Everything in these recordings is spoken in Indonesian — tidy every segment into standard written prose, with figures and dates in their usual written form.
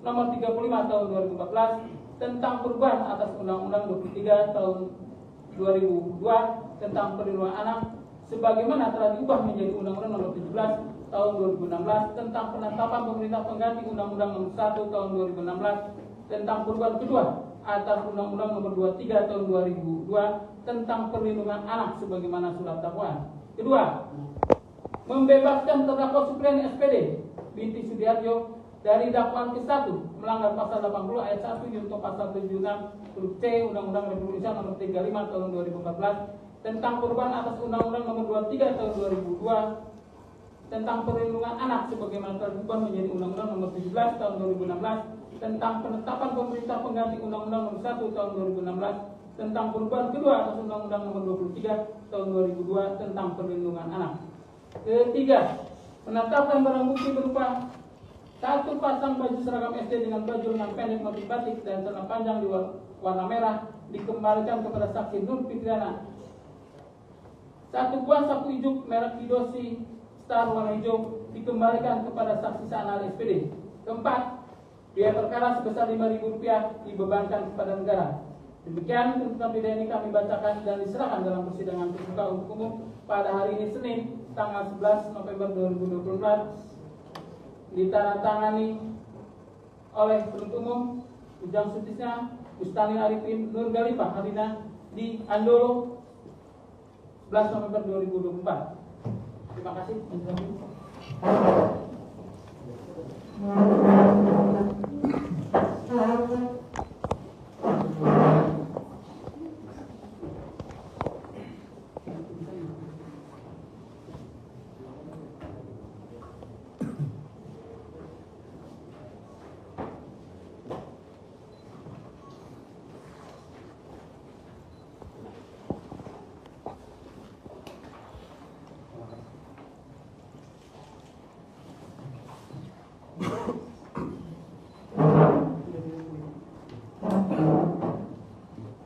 Nomor 35 tahun 2014 tentang perubahan atas Undang-Undang 23 tahun 2002 tentang perlindungan anak sebagaimana telah diubah menjadi Undang-Undang Nomor 17 tahun 2016 tentang penetapan pemerintah pengganti Undang-Undang Nomor 1 tahun 2016 tentang perubahan kedua atas Undang-Undang Nomor 23 tahun 2002 tentang perlindungan anak sebagaimana surat dakwaan. Kedua, membebaskan terdakwa Supriani SPD binti Sudiarjo dari dakwaan ke-1 melanggar pasal 80 ayat 1 junto pasal 76 huruf C Undang-Undang Republik Indonesia Nomor 35 tahun 2014 tentang perubahan atas Undang-Undang Nomor 23 tahun 2002 tentang perlindungan anak sebagaimana telah diubah menjadi Undang-Undang Nomor 17 tahun 2016 tentang penetapan pemerintah pengganti Undang-Undang Nomor 1 tahun 2016 tentang perubahan kedua atas Undang-Undang Nomor 23 tahun 2002 tentang perlindungan anak. Ketiga, menetapkan barang bukti berupa 1 pasang baju seragam SD dengan baju lengan pendek motif batik dan celana panjang di warna merah dikembalikan kepada saksi Nur Fitriana. 1 buah sapu ijuk merek Kidosi Star warna hijau dikembalikan kepada saksi Sana SPD. Keempat, biaya perkara sebesar Rp5.000 dibebankan kepada negara. Demikian tuntutan pidana ini kami bacakan dan diserahkan dalam persidangan terbuka untuk umum pada hari ini Senin tanggal 11 November 2024 ditandatangani oleh penuntut umum Ujang Sutisna, Bustani Arifin, Nur Galifah Harina di Andolo 11 November 2024. Terima kasih.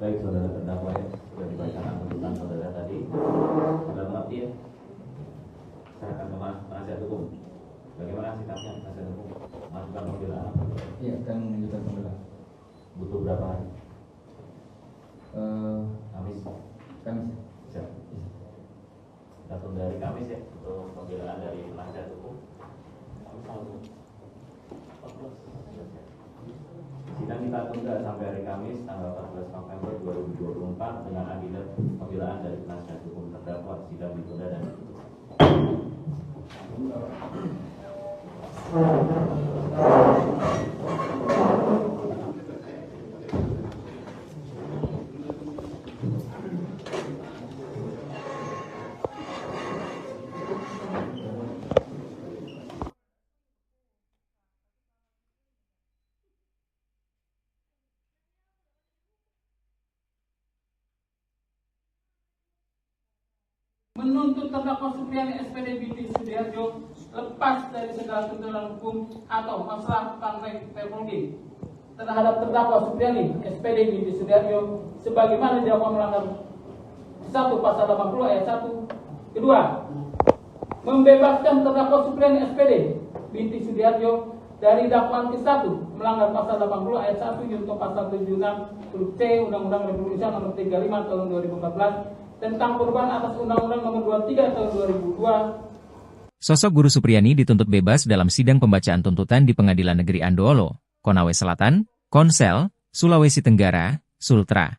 Baik, saudara terdakwa ya, sudah dibacakan tuntutan saudara tadi. Sudah mengerti ya? Serahkan ke penasihat hukum. Bagaimana sikapnya penasihat hukum? Masukan pembelaan? Iya, akan menunjukkan pembelaan. Butuh berapa hari? Kamis. Siap. Kita tunda dari Kamis ya untuk pembelaan dari penasihat hukum. Sidang kita tunda sampai hari Kamis tanggal 14 November 2024 dengan agenda pembelaan dari penasihat hukum terdakwa. Sidang ditunda dan ditutup. Menuntut terdakwa Supriani SPD binti Sudiarjo lepas dari segala tuntutan hukum atau masalah teknologi terhadap terdakwa Supriani SPD binti Sudiarjo sebagaimana didakwa melanggar 1 pasal 80 ayat 1. Kedua, membebaskan terdakwa Supriani SPD binti Sudiarjo dari dakwaan ke-1 melanggar pasal 80 ayat 1 junto pasal 76 huruf C Undang-Undang Republik Indonesia Nomor 35 tahun 2014 tentang perubahan atas Undang-Undang Nomor 23 tahun 2002. Sosok Guru Supriani dituntut bebas dalam sidang pembacaan tuntutan di Pengadilan Negeri Andoolo, Konawe Selatan, Konsel, Sulawesi Tenggara, Sultra.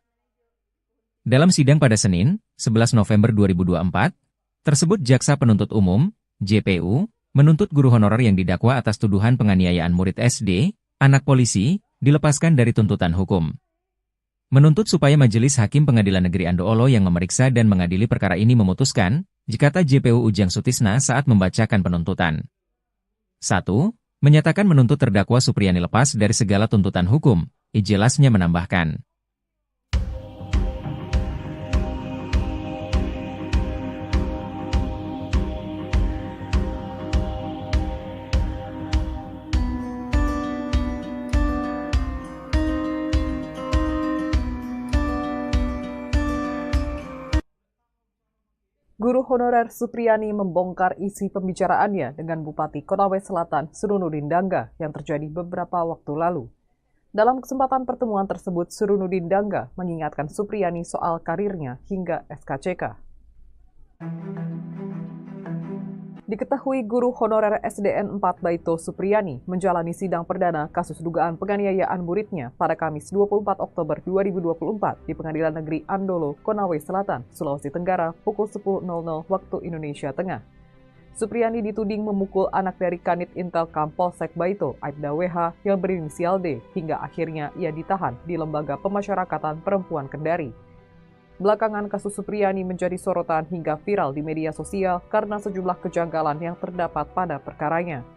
Dalam sidang pada Senin, 11 November 2024, tersebut Jaksa Penuntut Umum, JPU, menuntut guru honorer yang didakwa atas tuduhan penganiayaan murid SD, anak polisi, dilepaskan dari tuntutan hukum. Menuntut supaya Majelis Hakim Pengadilan Negeri Andoolo yang memeriksa dan mengadili perkara ini memutuskan, kata JPU Ujang Sutisna saat membacakan penuntutan. 1. Menyatakan menuntut terdakwa Supriani lepas dari segala tuntutan hukum, ijelasnya menambahkan. Guru honorer Supriyani membongkar isi pembicaraannya dengan Bupati Konawe Selatan Surunudin Dangga yang terjadi beberapa waktu lalu. Dalam kesempatan pertemuan tersebut, Surunudin Dangga mengingatkan Supriyani soal karirnya hingga SKCK. Diketahui guru honorer SDN 4 Baito Supriyani menjalani sidang perdana kasus dugaan penganiayaan muridnya pada Kamis 24 Oktober 2024 di Pengadilan Negeri Andolo, Konawe Selatan, Sulawesi Tenggara pukul 10.00 waktu Indonesia Tengah. Supriyani dituding memukul anak dari Kanit Intelkam Polsek Baito, Aibda WH, yang berinisial D, hingga akhirnya ia ditahan di Lembaga Pemasyarakatan Perempuan Kendari. Belakangan kasus Supriyani menjadi sorotan hingga viral di media sosial karena sejumlah kejanggalan yang terdapat pada perkaranya.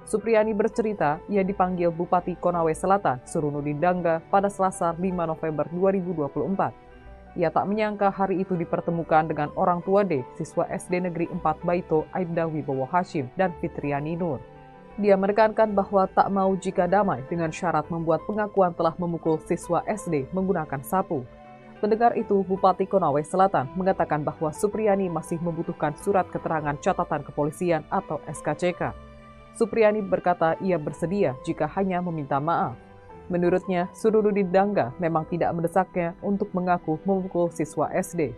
Supriyani bercerita ia dipanggil Bupati Konawe Selatan, Surunudin Dangga, pada Selasa 5 November 2024. Ia tak menyangka hari itu dipertemukan dengan orang tua D, siswa SD Negeri 4 Baito, Aibda Wibowo Hashim, dan Fitriani Nur. Dia menekankan bahwa tak mau jika damai dengan syarat membuat pengakuan telah memukul siswa SD menggunakan sapu. Mendengar itu, Bupati Konawe Selatan mengatakan bahwa Supriyani masih membutuhkan surat keterangan catatan kepolisian atau SKCK. Supriyani berkata ia bersedia jika hanya meminta maaf. Menurutnya, Surunudin Dangga memang tidak mendesaknya untuk mengaku memukul siswa SD.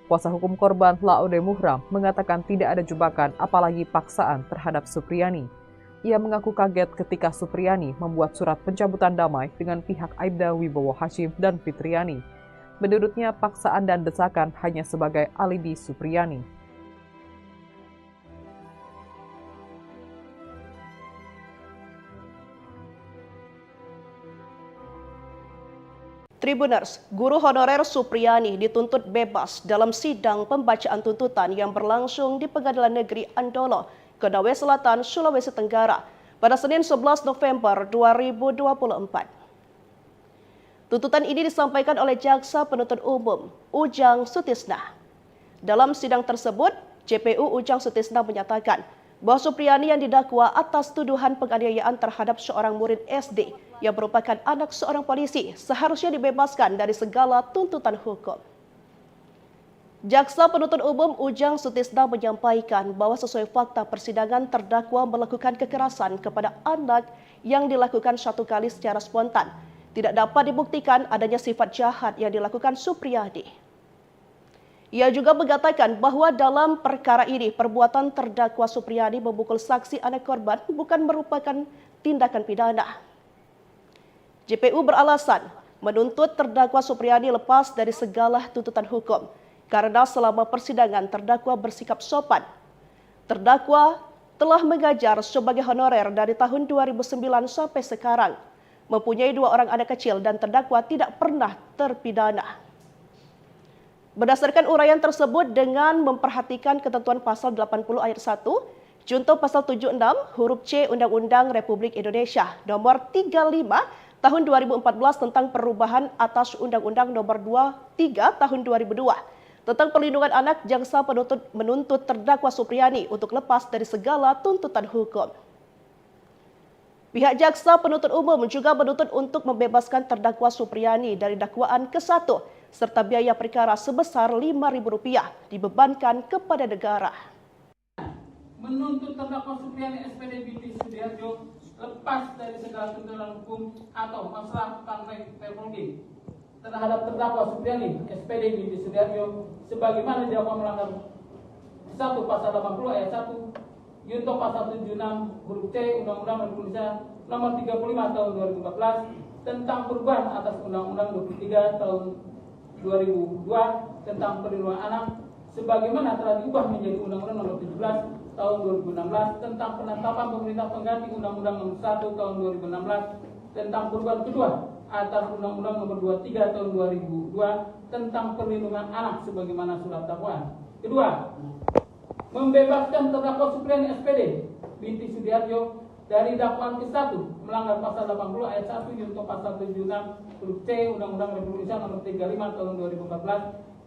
Kuasa hukum korban Laode Muhram mengatakan tidak ada jebakan apalagi paksaan terhadap Supriyani. Ia mengaku kaget ketika Supriyani membuat surat pencabutan damai dengan pihak Aibda Wibowo Hashim dan Fitriani. Menurutnya, paksaan dan desakan hanya sebagai alibi Supriyani. Tribuners, guru honorer Supriyani dituntut bebas dalam sidang pembacaan tuntutan yang berlangsung di Pengadilan Negeri Andolo, Konawe Selatan, Sulawesi Tenggara pada Senin 11 November 2024. Tuntutan ini disampaikan oleh Jaksa Penuntut Umum Ujang Sutisna. Dalam sidang tersebut, JPU Ujang Sutisna menyatakan bahwa Supriyani yang didakwa atas tuduhan penganiayaan terhadap seorang murid SD yang merupakan anak seorang polisi seharusnya dibebaskan dari segala tuntutan hukum. Jaksa Penuntut Umum Ujang Sutisna menyampaikan bahwa sesuai fakta persidangan terdakwa melakukan kekerasan kepada anak yang dilakukan satu kali secara spontan. Tidak dapat dibuktikan adanya sifat jahat yang dilakukan Supriyani. Ia juga mengatakan bahwa dalam perkara ini perbuatan terdakwa Supriyani memukul saksi anak korban bukan merupakan tindakan pidana. JPU beralasan menuntut terdakwa Supriyani lepas dari segala tuntutan hukum karena selama persidangan terdakwa bersikap sopan. Terdakwa telah mengajar sebagai honorer dari tahun 2009 sampai sekarang. Mempunyai 2 orang anak kecil dan terdakwa tidak pernah terpidana. Berdasarkan uraian tersebut dengan memperhatikan ketentuan pasal 80 ayat 1, junto pasal 76 huruf C Undang-Undang Republik Indonesia nomor 35 tahun 2014 tentang perubahan atas Undang-Undang nomor 23 tahun 2002 tentang perlindungan anak, jaksa penuntut menuntut terdakwa Supriyani untuk lepas dari segala tuntutan hukum. Pihak Jaksa Penuntut Umum juga menuntut untuk membebaskan terdakwa Supriyani dari dakwaan ke-1 serta biaya perkara sebesar Rp5.000 dibebankan kepada negara. Menuntut terdakwa Supriyani SPD binti Sudiharjo lepas dari segala tuntutan hukum atau masalah praktek teknologi terhadap terdakwa Supriyani SPD binti Sudiharjo sebagaimana didakwa melanggar 1 pasal 80 ayat 1 Junto pasal 76 huruf C Undang-Undang Republik Indonesia nomor 35 tahun 2014 tentang perubahan atas Undang-Undang 23 tahun 2002 tentang perlindungan anak sebagaimana telah diubah menjadi Undang-Undang nomor 17 tahun 2016 tentang penetapan pemerintah pengganti Undang-Undang nomor 1 tahun 2016 tentang perubahan kedua atas Undang-Undang nomor 23 tahun 2002 tentang perlindungan anak sebagaimana surat dakwaan. Kedua, membebaskan terdakwa Supriyani SPD binti Sudiharjo dari dakwaan ke-1 melanggar pasal 80 ayat 1 junto pasal 76 huruf C Undang-Undang Republik Indonesia nomor 35 tahun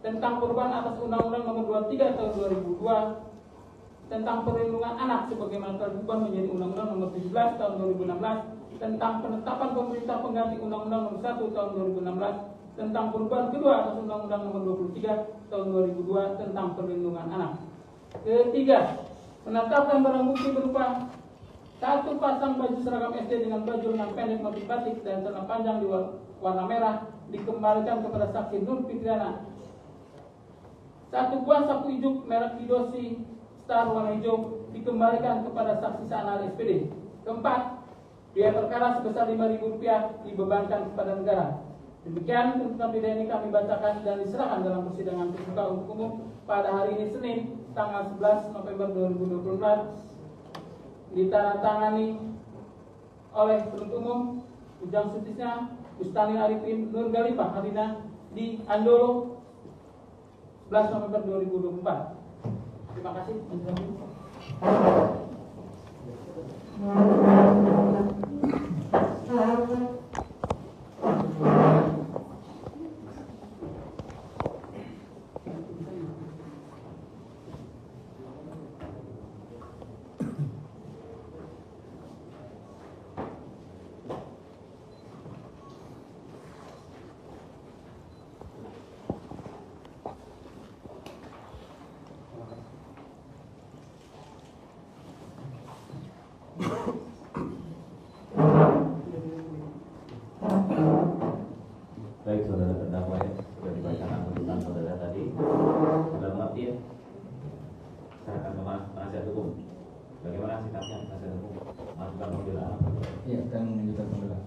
2014 tentang perubahan atas Undang-Undang nomor 23 tahun 2002 tentang perlindungan anak sebagaimana telah diubah menjadi Undang-Undang nomor 17 tahun 2016 tentang penetapan pemerintah pengganti Undang-Undang nomor 1 tahun 2016 tentang perubahan kedua atas Undang-Undang nomor 23 tahun 2002 tentang perlindungan anak. Ketiga, menetapkan barang bukti berupa satu pasang baju seragam SD dengan baju lengan pendek motif batik dan celana panjang di warna merah dikembalikan kepada saksi Nur Fitriana. Satu buah sapu ijuk merek Kidosi Star warna hijau dikembalikan kepada saksi Sanar SPD. Keempat, biaya perkara sebesar Rp5.000 dibebankan kepada negara. Demikian tuntutan pidana ini kami bacakan dan diserahkan dalam persidangan terbuka untuk umum pada hari ini Senin tanggal 11 November 2024, ditandatangani oleh penuntut umum Ujang Sutisna, Bustani Arifin, Nur Galifah Hadina di Andolo 11 November 2024. Terima kasih. Baik, saudara terdakwa ya, sudah dibacakan tuntutan saudara tadi. Sudah mengerti ya? Saya akan ke penasihat hukum. Bagaimana sikapnya penasihat hukum? Masukan pembelaan. Iya, akan menunjukkan pembelaan.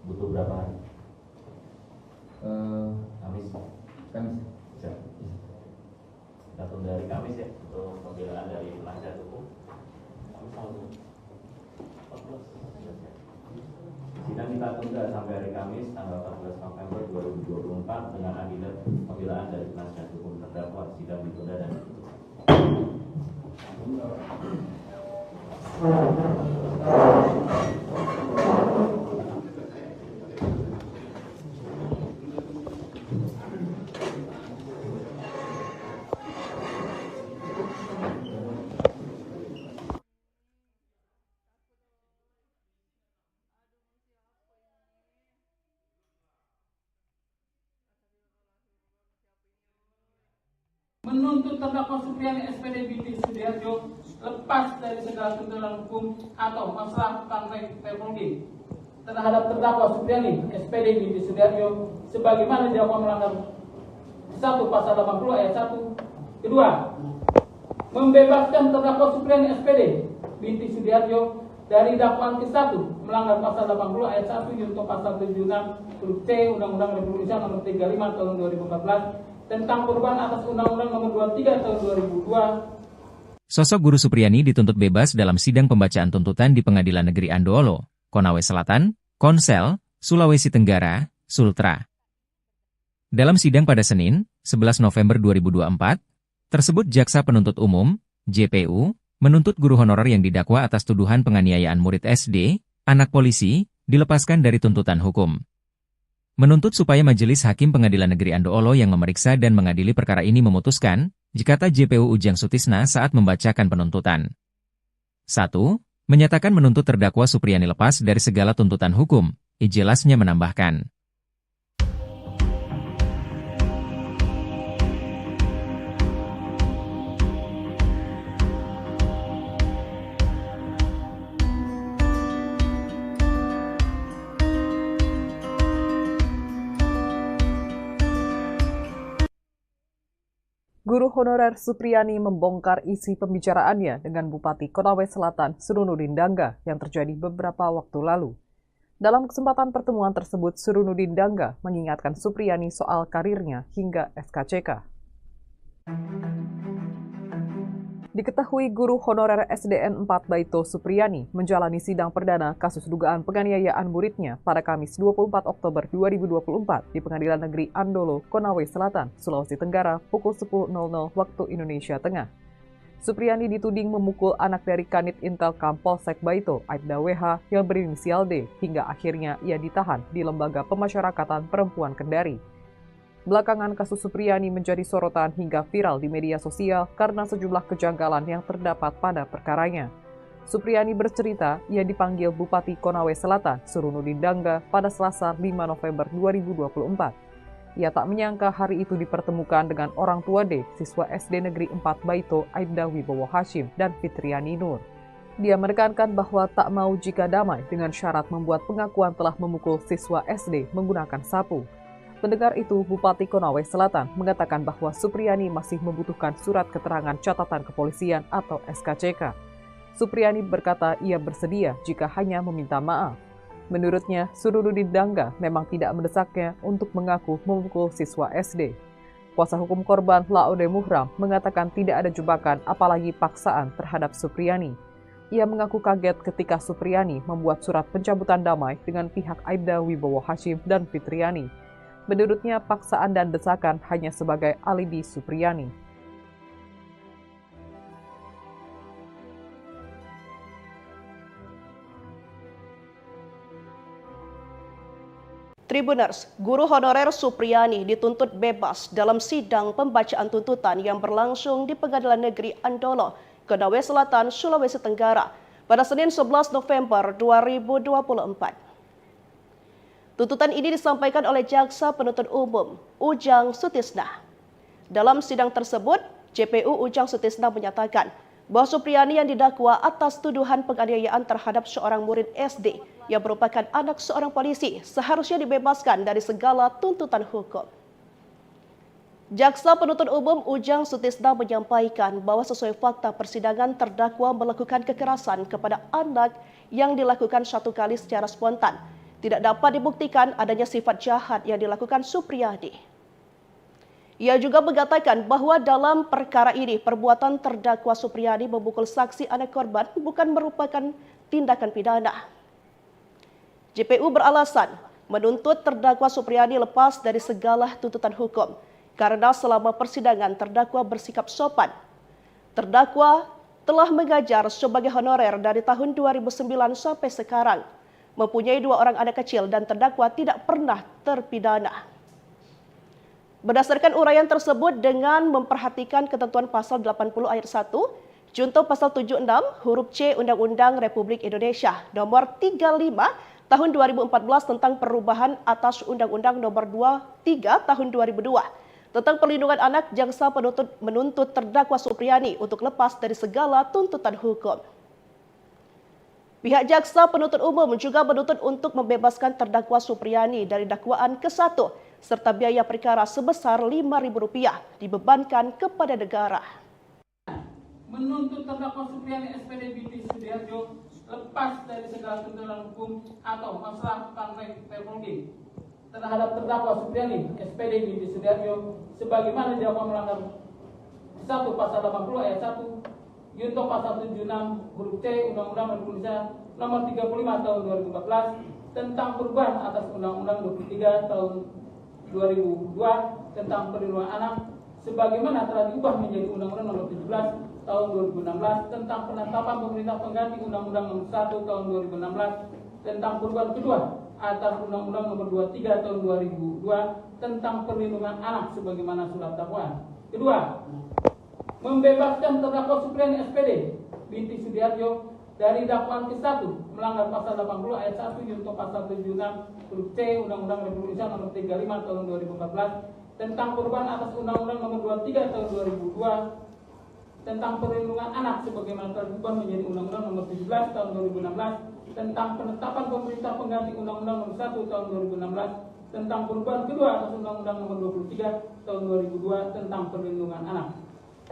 Butuh berapa hari? Kamis. Kamis. Bisa. Kita tunda dari Kamis ya untuk pembelaan dari penasihat hukum. Kamis tanggal 14. Sidang kita tunda sampai hari Kamis tanggal 14 November 2024 dengan agenda pembelaan dari penasihat hukum terdakwa. Sidang ditunda dan menuntut terdakwa Supriani SPD binti Sudiharjo lepas dari segala tuntutan hukum atau masalah tentang teknologi terhadap terdakwa Supriani SPD binti Sudiharjo sebagaimana dilakukan melanggar 1 pasal 80 ayat 1. Kedua, membebaskan terdakwa Supriani SPD binti Sudiharjo dari dakwaan ke-1 melanggar pasal 80 ayat 1 junto pasal 76 huruf C Undang-Undang Republik Indonesia nomor 35 tahun 2014 tentang perubahan atas Undang-Undang Nomor 23 Tahun 2002. Sosok Guru Supriani dituntut bebas dalam sidang pembacaan tuntutan di Pengadilan Negeri Andoolo, Konawe Selatan, Konsel, Sulawesi Tenggara, Sultra. Dalam sidang pada Senin, 11 November 2024, tersebut Jaksa Penuntut Umum, JPU, menuntut guru honorer yang didakwa atas tuduhan penganiayaan murid SD, anak polisi, dilepaskan dari tuntutan hukum. Menuntut supaya Majelis Hakim Pengadilan Negeri Andoolo yang memeriksa dan mengadili perkara ini memutuskan, kata JPU Ujang Sutisna saat membacakan penuntutan. 1. Menyatakan menuntut terdakwa Supriani lepas dari segala tuntutan hukum, ijelasnya menambahkan. Guru honorer Supriani membongkar isi pembicaraannya dengan Bupati Konawe Selatan Surunudin Dangga yang terjadi beberapa waktu lalu. Dalam kesempatan pertemuan tersebut, Surunudin Dangga mengingatkan Supriani soal karirnya hingga SKCK. Diketahui guru honorer SDN 4 Baito Supriani menjalani sidang perdana kasus dugaan penganiayaan muridnya pada Kamis 24 Oktober 2024 di Pengadilan Negeri Andolo, Konawe Selatan, Sulawesi Tenggara pukul 10.00 waktu Indonesia Tengah. Supriani dituding memukul anak dari Kanit Intelkam Polsek Baito, Aibda WH yang berinisial D, hingga akhirnya ia ditahan di Lembaga Pemasyarakatan Perempuan Kendari. Belakangan kasus Supriani menjadi sorotan hingga viral di media sosial karena sejumlah kejanggalan yang terdapat pada perkaranya. Supriani bercerita ia dipanggil Bupati Konawe Selatan Surunudin Dangga pada Selasa 5 November 2024. Ia tak menyangka hari itu dipertemukan dengan orang tua D, siswa SD Negeri 4 Baito, Aibda Wibowo Hashim, dan Fitriani Nur. Dia menekankan bahwa tak mau jika damai dengan syarat membuat pengakuan telah memukul siswa SD menggunakan sapu. Mendengar itu, Bupati Konawe Selatan mengatakan bahwa Supriyani masih membutuhkan surat keterangan catatan kepolisian atau SKCK. Supriyani berkata ia bersedia jika hanya meminta maaf. Menurutnya, Surududin Dangga memang tidak mendesaknya untuk mengaku memukul siswa SD. Kuasa hukum korban Laode Muhram mengatakan tidak ada jebakan apalagi paksaan terhadap Supriyani. Ia mengaku kaget ketika Supriyani membuat surat pencabutan damai dengan pihak Aibda Wibowo Hashim dan Fitriani. Menurutnya, paksaan dan desakan hanya sebagai alibi Supriyani. Tribuners, guru honorer Supriyani dituntut bebas dalam sidang pembacaan tuntutan yang berlangsung di Pengadilan Negeri Andolo, Konawe Selatan, Sulawesi Tenggara pada Senin 11 November 2024. Tuntutan ini disampaikan oleh Jaksa Penuntut Umum Ujang Sutisna. Dalam sidang tersebut, JPU Ujang Sutisna menyatakan bahwa Supriyani yang didakwa atas tuduhan penganiayaan terhadap seorang murid SD yang merupakan anak seorang polisi seharusnya dibebaskan dari segala tuntutan hukum. Jaksa Penuntut Umum Ujang Sutisna menyampaikan bahwa sesuai fakta persidangan terdakwa melakukan kekerasan kepada anak yang dilakukan satu kali secara spontan. Tidak dapat dibuktikan adanya sifat jahat yang dilakukan Supriyani. Ia juga mengatakan bahwa dalam perkara ini perbuatan terdakwa Supriyani memukul saksi anak korban bukan merupakan tindakan pidana. JPU beralasan menuntut terdakwa Supriyani lepas dari segala tuntutan hukum karena selama persidangan terdakwa bersikap sopan. Terdakwa telah mengajar sebagai honorer dari tahun 2009 sampai sekarang, mempunyai 2 orang anak kecil dan terdakwa tidak pernah terpidana. Berdasarkan uraian tersebut dengan memperhatikan ketentuan pasal 80 ayat 1, junto pasal 76 huruf C Undang-Undang Republik Indonesia nomor 35 tahun 2014 tentang perubahan atas Undang-Undang nomor 23 tahun 2002 tentang perlindungan anak, jaksa penuntut menuntut terdakwa Supriyani untuk lepas dari segala tuntutan hukum. Pihak jaksa penuntut umum juga menuntut untuk membebaskan terdakwa Supriyani dari dakwaan ke-1 serta biaya perkara sebesar Rp5.000 dibebankan kepada negara. Menuntut terdakwa Supriyani SPD binti Sudiharjo lepas dari segala tuntutan hukum atau masalah teknologi terhadap terdakwa Supriyani SPD binti Sudiharjo sebagaimana didakwa melanggar 1 pasal 80 ayat 1 junto pasal 76 huruf C Undang-Undang Republik Indonesia nomor 35 tahun 2014 tentang perubahan atas Undang-Undang 23 tahun 2002 tentang perlindungan anak sebagaimana telah diubah menjadi Undang-Undang nomor 17 tahun 2016 tentang penetapan pemerintah pengganti Undang-Undang nomor 1 tahun 2016 tentang perubahan kedua atas Undang-Undang nomor 23 tahun 2002 tentang perlindungan anak sebagaimana surat dakwaan. Kedua, membebaskan terdakwa Supriyani SPD binti Sudiharjo dari dakwaan ke-1 melanggar pasal 80 ayat 1 junto pasal 76 huruf C Undang-Undang Republik Indonesia nomor 35 tahun 2014 tentang perubahan atas Undang-Undang nomor 23 tahun 2002 tentang perlindungan anak sebagaimana telah diubah menjadi Undang-Undang nomor 17 tahun 2016 tentang penetapan pemerintah pengganti Undang-Undang nomor 1 tahun 2016 tentang perubahan kedua atas Undang-Undang nomor 23 tahun 2002 tentang perlindungan anak.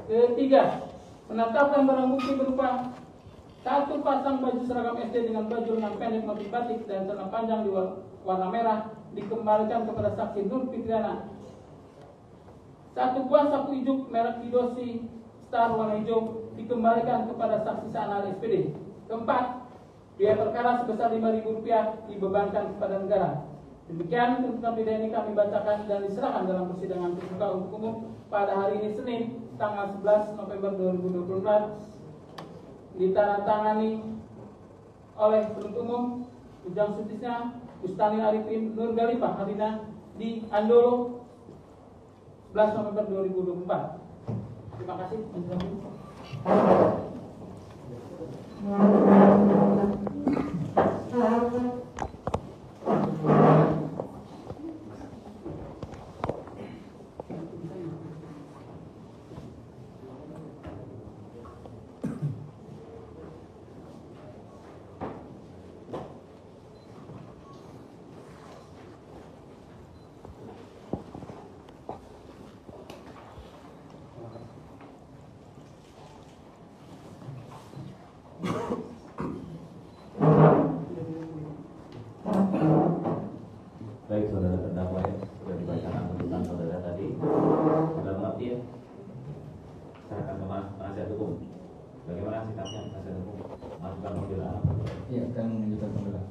Ketiga, menetapkan barang bukti berupa 1 pasang baju seragam SD dengan baju lengan pendek motif batik dan celana panjang di warna merah dikembalikan kepada saksi Nur Fitriana. 1 buah sapu ijuk merek Kidosi Star warna hijau dikembalikan kepada saksi Sanal SPD. Keempat, biaya perkara sebesar Rp5.000 dibebankan kepada negara. Demikian tuntutan pidana ini kami bacakan dan diserahkan dalam persidangan terbuka untuk umum pada hari ini Senin tanggal 11 November 2024 ditandatangani oleh penuntut umum Ujang Sutisna, Bustani Arifin, Nur Galifah Harina di Andolo 11 November 2024. Terima kasih. Baik saudara terdakwa ya, sudah dibacakan tuntutan saudara tadi. Sudah mengerti ya? Saya akan ke penasihat hukum. Bagaimana sikapnya penasihat hukum? Masukan pembelaan. Iya, akan menunjukkan pembelaan.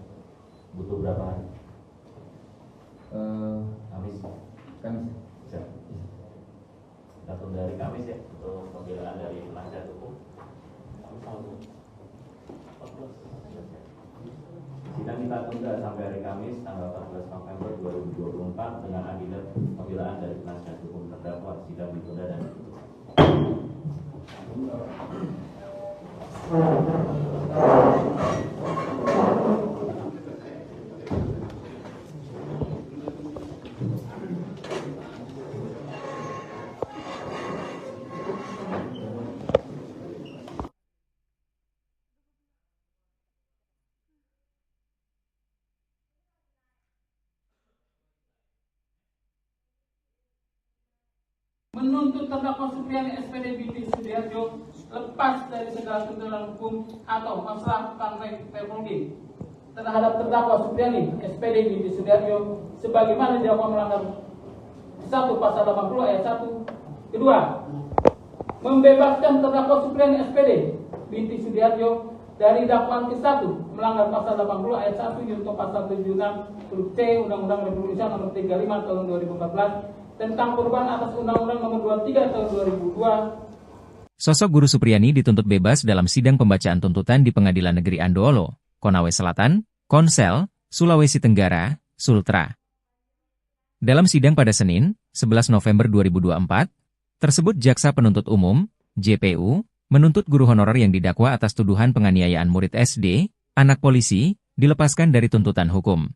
Butuh berapa hari? Kamis. Kamis. Siap. Datum dari Kamis ya untuk pembelaan dari penasihat hukum. Sidang kita tunda sampai hari Kamis tanggal 14 November 2024 dengan agenda pembelaan dari penasihat hukum terdakwa. Sidang ditunda dan ditutup. Menuntut terdakwa Supriyani SPD binti Sudiharjo lepas dari segala tuntutan hukum atau masalah teknologi terhadap terdakwa Supriyani SPD binti Sudiharjo sebagaimana didakwa melanggar 1 pasal 80 ayat 1. Kedua, membebaskan terdakwa Supriyani SPD binti Sudiharjo dari dakwaan ke-1 melanggar pasal 80 ayat 1 junto pasal 76 huruf C Undang-Undang Republik Indonesia nomor 35 tahun 2014 tentang perubahan atas Undang-Undang Nomor 23 Tahun 2002. Sosok Guru Supriyani dituntut bebas dalam sidang pembacaan tuntutan di Pengadilan Negeri Andoolo, Konawe Selatan, Konsel, Sulawesi Tenggara, Sultra. Dalam sidang pada Senin, 11 November 2024, tersebut Jaksa Penuntut Umum, JPU, menuntut guru honorer yang didakwa atas tuduhan penganiayaan murid SD, anak polisi, dilepaskan dari tuntutan hukum.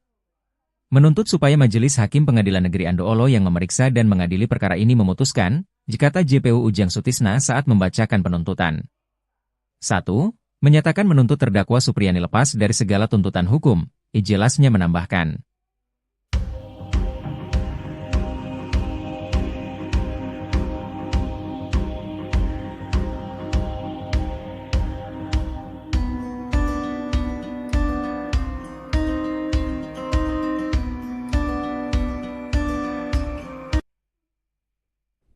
Menuntut supaya Majelis Hakim Pengadilan Negeri Andoolo yang memeriksa dan mengadili perkara ini memutuskan, jikata JPU Ujang Sutisna saat membacakan penuntutan. 1. Menyatakan menuntut terdakwa Supriyani lepas dari segala tuntutan hukum, ijelasnya menambahkan.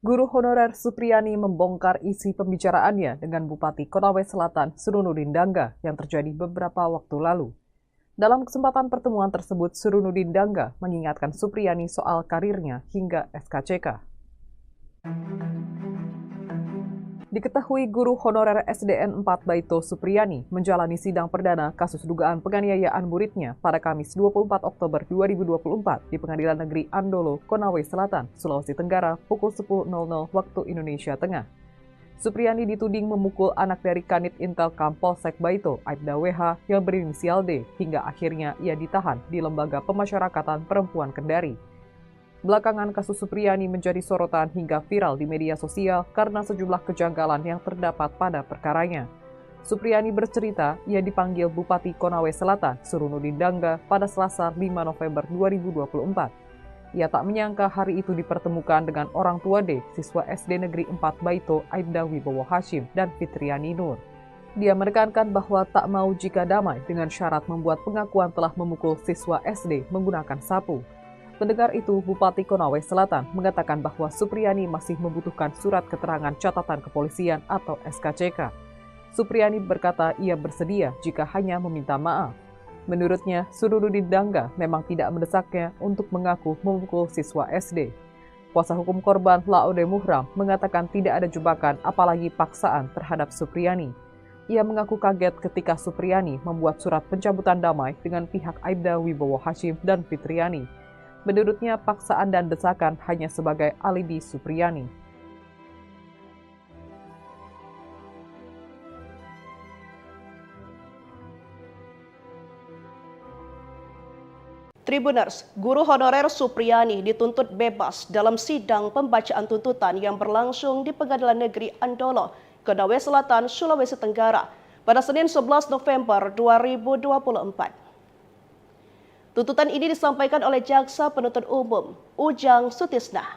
Guru honorer Supriyani membongkar isi pembicaraannya dengan Bupati Konawe Selatan Surunudin Dangga yang terjadi beberapa waktu lalu. Dalam kesempatan pertemuan tersebut, Surunudin Dangga mengingatkan Supriyani soal karirnya hingga SKCK. Diketahui guru honorer SDN 4 Baito Supriyani menjalani sidang perdana kasus dugaan penganiayaan muridnya pada Kamis 24 Oktober 2024 di Pengadilan Negeri Andoolo, Konawe Selatan, Sulawesi Tenggara pukul 10.00 waktu Indonesia Tengah. Supriyani dituding memukul anak dari Kanit Intelkam Polsek Baito, Aibda WH yang berinisial D, hingga akhirnya ia ditahan di Lembaga Pemasyarakatan Perempuan Kendari. Belakangan kasus Supriyani menjadi sorotan hingga viral di media sosial karena sejumlah kejanggalan yang terdapat pada perkaranya. Supriyani bercerita ia dipanggil Bupati Konawe Selatan Surunudin Dangga pada Selasa 5 November 2024. Ia tak menyangka hari itu dipertemukan dengan orang tua D, siswa SD Negeri 4 Baito Aibda Wibowo Hashim dan Fitriani Nur. Dia menekankan bahwa tak mau jika damai dengan syarat membuat pengakuan telah memukul siswa SD menggunakan sapu. Mendengar itu, Bupati Konawe Selatan mengatakan bahwa Supriyani masih membutuhkan surat keterangan catatan kepolisian atau SKCK. Supriyani berkata ia bersedia jika hanya meminta maaf. Menurutnya, Surunudin Dangga memang tidak mendesaknya untuk mengaku memukul siswa SD. Kuasa hukum korban Laode Muhram mengatakan tidak ada jebakan apalagi paksaan terhadap Supriyani. Ia mengaku kaget ketika Supriyani membuat surat pencabutan damai dengan pihak Aibda Wibowo Hashim dan Fitriani. Menurutnya, paksaan dan desakan hanya sebagai alibi Supriyani. Tribuners, guru honorer Supriyani dituntut bebas dalam sidang pembacaan tuntutan yang berlangsung di Pengadilan Negeri Andoolo, Konawe Selatan, Sulawesi Tenggara pada Senin 11 November 2024. Tuntutan ini disampaikan oleh Jaksa Penuntut Umum Ujang Sutisna.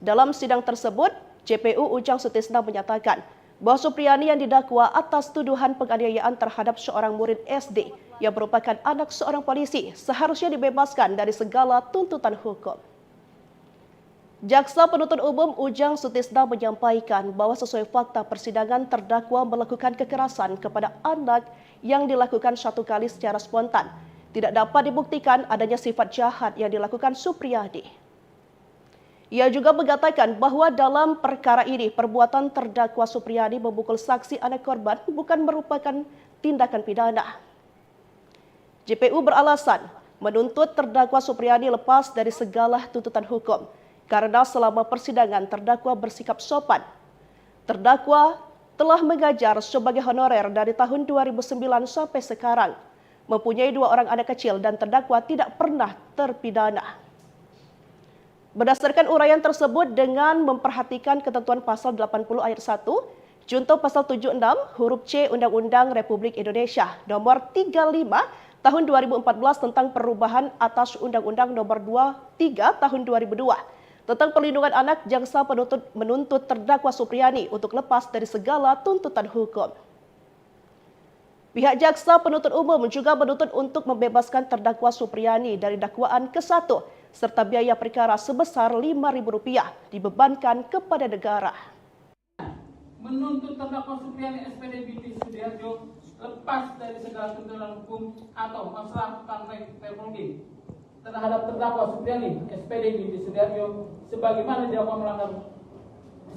Dalam sidang tersebut, JPU Ujang Sutisna menyatakan bahwa Supriyani yang didakwa atas tuduhan penganiayaan terhadap seorang murid SD yang merupakan anak seorang polisi seharusnya dibebaskan dari segala tuntutan hukum. Jaksa Penuntut Umum Ujang Sutisna menyampaikan bahwa sesuai fakta persidangan terdakwa melakukan kekerasan kepada anak yang dilakukan satu kali secara spontan. Tidak dapat dibuktikan adanya sifat jahat yang dilakukan Supriyani. Ia juga mengatakan bahwa dalam perkara ini perbuatan terdakwa Supriyani memukul saksi anak korban bukan merupakan tindakan pidana. JPU beralasan menuntut terdakwa Supriyani lepas dari segala tuntutan hukum karena selama persidangan terdakwa bersikap sopan. Terdakwa telah mengajar sebagai honorer dari tahun 2009 sampai sekarang, mempunyai 2 orang anak kecil dan terdakwa tidak pernah terpidana. Berdasarkan uraian tersebut dengan memperhatikan ketentuan pasal 80 ayat 1, junto pasal 76 huruf C Undang-Undang Republik Indonesia nomor 35 tahun 2014 tentang perubahan atas Undang-Undang nomor 23 tahun 2002 tentang perlindungan anak, jaksa penuntut menuntut terdakwa Supriyani untuk lepas dari segala tuntutan hukum. Pihak jaksa penuntut umum juga menuntut untuk membebaskan terdakwa Supriyani dari dakwaan ke-1 serta biaya perkara sebesar Rp5.000 dibebankan kepada negara. Menuntut terdakwa Supriyani SPD binti Sudiharjo lepas dari segala tuntutan hukum atau masalah teknologi terhadap terdakwa Supriyani SPD binti Sudiharjo sebagaimana didakwa melanggar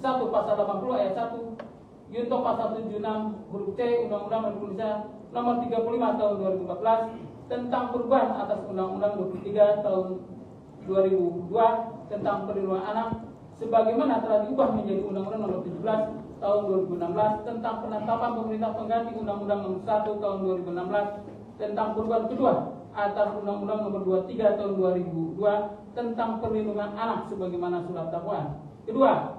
1 pasal 80 ayat 1 junto pasal 76 huruf C Undang-Undang Republik Indonesia nomor 35 tahun 2014 tentang perubahan atas Undang-Undang 23 tahun 2002 tentang perlindungan anak sebagaimana telah diubah menjadi Undang-Undang nomor 17 tahun 2016 tentang penetapan pemerintah pengganti Undang-Undang nomor 1 tahun 2016 tentang perubahan kedua atas Undang-Undang nomor 23 tahun 2002 tentang perlindungan anak sebagaimana surat dakwaan. Kedua,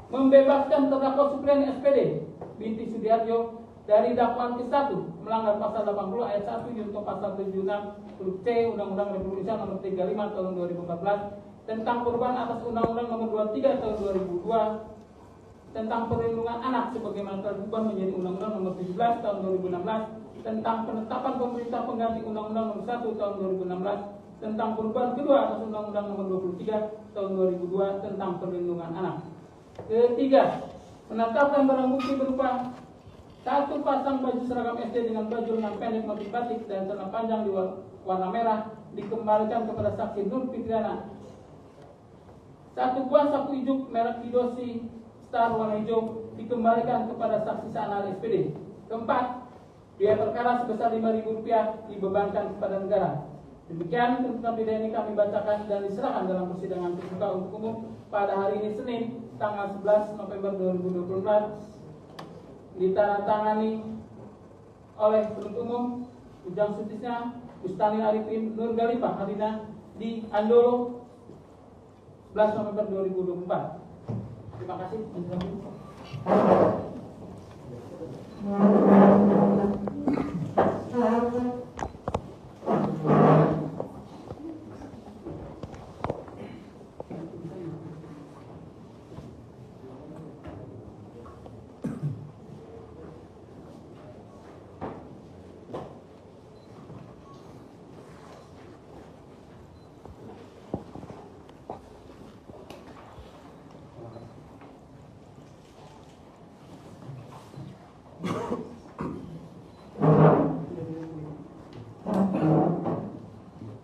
membebaskan terdakwa Supriyani SPD binti Sudiharjo dari dakwaan ke-1 melanggar pasal 80 ayat 1 junto pasal 76 huruf C Undang-Undang Republik Indonesia nomor 35 tahun 2014 tentang perubahan atas Undang-Undang nomor 23 tahun 2002 tentang perlindungan anak sebagaimana telah diubah menjadi Undang-Undang nomor 17 tahun 2016 tentang penetapan pemerintah pengganti Undang-Undang nomor 1 tahun 2016 tentang perubahan kedua atas Undang-Undang nomor 23 tahun 2002 tentang perlindungan anak. Ketiga, menetapkan barang bukti berupa 1 pasang baju seragam SD dengan baju lengan pendek motif batik dan celana panjang di warna merah dikembalikan kepada saksi Nur Fitriana. 1 buah sapu ijuk merek Kidosi Star warna hijau dikembalikan kepada saksi Sanal SPD. Keempat, biaya perkara sebesar Rp5.000 dibebankan kepada negara. Demikian tuntutan pidana ini kami bacakan dan diserahkan dalam persidangan terbuka untuk umum pada hari ini Senin tanggal 11 November 2024 ditandatangani oleh penuntut umum Ujang Sutisna, Bustani Arifin, Nur Galifah Harina di Andolo 11 November 2024. Terima kasih.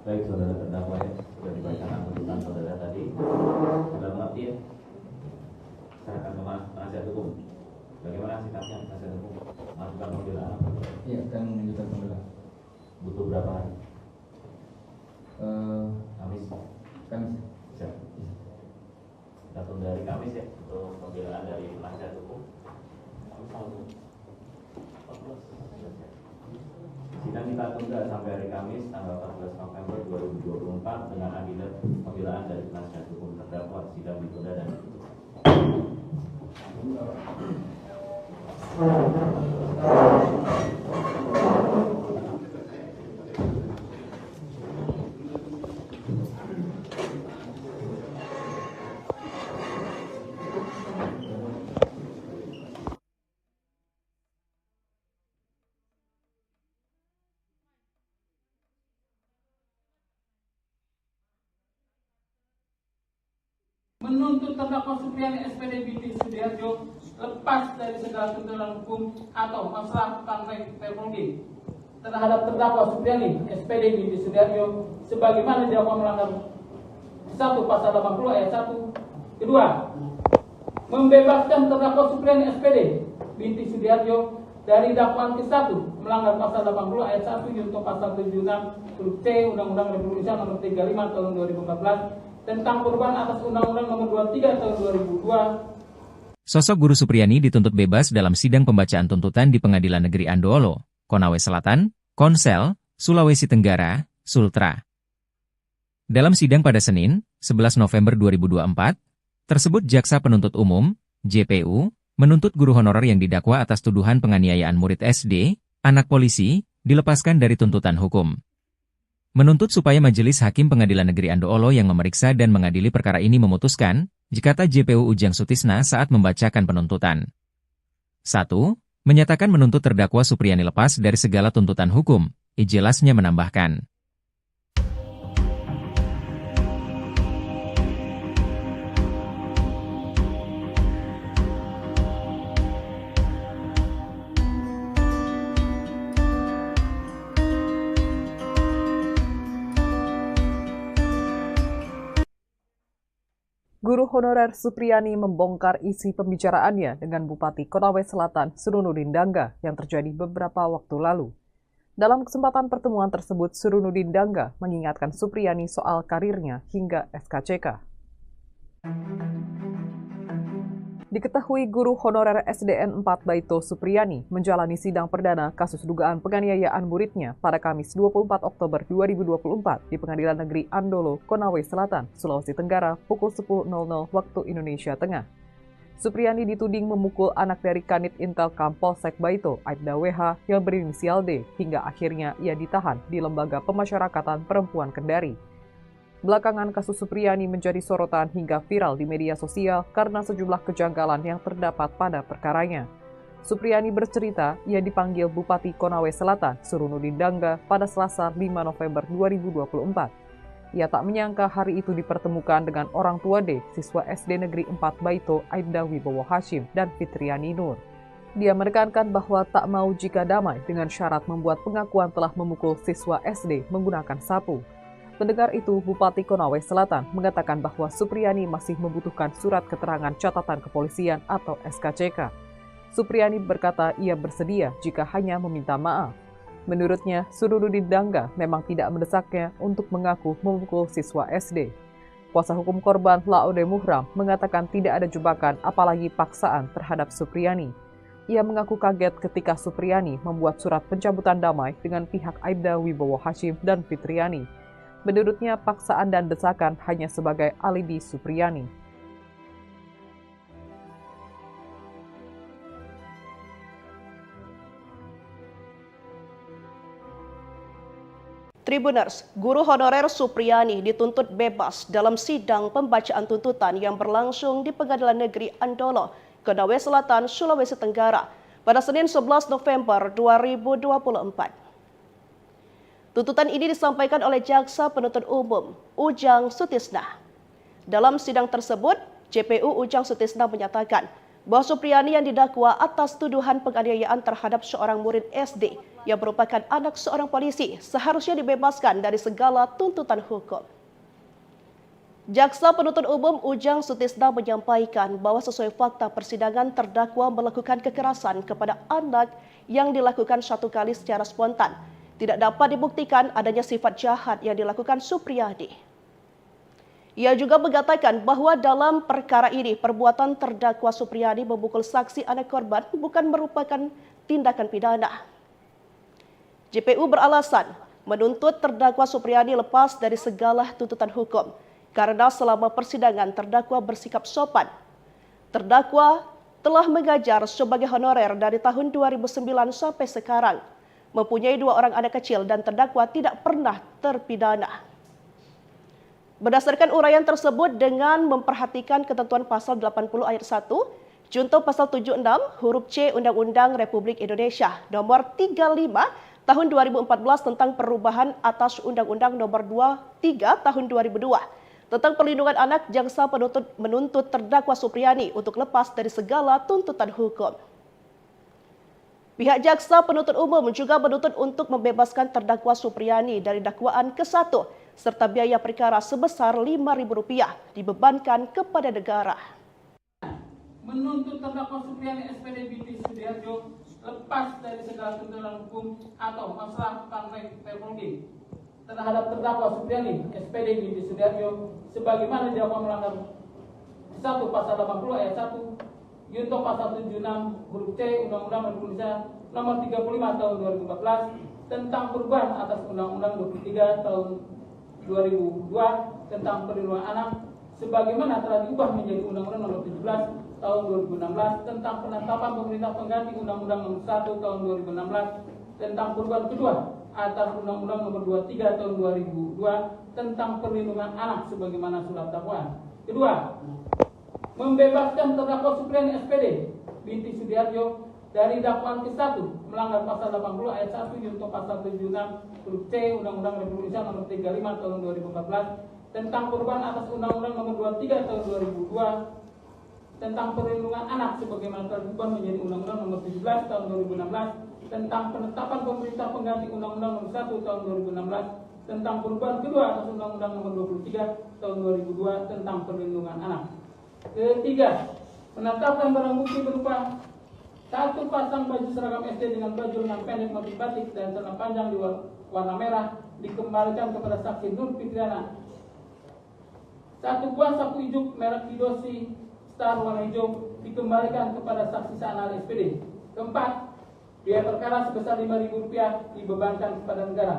Baik saudara terdakwa ya, sudah dibacakan tuntutan saudara tadi. Sudah mengerti ya? Serahkan ke penasihat hukum. Bagaimana sikapnya penasihat hukum? Masukan pembelaan? Iya, akan menunjukkan pembelaan. Butuh berapa hari? Kamis. Kamis. Siap. Kita tunda hari Kamis ya untuk pembelaan dari penasihat hukum. Sidang kita tunda sampai hari Kamis tanggal 14 November 2024 dengan agenda pembelaan dari penasihat hukum terdakwa. Sidang ditunda dan menuntut terdakwa Supriyani SPD binti Sudiharjo lepas dari segala tuntutan hukum atau masalah tentang teknologi terhadap terdakwa Supriyani SPD binti Sudiharjo sebagaimana didakwa melanggar 1 pasal 80 ayat 1. Kedua, membebaskan terdakwa Supriyani SPD binti Sudiharjo dari dakwaan ke-1 melanggar pasal 80 ayat 1 junto pasal 76 huruf C Undang-Undang Republik Indonesia nomor 35 tahun 2014 tentang perubahan atas Undang-Undang nomor 23 tahun 2002. Sosok Guru Supriyani dituntut bebas dalam sidang pembacaan tuntutan di Pengadilan Negeri Andoolo, Konawe Selatan, Konsel, Sulawesi Tenggara, Sultra. Dalam sidang pada Senin, 11 November 2024, tersebut Jaksa Penuntut Umum, JPU, menuntut guru honorer yang didakwa atas tuduhan penganiayaan murid SD, anak polisi, dilepaskan dari tuntutan hukum. Menuntut supaya Majelis Hakim Pengadilan Negeri Andoolo yang memeriksa dan mengadili perkara ini memutuskan, kata JPU Ujang Sutisna saat membacakan penuntutan. 1. Menyatakan menuntut terdakwa Supriyani lepas dari segala tuntutan hukum, jelasnya menambahkan. Guru honorer Supriyani membongkar isi pembicaraannya dengan Bupati Konawe Selatan Surunudin Dangga yang terjadi beberapa waktu lalu. Dalam kesempatan pertemuan tersebut, Surunudin Dangga mengingatkan Supriyani soal karirnya hingga SKCK. Diketahui guru honorer SDN 4 Baito Supriyani menjalani sidang perdana kasus dugaan penganiayaan muridnya pada Kamis 24 Oktober 2024 di Pengadilan Negeri Andoolo, Konawe Selatan, Sulawesi Tenggara pukul 10.00 waktu Indonesia Tengah. Supriyani dituding memukul anak dari Kanit Intelkam Polsek Baito, Aibda WH yang berinisial D, hingga akhirnya ia ditahan di Lembaga Pemasyarakatan Perempuan Kendari. Belakangan kasus Supriyani menjadi sorotan hingga viral di media sosial karena sejumlah kejanggalan yang terdapat pada perkaranya. Supriyani bercerita ia dipanggil Bupati Konawe Selatan, Surunudin Dangga, pada Selasa 5 November 2024. Ia tak menyangka hari itu dipertemukan dengan orang tua D, siswa SD Negeri 4 Baito, Aibda Wibowo Hashim, dan Fitriani Nur. Dia menekankan bahwa tak mau jika damai dengan syarat membuat pengakuan telah memukul siswa SD menggunakan sapu. Mendengar itu, Bupati Konawe Selatan mengatakan bahwa Supriyani masih membutuhkan surat keterangan catatan kepolisian atau SKCK. Supriyani berkata ia bersedia jika hanya meminta maaf. Menurutnya, Surunudin Dangga memang tidak mendesaknya untuk mengaku memukul siswa SD. Kuasa hukum korban Laude Muhram mengatakan tidak ada jebakan apalagi paksaan terhadap Supriyani. Ia mengaku kaget ketika Supriyani membuat surat pencabutan damai dengan pihak Aibda Wibowo Hashim dan Fitriani. Menurutnya, paksaan dan desakan hanya sebagai alibi Supriyani. Tribuners, guru honorer Supriyani dituntut bebas dalam sidang pembacaan tuntutan yang berlangsung di Pengadilan Negeri Andoolo, Konawe Selatan, Sulawesi Tenggara pada Senin 11 November 2024. Tuntutan ini disampaikan oleh Jaksa Penuntut Umum, Ujang Sutisna. Dalam sidang tersebut, JPU Ujang Sutisna menyatakan bahwa Supriyani yang didakwa atas tuduhan penganiayaan terhadap seorang murid SD yang merupakan anak seorang polisi seharusnya dibebaskan dari segala tuntutan hukum. Jaksa Penuntut Umum Ujang Sutisna menyampaikan bahwa sesuai fakta persidangan terdakwa melakukan kekerasan kepada anak yang dilakukan satu kali secara spontan. Tidak dapat dibuktikan adanya sifat jahat yang dilakukan Supriyani. Ia juga mengatakan bahwa dalam perkara ini perbuatan terdakwa Supriyani memukul saksi anak korban bukan merupakan tindakan pidana. JPU beralasan menuntut terdakwa Supriyani lepas dari segala tuntutan hukum karena selama persidangan terdakwa bersikap sopan. Terdakwa telah mengajar sebagai honorer dari tahun 2009 sampai sekarang. Mempunyai 2 orang anak kecil dan terdakwa tidak pernah terpidana. Berdasarkan uraian tersebut dengan memperhatikan ketentuan pasal 80 ayat 1, junto pasal 76 huruf C Undang-Undang Republik Indonesia nomor 35 tahun 2014 tentang perubahan atas Undang-Undang nomor 23 tahun 2002 Tentang perlindungan anak, jaksa penuntut menuntut terdakwa Supriyani untuk lepas dari segala tuntutan hukum. Pihak jaksa penuntut umum juga menuntut untuk membebaskan terdakwa Supriyani dari dakwaan ke-1 serta biaya perkara sebesar Rp5.000 dibebankan kepada negara. Menuntut terdakwa Supriyani SPD binti Sudiarjo lepas dari segala tuntutan hukum atau masalah Perpolri terhadap terdakwa Supriyani SPD binti Sudiarjo sebagaimana didakwa melanggar 1 pasal 80 ayat 1 Yunto pasal 76 huruf C Undang-Undang Republik Indonesia nomor 35 tahun 2014 tentang perubahan atas Undang-Undang 23 tahun 2002 tentang perlindungan anak sebagaimana telah diubah menjadi Undang-Undang nomor 17 tahun 2016 tentang penetapan pemerintah pengganti Undang-Undang nomor 1 tahun 2016 tentang perubahan kedua atas Undang-Undang nomor 23 tahun 2002 tentang perlindungan anak sebagaimana surat dakwaan. Kedua, membebaskan terdakwa Supriyani SPD binti Sudiarjo dari dakwaan ke-1 melanggar pasal 80 ayat 1 Yunto pasal 76 huruf C Undang-Undang Republik Indonesia nomor 35 tahun 2014 tentang perubahan atas Undang-Undang nomor 23 tahun 2002 tentang perlindungan anak sebagaimana telah diubah menjadi Undang-Undang nomor 17 tahun 2016 tentang penetapan pemerintah pengganti Undang-Undang nomor 1 tahun 2016 tentang perubahan kedua atas Undang-Undang nomor 23 tahun 2002 tentang perlindungan anak. Ketiga, menetapkan barang bukti berupa 1 pasang baju seragam SD dengan baju lengan pendek motif batik dan celana panjang di warna merah dikembalikan kepada saksi Nur Fitriana. 1 buah sapu ijuk merek Kidosi Star warna hijau dikembalikan kepada saksi Sanal SPD. Keempat, biaya perkara sebesar Rp5.000 dibebankan kepada negara.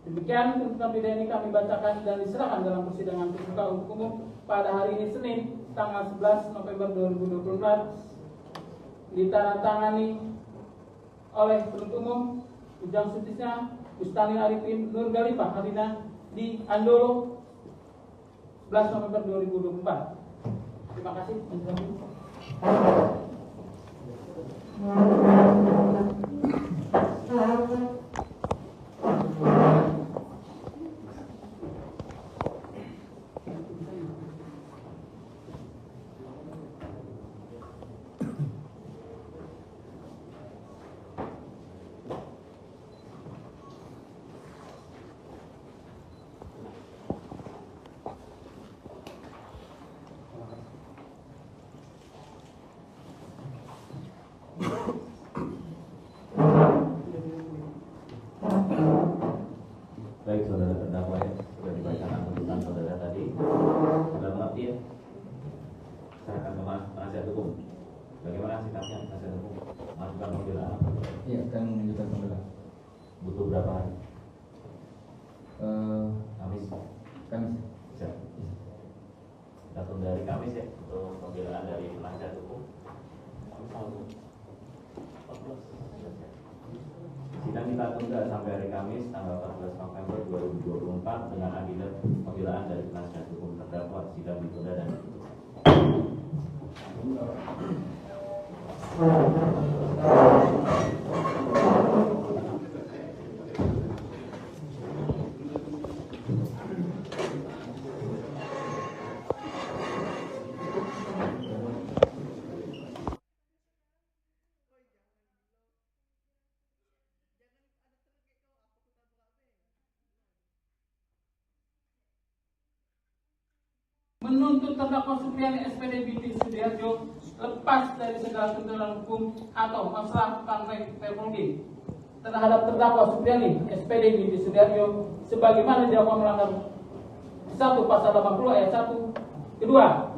Demikian tuntutan pidana ini kami bacakan dan diserahkan dalam persidangan terbuka untuk umum pada hari ini Senin tanggal 11 November 2024 ditandatangani oleh penuntut umum Ujang Sutisna, Bustani Arifin, Nur Galifah Harina di Andolo 11 November 2024. Terima kasih. Baik saudara terdakwa ya, sudah dibacakan tuntutan saudara tadi. Sudah mengerti ya? Saya akan ke penasihat hukum. Bagaimana sikapnya penasihat hukum? Masukan pembelaan? Iya, akan menunjukkan pembelaan. Butuh berapa hari? Kamis. Kamis. Bisa. Kita tunda dari Kamis ya untuk pembelaan dari penasihat hukum. Sidang kita tunda sampai hari Kamis tanggal 14 November 2024 dengan agenda pembelaan dari penasihat hukum terdakwa. Sidang ditunda dan ditutup. Menuntut terdakwa Supriyani SPD binti Sudiarjo lepas dari segala tuntutan hukum atau masalah Perpolri terhadap terdakwa Supriyani SPD binti Sudiarjo sebagaimana didakwa melanggar 1 pasal 80 ayat 1. Kedua,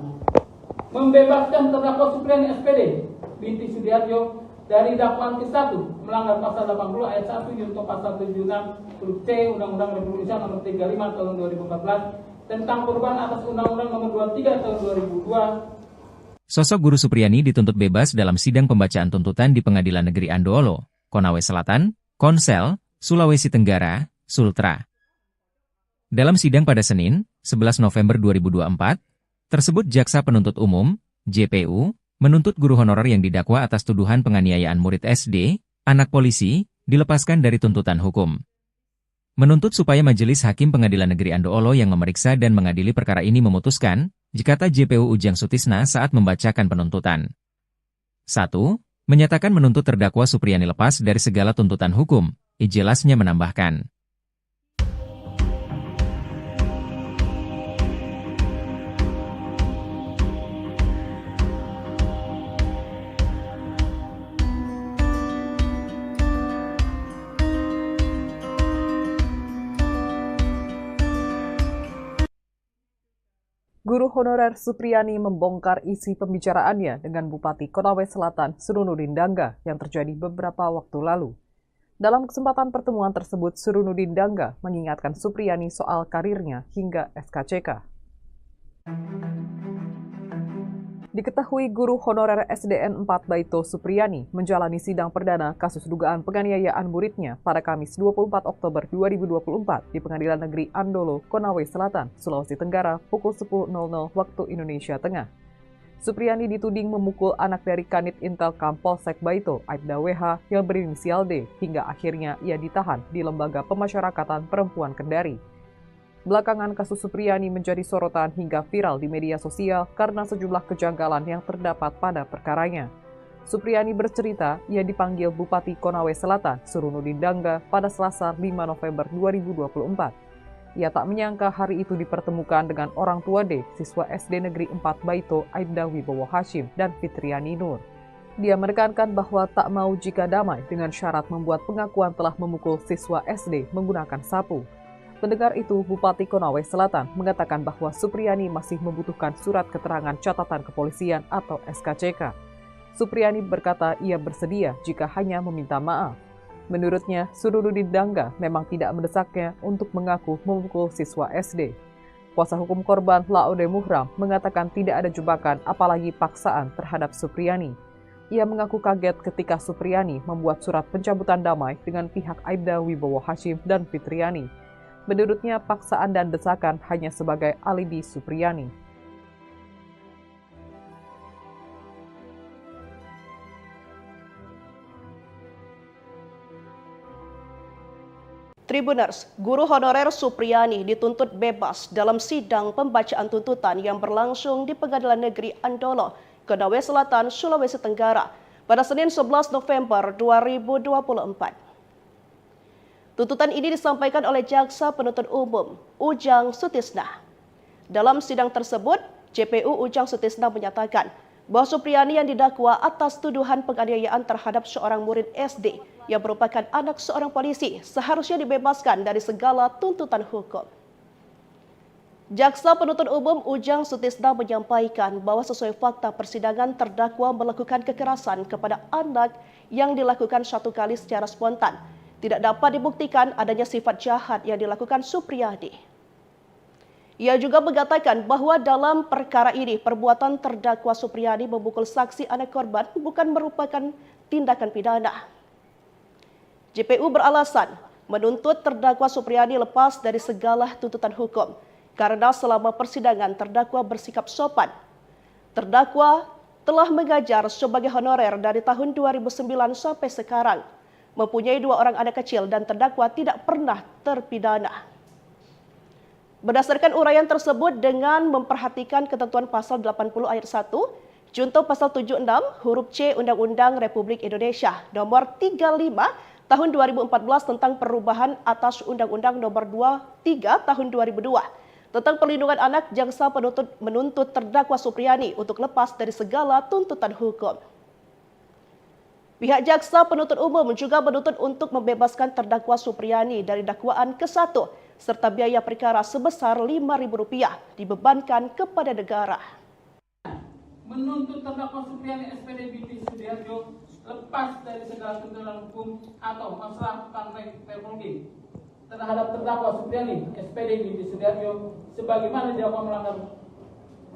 membebaskan terdakwa Supriyani SPD binti Sudiarjo dari dakwaan ke-1 melanggar pasal 80 ayat 1 Yunto pasal 76 huruf C Undang-Undang Republik Indonesia nomor 35 tahun 2014 tentang perubahan atas Undang-Undang nomor 23 tahun 2002. Sosok Guru Supriyani dituntut bebas dalam sidang pembacaan tuntutan di Pengadilan Negeri Andoolo, Konawe Selatan, Konsel, Sulawesi Tenggara, Sultra. Dalam sidang pada Senin, 11 November 2024, tersebut Jaksa Penuntut Umum, JPU, menuntut guru honorer yang didakwa atas tuduhan penganiayaan murid SD, anak polisi, dilepaskan dari tuntutan hukum. menuntut supaya Majelis Hakim Pengadilan Negeri Andoolo yang memeriksa dan mengadili perkara ini memutuskan, jikata JPU Ujang Sutisna saat membacakan penuntutan. 1. Menyatakan menuntut terdakwa Supriyani lepas dari segala tuntutan hukum, ijelasnya menambahkan. Guru honorer Supriyani membongkar isi pembicaraannya dengan Bupati Konawe Selatan Surunudin Dangga yang terjadi beberapa waktu lalu. Dalam kesempatan pertemuan tersebut, Surunudin Dangga mengingatkan Supriyani soal karirnya hingga SKCK. Diketahui guru honorer SDN 4 Baito Supriyani menjalani sidang perdana kasus dugaan penganiayaan muridnya pada Kamis 24 Oktober 2024 di Pengadilan Negeri Andolo, Konawe Selatan, Sulawesi Tenggara pukul 10.00 waktu Indonesia Tengah. Supriyani dituding memukul anak dari Kanit Intelkam Polsek Baito, Aibda WH yang berinisial D, hingga akhirnya ia ditahan di Lembaga Pemasyarakatan Perempuan Kendari. Belakangan kasus Supriyani menjadi sorotan hingga viral di media sosial karena sejumlah kejanggalan yang terdapat pada perkaranya. Supriyani bercerita ia dipanggil Bupati Konawe Selatan, Surunudin Dangga, pada Selasa 5 November 2024. Ia tak menyangka hari itu dipertemukan dengan orang tua D, siswa SD Negeri 4 Baito, Aibda Wibowo Hashim, dan Fitriani Nur. Dia menekankan bahwa tak mau jika damai dengan syarat membuat pengakuan telah memukul siswa SD menggunakan sapu. Mendengar itu, Bupati Konawe Selatan mengatakan bahwa Supriyani masih membutuhkan surat keterangan catatan kepolisian atau SKCK. Supriyani berkata ia bersedia jika hanya meminta maaf. Menurutnya, Surunudin Dangga memang tidak mendesaknya untuk mengaku memukul siswa SD. Kuasa hukum korban Laode Muhram mengatakan tidak ada jebakan apalagi paksaan terhadap Supriyani. Ia mengaku kaget ketika Supriyani membuat surat pencabutan damai dengan pihak Aibda Wibowo Hashim dan Fitriani. Menurutnya, paksaan dan desakan hanya sebagai alibi Supriyani. Tribuners, guru honorer Supriyani dituntut bebas dalam sidang pembacaan tuntutan yang berlangsung di Pengadilan Negeri Andolo, Konawe Selatan, Sulawesi Tenggara pada Senin 11 November 2024. Tuntutan ini disampaikan oleh Jaksa Penuntut Umum Ujang Sutisna. Dalam sidang tersebut, JPU Ujang Sutisna menyatakan bahwa Supriyani yang didakwa atas tuduhan penganiayaan terhadap seorang murid SD yang merupakan anak seorang polisi seharusnya dibebaskan dari segala tuntutan hukum. Jaksa Penuntut Umum Ujang Sutisna menyampaikan bahwa sesuai fakta persidangan terdakwa melakukan kekerasan kepada anak yang dilakukan satu kali secara spontan. Tidak dapat dibuktikan adanya sifat jahat yang dilakukan Supriyani. Ia juga mengatakan bahwa dalam perkara ini perbuatan terdakwa Supriyani memukul saksi anak korban bukan merupakan tindakan pidana. JPU beralasan menuntut terdakwa Supriyani lepas dari segala tuntutan hukum karena selama persidangan terdakwa bersikap sopan. Terdakwa telah mengajar sebagai honorer dari tahun 2009 sampai sekarang. Mempunyai 2 orang anak kecil dan terdakwa tidak pernah terpidana. Berdasarkan uraian tersebut dengan memperhatikan ketentuan pasal 80 ayat 1, junto pasal 76 huruf C Undang-Undang Republik Indonesia nomor 35 tahun 2014 tentang perubahan atas Undang-Undang nomor 23 tahun 2002 tentang perlindungan anak, jaksa penuntut menuntut terdakwa Supriyani untuk lepas dari segala tuntutan hukum. Pihak Jaksa Penuntut Umum juga menuntut untuk membebaskan terdakwa Supriyani dari dakwaan ke-1 serta biaya perkara sebesar Rp5.000 dibebankan kepada negara. Menuntut terdakwa Supriyani SPD binti Sudiarjo lepas dari segala tuntutan hukum atau masalah teknologi terhadap terdakwa Supriyani SPD binti Sudiarjo sebagaimana dilakukan melanggar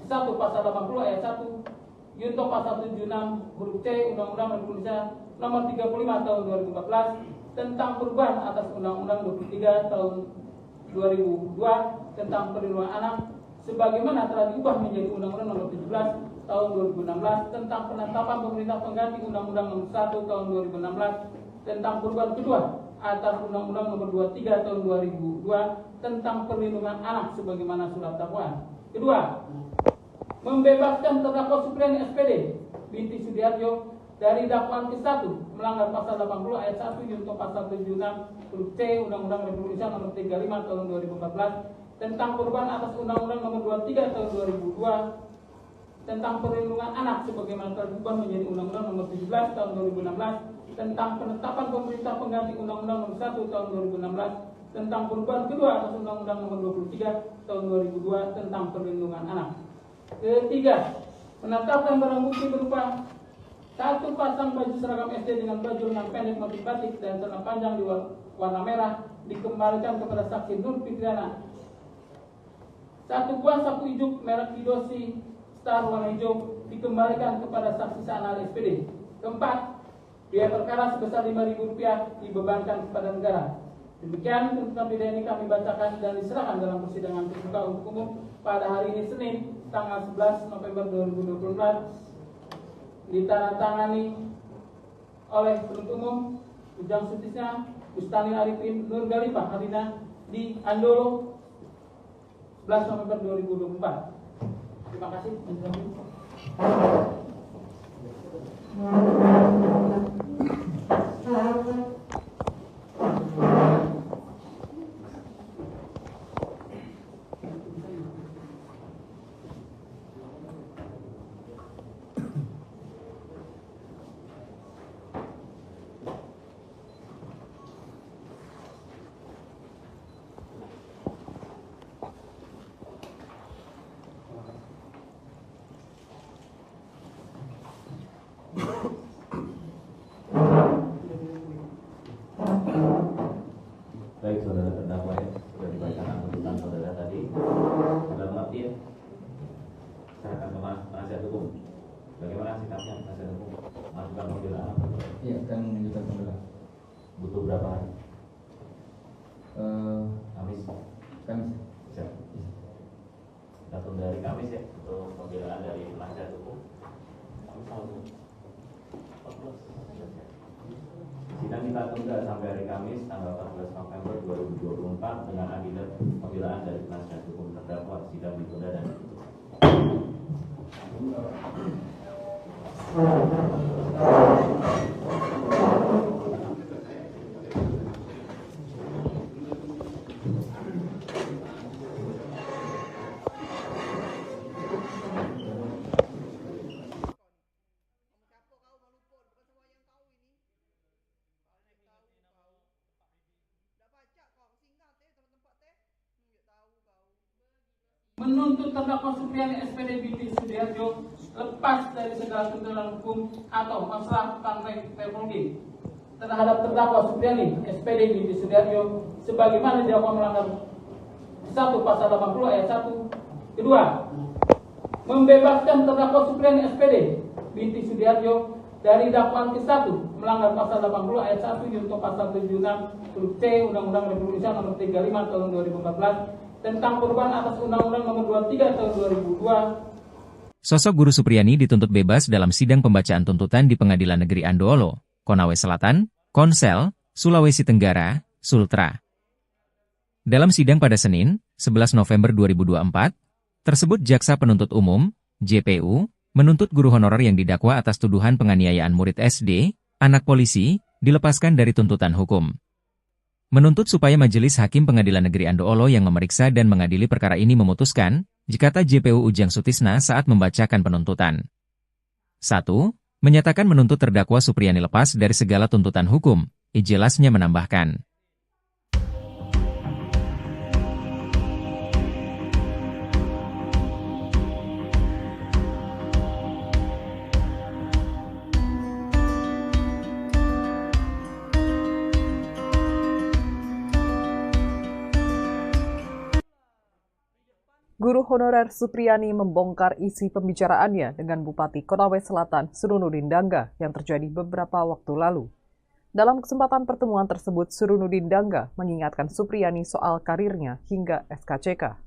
1 pasal 80 ayat 1 Junto pasal 76 huruf C Undang-Undang Republik Indonesia nomor 35 tahun 2014 tentang perubahan atas Undang-Undang 23 tahun 2002 tentang perlindungan anak sebagaimana telah diubah menjadi Undang-Undang nomor 17 tahun 2016 tentang penetapan pemerintah pengganti Undang-Undang nomor 1 tahun 2016 tentang perubahan kedua atas Undang-Undang Nomor 23 Tahun 2002 tentang Perlindungan Anak sebagaimana surat dakwaan. Kedua, membebaskan terdakwa Supriani SPD binti Sudiarjo dari dakwaan ke-1 melanggar pasal 80 ayat 1 junto pasal 76 huruf C Undang-Undang Republik Indonesia Nomor 35 Tahun 2014 tentang perubahan atas Undang-Undang Nomor 23 Tahun 2002 tentang perlindungan anak sebagaimana telah diubah menjadi Undang-Undang Nomor 17 Tahun 2016 tentang penetapan pemerintah pengganti Undang-Undang Nomor 1 Tahun 2016 tentang perubahan kedua atas Undang-Undang Nomor 23 Tahun 2002 tentang perlindungan anak. Ketiga, menetapkan barang bukti berupa 1 pasang baju seragam SD dengan baju lengan pendek motif batik dan celana panjang di warna merah dikembalikan kepada saksi Nur Fitriana. 1 buah sapu ijuk merek Kidosi Star warna hijau dikembalikan kepada saksi Sanal SPD. Keempat, biaya perkara sebesar Rp5.000 dibebankan kepada negara. Demikian tuntutan pidana ini kami bacakan dan diserahkan dalam persidangan terbuka untuk umum pada hari ini Senin tanggal 11 November 2024 ditandatangani oleh penuntut umum Ujang Sutisna, Bustani Arifin, Nur Galifah Harina di Andolo 11 November 2024. Terima kasih. Baik saudara terdakwa ya, sudah dibacakan tuntutan saudara tadi. Sudah mengerti ya? Serahkan ke penasihat hukum. Bagaimana sikapnya penasihat hukum? Masukan pembelaan? Iya, akan menunjukkan pembelaan. Butuh berapa hari? Kamis. Kamis. Siap. Datang dari Kamis ya untuk pembelaan dari penasihat hukum. Sidang kita tunda sampai hari Kamis tanggal 14 November 2024 dengan agenda pembelaan dari penasihat hukum terdakwa. Sidang ditunda dan ditutup. Menuntut terdakwa Supriani SPD binti Sudiarjo lepas dari segala tuntutan hukum atau masalah tentang teknologi terhadap terdakwa Supriani SPD binti Sudiarjo sebagaimana didakwa melanggar 1 pasal 80 ayat 1. Kedua, membebaskan terdakwa Supriani SPD binti Sudiarjo dari dakwaan ke-1 melanggar pasal 80 ayat 1 junto pasal 76 huruf C Undang-Undang Republik Indonesia Nomor 35 Tahun 2014 tentang perubahan atas Undang-Undang Nomor 23 Tahun 2002. Sosok Guru Supriani dituntut bebas dalam sidang pembacaan tuntutan di Pengadilan Negeri Andoolo, Konawe Selatan, Konsel, Sulawesi Tenggara, Sultra. Dalam sidang pada Senin, 11 November 2024, tersebut Jaksa Penuntut Umum, JPU, menuntut guru honorer yang didakwa atas tuduhan penganiayaan murid SD, anak polisi, dilepaskan dari tuntutan hukum. Menuntut supaya Majelis Hakim Pengadilan Negeri Andoolo yang memeriksa dan mengadili perkara ini memutuskan, jikata JPU Ujang Sutisna saat membacakan penuntutan. 1. Menyatakan menuntut terdakwa Supriani lepas dari segala tuntutan hukum, ijelasnya menambahkan. Guru honorer Supriani membongkar isi pembicaraannya dengan Bupati Konawe Selatan Surunudin Dangga yang terjadi beberapa waktu lalu. Dalam kesempatan pertemuan tersebut, Surunudin Dangga mengingatkan Supriani soal karirnya hingga SKCK.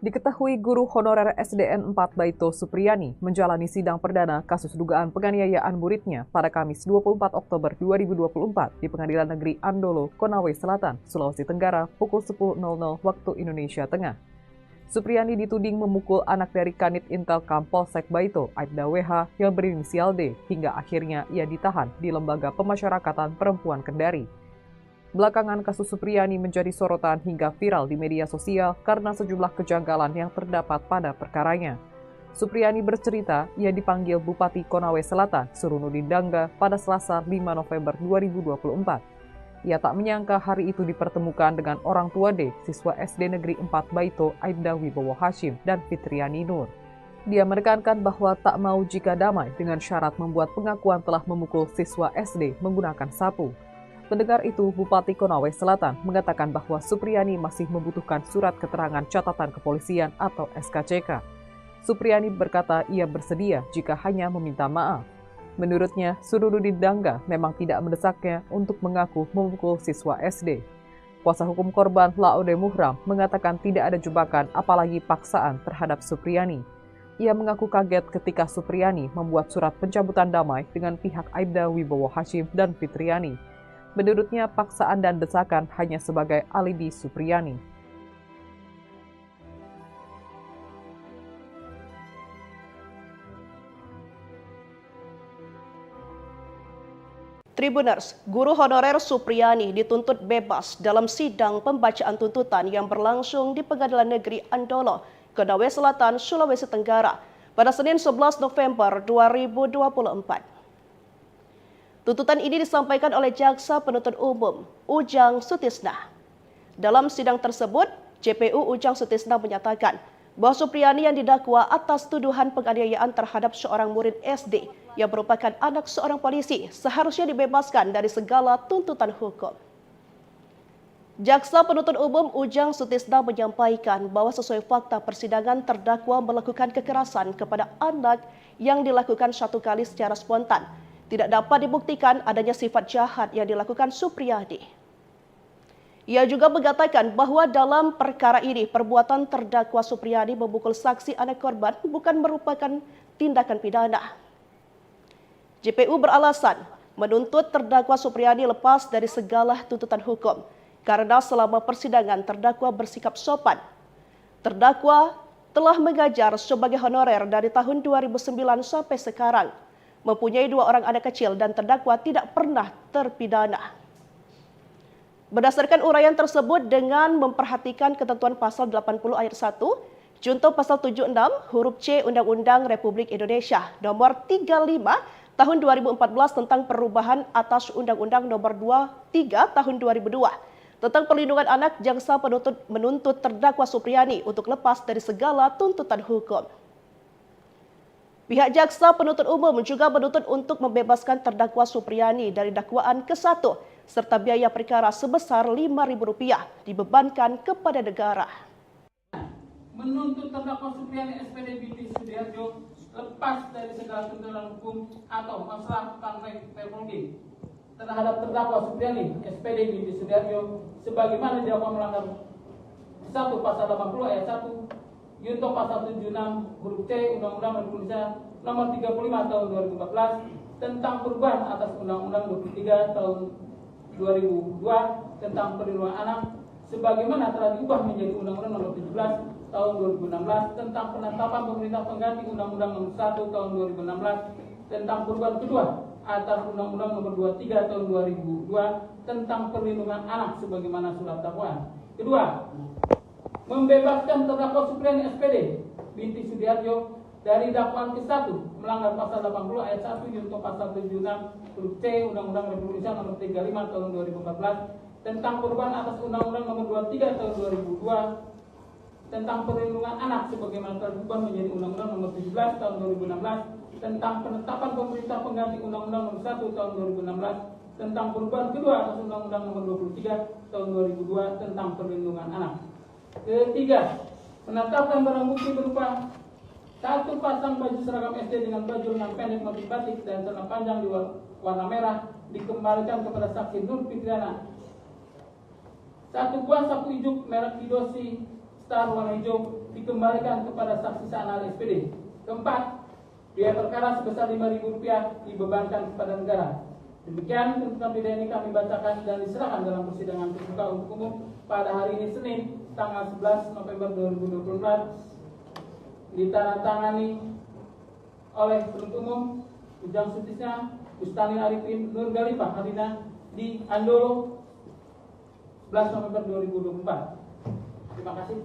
Diketahui guru honorer SDN 4 Baito Supriyani menjalani sidang perdana kasus dugaan penganiayaan muridnya pada Kamis 24 Oktober 2024 di Pengadilan Negeri Andolo, Konawe Selatan, Sulawesi Tenggara pukul 10.00 waktu Indonesia Tengah. Supriyani dituding memukul anak dari Kanit Intel Polsek Baito, Aibda WH yang berinisial D, hingga akhirnya ia ditahan di Lembaga Pemasyarakatan Perempuan Kendari. Belakangan kasus Supriyani menjadi sorotan hingga viral di media sosial karena sejumlah kejanggalan yang terdapat pada perkaranya. Supriyani bercerita ia dipanggil Bupati Konawe Selatan, Surunudin Dangga, pada Selasa 5 November 2024. Ia tak menyangka hari itu dipertemukan dengan orang tua D, siswa SD Negeri 4 Baito, Aibda Wibowo Hashim, dan Fitriani Nur. Dia menekankan bahwa tak mau jika damai dengan syarat membuat pengakuan telah memukul siswa SD menggunakan sapu. Mendengar itu, Bupati Konawe Selatan mengatakan bahwa Supriyani masih membutuhkan surat keterangan catatan kepolisian atau SKCK. Supriyani berkata ia bersedia jika hanya meminta maaf. Menurutnya, Surunudin Dangga memang tidak mendesaknya untuk mengaku memukul siswa SD. Kuasa hukum korban Laode Muhram mengatakan tidak ada jebakan apalagi paksaan terhadap Supriyani. Ia mengaku kaget ketika Supriyani membuat surat pencabutan damai dengan pihak Aibda Wibowo Hashim dan Fitriani. Menurutnya, paksaan dan desakan hanya sebagai alibi Supriyani. Tribuners, guru honorer Supriyani dituntut bebas dalam sidang pembacaan tuntutan yang berlangsung di Pengadilan Negeri Andolo, Konawe Selatan, Sulawesi Tenggara pada Senin 11 November 2024. Tuntutan ini disampaikan oleh Jaksa Penuntut Umum, Ujang Sutisna. Dalam sidang tersebut, JPU Ujang Sutisna menyatakan bahwa Supriyani yang didakwa atas tuduhan penganiayaan terhadap seorang murid SD yang merupakan anak seorang polisi seharusnya dibebaskan dari segala tuntutan hukum. Jaksa Penuntut Umum Ujang Sutisna menyampaikan bahwa sesuai fakta persidangan terdakwa melakukan kekerasan kepada anak yang dilakukan satu kali secara spontan. Tidak dapat dibuktikan adanya sifat jahat yang dilakukan Supriyani. Ia juga mengatakan bahwa dalam perkara ini perbuatan terdakwa Supriyani memukul saksi anak korban bukan merupakan tindakan pidana. JPU beralasan menuntut terdakwa Supriyani lepas dari segala tuntutan hukum karena selama persidangan terdakwa bersikap sopan. Terdakwa telah mengajar sebagai honorer dari tahun 2009 sampai sekarang. Mempunyai 2 orang anak kecil dan terdakwa tidak pernah terpidana. Berdasarkan uraian tersebut dengan memperhatikan ketentuan pasal 80 ayat 1, junto pasal 76 huruf C Undang-Undang Republik Indonesia nomor 35 tahun 2014 tentang perubahan atas Undang-Undang nomor 23 tahun 2002 tentang perlindungan anak, jaksa penuntut menuntut terdakwa Supriyani untuk lepas dari segala tuntutan hukum. Pihak Jaksa Penuntut Umum juga menuntut untuk membebaskan terdakwa Supriyani dari dakwaan ke-1 serta biaya perkara sebesar Rp5.000 dibebankan kepada negara. Menuntut terdakwa Supriyani SPD binti Sudiharjo lepas dari segala tuntutan hukum atau masalah teknologi terhadap terdakwa Supriyani SPD binti Sudiharjo sebagaimana dilakukan melanggar 1 pasal 80 ayat 1 Junto pasal 76 huruf C Undang-Undang Republik Indonesia nomor 35 tahun 2014 tentang perubahan atas Undang-Undang 23 tahun 2002 tentang perlindungan anak sebagaimana telah diubah menjadi Undang-Undang nomor 17 tahun 2016 tentang penetapan pemerintah pengganti Undang-Undang nomor 1 tahun 2016 tentang perubahan kedua atas Undang-Undang nomor 23 tahun 2002 tentang perlindungan anak sebagaimana surat dakwaan. Kedua, membebaskan terdakwa Supriyani SPD binti Sudiharjo dari dakwaan ke-1 melanggar pasal 80 ayat 1 junto pasal 76 huruf C Undang-Undang Republik Indonesia nomor 35 tahun 2014 tentang perubahan atas Undang-Undang nomor 23 tahun 2002 tentang perlindungan anak sebagaimana telah diubah menjadi Undang-Undang nomor 17 tahun 2016 tentang penetapan pemerintah pengganti Undang-Undang nomor 1 tahun 2016 tentang perubahan kedua atas Undang-Undang nomor 23 tahun 2002 tentang perlindungan anak. Ketiga, menetapkan barang bukti berupa 1 pasang baju seragam SD dengan baju lengan pendek motif batik dan celana panjang di warna merah dikembalikan kepada saksi Nur Fitriana. 1 buah sapu ijuk merek Kidosi star warna hijau dikembalikan kepada saksi sah SPD. Keempat, biaya perkara sebesar Rp5.000 dibebankan kepada negara. Demikian tuntutan pidana ini kami bacakan dan diserahkan dalam persidangan terbuka untuk umum pada hari ini Senin tanggal 11 November 2024, ditandatangani oleh penuntut umum Ujang Sutisna, Bustani Arifin, Nur Galifah Hadina di Andolo 11 November 2024. Terima kasih.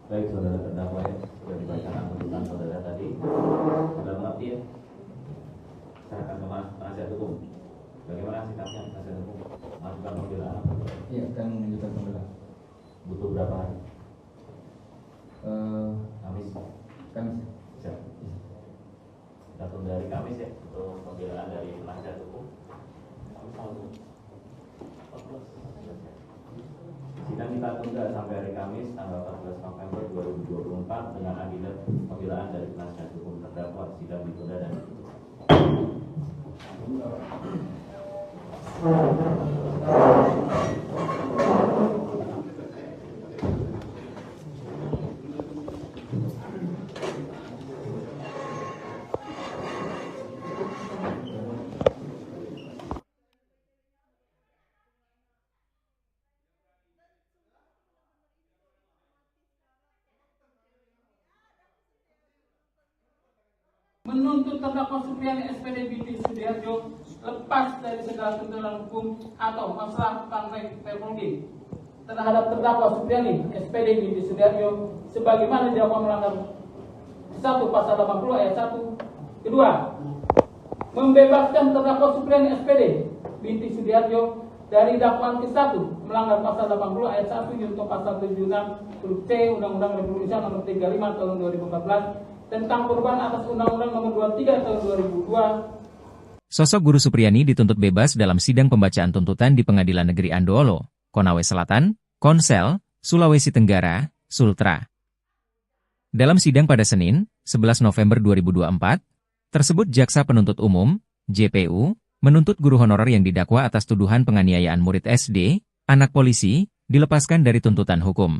Baik, saudara terdakwa ya, sudah dibacakan tuntutan saudara tadi. Sudah mengerti ya? Serahkan ke penasihat hukum. Bagaimana sikapnya penasihat hukum? Masukan pembelaan? Iya, akan menunjukkan pembelaan. Butuh berapa hari? Kamis. Kamis. Siap. Datang dari Kamis ya untuk pembelaan dari penasihat hukum. Sidang kita tunda sampai hari Kamis tanggal 14 November 2024 dengan agenda pembelaan dari penasihat hukum terdakwa. Sidang ditunda dan menuntut terdakwa Supriyani SPD binti Sudiharjo lepas dari segala tuntutan hukum atau masalah tentang teknologi terhadap terdakwa Supriyani SPD binti Sudiharjo sebagaimana didakwa melanggar 1 pasal 80 ayat 1. Kedua, membebaskan terdakwa Supriyani SPD binti Sudiharjo dari dakwaan ke-1 melanggar pasal 80 ayat 1 junto pasal 76 huruf C Undang-Undang Republik Indonesia nomor 35 tahun 2014 tentang perubahan atas Undang-Undang Nomor 23 Tahun 2002. Sosok Guru Supriyani dituntut bebas dalam sidang pembacaan tuntutan di Pengadilan Negeri Andoolo, Konawe Selatan, Konsel, Sulawesi Tenggara, Sultra. Dalam sidang pada Senin, 11 November 2024, tersebut Jaksa Penuntut Umum, JPU, menuntut guru honorer yang didakwa atas tuduhan penganiayaan murid SD, anak polisi, dilepaskan dari tuntutan hukum.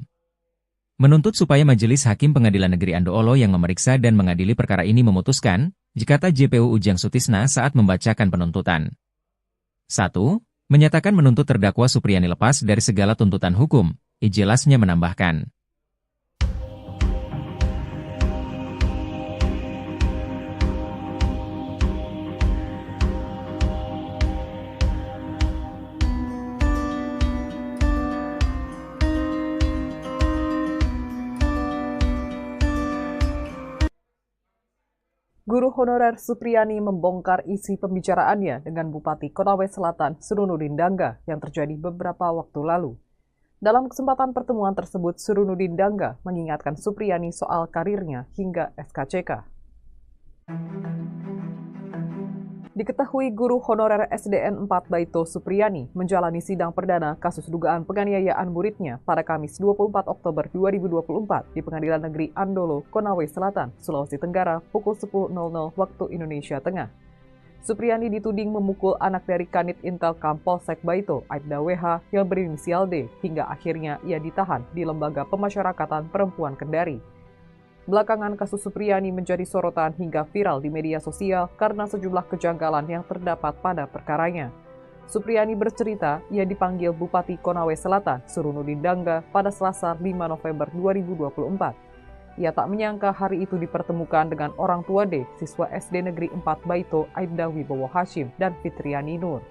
Menuntut supaya Majelis Hakim Pengadilan Negeri Andoolo yang memeriksa dan mengadili perkara ini memutuskan, jikata JPU Ujang Sutisna saat membacakan penuntutan. 1. Menyatakan menuntut terdakwa Supriyani lepas dari segala tuntutan hukum, ijelasnya menambahkan. Guru honorer Supriyani membongkar isi pembicaraannya dengan Bupati Konawe Selatan Surunudin Dangga yang terjadi beberapa waktu lalu. Dalam kesempatan pertemuan tersebut, Surunudin Dangga mengingatkan Supriyani soal karirnya hingga SKCK. Diketahui guru honorer SDN 4 Baito Supriyani menjalani sidang perdana kasus dugaan penganiayaan muridnya pada Kamis 24 Oktober 2024 di Pengadilan Negeri Andolo, Konawe Selatan, Sulawesi Tenggara pukul 10.00 waktu Indonesia Tengah. Supriyani dituding memukul anak dari Kanit Intelkam Polsek Baito, Aibda WH yang berinisial D, hingga akhirnya ia ditahan di Lembaga Pemasyarakatan Perempuan Kendari. Belakangan kasus Supriyani menjadi sorotan hingga viral di media sosial karena sejumlah kejanggalan yang terdapat pada perkaranya. Supriyani bercerita ia dipanggil Bupati Konawe Selatan, Surunudin Dangga, pada Selasa 5 November 2024. Ia tak menyangka hari itu dipertemukan dengan orang tua D, siswa SD Negeri 4 Baito, Aibda Wibowo Hashim, dan Fitriani Nur.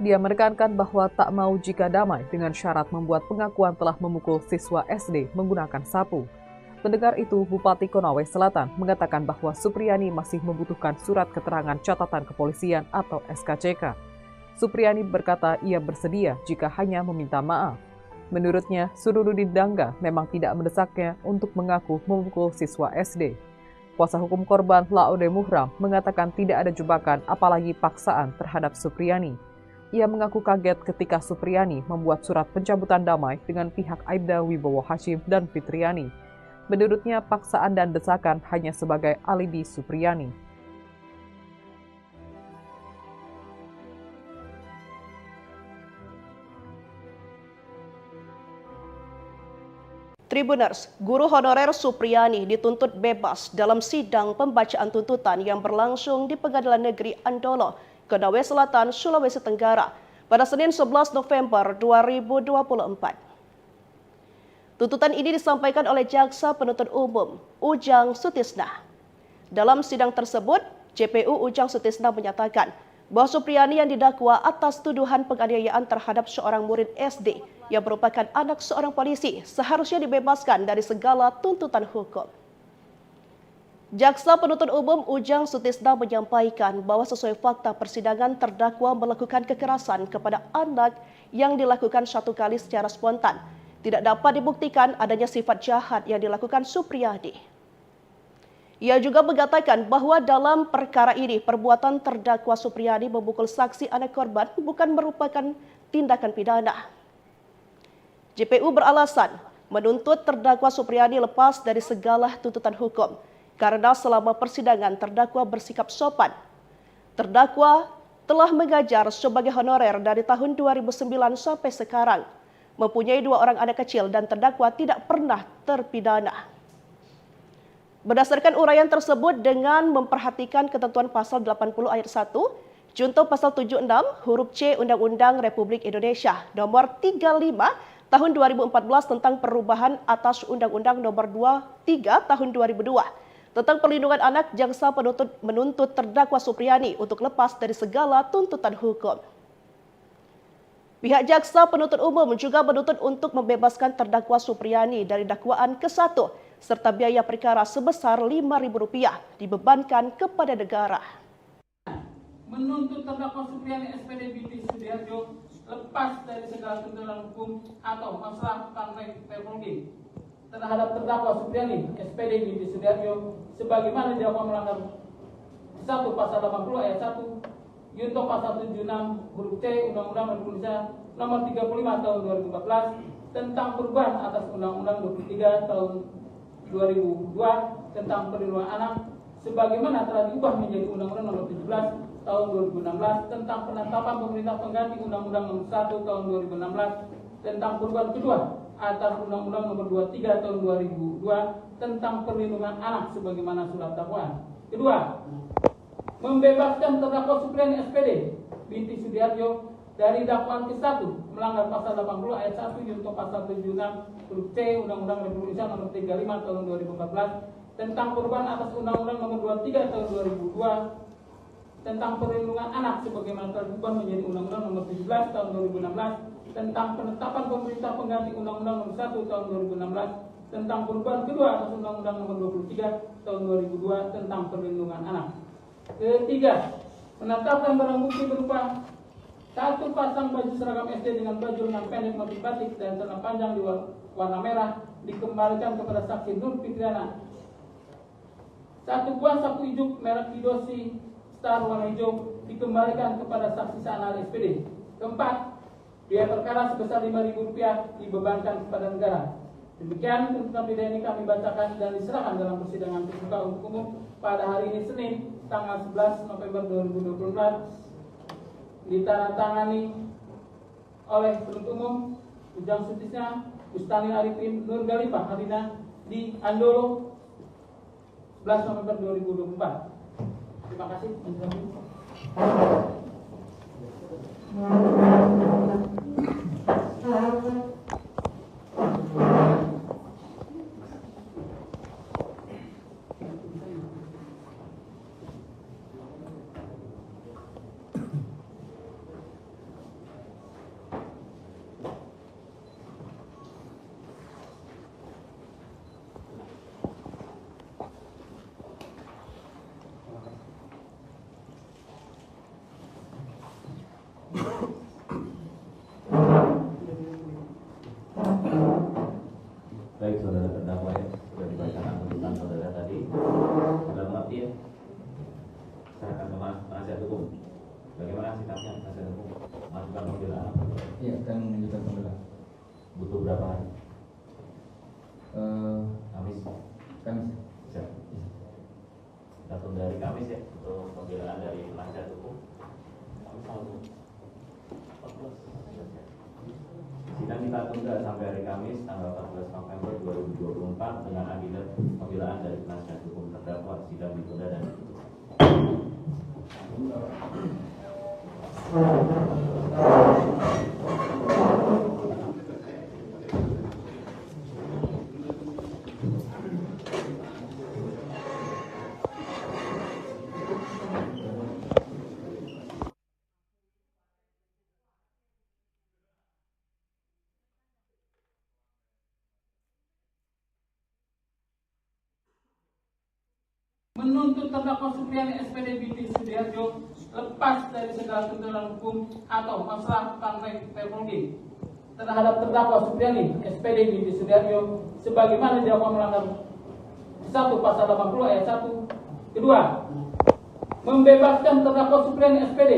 Dia menekankan bahwa tak mau jika damai dengan syarat membuat pengakuan telah memukul siswa SD menggunakan sapu. Mendengar itu, Bupati Konawe Selatan mengatakan bahwa Supriyani masih membutuhkan surat keterangan catatan kepolisian atau SKCK. Supriyani berkata ia bersedia jika hanya meminta maaf. Menurutnya, Surududin Dangga memang tidak mendesaknya untuk mengaku memukul siswa SD. Kuasa hukum korban Laude Muhram mengatakan tidak ada jebakan apalagi paksaan terhadap Supriyani. Ia mengaku kaget ketika Supriyani membuat surat pencabutan damai dengan pihak Aibda Wibowo Hashim dan Fitriani. Menurutnya, paksaan dan desakan hanya sebagai alibi Supriyani. Tribuners, guru honorer Supriyani dituntut bebas dalam sidang pembacaan tuntutan yang berlangsung di Pengadilan Negeri Andolo, Konawe Selatan, Sulawesi Tenggara pada Senin 11 November 2024. Tuntutan ini disampaikan oleh Jaksa Penuntut Umum Ujang Sutisna. Dalam sidang tersebut, JPU Ujang Sutisna menyatakan bahwa Supriyani yang didakwa atas tuduhan penganiayaan terhadap seorang murid SD yang merupakan anak seorang polisi seharusnya dibebaskan dari segala tuntutan hukum. Jaksa Penuntut Umum Ujang Sutisna menyampaikan bahwa sesuai fakta persidangan terdakwa melakukan kekerasan kepada anak yang dilakukan satu kali secara spontan. Tidak dapat dibuktikan adanya sifat jahat yang dilakukan Supriyani. Ia juga mengatakan bahwa dalam perkara ini perbuatan terdakwa Supriyani memukul saksi anak korban bukan merupakan tindakan pidana. JPU beralasan menuntut terdakwa Supriyani lepas dari segala tuntutan hukum karena selama persidangan terdakwa bersikap sopan. Terdakwa telah mengajar sebagai honorer dari tahun 2009 sampai sekarang, mempunyai 2 orang anak kecil dan terdakwa tidak pernah terpidana. Berdasarkan uraian tersebut dengan memperhatikan ketentuan pasal 80 ayat 1, junto pasal 76 huruf C Undang-Undang Republik Indonesia nomor 35 tahun 2014 tentang perubahan atas Undang-Undang nomor 23 tahun 2002 tentang perlindungan anak, jaksa penuntut menuntut terdakwa Supriyani untuk lepas dari segala tuntutan hukum. Pihak jaksa penuntut umum juga menuntut untuk membebaskan terdakwa Supriyani dari dakwaan ke-1 serta biaya perkara sebesar Rp5.000 dibebankan kepada negara. Menuntut terdakwa Supriyani SPD binti Sudiharjo lepas dari segala tuntutan hukum atau masalah teknologi terhadap terdakwa Supriyani SPD binti Sudiharjo sebagaimana didakwa melanggar 1 pasal 80 ayat 1 Junto pasal 76 huruf C Undang-Undang Republik Indonesia nomor 35 tahun 2014 tentang perubahan atas Undang-Undang 23 tahun 2002 tentang perlindungan anak sebagaimana telah diubah menjadi Undang-Undang nomor 17 tahun 2016 tentang penetapan pemerintah pengganti Undang-Undang nomor 1 tahun 2016 tentang perubahan kedua atas Undang-Undang nomor 23 tahun 2002 tentang perlindungan anak sebagaimana surat dakwaan. Kedua, membebaskan terdakwa Supriyani SPD binti Sudiharjo dari dakwaan ke-1 melanggar pasal 80 ayat 1 junto pasal 76 huruf C Undang-Undang Republik Indonesia nomor 35 tahun 2014 tentang perubahan atas Undang-Undang nomor 23 tahun 2002 tentang perlindungan anak sebagaimana telah diubah menjadi Undang-Undang nomor 17 tahun 2016 tentang penetapan pemerintah pengganti Undang-Undang nomor 1 tahun 2016 tentang perubahan kedua atas Undang-Undang nomor 23 tahun 2002 tentang perlindungan anak. Ketiga, menetapkan barang bukti berupa 1 pasang baju seragam SD dengan baju lengan pendek motif batik dan celana panjang di warna merah dikembalikan kepada saksi Nur Fitriana. 1 buah sapu ijuk merek Kidosi Star warna hijau dikembalikan kepada saksi Sanal SPD. Keempat, biaya perkara sebesar Rp5.000 dibebankan kepada negara. Demikian tuntutan pidana ini kami bacakan dan diserahkan dalam persidangan terbuka untuk umum pada hari ini Senin tanggal 11 November 2024 ditandatangani oleh penuntut umum Ujang Sutisna, Bustani Arifin, Nur Galifah Harina di Andolo 11 November 2024. Terima kasih. Baik saudara terdakwa ya, sudah dibacakan tuntutan saudara tadi. Sudah mengerti ya? Serahkan ke penasihat hukum. Bagaimana sikapnya penasihat hukum? Masukan pembelaan. Iya, akan menunjukkan pembelaan. Butuh berapa hari? Kamis. Kamis. Bisa. Kita tunda dari Kamis ya untuk pembelaan dari penasihat hukum. Sidang kita tunda sampai hari Kamis tanggal 14 November 2024 dengan agenda pembelaan dari penasihat hukum terdakwa. Sidang ditunda dan ditutup. Menuntut terdakwa Supriyani SPD binti Sudiharjo lepas dari segala tuntutan hukum atau masalah tentang teknologi terhadap terdakwa Supriyani SPD binti Sudiharjo sebagaimana didakwa melanggar 1 pasal 80 ayat 1. Kedua, membebaskan terdakwa Supriyani SPD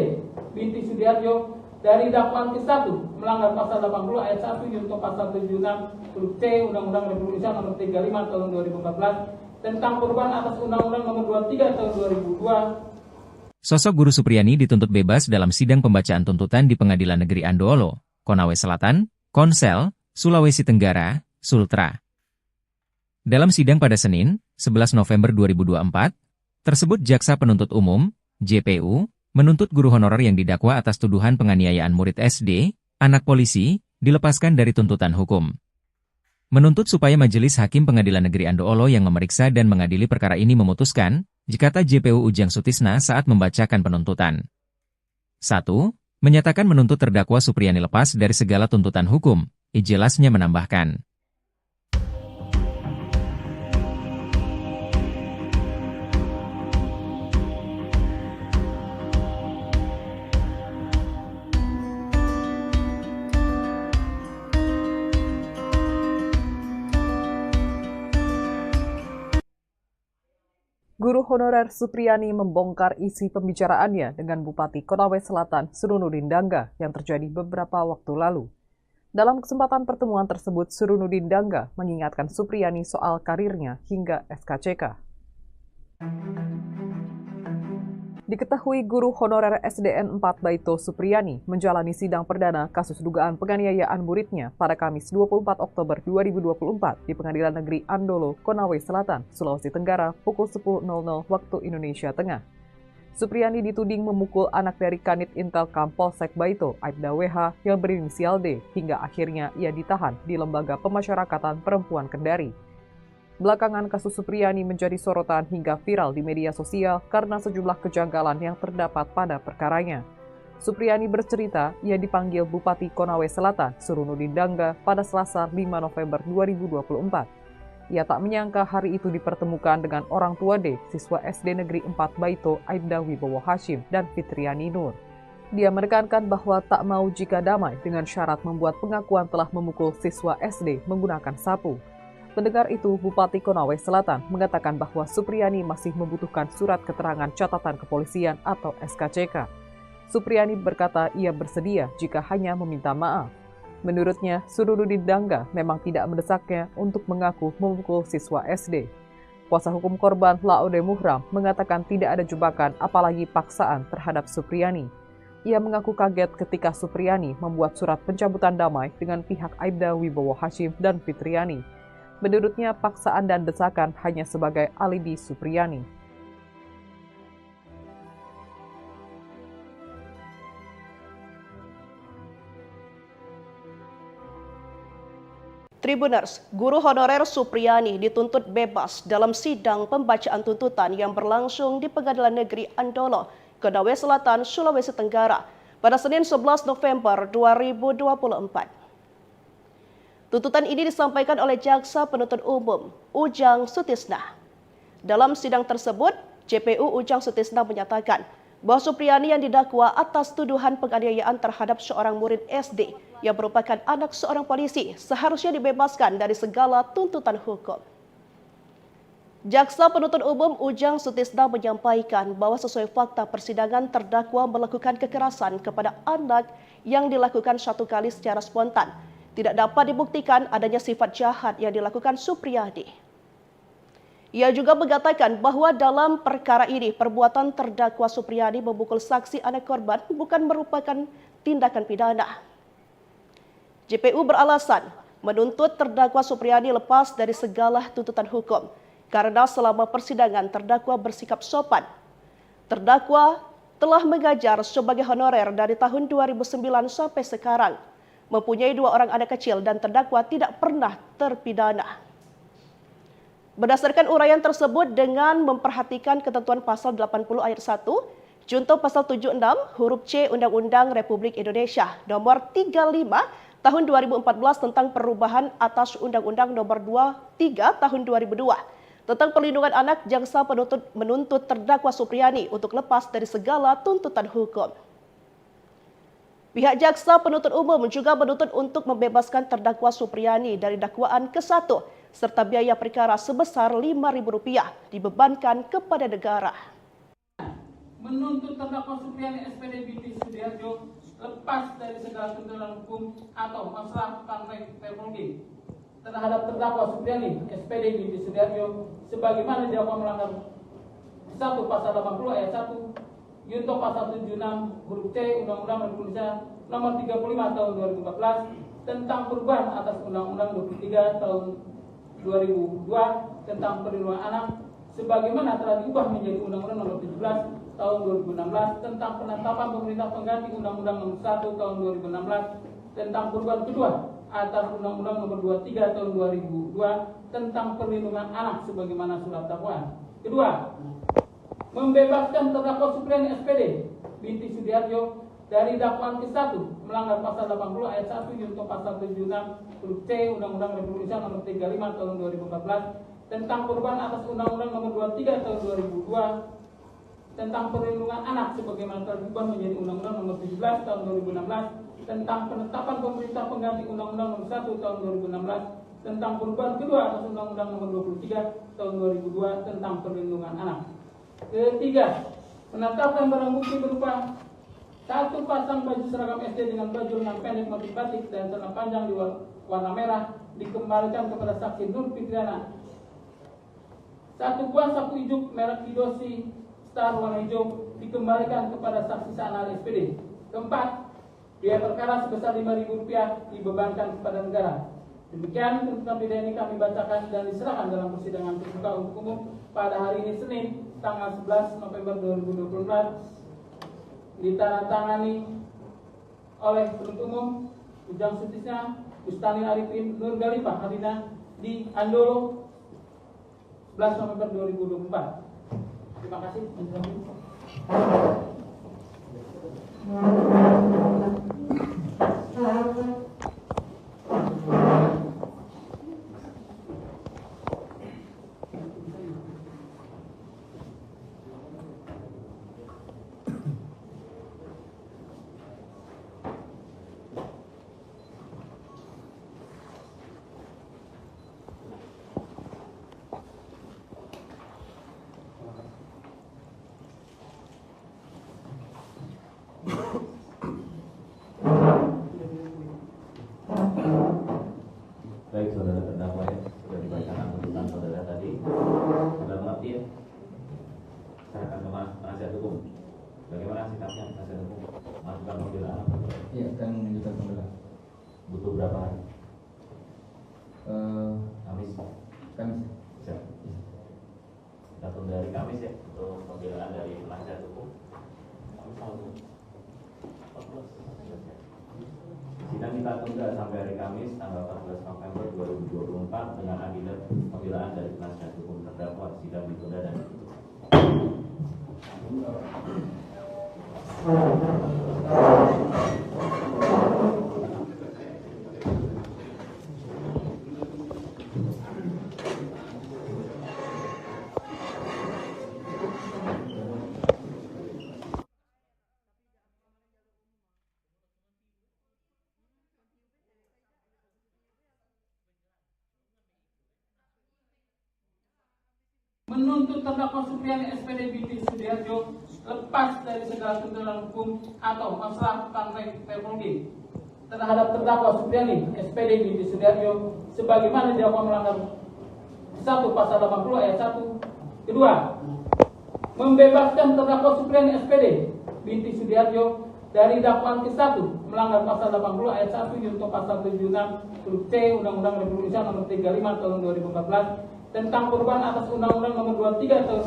binti Sudiharjo dari dakwaan ke-1 melanggar pasal 80 ayat 1 junto pasal 76 huruf C Undang-Undang Republik Indonesia nomor 35 tahun 2014 tentang perubahan atas Undang-Undang nomor 23 tahun 2002. Sosok Guru Supriyani dituntut bebas dalam sidang pembacaan tuntutan di Pengadilan Negeri Andoolo, Konawe Selatan, Konsel, Sulawesi Tenggara, Sultra. Dalam sidang pada Senin, 11 November 2024, tersebut Jaksa Penuntut Umum, JPU, menuntut guru honorer yang didakwa atas tuduhan penganiayaan murid SD, anak polisi, dilepaskan dari tuntutan hukum. Menuntut supaya Majelis Hakim Pengadilan Negeri Andoolo yang memeriksa dan mengadili perkara ini memutuskan, jikata JPU Ujang Sutisna saat membacakan penuntutan. 1. Menyatakan menuntut terdakwa Supriyani lepas dari segala tuntutan hukum, ijelasnya menambahkan. Guru honorer Supriyani membongkar isi pembicaraannya dengan Bupati Konawe Selatan Surunudin Dangga yang terjadi beberapa waktu lalu. Dalam kesempatan pertemuan tersebut, Surunudin Dangga mengingatkan Supriyani soal karirnya hingga SKCK. Diketahui guru honorer SDN 4 Baito Supriyani menjalani sidang perdana kasus dugaan penganiayaan muridnya pada Kamis 24 Oktober 2024 di Pengadilan Negeri Andoolo, Konawe Selatan, Sulawesi Tenggara pukul 10.00 waktu Indonesia Tengah. Supriyani dituding memukul anak dari Kanit Intelkam Polsek Baito, Aibda WH yang berinisial D, hingga akhirnya ia ditahan di Lembaga Pemasyarakatan Perempuan Kendari. Belakangan kasus Supriyani menjadi sorotan hingga viral di media sosial karena sejumlah kejanggalan yang terdapat pada perkaranya. Supriyani bercerita ia dipanggil Bupati Konawe Selatan, Surunudin Dangga, pada Selasa 5 November 2024. Ia tak menyangka hari itu dipertemukan dengan orang tua D, siswa SD Negeri 4 Baito, Aibda Wibowo Hashim, dan Fitriani Nur. Dia menekankan bahwa tak mau jika damai dengan syarat membuat pengakuan telah memukul siswa SD menggunakan sapu. Mendengar itu, Bupati Konawe Selatan mengatakan bahwa Supriyani masih membutuhkan surat keterangan catatan kepolisian atau SKCK. Supriyani berkata ia bersedia jika hanya meminta maaf. Menurutnya, Surunudin Dangga memang tidak mendesaknya untuk mengaku memukul siswa SD. Kuasa hukum korban Laode Muhram mengatakan tidak ada jebakan apalagi paksaan terhadap Supriyani. Ia mengaku kaget ketika Supriyani membuat surat pencabutan damai dengan pihak Aibda Wibowo Hashim dan Fitriani. Menurutnya, paksaan dan desakan hanya sebagai alibi Supriyani. Tribuners, guru honorer Supriyani dituntut bebas dalam sidang pembacaan tuntutan yang berlangsung di Pengadilan Negeri Andoolo, Konawe Selatan, Sulawesi Tenggara pada Senin 11 November 2024. Tuntutan ini disampaikan oleh Jaksa Penuntut Umum, Ujang Sutisna. Dalam sidang tersebut, JPU Ujang Sutisna menyatakan bahwa Supriyani yang didakwa atas tuduhan penganiayaan terhadap seorang murid SD yang merupakan anak seorang polisi seharusnya dibebaskan dari segala tuntutan hukum. Jaksa Penuntut Umum Ujang Sutisna menyampaikan bahwa sesuai fakta persidangan terdakwa melakukan kekerasan kepada anak yang dilakukan satu kali secara spontan. Tidak dapat dibuktikan adanya sifat jahat yang dilakukan Supriyani. Ia juga mengatakan bahwa dalam perkara ini perbuatan terdakwa Supriyani memukul saksi anak korban bukan merupakan tindakan pidana. JPU beralasan menuntut terdakwa Supriyani lepas dari segala tuntutan hukum. Karena selama persidangan terdakwa bersikap sopan. Terdakwa telah mengajar sebagai honorer dari tahun 2009 sampai sekarang. Mempunyai 2 orang anak kecil dan terdakwa tidak pernah terpidana. Berdasarkan uraian tersebut dengan memperhatikan ketentuan pasal 80 ayat 1, junto pasal 76 huruf C Undang-Undang Republik Indonesia nomor 35 tahun 2014 tentang perubahan atas Undang-Undang nomor 23 tahun 2002. Tentang perlindungan anak, jaksa penuntut menuntut terdakwa Supriyani untuk lepas dari segala tuntutan hukum. Pihak jaksa penuntut umum juga menuntut untuk membebaskan terdakwa Supriyani dari dakwaan ke-1 serta biaya perkara sebesar Rp5.000 dibebankan kepada negara. Menuntut terdakwa Supriyani SPD binti Sudiharjo lepas dari segala tuntutan hukum atau masalah teknologi terhadap terdakwa Supriyani SPD binti Sudiharjo sebagaimana didakwa melanggar 1 pasal 80 ayat 1 junto pasal 76 huruf C Undang-Undang Republik Indonesia nomor 35 tahun 2014 tentang perubahan atas Undang-Undang 23 tahun 2002 tentang perlindungan anak sebagaimana telah diubah menjadi Undang-Undang nomor 17 tahun 2016 tentang penetapan pemerintah pengganti Undang-Undang nomor 1 tahun 2016 tentang perubahan kedua atas Undang-Undang nomor 23 tahun 2002 tentang perlindungan anak sebagaimana surat dakwaan. Kedua, membebaskan terdakwa Supriyani SPD binti Sudiharjo dari dakwaan ke-1 melanggar pasal 80 ayat 1 junto pasal 76 huruf C Undang-Undang Republik Indonesia nomor 35 tahun 2014 tentang perubahan atas Undang-Undang nomor 23 tahun 2002 tentang perlindungan anak sebagaimana telah diubah menjadi Undang-Undang nomor 17 tahun 2016 tentang penetapan pemerintah pengganti Undang-Undang nomor 1 tahun 2016 tentang perubahan kedua atas Undang-Undang nomor 23 tahun 2002 tentang perlindungan anak. Ketiga, menetapkan barang bukti berupa 1 pasang baju seragam SD dengan baju lengan pendek motif batik dan celana panjang di warna merah dikembalikan kepada saksi Nur Fitriana. 1 buah sapu ijuk merek Kidosi Star warna hijau dikembalikan kepada saksi Sanal SPD. Keempat, biaya perkara sebesar Rp5.000 dibebankan kepada negara. Demikian tuntutan pidana ini kami bacakan dan diserahkan dalam persidangan terbuka untuk umum pada hari ini Senin tanggal 11 November 2024 ditandatangani oleh penuntut umum Ujang Sutisna, Bustani Arifin, Nur Galifah Hadina di Andolo 11 November 2024. Terima kasih. Baik, saudara terdakwa ya, sudah dibacakan tuntutan saudara tadi. Sudah mengerti ya? Saya akan ke penasihat hukum. Bagaimana sikapnya penasihat hukum? Masukan pembelaan? Iya, akan menunjukkan pembelaan. Butuh berapa hari? Kamis. Kamis. Siap. Kita tunda hari Kamis ya untuk pembelaan dari penasihat hukum. Sidang kita tunda sampai hari Kamis tanggal 14 November 2024 dengan agenda pembelaan dari penasihat hukum terdakwa. Sidang ditunda dan menuntut terdakwa Supriyani SPD binti Sudiharjo lepas dari segala tuntutan hukum atau masalah tangkai teknologi terhadap terdakwa Supriyani SPD binti Sudiharjo sebagaimana didakwa melanggar 1 pasal 80 ayat 1. Kedua, membebaskan terdakwa Supriyani SPD binti Sudiharjo dari dakwaan ke-1 melanggar pasal 80 ayat 1 junto pasal 76 huruf C Undang-Undang Republik Indonesia nomor 35 tahun 2014 tentang perubahan atas Undang-Undang nomor 23 tahun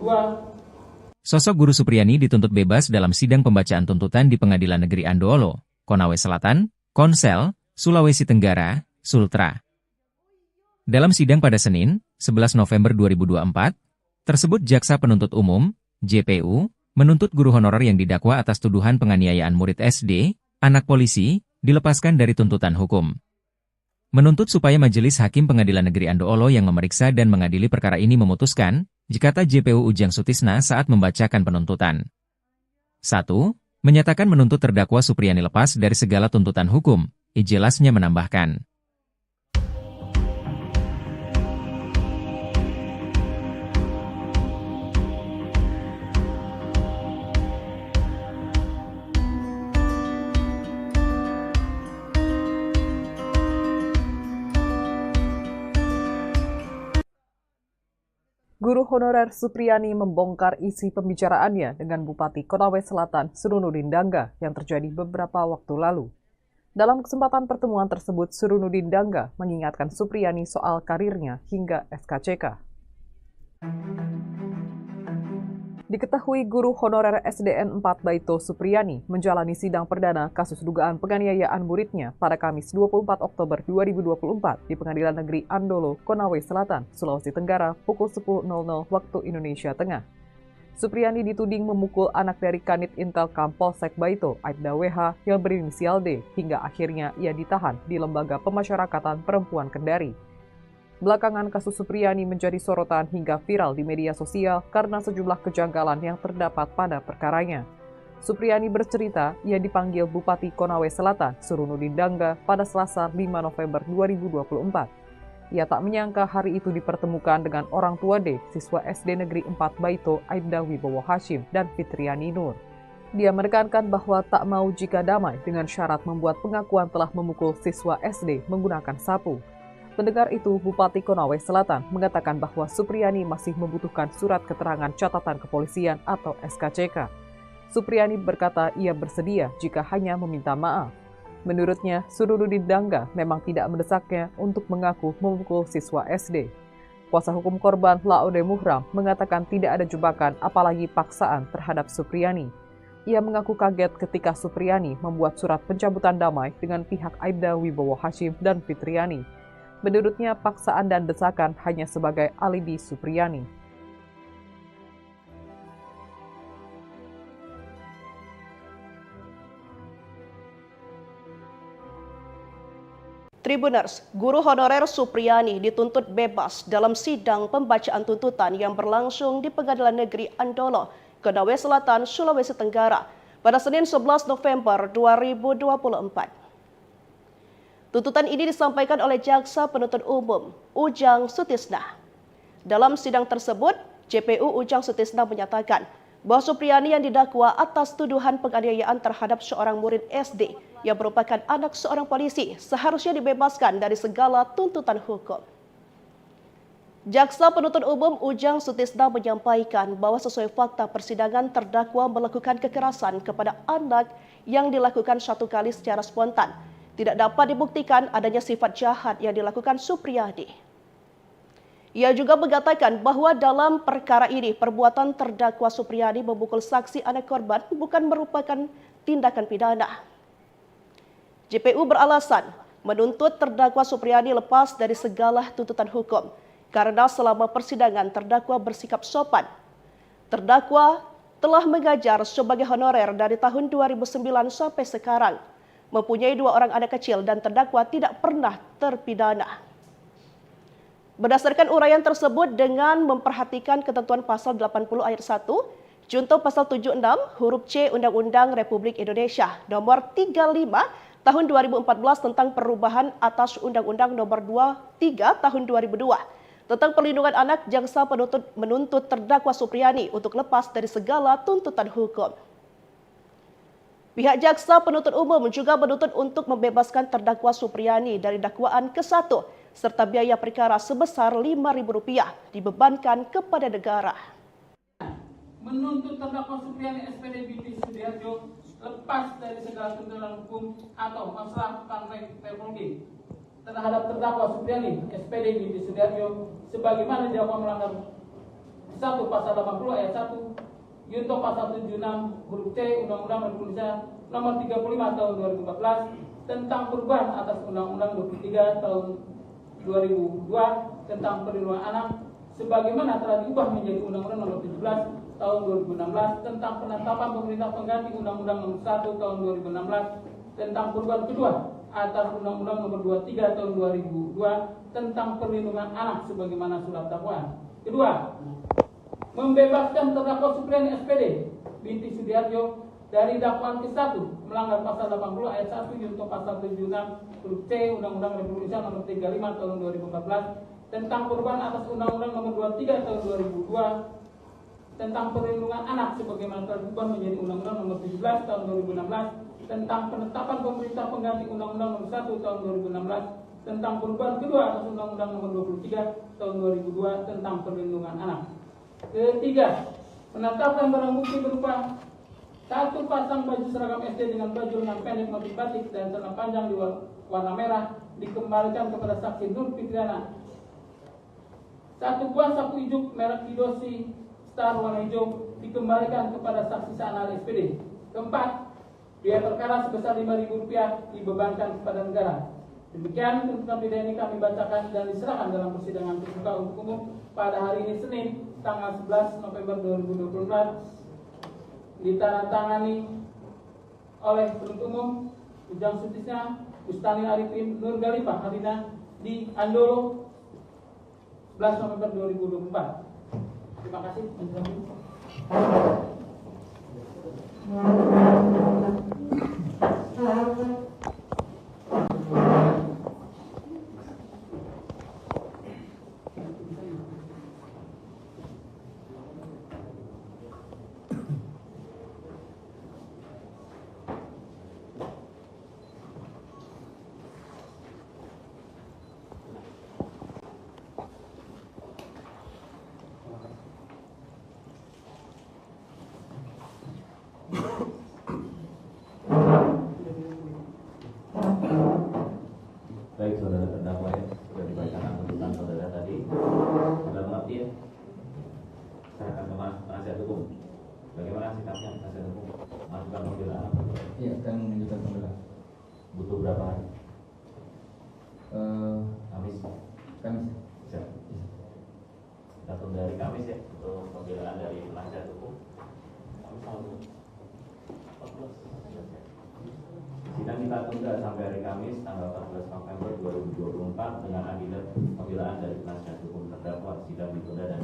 2002. Sosok Guru Supriyani dituntut bebas dalam sidang pembacaan tuntutan di Pengadilan Negeri Andoolo, Konawe Selatan, Konsel, Sulawesi Tenggara, Sultra. Dalam sidang pada Senin, 11 November 2024, tersebut Jaksa Penuntut Umum, JPU, menuntut guru honorer yang didakwa atas tuduhan penganiayaan murid SD, anak polisi, dilepaskan dari tuntutan hukum. Menuntut supaya Majelis Hakim Pengadilan Negeri Andoolo yang memeriksa dan mengadili perkara ini memutuskan, kata JPU Ujang Sutisna saat membacakan penuntutan. 1. Menyatakan menuntut terdakwa Supriyani lepas dari segala tuntutan hukum, Ijelasnya menambahkan. Guru honorer Supriyani membongkar isi pembicaraannya dengan Bupati Konawe Selatan Surunudin Dangga yang terjadi beberapa waktu lalu. Dalam kesempatan pertemuan tersebut, Surunudin Dangga mengingatkan Supriyani soal karirnya hingga SKCK. Diketahui guru honorer SDN 4 Baito Supriyani menjalani sidang perdana kasus dugaan penganiayaan muridnya pada Kamis 24 Oktober 2024 di Pengadilan Negeri Andoolo, Konawe Selatan, Sulawesi Tenggara pukul 10.00 waktu Indonesia Tengah. Supriyani dituding memukul anak dari Kanit Intelkam Polsek Baito, Aibda WH yang berinisial D, hingga akhirnya ia ditahan di Lembaga Pemasyarakatan Perempuan Kendari. Belakangan kasus Supriyani menjadi sorotan hingga viral di media sosial karena sejumlah kejanggalan yang terdapat pada perkaranya. Supriyani bercerita ia dipanggil Bupati Konawe Selatan, Surunudin Dangga, pada Selasa 5 November 2024. Ia tak menyangka hari itu dipertemukan dengan orang tua D, siswa SD Negeri 4 Baito, Aibda Wibowo Hashim, dan Fitriani Nur. Dia menekankan bahwa tak mau jika damai dengan syarat membuat pengakuan telah memukul siswa SD menggunakan sapu. Mendengar itu, Bupati Konawe Selatan mengatakan bahwa Supriyani masih membutuhkan surat keterangan catatan kepolisian atau SKCK. Supriyani berkata ia bersedia jika hanya meminta maaf. Menurutnya, Surunudin Dangga memang tidak mendesaknya untuk mengaku memukul siswa SD. Kuasa hukum korban Laode Muhram mengatakan tidak ada jebakan apalagi paksaan terhadap Supriyani. Ia mengaku kaget ketika Supriyani membuat surat pencabutan damai dengan pihak Aibda Wibowo Hashim dan Fitriani. Menurutnya, paksaan dan desakan hanya sebagai alibi Supriyani. Tribuners, guru honorer Supriyani dituntut bebas dalam sidang pembacaan tuntutan yang berlangsung di Pengadilan Negeri Andoolo, Konawe Selatan, Sulawesi Tenggara pada Senin 11 November 2024. Tuntutan ini disampaikan oleh Jaksa Penuntut Umum, Ujang Sutisna. Dalam sidang tersebut, JPU Ujang Sutisna menyatakan bahwa Supriyani yang didakwa atas tuduhan penganiayaan terhadap seorang murid SD yang merupakan anak seorang polisi seharusnya dibebaskan dari segala tuntutan hukum. Jaksa Penuntut Umum Ujang Sutisna menyampaikan bahwa sesuai fakta persidangan terdakwa melakukan kekerasan kepada anak yang dilakukan satu kali secara spontan. Tidak dapat dibuktikan adanya sifat jahat yang dilakukan Supriyani. Ia juga mengatakan bahwa dalam perkara ini perbuatan terdakwa Supriyani memukul saksi anak korban bukan merupakan tindakan pidana. JPU beralasan menuntut terdakwa Supriyani lepas dari segala tuntutan hukum karena selama persidangan terdakwa bersikap sopan. Terdakwa telah mengajar sebagai honorer dari tahun 2009 sampai sekarang. Mempunyai 2 orang anak kecil dan terdakwa tidak pernah terpidana. Berdasarkan uraian tersebut dengan memperhatikan ketentuan pasal 80 ayat 1, junto pasal 76 huruf C Undang-Undang Republik Indonesia nomor 35 tahun 2014 tentang perubahan atas Undang-Undang nomor 23 tahun 2002 Tentang perlindungan anak, jaksa penuntut menuntut terdakwa Supriyani untuk lepas dari segala tuntutan hukum. Pihak jaksa penuntut umum juga menuntut untuk membebaskan terdakwa Supriyani dari dakwaan ke-1 serta biaya perkara sebesar Rp5.000 dibebankan kepada negara. Menuntut terdakwa Supriyani SPD binti Sudiharjo lepas dari segala tuntutan hukum atau masalah teknologi terhadap terdakwa Supriyani SPD binti Sudiharjo sebagaimana didakwa melanggar 1 pasal 80 ayat 1 Yunto pasal 76 huruf C Undang-Undang Republik Indonesia nomor 35 tahun 2014 tentang perubahan atas Undang-Undang 23 tahun 2002 tentang perlindungan anak sebagaimana telah diubah menjadi Undang-Undang nomor 17 tahun 2016 tentang penetapan pemerintah pengganti Undang-Undang nomor 1 tahun 2016 tentang perubahan kedua atas Undang-Undang nomor 23 tahun 2002 tentang perlindungan anak sebagaimana surat dakwaan. Kedua, membebaskan terdakwa Supriyani SPD binti Sudiharjo dari dakwaan ke-1 melanggar pasal 80 ayat 1 Yunto pasal 76 huruf C Undang-Undang Republik Indonesia nomor 35 tahun 2014 tentang perubahan atas Undang-Undang nomor 23 tahun 2002 tentang perlindungan anak sebagaimana telah diubah menjadi Undang-Undang nomor 17 tahun 2016 tentang penetapan pemerintah pengganti Undang-Undang nomor 1 tahun 2016 tentang perubahan kedua atas Undang-Undang nomor 23 tahun 2002 tentang perlindungan anak. Ketiga, menetapkan barang bukti berupa 1 pasang baju seragam SD dengan baju lengan pendek motif batik dan celana panjang di warna merah dikembalikan kepada saksi Nur Fitriana. 1 buah sapu ijuk merek Kidosi Star warna hijau dikembalikan kepada saksi Sanal SPD. Keempat, biaya perkara sebesar Rp5.000 dibebankan kepada negara. Demikian tuntutan pidana ini kami bacakan dan diserahkan dalam persidangan terbuka untuk umum pada hari ini Senin tanggal 11 November 2024 ditandatangani oleh penuntut umum Ujang Sutisna, Bustani Arifin, Nur Galifah Hadina di Andolo 11 November 2024. Terima kasih. Baik, saudara terdakwa ya, sudah dibacakan tuntutan saudara tadi. Sudah mengerti ya? Saya akan ke penasihat hukum. Bagaimana sikapnya penasihat hukum? Masukan pembelaan? Iya, akan menunjukkan pembelaan. Butuh berapa hari? Kamis. Kamis. Siap. Kita tunda dari Kamis ya untuk pembelaan dari penasihat hukum. Kamis tanggal 14. Sidang kita tunda sampai hari Kamis tanggal 14 November 2024 dengan agenda pembelaan dari penasihat hukum terdakwa. Sidang ditunda dan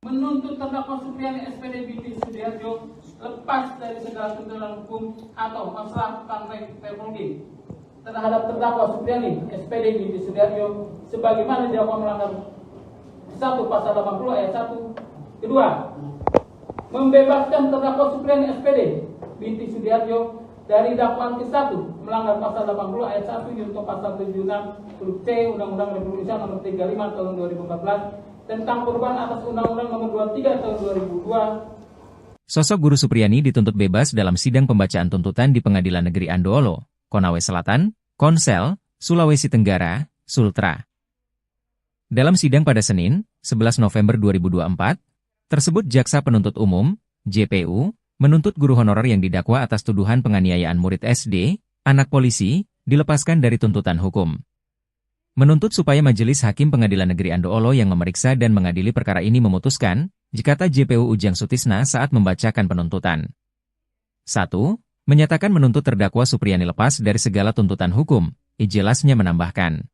menuntut terdakwa Supriyani SPD binti Sudiharjo lepas dari segala tuntutan hukum atau masalah teknologi terhadap terdakwa Supriyani SPD binti Sudiharjo sebagaimana didakwa melanggar 1 pasal 80 ayat 1. Kedua, membebaskan terdakwa Supriyani SPD binti Sudiharjo dari dakwaan ke-1 melanggar pasal 80 ayat 1 Yunto pasal 76 huruf C Undang-Undang Republik Indonesia nomor 35 tahun 2014 tentang perubahan atas Undang-Undang nomor 23 tahun 2002. Sosok Guru Supriyani dituntut bebas dalam sidang pembacaan tuntutan di Pengadilan Negeri Andoolo, Konawe Selatan, Konsel, Sulawesi Tenggara, Sultra. Dalam sidang pada Senin, 11 November 2024, tersebut Jaksa Penuntut Umum, JPU, menuntut guru honorer yang didakwa atas tuduhan penganiayaan murid SD, anak polisi, dilepaskan dari tuntutan hukum. menuntut supaya Majelis Hakim Pengadilan Negeri Andoolo yang memeriksa dan mengadili perkara ini memutuskan, jika JPU Ujang Sutisna saat membacakan penuntutan. 1. Menyatakan menuntut terdakwa Supriyani lepas dari segala tuntutan hukum, ijelasnya menambahkan.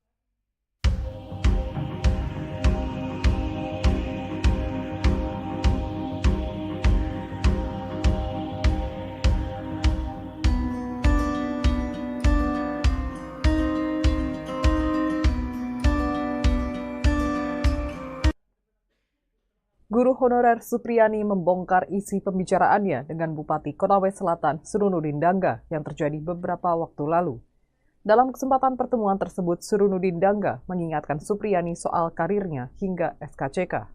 Guru honorer Supriyani membongkar isi pembicaraannya dengan Bupati Konawe Selatan Surunudin Dangga yang terjadi beberapa waktu lalu. Dalam kesempatan pertemuan tersebut, Surunudin Dangga mengingatkan Supriyani soal karirnya hingga SKCK.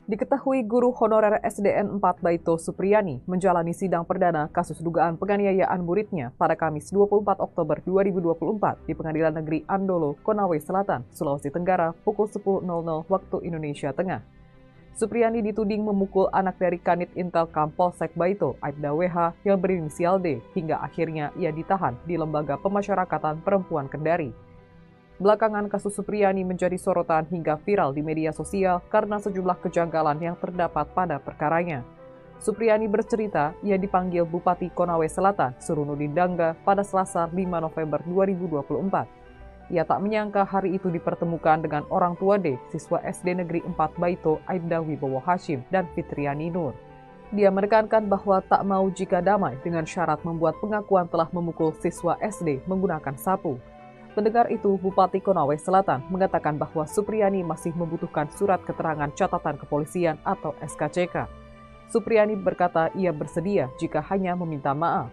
Diketahui guru honorer SDN 4 Baito Supriyani menjalani sidang perdana kasus dugaan penganiayaan muridnya pada Kamis 24 Oktober 2024 di Pengadilan Negeri Andoolo, Konawe Selatan, Sulawesi Tenggara pukul 10.00 waktu Indonesia Tengah. Supriyani dituding memukul anak dari Kanit Intelkam Polsek Baito, Aibda WH yang berinisial D, hingga akhirnya ia ditahan di Lembaga Pemasyarakatan Perempuan Kendari. Belakangan kasus Supriyani menjadi sorotan hingga viral di media sosial karena sejumlah kejanggalan yang terdapat pada perkaranya. Supriyani bercerita ia dipanggil Bupati Konawe Selatan Surunudin Dangga pada Selasa 5 November 2024. Ia tak menyangka hari itu dipertemukan dengan orang tua D, siswa SD Negeri 4 Baito Aibda Wibowo Hashim dan Fitriani Nur. Dia menekankan bahwa tak mau jika damai dengan syarat membuat pengakuan telah memukul siswa SD menggunakan sapu. Mendengar itu, Bupati Konawe Selatan mengatakan bahwa Supriyani masih membutuhkan surat keterangan catatan kepolisian atau SKCK. Supriyani berkata ia bersedia jika hanya meminta maaf.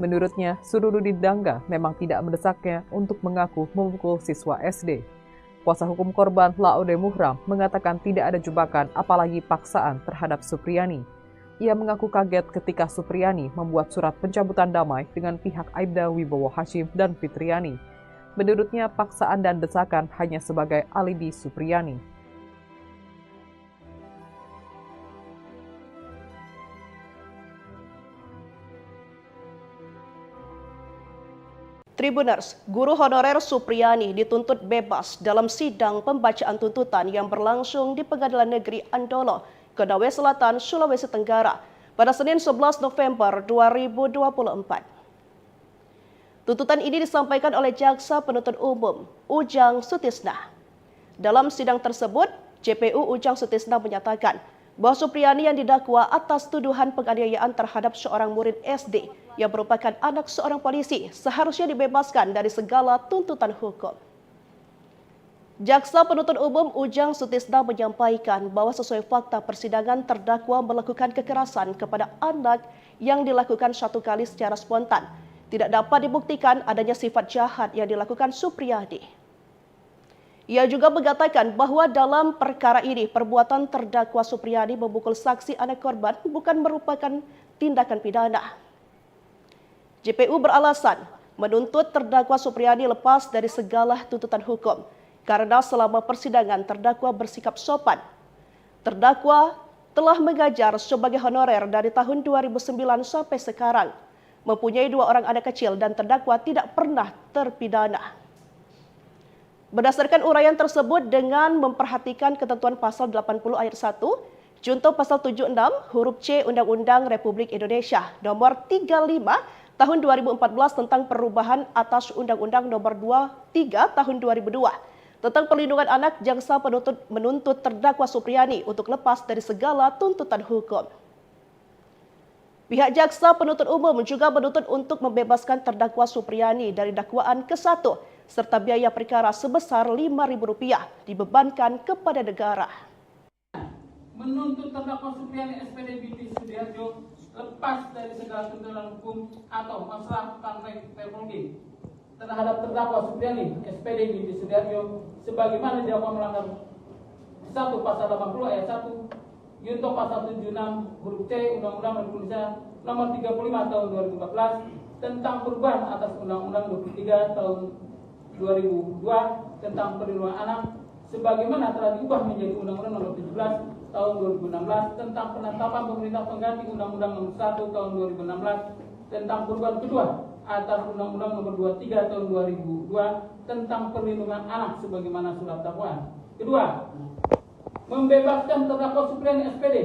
Menurutnya, Surunudin Dangga memang tidak mendesaknya untuk mengaku memukul siswa SD. Kuasa hukum korban Laode Muhram mengatakan tidak ada jebakan apalagi paksaan terhadap Supriyani. Ia mengaku kaget ketika Supriyani membuat surat pencabutan damai dengan pihak Aibda Wibowo Hashim dan Fitriani. Menurutnya, paksaan dan desakan hanya sebagai alibi Supriyani. Tribuners, guru honorer Supriyani dituntut bebas dalam sidang pembacaan tuntutan yang berlangsung di Pengadilan Negeri Andoolo, Konawe Selatan, Sulawesi Tenggara pada Senin 11 November 2024. Tuntutan ini disampaikan oleh Jaksa Penuntut Umum Ujang Sutisna. Dalam sidang tersebut, JPU Ujang Sutisna menyatakan bahwa Supriyani yang didakwa atas tuduhan penganiayaan terhadap seorang murid SD yang merupakan anak seorang polisi seharusnya dibebaskan dari segala tuntutan hukum. Jaksa Penuntut Umum Ujang Sutisna menyampaikan bahwa sesuai fakta persidangan terdakwa melakukan kekerasan kepada anak yang dilakukan satu kali secara spontan. Tidak dapat dibuktikan adanya sifat jahat yang dilakukan Supriyani. Ia juga mengatakan bahwa dalam perkara ini perbuatan terdakwa Supriyani memukul saksi anak korban bukan merupakan tindakan pidana. JPU beralasan menuntut terdakwa Supriyani lepas dari segala tuntutan hukum karena selama persidangan terdakwa bersikap sopan. Terdakwa telah mengajar sebagai honorer dari tahun 2009 sampai sekarang. Mempunyai 2 orang anak kecil dan terdakwa tidak pernah terpidana. Berdasarkan uraian tersebut dengan memperhatikan ketentuan pasal 80 ayat 1, junto pasal 76 huruf C Undang-Undang Republik Indonesia nomor 35 tahun 2014 tentang perubahan atas Undang-Undang nomor 23 tahun 2002 tentang perlindungan anak, jaksa penuntut menuntut terdakwa Supriyani untuk lepas dari segala tuntutan hukum. Pihak Jaksa Penuntut Umum juga menuntut untuk membebaskan terdakwa Supriyani dari dakwaan ke-1 serta biaya perkara sebesar Rp5.000 dibebankan kepada negara. Menuntut terdakwa Supriyani SPD Binti Sudiharjo lepas dari segala tuntutan hukum atau masalah tentang teknologi terhadap terdakwa Supriyani SPD Binti Sudiharjo sebagaimana didakwa melanggar 1 pasal 80 ayat 1 junto pasal 76 huruf C Undang-Undang Republik Indonesia nomor 35 tahun 2014 tentang perubahan atas Undang-Undang 23 tahun 2002 tentang perlindungan anak sebagaimana telah diubah menjadi Undang-Undang nomor 17 tahun 2016 tentang penetapan pemerintah pengganti Undang-Undang nomor 1 tahun 2016 tentang perubahan kedua atas Undang-Undang Nomor 23 Tahun 2002 tentang Perlindungan Anak sebagaimana surat dakwaan. Kedua, membebaskan terdakwa Supriani SPD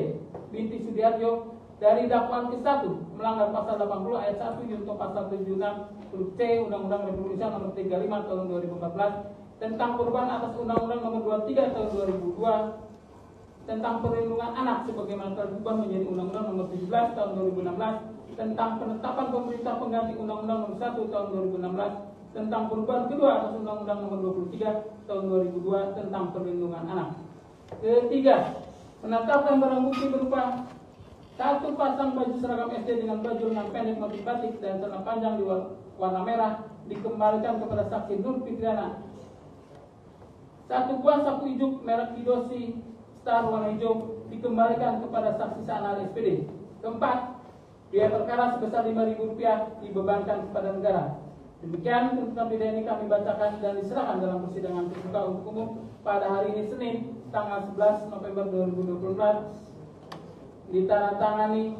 binti Sudiharjo dari dakwaan ke-1 melanggar pasal 80 ayat 1 junto pasal 76 huruf C Undang-Undang Republik Indonesia Nomor 35 Tahun 2014 tentang perubahan atas Undang-Undang Nomor 23 Tahun 2002 tentang Perlindungan Anak sebagaimana telah berubah menjadi Undang-Undang Nomor 17 Tahun 2016 tentang penetapan pemerintah pengganti Undang-Undang Nomor 1 Tahun 2016 tentang perubahan kedua atas Undang-Undang Nomor 23 Tahun 2002 tentang Perlindungan Anak. Ketiga, menetapkan barang bukti berupa 1 pasang baju seragam SD dengan baju lengan pendek motif batik dan celana panjang di warna merah dikembalikan kepada saksi Nur Fitriana. 1 buah sapu ijuk merek Hidoshi Star warna hijau dikembalikan kepada saksi Sanal SPD. Keempat, biaya perkara sebesar Rp5.000 dibebankan kepada negara. Demikian tuntutan pidana ini kami bacakan dan diserahkan dalam persidangan terbuka untuk umum pada hari ini Senin tanggal 11 November 2024 ditandatangani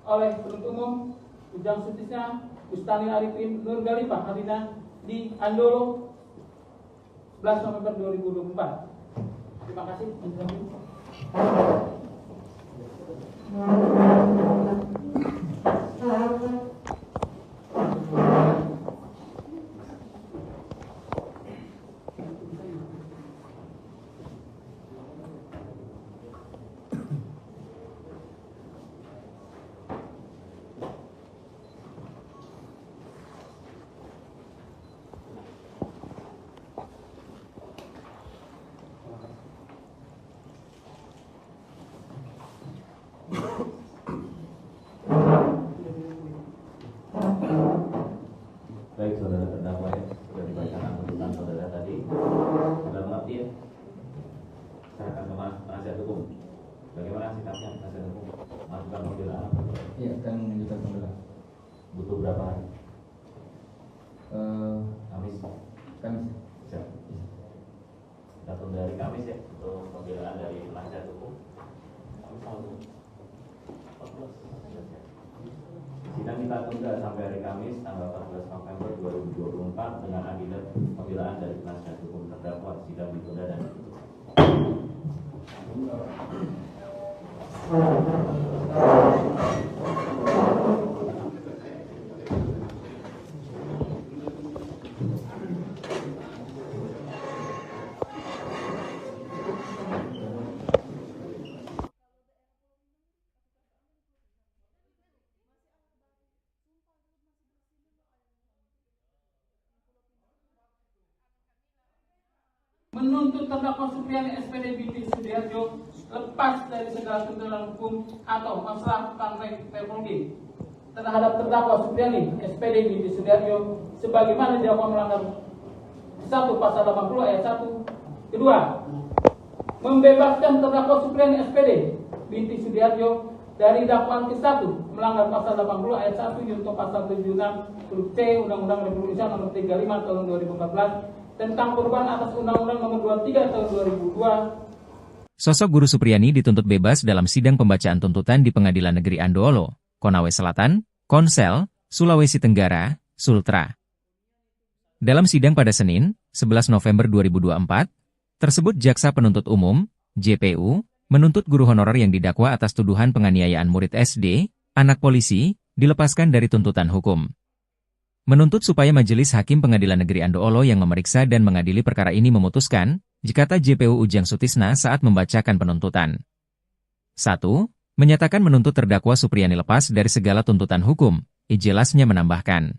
oleh penuntut umum Ujang Sutisna, Bustani Arifin, Nur Galifah Hadina di Andolo 11 November 2024. Terima kasih. Baik, saudara terdakwa ya, sudah dibacakan tuntutan saudara tadi. Sudah mengerti ya? Saya akan ke penasihat hukum. Bagaimana sikapnya penasihat hukum? Masukan pembelaan? Iya, akan menunjukkan pembelaan. Butuh berapa hari? Kamis. Kamis. Siap. Kita tunda hari Kamis ya untuk pembelaan dari penasihat hukum. Sidang kita tunda sampai hari Kamis tanggal 14 November 2024 dengan agenda pembelaan dari penasihat hukum terdakwa. Sidang ditunda dan ditutup. Menuntut terdakwa Supriani SPD binti Sudiharjo lepas dari segala tuntutan hukum atau masalah teknologi terhadap terdakwa Supriani SPD binti Sudiharjo sebagaimana didakwa melanggar 1 pasal 80 ayat 1. Kedua, membebaskan terdakwa Supriani SPD binti Sudiharjo dari dakwaan ke-1 melanggar pasal 80 ayat 1 junto pasal 76 huruf C Undang-Undang Republik Indonesia Nomor 35 Tahun 2014 tentang perubahan atas Undang-Undang Nomor 23 Tahun 2002. Sosok Guru Supriani dituntut bebas dalam sidang pembacaan tuntutan di Pengadilan Negeri Andoolo, Konawe Selatan, Konsel, Sulawesi Tenggara, Sultra. Dalam sidang pada Senin, 11 November 2024, tersebut Jaksa Penuntut Umum, JPU, menuntut guru honorer yang didakwa atas tuduhan penganiayaan murid SD, anak polisi, dilepaskan dari tuntutan hukum. Menuntut supaya Majelis Hakim Pengadilan Negeri Andoolo yang memeriksa dan mengadili perkara ini memutuskan, jikata JPU Ujang Sutisna saat membacakan penuntutan. 1. Menyatakan menuntut terdakwa Supriani lepas dari segala tuntutan hukum, ijelasnya menambahkan.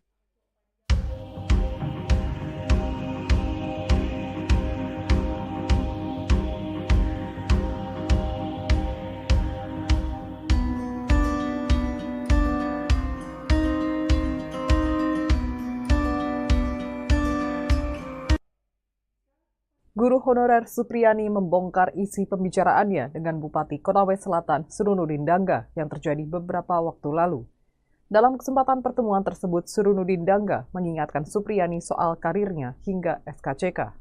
Guru honorer Supriani membongkar isi pembicaraannya dengan Bupati Konawe Selatan Surunudin Dangga yang terjadi beberapa waktu lalu. Dalam kesempatan pertemuan tersebut, Surunudin Dangga mengingatkan Supriani soal karirnya hingga SKCK.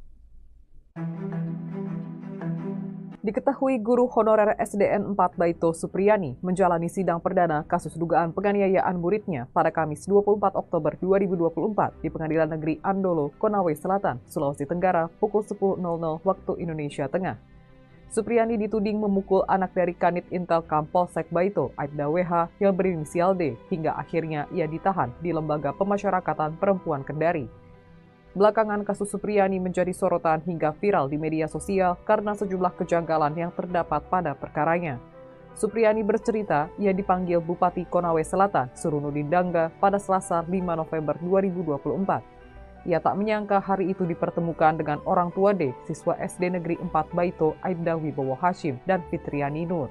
Diketahui guru honorer SDN 4 Baito Supriyani menjalani sidang perdana kasus dugaan penganiayaan muridnya pada Kamis 24 Oktober 2024 di Pengadilan Negeri Andolo, Konawe Selatan, Sulawesi Tenggara pukul 10.00 waktu Indonesia Tengah. Supriyani dituding memukul anak dari Kanit Intelkam Polsek Baito, Aibda WH yang berinisial D, hingga akhirnya ia ditahan di Lembaga Pemasyarakatan Perempuan Kendari. Belakangan kasus Supriyani menjadi sorotan hingga viral di media sosial karena sejumlah kejanggalan yang terdapat pada perkaranya. Supriyani bercerita ia dipanggil Bupati Konawe Selatan, Surunudin Dangga, pada Selasa 5 November 2024. Ia tak menyangka hari itu dipertemukan dengan orang tua D, siswa SD Negeri 4 Baito, Aibda Wibowo Hashim, dan Fitriani Nur.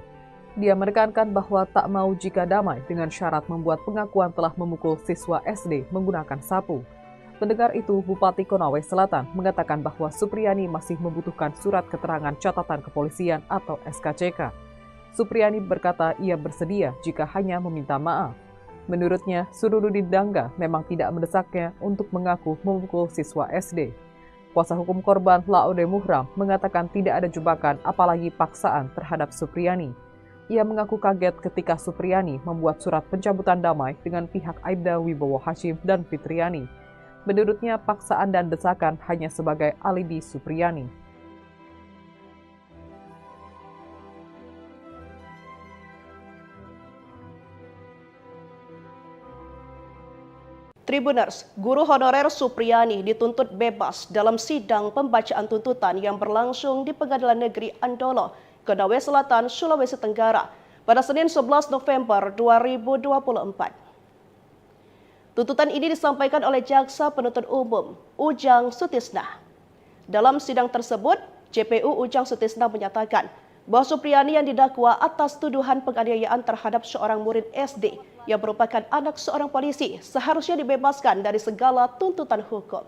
Dia menekankan bahwa tak mau jika damai dengan syarat membuat pengakuan telah memukul siswa SD menggunakan sapu. Mendengar itu, Bupati Konawe Selatan mengatakan bahwa Supriyani masih membutuhkan surat keterangan catatan kepolisian atau SKCK. Supriyani berkata ia bersedia jika hanya meminta maaf. Menurutnya, Surunudin Dangga memang tidak mendesaknya untuk mengaku memukul siswa SD. Kuasa hukum korban Laode Muhram mengatakan tidak ada jebakan apalagi paksaan terhadap Supriyani. Ia mengaku kaget ketika Supriyani membuat surat pencabutan damai dengan pihak Aibda Wibowo Hashim dan Fitriani. Menurutnya, paksaan dan desakan hanya sebagai alibi Supriyani. Tribuners, guru honorer Supriyani dituntut bebas dalam sidang pembacaan tuntutan yang berlangsung di Pengadilan Negeri Andolo, Konawe Selatan, Sulawesi Tenggara pada Senin 11 November 2024. Tuntutan ini disampaikan oleh Jaksa Penuntut Umum Ujang Sutisna. Dalam sidang tersebut, JPU Ujang Sutisna menyatakan bahwa Supriyani yang didakwa atas tuduhan penganiayaan terhadap seorang murid SD yang merupakan anak seorang polisi seharusnya dibebaskan dari segala tuntutan hukum.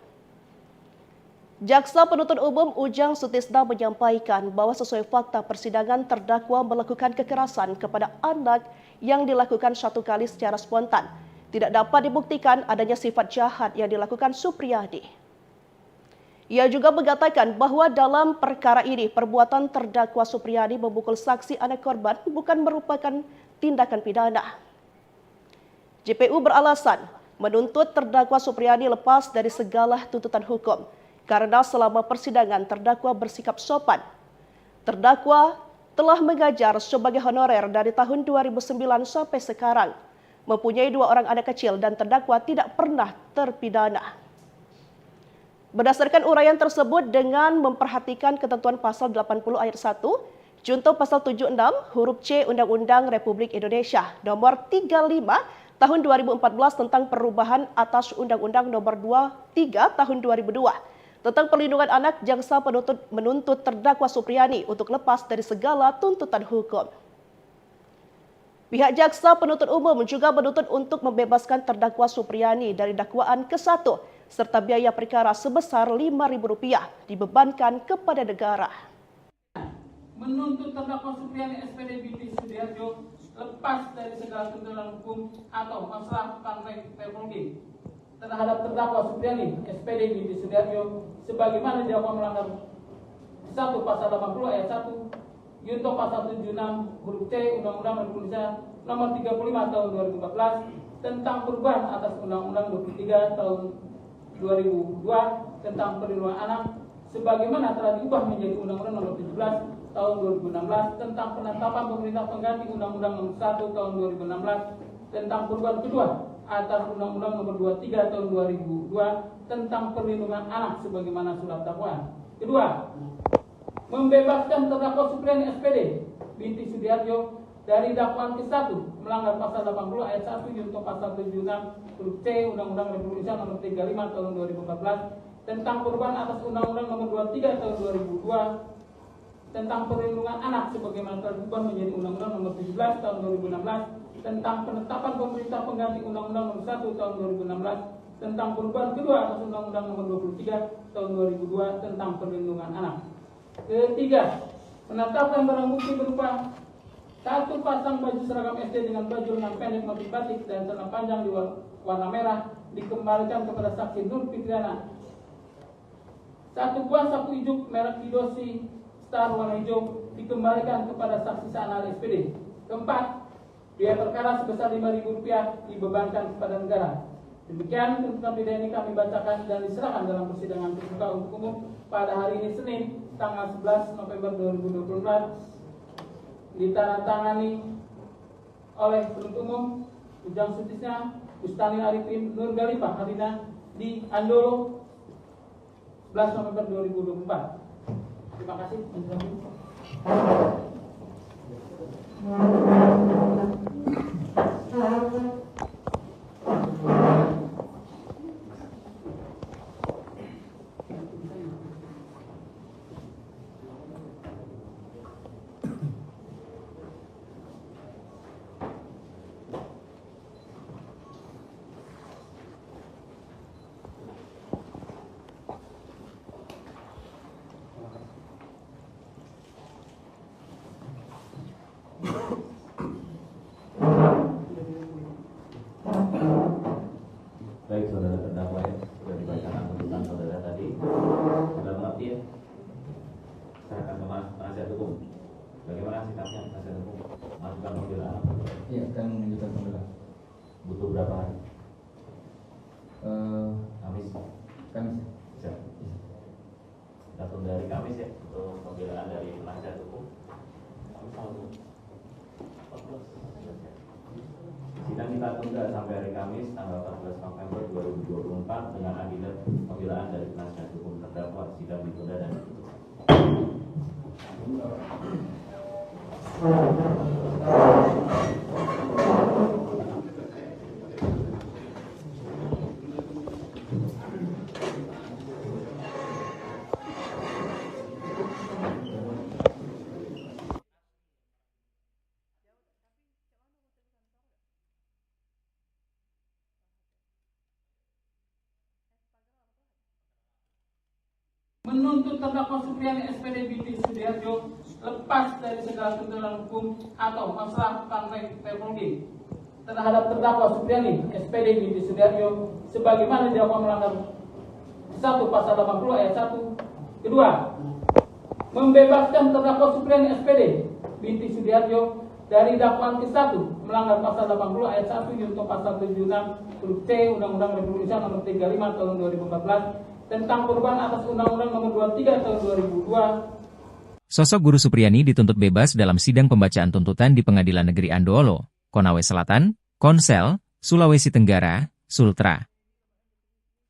Jaksa Penuntut Umum Ujang Sutisna menyampaikan bahwa sesuai fakta persidangan terdakwa melakukan kekerasan kepada anak yang dilakukan satu kali secara spontan. Tidak dapat dibuktikan adanya sifat jahat yang dilakukan Supriyani. Ia juga mengatakan bahwa dalam perkara ini perbuatan terdakwa Supriyani memukul saksi anak korban bukan merupakan tindakan pidana. JPU beralasan menuntut terdakwa Supriyani lepas dari segala tuntutan hukum karena selama persidangan terdakwa bersikap sopan. Terdakwa telah mengajar sebagai honorer dari tahun 2009 sampai sekarang. Mempunyai 2 orang anak kecil dan terdakwa tidak pernah terpidana. Berdasarkan uraian tersebut dengan memperhatikan ketentuan pasal 80 ayat 1, junto pasal 76 huruf C Undang-Undang Republik Indonesia nomor 35 tahun 2014 tentang perubahan atas Undang-Undang nomor 23 tahun 2002 tentang perlindungan anak, jaksa penuntut menuntut terdakwa Supriyani untuk lepas dari segala tuntutan hukum. Pihak Jaksa Penuntut Umum juga menuntut untuk membebaskan terdakwa Supriyani dari dakwaan ke-1 serta biaya perkara sebesar Rp5.000 dibebankan kepada negara. Menuntut terdakwa Supriyani SPD binti Sudiharjo lepas dari segala tuntutan hukum atau masalah teknologi terhadap terdakwa Supriyani SPD binti Sudiharjo sebagaimana didakwa melanggar 1 pasal 80 ayat 1 junto pasal 76 huruf C Undang-Undang Republik Indonesia nomor 35 tahun 2014 tentang perubahan atas Undang-Undang 23 tahun 2002 tentang perlindungan anak sebagaimana telah diubah menjadi Undang-Undang nomor 17 tahun 2016 tentang penetapan pemerintah pengganti Undang-Undang nomor 1 tahun 2016 tentang perubahan kedua atas Undang-Undang nomor 23 tahun 2002 tentang perlindungan anak sebagaimana surat dakwaan. Kedua, membebaskan terdakwa Supriyani SPD binti Sudiharjo dari dakwaan ke-1 melanggar pasal 80 ayat 1 junto pasal 76 huruf C Undang-Undang Republik Indonesia nomor 35 tahun 2014 tentang perubahan atas Undang-Undang nomor 23 tahun 2002 tentang perlindungan anak sebagaimana telah diubah menjadi Undang-Undang nomor 17 tahun 2016 tentang penetapan pemerintah pengganti Undang-Undang nomor 1 tahun 2016 tentang perubahan kedua atas Undang-Undang nomor 23 tahun 2002 tentang perlindungan anak. Ketiga, menetapkan barang bukti berupa 1 pasang baju seragam SD dengan baju lengan pendek motif batik dan celana panjang di warna merah dikembalikan kepada saksi Nur Fitriana. 1 buah sapu ijuk merek Kidosi Star warna hijau dikembalikan kepada saksi sah ahli SPD. Keempat, biaya perkara sebesar Rp5.000 dibebankan kepada negara. Demikian tuntutan pidana ini kami bacakan dan diserahkan dalam persidangan terbuka untuk umum pada hari ini Senin tanggal 11 November 2024, ditandatangani oleh penuntut umum Ujang Sutisna, Bustani Arifin, Nur Galifah Harina di Andolo 11 November 2024. Terima kasih. Baik, saudara terdakwa ya, sudah dibacakan tuntutan saudara tadi. Sudah mengerti ya? Serahkan ke penasihat hukum. Bagaimana sikapnya penasihat hukum? Masukan pembelaan. Iya, akan menunjukkan pembelaan. Butuh berapa hari? Kamis. Kamis. Bisa. Kita tunda dari Kamis ya untuk pembelaan dari penasihat hukum. Sidang kita tunda sampai hari Kamis tanggal 14 November 2024 dengan agenda pembelaan dari penasihat hukum terdakwa. Sidang ditunda dan ditutup. Menuntut terdakwa Supriyani SPD binti Sudiharjo lepas dari segala tuntutan hukum atau masalah konflik teknologi terhadap terdakwa Supriyani SPD binti Sudiharjo sebagaimana didakwa melanggar 1 pasal 80 ayat 1. Kedua, membebaskan terdakwa Supriyani SPD binti Sudiharjo dari dakwaan ke-1 melanggar pasal 80 ayat 1 junto pasal 76 huruf C Undang-Undang Republik Indonesia nomor 35 tahun 2014 tentang perubahan atas Undang-Undang Nomor 23 Tahun 2002. Sosok Guru Supriyani dituntut bebas dalam sidang pembacaan tuntutan di Pengadilan Negeri Andoolo, Konawe Selatan, Konsel, Sulawesi Tenggara, Sultra.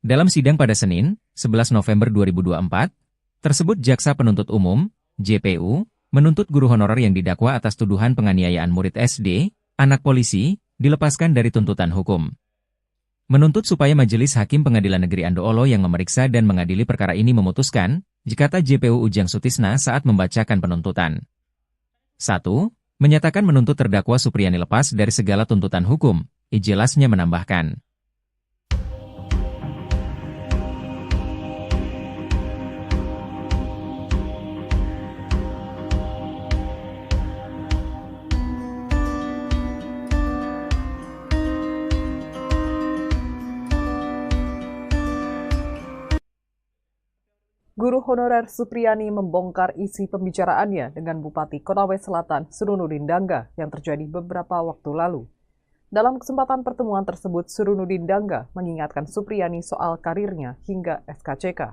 Dalam sidang pada Senin, 11 November 2024, tersebut Jaksa Penuntut Umum, JPU, menuntut guru honorer yang didakwa atas tuduhan penganiayaan murid SD, anak polisi, dilepaskan dari tuntutan hukum. Menuntut supaya Majelis Hakim Pengadilan Negeri Andoolo yang memeriksa dan mengadili perkara ini memutuskan, jikata JPU Ujang Sutisna saat membacakan penuntutan. 1. Menyatakan menuntut terdakwa Supriyani lepas dari segala tuntutan hukum, ijelasnya menambahkan. Guru honorer Supriyani membongkar isi pembicaraannya dengan Bupati Konawe Selatan Surunudin Dangga yang terjadi beberapa waktu lalu. Dalam kesempatan pertemuan tersebut, Surunudin Dangga mengingatkan Supriyani soal karirnya hingga SKCK.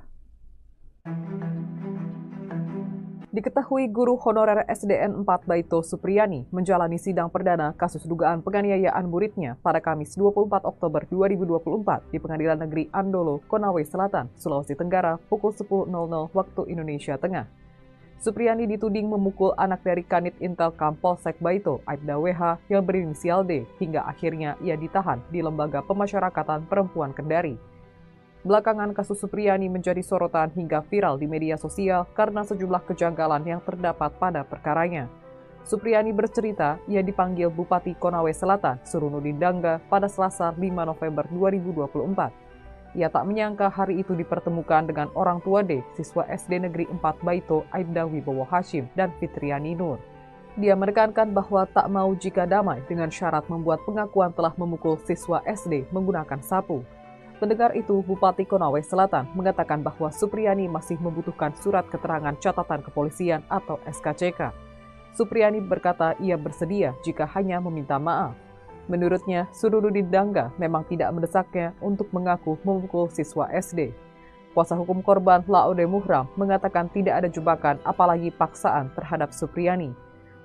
Diketahui guru honorer SDN 4 Baito Supriyani menjalani sidang perdana kasus dugaan penganiayaan muridnya pada Kamis 24 Oktober 2024 di Pengadilan Negeri Andolo, Konawe Selatan, Sulawesi Tenggara pukul 10.00 waktu Indonesia Tengah. Supriyani dituding memukul anak dari Kanit Intelkam Polsek Baito, Aibda WH yang berinisial D, hingga akhirnya ia ditahan di Lembaga Pemasyarakatan Perempuan Kendari. Belakangan kasus Supriyani menjadi sorotan hingga viral di media sosial karena sejumlah kejanggalan yang terdapat pada perkaranya. Supriyani bercerita ia dipanggil Bupati Konawe Selatan Surunudin Dangga pada Selasa 5 November 2024. Ia tak menyangka hari itu dipertemukan dengan orang tua D, siswa SD Negeri 4 Baito Aibda Wibowo Hashim dan Fitriani Nur. Dia menekankan bahwa tak mau jika damai dengan syarat membuat pengakuan telah memukul siswa SD menggunakan sapu. Mendengar itu, Bupati Konawe Selatan mengatakan bahwa Supriyani masih membutuhkan surat keterangan catatan kepolisian atau SKCK. Supriyani berkata ia bersedia jika hanya meminta maaf. Menurutnya, Sururudin Dangga memang tidak mendesaknya untuk mengaku memukul siswa SD. Kuasa hukum korban Laode Muhram mengatakan tidak ada jebakan apalagi paksaan terhadap Supriyani.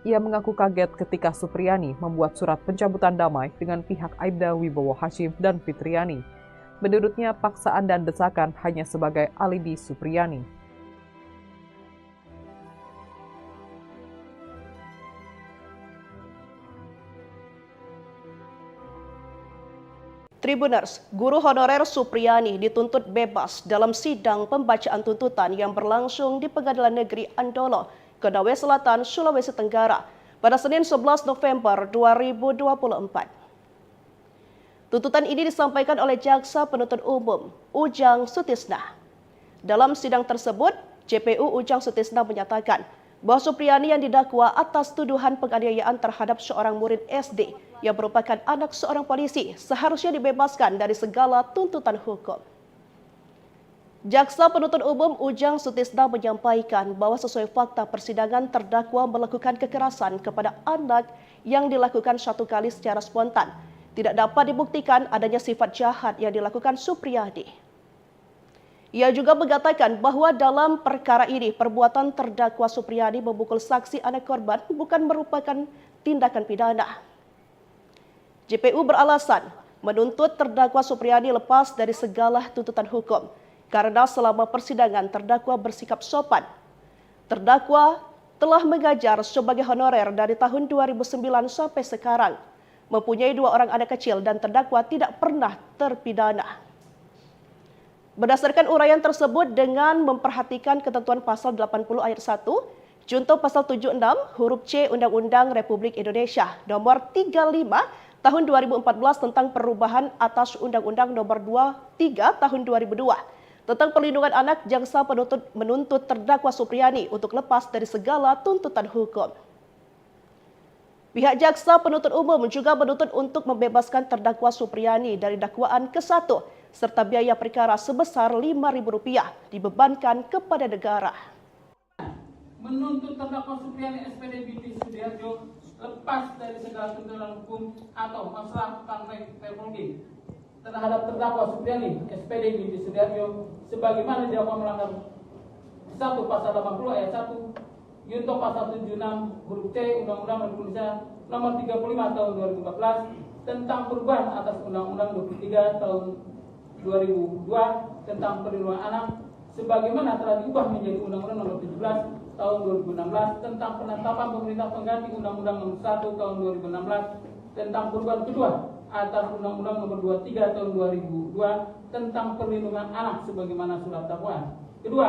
Ia mengaku kaget ketika Supriyani membuat surat pencabutan damai dengan pihak Aibda Wibowo Hashim dan Fitriani. Menurutnya, paksaan dan desakan hanya sebagai alibi Supriyani. Tribuners, guru honorer Supriyani dituntut bebas dalam sidang pembacaan tuntutan yang berlangsung di Pengadilan Negeri Andolo, Konawe Selatan, Sulawesi Tenggara pada Senin 11 November 2024. Tuntutan ini disampaikan oleh Jaksa Penuntut Umum Ujang Sutisna. Dalam sidang tersebut, JPU Ujang Sutisna menyatakan bahwa Supriyani yang didakwa atas tuduhan penganiayaan terhadap seorang murid SD yang merupakan anak seorang polisi seharusnya dibebaskan dari segala tuntutan hukum. Jaksa Penuntut Umum Ujang Sutisna menyampaikan bahwa sesuai fakta persidangan terdakwa melakukan kekerasan kepada anak yang dilakukan satu kali secara spontan. Tidak dapat dibuktikan adanya sifat jahat yang dilakukan Supriyani. Ia juga mengatakan bahwa dalam perkara ini perbuatan terdakwa Supriyani memukul saksi anak korban bukan merupakan tindakan pidana. JPU beralasan menuntut terdakwa Supriyani lepas dari segala tuntutan hukum karena selama persidangan terdakwa bersikap sopan. Terdakwa telah mengajar sebagai honorer dari tahun 2009 sampai sekarang, mempunyai 2 orang anak kecil dan terdakwa tidak pernah terpidana. Berdasarkan uraian tersebut dengan memperhatikan ketentuan pasal 80 ayat 1, junto pasal 76 huruf C Undang-Undang Republik Indonesia nomor 35 tahun 2014 tentang perubahan atas Undang-Undang nomor 23 tahun 2002 tentang perlindungan anak, jaksa penuntut menuntut terdakwa Supriyani untuk lepas dari segala tuntutan hukum. Pihak jaksa penuntut umum juga menuntut untuk membebaskan terdakwa Supriyani dari dakwaan ke-1 serta biaya perkara sebesar Rp5.000 dibebankan kepada negara. Menuntut terdakwa Supriyani SPD binti Sudiharjo lepas dari segala tuntutan hukum atau masalah teknologi terhadap terdakwa Supriyani SPD binti Sudiharjo sebagaimana didakwa melanggar 1 pasal 80 ayat 1 junto pasal 76 huruf C Undang-Undang Republik Indonesia nomor 35 tahun 2014 tentang perubahan atas Undang-Undang 23 tahun 2002 tentang perlindungan anak sebagaimana telah diubah menjadi Undang-Undang nomor 17 tahun 2016 tentang penetapan pemerintah pengganti Undang-Undang nomor 1 tahun 2016 tentang perubahan kedua atas Undang-Undang nomor 23 tahun 2002 tentang perlindungan anak sebagaimana surat dakwaan. Kedua,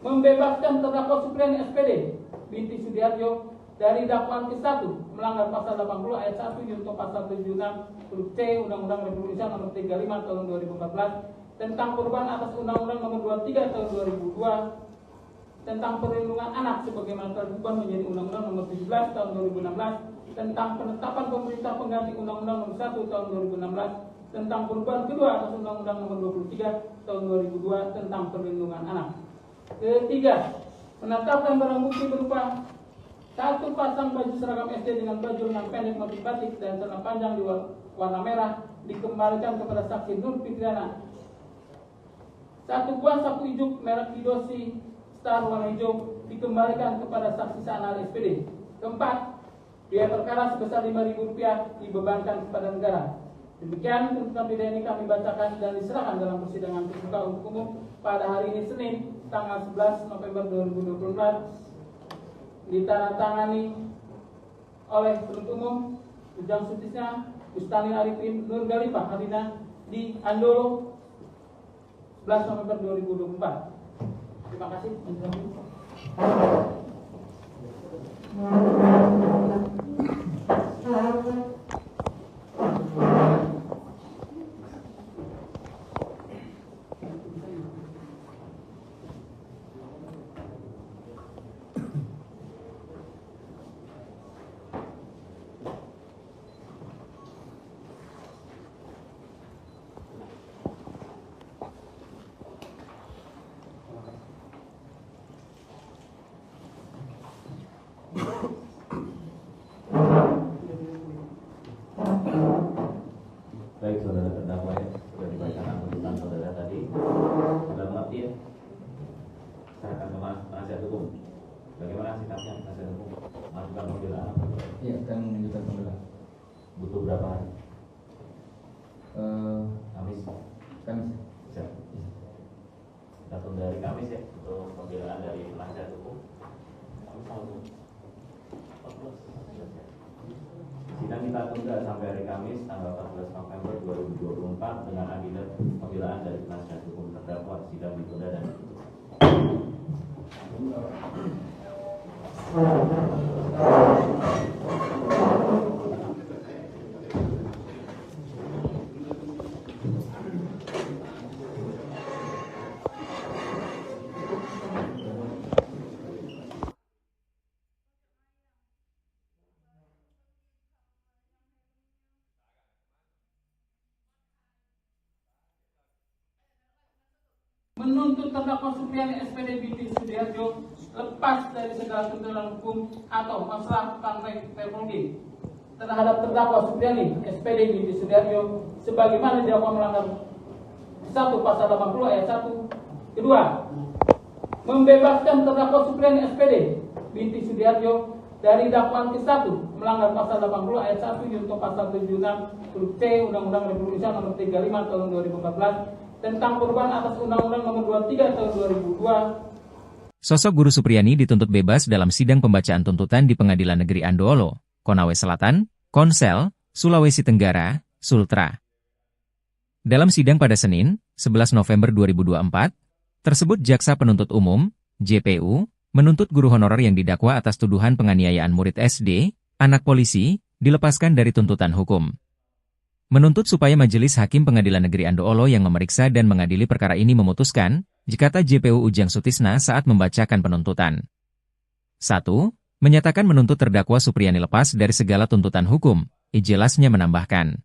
membebaskan terdakwa Supriyani SPD binti Sudiharjo dari dakwaan ke-1 melanggar pasal 80 ayat 1 junto pasal 76 huruf C Undang-Undang Republik Indonesia nomor 35 tahun 2014 tentang perubahan atas Undang-Undang nomor 23 tahun 2002 tentang perlindungan anak sebagaimana telah diubah menjadi Undang-Undang nomor 17 tahun 2016 tentang penetapan pemerintah pengganti Undang-Undang nomor 1 tahun 2016 tentang perubahan kedua atas Undang-Undang nomor 23 tahun 2002 tentang perlindungan anak. Ketiga, menetapkan barang bukti berupa 1 pasang baju seragam SD dengan baju lengan pendek motif batik dan celana panjang di warna merah dikembalikan kepada saksi Nur Fitriana. 1 buah sapu ijuk merek Kidosi Star warna hijau dikembalikan kepada saksi Sanal SPD. Keempat, biaya perkara sebesar Rp5.000 dibebankan kepada negara. Demikian tuntutan pidana ini kami bacakan dan diserahkan dalam persidangan terbuka untuk umum pada hari ini Senin tanggal 11 November 2024 ditandatangani oleh penuntut umum Ujang Sutisna, Bustani Arifin, Nur Galifah Harina di Andolo 11 November 2024. Terima kasih. tanggal 14 November 2024 dengan agenda pembelaan dari penasihat hukum terdakwa. Sidang ditunda dan ditutup. Menuntut terdakwa Supriyani SPD binti Sudiharjo lepas dari segala tuntutan hukum atau masalah tentang teknologi terhadap terdakwa Supriyani SPD binti Sudiharjo sebagaimana didakwa melanggar 1 pasal 80 ayat 1. Kedua, membebaskan terdakwa Supriyani SPD binti Sudiharjo dari dakwaan ke-1 melanggar pasal 80 ayat 1 junto pasal 76 huruf C Undang-Undang Republik Indonesia nomor 35 tahun 2014 tentang perubahan atas Undang-Undang Nomor 23 Tahun 2002. Sosok Guru Supriyani dituntut bebas dalam sidang pembacaan tuntutan di Pengadilan Negeri Andoolo, Konawe Selatan, Konsel, Sulawesi Tenggara, Sultra. Dalam sidang pada Senin, 11 November 2024, tersebut Jaksa Penuntut Umum, JPU, menuntut guru honorer yang didakwa atas tuduhan penganiayaan murid SD, anak polisi, dilepaskan dari tuntutan hukum. Menuntut supaya Majelis Hakim Pengadilan Negeri Andoolo yang memeriksa dan mengadili perkara ini memutuskan, jika JPU Ujang Sutisna saat membacakan penuntutan. 1. Menyatakan menuntut terdakwa Supriyani lepas dari segala tuntutan hukum, ijelasnya menambahkan.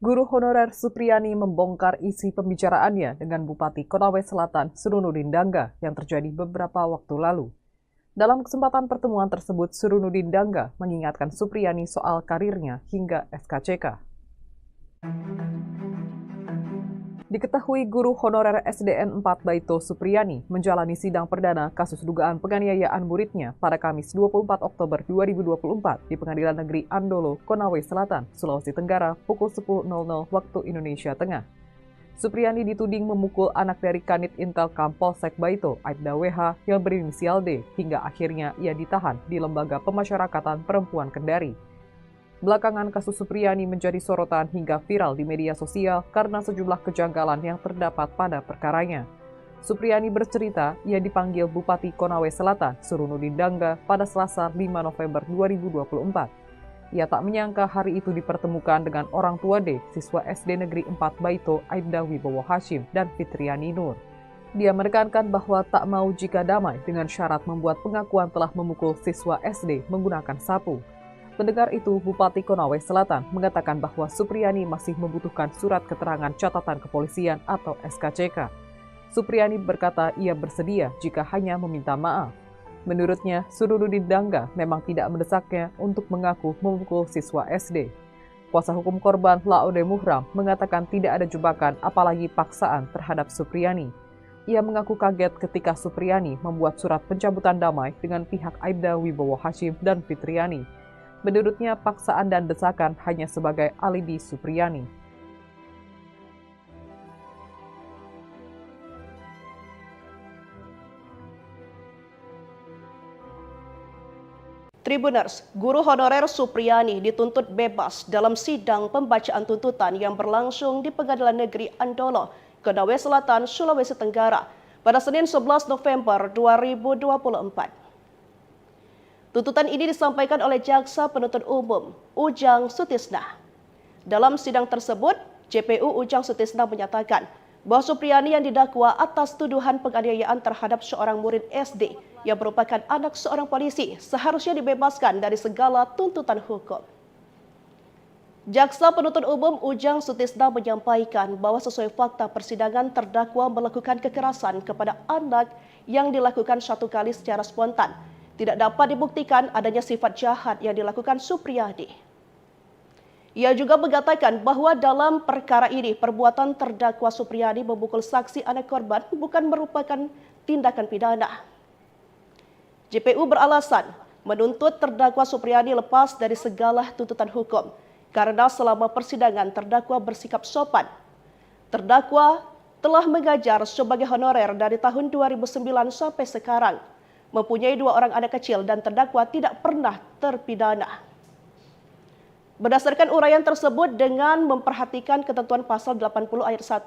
Guru honorer Supriyani membongkar isi pembicaraannya dengan Bupati Konawe Selatan Surunudin Dangga yang terjadi beberapa waktu lalu. Dalam kesempatan pertemuan tersebut, Surunudin Dangga mengingatkan Supriyani soal karirnya hingga SKCK. Diketahui guru honorer SDN 4 Baito Supriyani menjalani sidang perdana kasus dugaan penganiayaan muridnya pada Kamis 24 Oktober 2024 di Pengadilan Negeri Andoolo, Konawe Selatan, Sulawesi Tenggara pukul 10.00 waktu Indonesia Tengah. Supriyani dituding memukul anak dari Kanit Intelkam Polsek Baito, Aibda WH yang berinisial D, hingga akhirnya ia ditahan di Lembaga Pemasyarakatan Perempuan Kendari. Belakangan kasus Supriyani menjadi sorotan hingga viral di media sosial karena sejumlah kejanggalan yang terdapat pada perkaranya. Supriyani bercerita ia dipanggil Bupati Konawe Selatan Surunudin Dangga pada Selasa 5 November 2024. Ia tak menyangka hari itu dipertemukan dengan orang tua D, siswa SD Negeri 4 Baito Aibda Wibowo Hashim dan Fitriani Nur. Dia menekankan bahwa tak mau jika damai dengan syarat membuat pengakuan telah memukul siswa SD menggunakan sapu. Mendengar itu, Bupati Konawe Selatan mengatakan bahwa Supriyani masih membutuhkan surat keterangan catatan kepolisian atau SKCK. Supriyani berkata ia bersedia jika hanya meminta maaf. Menurutnya, Surunudin Dangga memang tidak mendesaknya untuk mengaku memukul siswa SD. Kuasa hukum korban Laode Muhram mengatakan tidak ada jebakan apalagi paksaan terhadap Supriyani. Ia mengaku kaget ketika Supriyani membuat surat pencabutan damai dengan pihak Aibda Wibowo Hashim dan Fitriani. Menurutnya, paksaan dan desakan hanya sebagai alibi Supriyani. Tribuners, guru honorer Supriyani dituntut bebas dalam sidang pembacaan tuntutan yang berlangsung di Pengadilan Negeri Andoolo, Konawe Selatan, Sulawesi Tenggara pada Senin 11 November 2024. Tuntutan ini disampaikan oleh Jaksa Penuntut Umum Ujang Sutisna. Dalam sidang tersebut, JPU Ujang Sutisna menyatakan bahwa Supriyani yang didakwa atas tuduhan penganiayaan terhadap seorang murid SD yang merupakan anak seorang polisi seharusnya dibebaskan dari segala tuntutan hukum. Jaksa Penuntut Umum Ujang Sutisna menyampaikan bahwa sesuai fakta persidangan terdakwa melakukan kekerasan kepada anak yang dilakukan satu kali secara spontan. Tidak dapat dibuktikan adanya sifat jahat yang dilakukan Supriyani. Ia juga mengatakan bahwa dalam perkara ini perbuatan terdakwa Supriyani memukul saksi anak korban bukan merupakan tindakan pidana. JPU beralasan menuntut terdakwa Supriyani lepas dari segala tuntutan hukum karena selama persidangan terdakwa bersikap sopan. Terdakwa telah mengajar sebagai honorer dari tahun 2009 sampai sekarang, mempunyai 2 orang anak kecil dan terdakwa tidak pernah terpidana. Berdasarkan uraian tersebut dengan memperhatikan ketentuan pasal 80 ayat 1,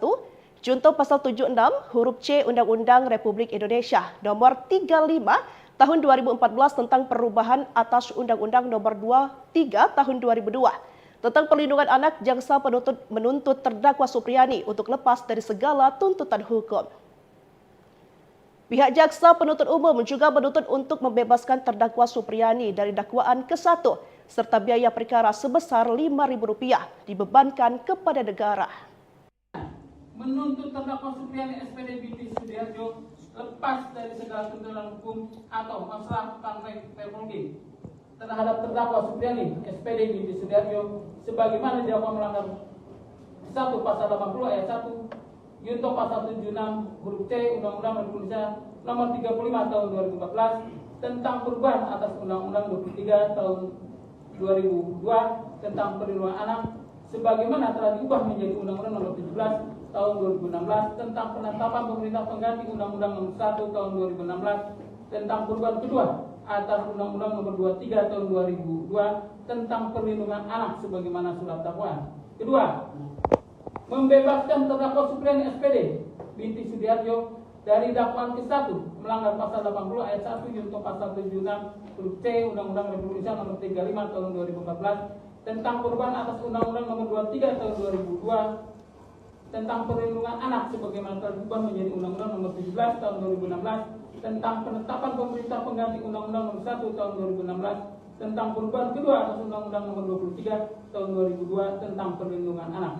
junto pasal 76 huruf C Undang-Undang Republik Indonesia nomor 35 tahun 2014 tentang perubahan atas Undang-Undang nomor 23 tahun 2002 tentang perlindungan anak, jaksa penuntut menuntut terdakwa Supriyani untuk lepas dari segala tuntutan hukum. Pihak jaksa penuntut umum juga menuntut untuk membebaskan terdakwa Supriyani dari dakwaan ke-1 serta biaya perkara sebesar Rp5.000 dibebankan kepada negara. Menuntut terdakwa Supriyani SPD binti Sudiharjo lepas dari segala tuntutan hukum atau masalah teknologi terhadap terdakwa Supriyani SPD binti Sudiharjo sebagaimana didakwa melanggar 1 pasal 80 ayat 1 junto pasal 76 huruf C Undang-Undang Republik Indonesia nomor 35 tahun 2014 tentang perubahan atas Undang-Undang 23 tahun 2002 tentang perlindungan anak sebagaimana telah diubah menjadi Undang-Undang nomor 17 tahun 2016 tentang penetapan pemerintah pengganti Undang-Undang nomor 1 tahun 2016 tentang perubahan kedua atas Undang-Undang nomor 23 tahun 2002 tentang perlindungan anak sebagaimana surat dakwaan. Kedua, membebaskan terdakwa Supriyani SPD binti Sudiharjo dari dakwaan ke-1 melanggar pasal 80 ayat 1 junto pasal 76 huruf C Undang-Undang Republik Indonesia nomor 35 tahun 2014 tentang perubahan atas Undang-Undang nomor 23 tahun 2002 tentang perlindungan anak sebagaimana telah diubah menjadi Undang-Undang nomor 17 tahun 2016 tentang penetapan pemerintah pengganti Undang-Undang nomor 1 tahun 2016 tentang perubahan kedua atas Undang-Undang nomor 23 tahun 2002 tentang perlindungan anak.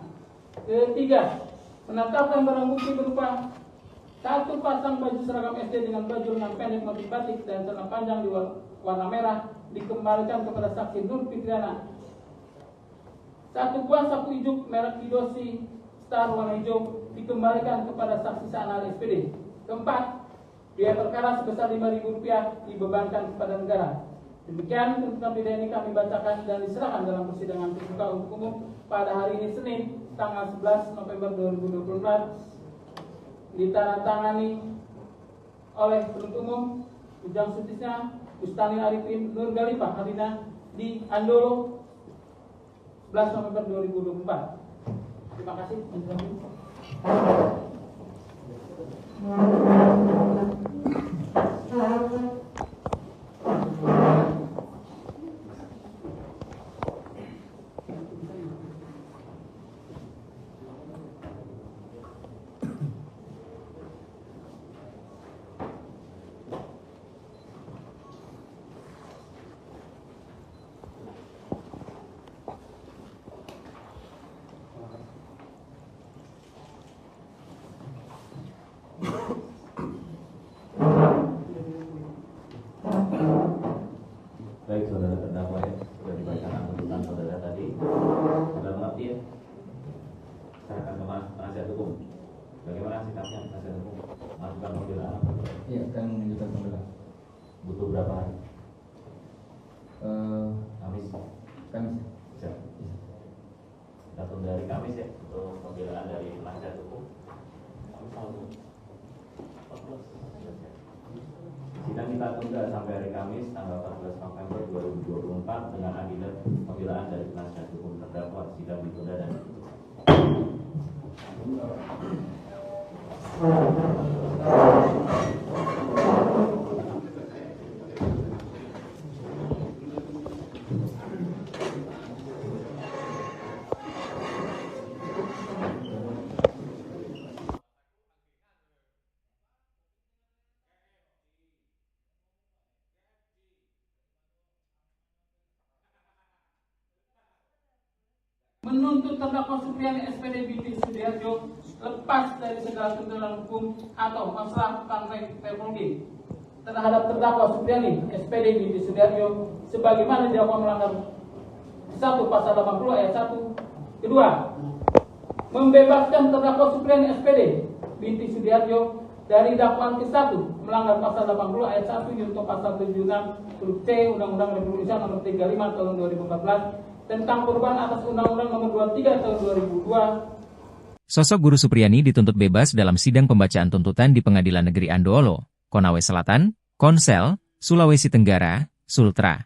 Ketiga, menetapkan barang bukti berupa 1 pasang baju seragam SD dengan baju lengan pendek motif batik dan celana panjang di warna merah dikembalikan kepada saksi Nur Fitriana. 1 buah sapu ijuk merek Kidosi Star warna hijau dikembalikan kepada saksi Sanal SPD. Keempat, biaya perkara sebesar Rp5.000 dibebankan kepada negara. Demikian tuntutan pidana ini kami bacakan dan diserahkan dalam persidangan terbuka untuk umum pada hari ini Senin tanggal 11 November 2024 ditandatangani oleh penuntut umum Ujang Sutisna, Bustani Arifin, Nur Galifah Harina di Andolo 11 November 2024. Terima kasih. Baik, saudara terdakwa ya, sudah dibacakan tuntutan saudara tadi. Sudah mengerti ya? Saya akan ke penasihat hukum. Bagaimana sikapnya penasihat hukum? Masukan mobil anak? Iya, akan menunjukkan pembelaan. Butuh berapa hari? Kamis. Kamis. Bisa. Kita tunda dari Kamis ya untuk pembelaan dari penasihat hukum. Sidang kita tunda sampai hari Kamis tanggal 14 November 2024 dengan agenda pembelaan dari penasihat hukum terdakwa. Sidang ditunda dan ditutup. Menuntut terdakwa Supriyani SPD binti Sudiharjo lepas dari segala tuntutan hukum atau masalah teknologi terhadap terdakwa Supriyani SPD binti Sudiharjo sebagaimana didakwa melanggar 1 pasal 80 ayat 1. Kedua, membebaskan terdakwa Supriyani SPD binti Sudiharjo dari dakwaan ke-1 melanggar pasal 80 ayat 1 junto pasal 76 huruf C Undang-Undang Republik Indonesia nomor 35 tahun 2014 tentang perubahan atas Undang-Undang nomor 23 tahun 2002. Sosok Guru Supriyani dituntut bebas dalam sidang pembacaan tuntutan di Pengadilan Negeri Andoolo, Konawe Selatan, Konsel, Sulawesi Tenggara, Sultra.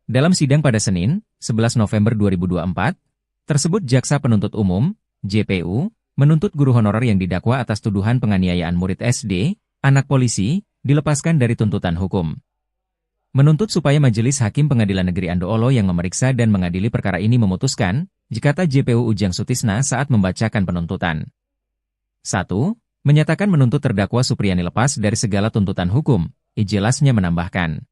Dalam sidang pada Senin, 11 November 2024, tersebut Jaksa Penuntut Umum, JPU, menuntut guru honorer yang didakwa atas tuduhan penganiayaan murid SD, anak polisi, dilepaskan dari tuntutan hukum. Menuntut supaya Majelis Hakim Pengadilan Negeri Andoolo yang memeriksa dan mengadili perkara ini memutuskan, jika JPU Ujang Sutisna saat membacakan penuntutan. 1. Menyatakan menuntut terdakwa Supriyani lepas dari segala tuntutan hukum, Ijelasnya menambahkan.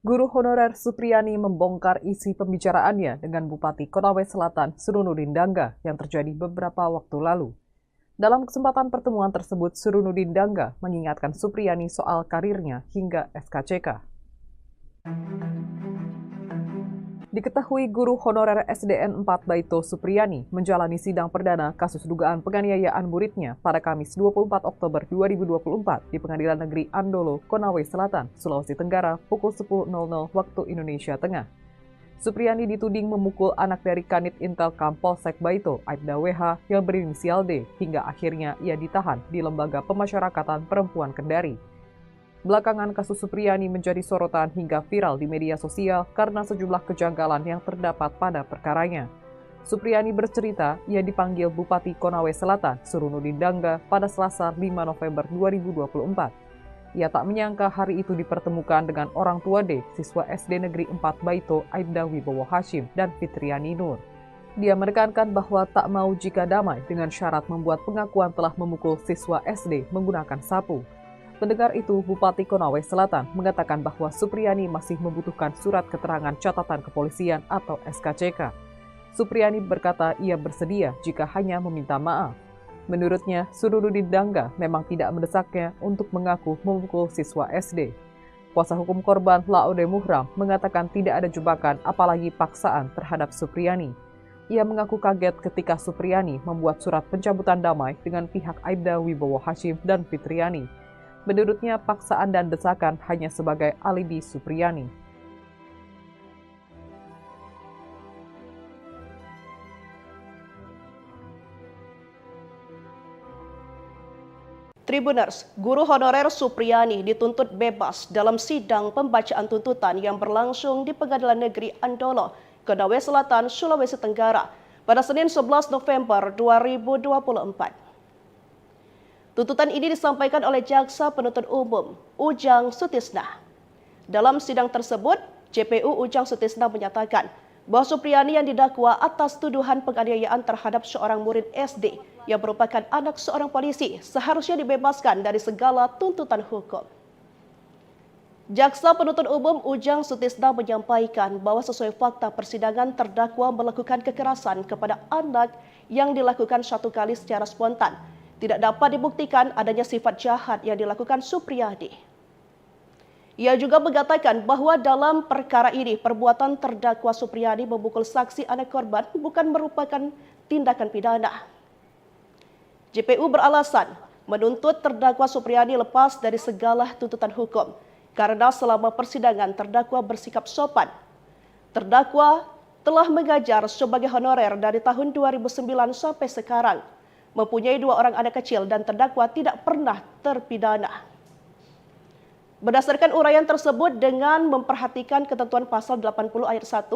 Guru honorer Supriyani membongkar isi pembicaraannya dengan Bupati Konawe Selatan Surunudin Dangga yang terjadi beberapa waktu lalu. Dalam kesempatan pertemuan tersebut, Surunudin Dangga mengingatkan Supriyani soal karirnya hingga SKCK. Diketahui guru honorer SDN 4 Baito Supriyani menjalani sidang perdana kasus dugaan penganiayaan muridnya pada Kamis 24 Oktober 2024 di Pengadilan Negeri Andoolo, Konawe Selatan, Sulawesi Tenggara pukul 10.00 waktu Indonesia Tengah. Supriyani dituding memukul anak dari Kanit Intelkam Polsek Baito, Aibda WH yang berinisial D, hingga akhirnya ia ditahan di Lembaga Pemasyarakatan Perempuan Kendari. Belakangan kasus Supriyani menjadi sorotan hingga viral di media sosial karena sejumlah kejanggalan yang terdapat pada perkaranya. Supriyani bercerita ia dipanggil Bupati Konawe Selatan Surunudin Dangga pada Selasa 5 November 2024. Ia tak menyangka hari itu dipertemukan dengan orang tua D, siswa SD Negeri 4 Baito Aibda Wibowo Hashim dan Fitriani Nur. Dia menekankan bahwa tak mau jika damai dengan syarat membuat pengakuan telah memukul siswa SD menggunakan sapu. Mendengar itu, Bupati Konawe Selatan mengatakan bahwa Supriyani masih membutuhkan surat keterangan catatan kepolisian atau SKCK. Supriyani berkata ia bersedia jika hanya meminta maaf. Menurutnya, Surunudin Dangga memang tidak mendesaknya untuk mengaku memukul siswa SD. Kuasa hukum korban Laode Muhram mengatakan tidak ada jebakan apalagi paksaan terhadap Supriyani. Ia mengaku kaget ketika Supriyani membuat surat pencabutan damai dengan pihak Aibda Wibowo Hashim dan Fitriani. Menurutnya, paksaan dan desakan hanya sebagai alibi Supriyani. Tribuners, guru honorer Supriyani dituntut bebas dalam sidang pembacaan tuntutan yang berlangsung di Pengadilan Negeri Andoolo, Konawe Selatan, Sulawesi Tenggara pada Senin 11 November 2024. Tuntutan ini disampaikan oleh Jaksa Penuntut Umum, Ujang Sutisna. Dalam sidang tersebut, JPU Ujang Sutisna menyatakan bahwa Supriyani yang didakwa atas tuduhan penganiayaan terhadap seorang murid SD yang merupakan anak seorang polisi seharusnya dibebaskan dari segala tuntutan hukum. Jaksa Penuntut Umum Ujang Sutisna menyampaikan bahwa sesuai fakta persidangan terdakwa melakukan kekerasan kepada anak yang dilakukan satu kali secara spontan. Tidak dapat dibuktikan adanya sifat jahat yang dilakukan Supriyani. Ia juga mengatakan bahwa dalam perkara ini perbuatan terdakwa Supriyani memukul saksi anak korban bukan merupakan tindakan pidana. JPU beralasan menuntut terdakwa Supriyani lepas dari segala tuntutan hukum karena selama persidangan terdakwa bersikap sopan. Terdakwa telah mengajar sebagai honorer dari tahun 2009 sampai sekarang. Mempunyai 2 orang anak kecil dan terdakwa tidak pernah terpidana. Berdasarkan uraian tersebut dengan memperhatikan ketentuan pasal 80 ayat 1,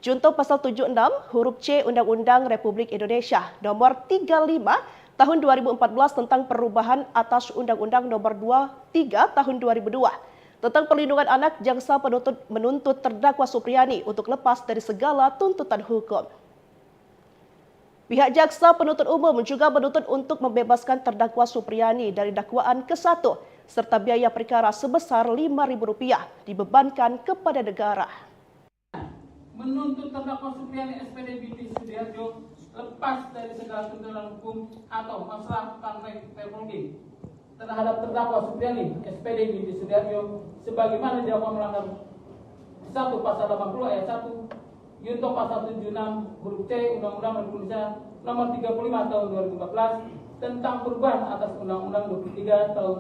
junto pasal 76 huruf C Undang-Undang Republik Indonesia nomor 35 tahun 2014 tentang perubahan atas Undang-Undang nomor 23 tahun 2002 tentang perlindungan anak, jaksa penuntut menuntut terdakwa Supriyani untuk lepas dari segala tuntutan hukum. Pihak Jaksa Penuntut Umum juga menuntut untuk membebaskan terdakwa Supriyani dari dakwaan ke-1 serta biaya perkara sebesar Rp5.000 dibebankan kepada negara. Menuntut terdakwa Supriyani SPD Binti Sudiharjo lepas dari segala tuntutan hukum atau masalah teknologi terhadap terdakwa Supriani SPD binti Sudiarjo sebagaimana didakwa melanggar 1 pasal 80 ayat 1 Yunto pasal 76 huruf C Undang-Undang Republik Indonesia nomor 35 tahun 2014 tentang perubahan atas Undang-Undang 23 tahun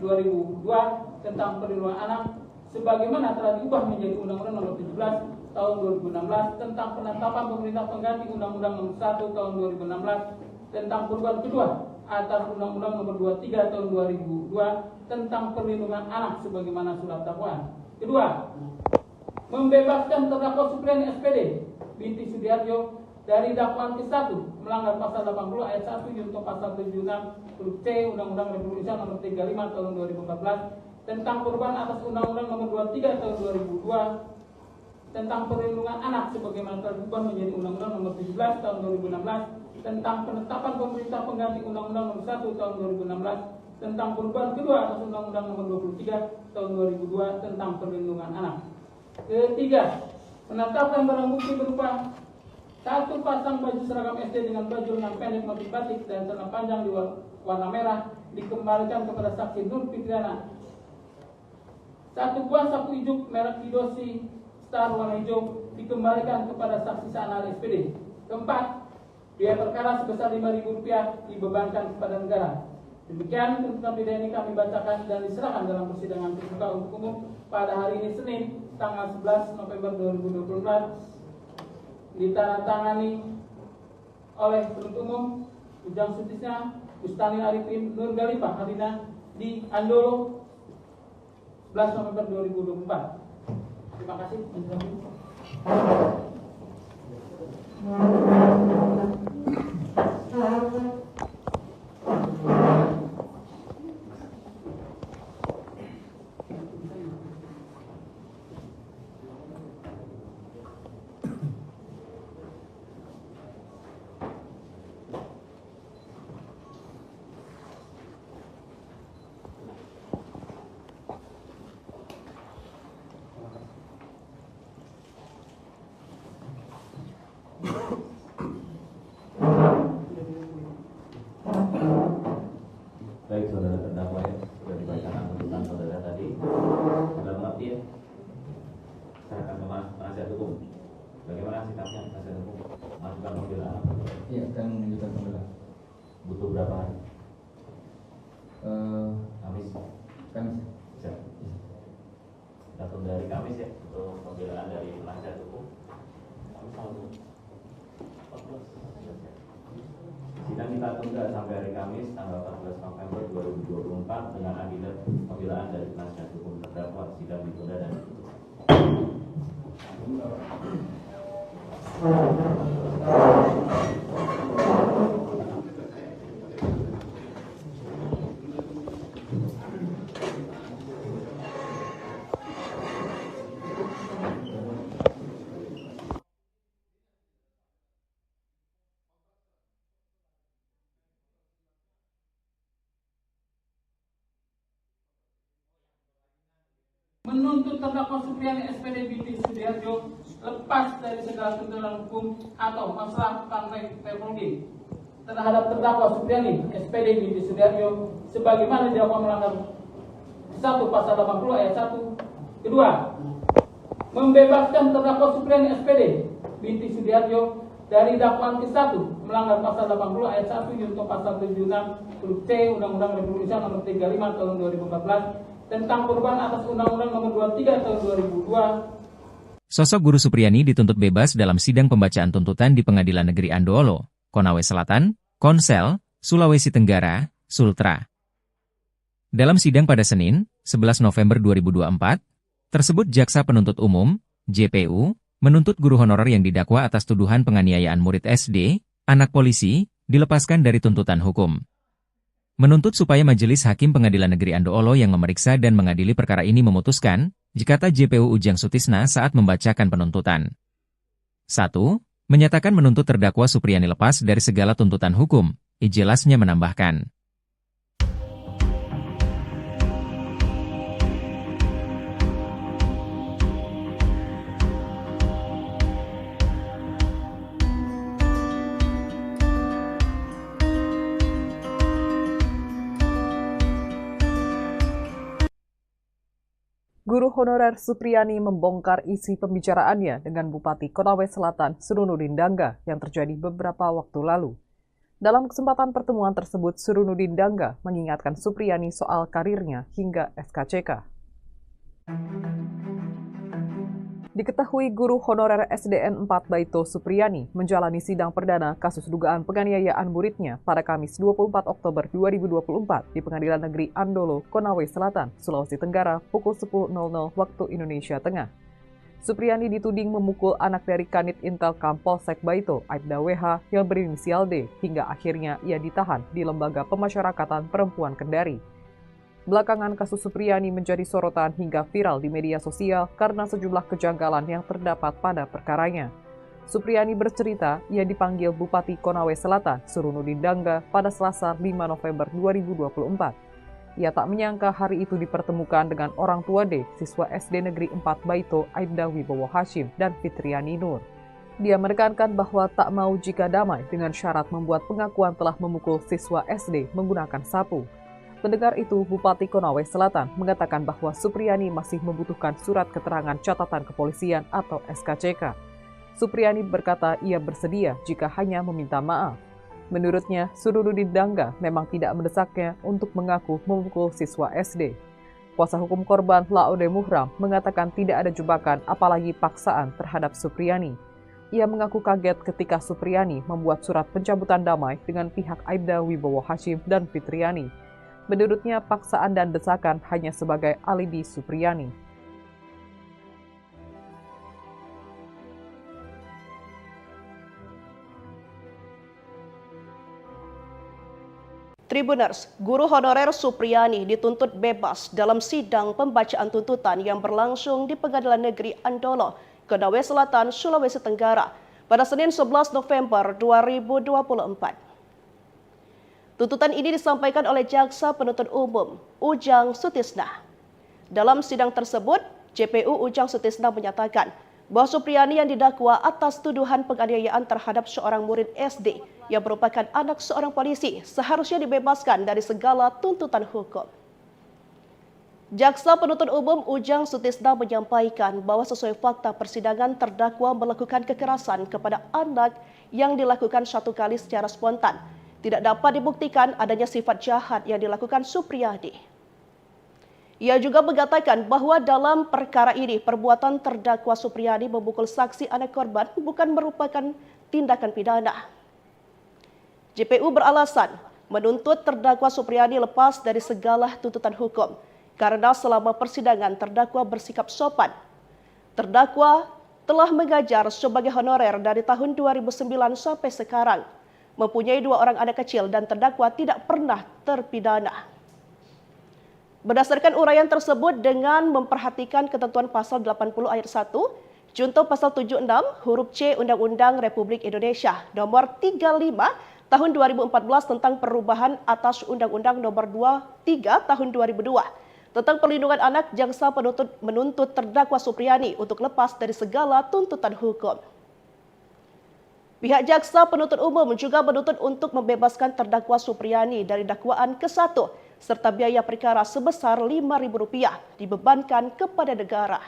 2002 tentang perlindungan anak sebagaimana telah diubah menjadi Undang-Undang nomor 17 tahun 2016 tentang penetapan pemerintah pengganti Undang-Undang nomor 1 tahun 2016 tentang perubahan kedua atas Undang-Undang nomor 23 tahun 2002 tentang perlindungan anak sebagaimana surat dakwaan. Kedua, membebaskan terdakwa Supriani SPD binti Sudiarjo dari dakwaan ke-1 melanggar pasal 80 ayat 1 Yunto pasal 76 huruf C Undang-Undang Republik Indonesia nomor 35 tahun 2014 tentang perubahan atas Undang-Undang nomor 23 tahun 2002 tentang perlindungan anak sebagaimana telah diubah menjadi Undang-Undang nomor 17 tahun 2016 tentang penetapan pemerintah pengganti Undang-Undang nomor 1 tahun 2016 tentang perubahan kedua atas Undang-Undang nomor 23 tahun 2002 tentang perlindungan anak. Ketiga, menetapkan barang bukti berupa 1 pasang baju seragam SD dengan baju lengan pendek motif batik dan celana panjang di warna merah dikembalikan kepada saksi Nur Fitriana. 1 buah sapu ijuk merek Kidosi Star warna hijau dikembalikan kepada saksi Sanal SPD. Keempat, biaya perkara sebesar Rp5.000 dibebankan kepada negara. Demikian tuntutan pidana ini kami bacakan dan diserahkan dalam persidangan terbuka untuk umum pada hari ini Senin tanggal 11 November 2024 ditandatangani oleh penuntut umum Ujang Sutisna, Bustani Arifin, Nur Galifah Harina di Andolo 11 November 2024. Terima kasih. Baik saudara terdakwa ya, sudah dibacakan tuntutan saudara tadi. Saudara mengerti ya? Saya akan penasihat hukum. Bagaimana sikapnya penasihat hukum? Masukan pembelaan? Iya, akan menunjukkan pembelaan. Butuh berapa hari? Kamis. Kamis. Bisa. Datang dari Kamis ya untuk pembelaan dari penasihat hukum. Kamis tanggal 14. Sidang kita tunda sampai hari Kamis tanggal 14 November 2024 dengan agenda pembelaan dari penasihat hukum terdakwa. Sidang ditunda dan ditutup. Menuntut terdakwa Supriani SPD binti Sudiarjo lepas dari segala tuntutan hukum atau masalah teknologi terhadap terdakwa Supriani SPD binti Sudiarjo sebagaimana didakwa melanggar 1 pasal 80 ayat 1. Kedua, membebaskan terdakwa Supriani SPD binti Sudiarjo dari dakwaan ke-1 melanggar pasal 80 ayat 1 Yunto pasal 76 huruf C Undang-Undang Republik Indonesia nomor 35 tahun 2014 tentang perubahan atas Undang-Undang nomor 23 tahun 2002. Sosok Guru Supriani dituntut bebas dalam sidang pembacaan tuntutan di Pengadilan Negeri Andoolo, Konawe Selatan, Konsel, Sulawesi Tenggara, Sultra. Dalam sidang pada Senin, 11 November 2024, tersebut Jaksa Penuntut Umum, JPU, menuntut guru honorer yang didakwa atas tuduhan penganiayaan murid SD, anak polisi, dilepaskan dari tuntutan hukum. Menuntut supaya Majelis Hakim Pengadilan Negeri Andoolo yang memeriksa dan mengadili perkara ini memutuskan, jika JPU Ujang Sutisna saat membacakan penuntutan. 1. Menyatakan menuntut terdakwa Supriani lepas dari segala tuntutan hukum, ijelasnya menambahkan. Guru honorer Supriyani membongkar isi pembicaraannya dengan Bupati Konawe Selatan Surunudin Dangga yang terjadi beberapa waktu lalu. Dalam kesempatan pertemuan tersebut, Surunudin Dangga mengingatkan Supriyani soal karirnya hingga SKCK. Diketahui guru honorer SDN 4 Baito Supriyani menjalani sidang perdana kasus dugaan penganiayaan muridnya pada Kamis 24 Oktober 2024 di Pengadilan Negeri Andolo, Konawe Selatan, Sulawesi Tenggara pukul 10.00 waktu Indonesia Tengah. Supriyani dituding memukul anak dari Kanit Intelkam Polsek Baito, Aibda WH yang berinisial D, hingga akhirnya ia ditahan di Lembaga Pemasyarakatan Perempuan Kendari. Belakangan kasus Supriyani menjadi sorotan hingga viral di media sosial karena sejumlah kejanggalan yang terdapat pada perkaranya. Supriyani bercerita ia dipanggil Bupati Konawe Selatan Surunudin Dangga pada Selasa 5 November 2024. Ia tak menyangka hari itu dipertemukan dengan orang tua D, siswa SD Negeri 4 Baito Aibda Wibowo Hashim dan Fitriani Nur. Dia menekankan bahwa tak mau jika damai dengan syarat membuat pengakuan telah memukul siswa SD menggunakan sapu. Mendengar itu, Bupati Konawe Selatan mengatakan bahwa Supriyani masih membutuhkan surat keterangan catatan kepolisian atau SKCK. Supriyani berkata ia bersedia jika hanya meminta maaf. Menurutnya, Surunudin Dangga memang tidak mendesaknya untuk mengaku memukul siswa SD. Kuasa hukum korban Laode Muhram mengatakan tidak ada jebakan apalagi paksaan terhadap Supriyani. Ia mengaku kaget ketika Supriyani membuat surat pencabutan damai dengan pihak Aibda Wibowo Hashim dan Fitriani. Menurutnya, paksaan dan desakan hanya sebagai alibi Supriyani. Tribuners, guru honorer Supriyani dituntut bebas dalam sidang pembacaan tuntutan yang berlangsung di Pengadilan Negeri Andolo, Konawe Selatan, Sulawesi Tenggara pada Senin 11 November 2024. Tuntutan ini disampaikan oleh Jaksa Penuntut Umum Ujang Sutisna. Dalam sidang tersebut, JPU Ujang Sutisna menyatakan bahwa Supriyani yang didakwa atas tuduhan penganiayaan terhadap seorang murid SD yang merupakan anak seorang polisi seharusnya dibebaskan dari segala tuntutan hukum. Jaksa Penuntut Umum Ujang Sutisna menyampaikan bahwa sesuai fakta persidangan terdakwa melakukan kekerasan kepada anak yang dilakukan satu kali secara spontan. Tidak dapat dibuktikan adanya sifat jahat yang dilakukan Supriyani. Ia juga mengatakan bahwa dalam perkara ini perbuatan terdakwa Supriyani memukul saksi anak korban bukan merupakan tindakan pidana. JPU beralasan menuntut terdakwa Supriyani lepas dari segala tuntutan hukum karena selama persidangan terdakwa bersikap sopan. Terdakwa telah mengajar sebagai honorer dari tahun 2009 sampai sekarang. Mempunyai 2 orang anak kecil dan terdakwa tidak pernah terpidana. Berdasarkan uraian tersebut dengan memperhatikan ketentuan pasal 80 ayat 1, junto pasal 76 huruf C Undang-Undang Republik Indonesia nomor 35 tahun 2014 tentang perubahan atas Undang-Undang nomor 23 tahun 2002 tentang perlindungan anak, jaksa penuntut menuntut terdakwa Supriyani untuk lepas dari segala tuntutan hukum. Pihak jaksa penuntut umum juga menuntut untuk membebaskan terdakwa Supriyani dari dakwaan ke-1 serta biaya perkara sebesar Rp5.000 dibebankan kepada negara.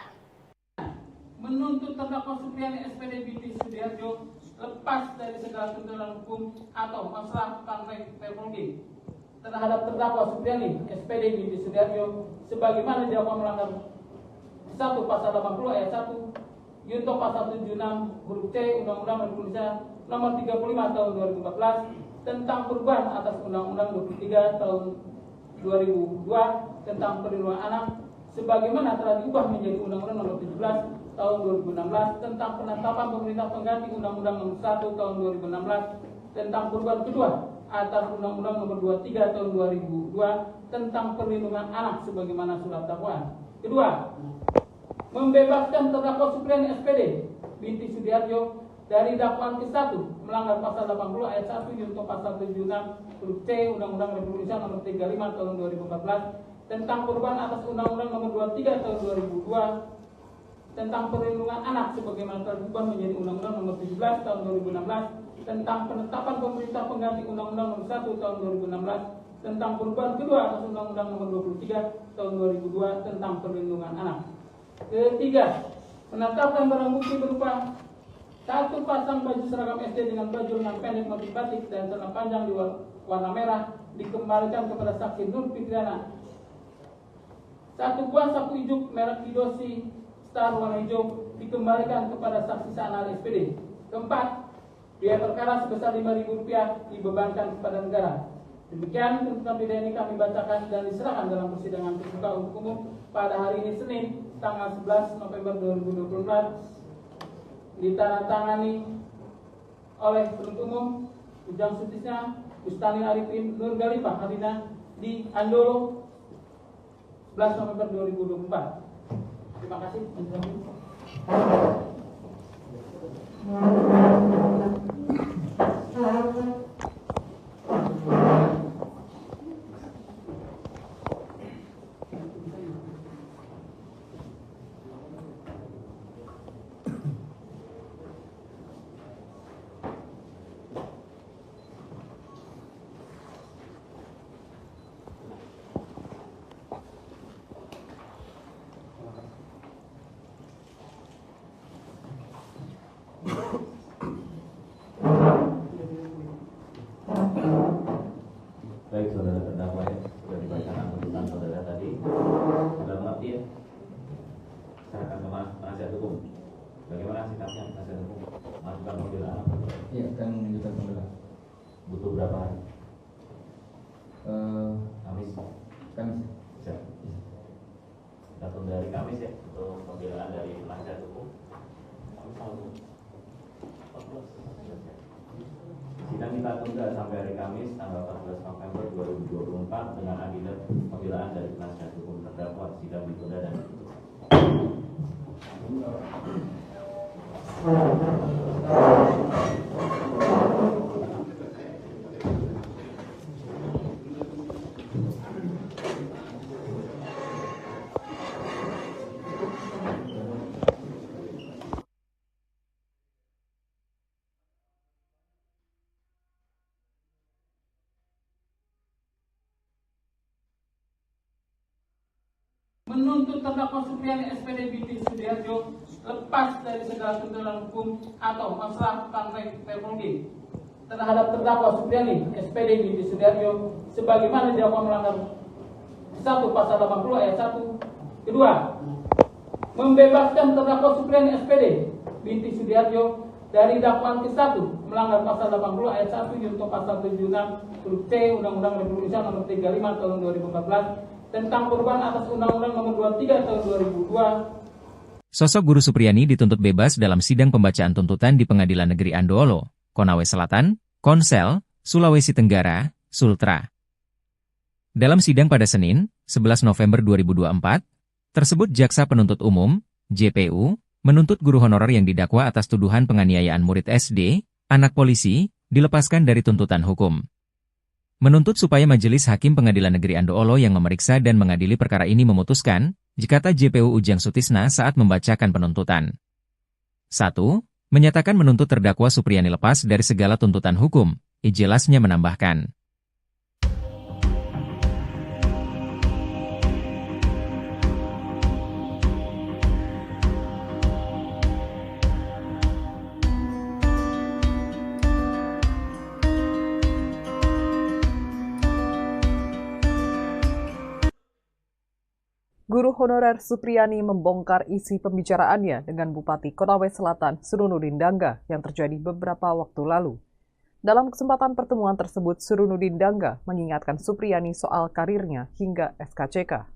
Menuntut terdakwa Supriyani SPD binti Sudiharjo lepas dari segala tuntutan hukum atau masalah teknologi terhadap terdakwa Supriyani SPD binti Sudiharjo sebagaimana dilakukan melanggar 1 pasal 80 ayat 1 Junto pasal 76 huruf C Undang-Undang Republik Indonesia nomor 35 tahun 2014 tentang perubahan atas Undang-Undang 23 tahun 2002 tentang perlindungan anak sebagaimana telah diubah menjadi Undang-Undang nomor 17 tahun 2016 tentang penetapan pemerintah pengganti Undang-Undang nomor 1 tahun 2016 tentang perubahan kedua atas Undang-Undang nomor 23 tahun 2002 tentang perlindungan anak sebagaimana surat dakwaan. Kedua, membebaskan terdakwa Supriyani SPD binti Sudiharjo dari dakwaan ke-1 melanggar pasal 80 ayat 1 junto pasal 76 huruf C Undang-Undang Republik Indonesia nomor 35 tahun 2014 tentang perubahan atas Undang-Undang nomor 23 tahun 2002 tentang perlindungan anak sebagaimana telah diubah menjadi Undang-Undang nomor 17 tahun 2016 tentang penetapan pemerintah pengganti Undang-Undang nomor 1 tahun 2016 tentang perubahan kedua atas Undang-Undang nomor 23 tahun 2002 tentang perlindungan anak. Ketiga, menetapkan barang bukti berupa satu pasang baju seragam SD dengan baju lengan pendek motif batik dan celana panjang di warna merah dikembalikan kepada saksi Nur Fitriana. Satu buah sapu ijuk merek Kidosi Star warna hijau dikembalikan kepada saksi Sanal SPD. Keempat, biaya perkara sebesar Rp5.000 dibebankan kepada negara. Demikian tuntutan pidana ini kami bacakan dan diserahkan dalam persidangan terbuka untuk umum pada hari ini Senin tanggal 11 November 2024 ditandatangani oleh penuntut umum Ujang Sutisna, Bustani Arifin, Nur Galifah Hadina di Andolo 11 November 2024. Terima kasih. Baik, saudara terdakwa ya, sudah dibacakan tuntutan saudara tadi. Sudah mengerti ya? Saya akan ke penasihat hukum. Bagaimana sikapnya penasihat hukum? Masukan pembelaan apa? Iya, akan menunjukkan pembelaan. Butuh berapa hari? Kamis. Kamis. Siap. Kita tunda hari Kamis ya untuk pembelaan dari penasihat hukum. Sidang kita tunda sampai hari Kamis tanggal 14 November 2024 dengan agenda pembelaan dari penasihat hukum terdakwa. Sidang ditunda dan ditutup. Menuntut terdakwa Supriyani SPD binti Sudiharjo lepas dari segala tuntutan hukum atau masalah praktek teknologi terhadap terdakwa Supriyani SPD binti Sudiharjo sebagaimana didakwa melanggar 1 pasal 80 ayat 1. Kedua, membebaskan terdakwa Supriyani SPD binti Sudiharjo dari dakwaan ke-1 melanggar pasal 80 ayat 1 junto pasal 76 huruf C Undang-Undang Republik Indonesia nomor 35 tahun 2014 tentang perubahan atas Undang-Undang Nomor 23 Tahun 2002. Sosok Guru Supriyani dituntut bebas dalam sidang pembacaan tuntutan di Pengadilan Negeri Andoolo, Konawe Selatan, Konsel, Sulawesi Tenggara, Sultra. Dalam sidang pada Senin, 11 November 2024, tersebut Jaksa Penuntut Umum, JPU, menuntut guru honorer yang didakwa atas tuduhan penganiayaan murid SD, anak polisi, dilepaskan dari tuntutan hukum. Menuntut supaya Majelis Hakim Pengadilan Negeri Andoolo yang memeriksa dan mengadili perkara ini memutuskan, jikata JPU Ujang Sutisna saat membacakan penuntutan. 1. Menyatakan menuntut terdakwa Supriyani lepas dari segala tuntutan hukum, ijelasnya menambahkan. Guru honorer Supriyani membongkar isi pembicaraannya dengan Bupati Konawe Selatan Surunudin Dangga yang terjadi beberapa waktu lalu. Dalam kesempatan pertemuan tersebut, Surunudin Dangga mengingatkan Supriyani soal karirnya hingga SKCK.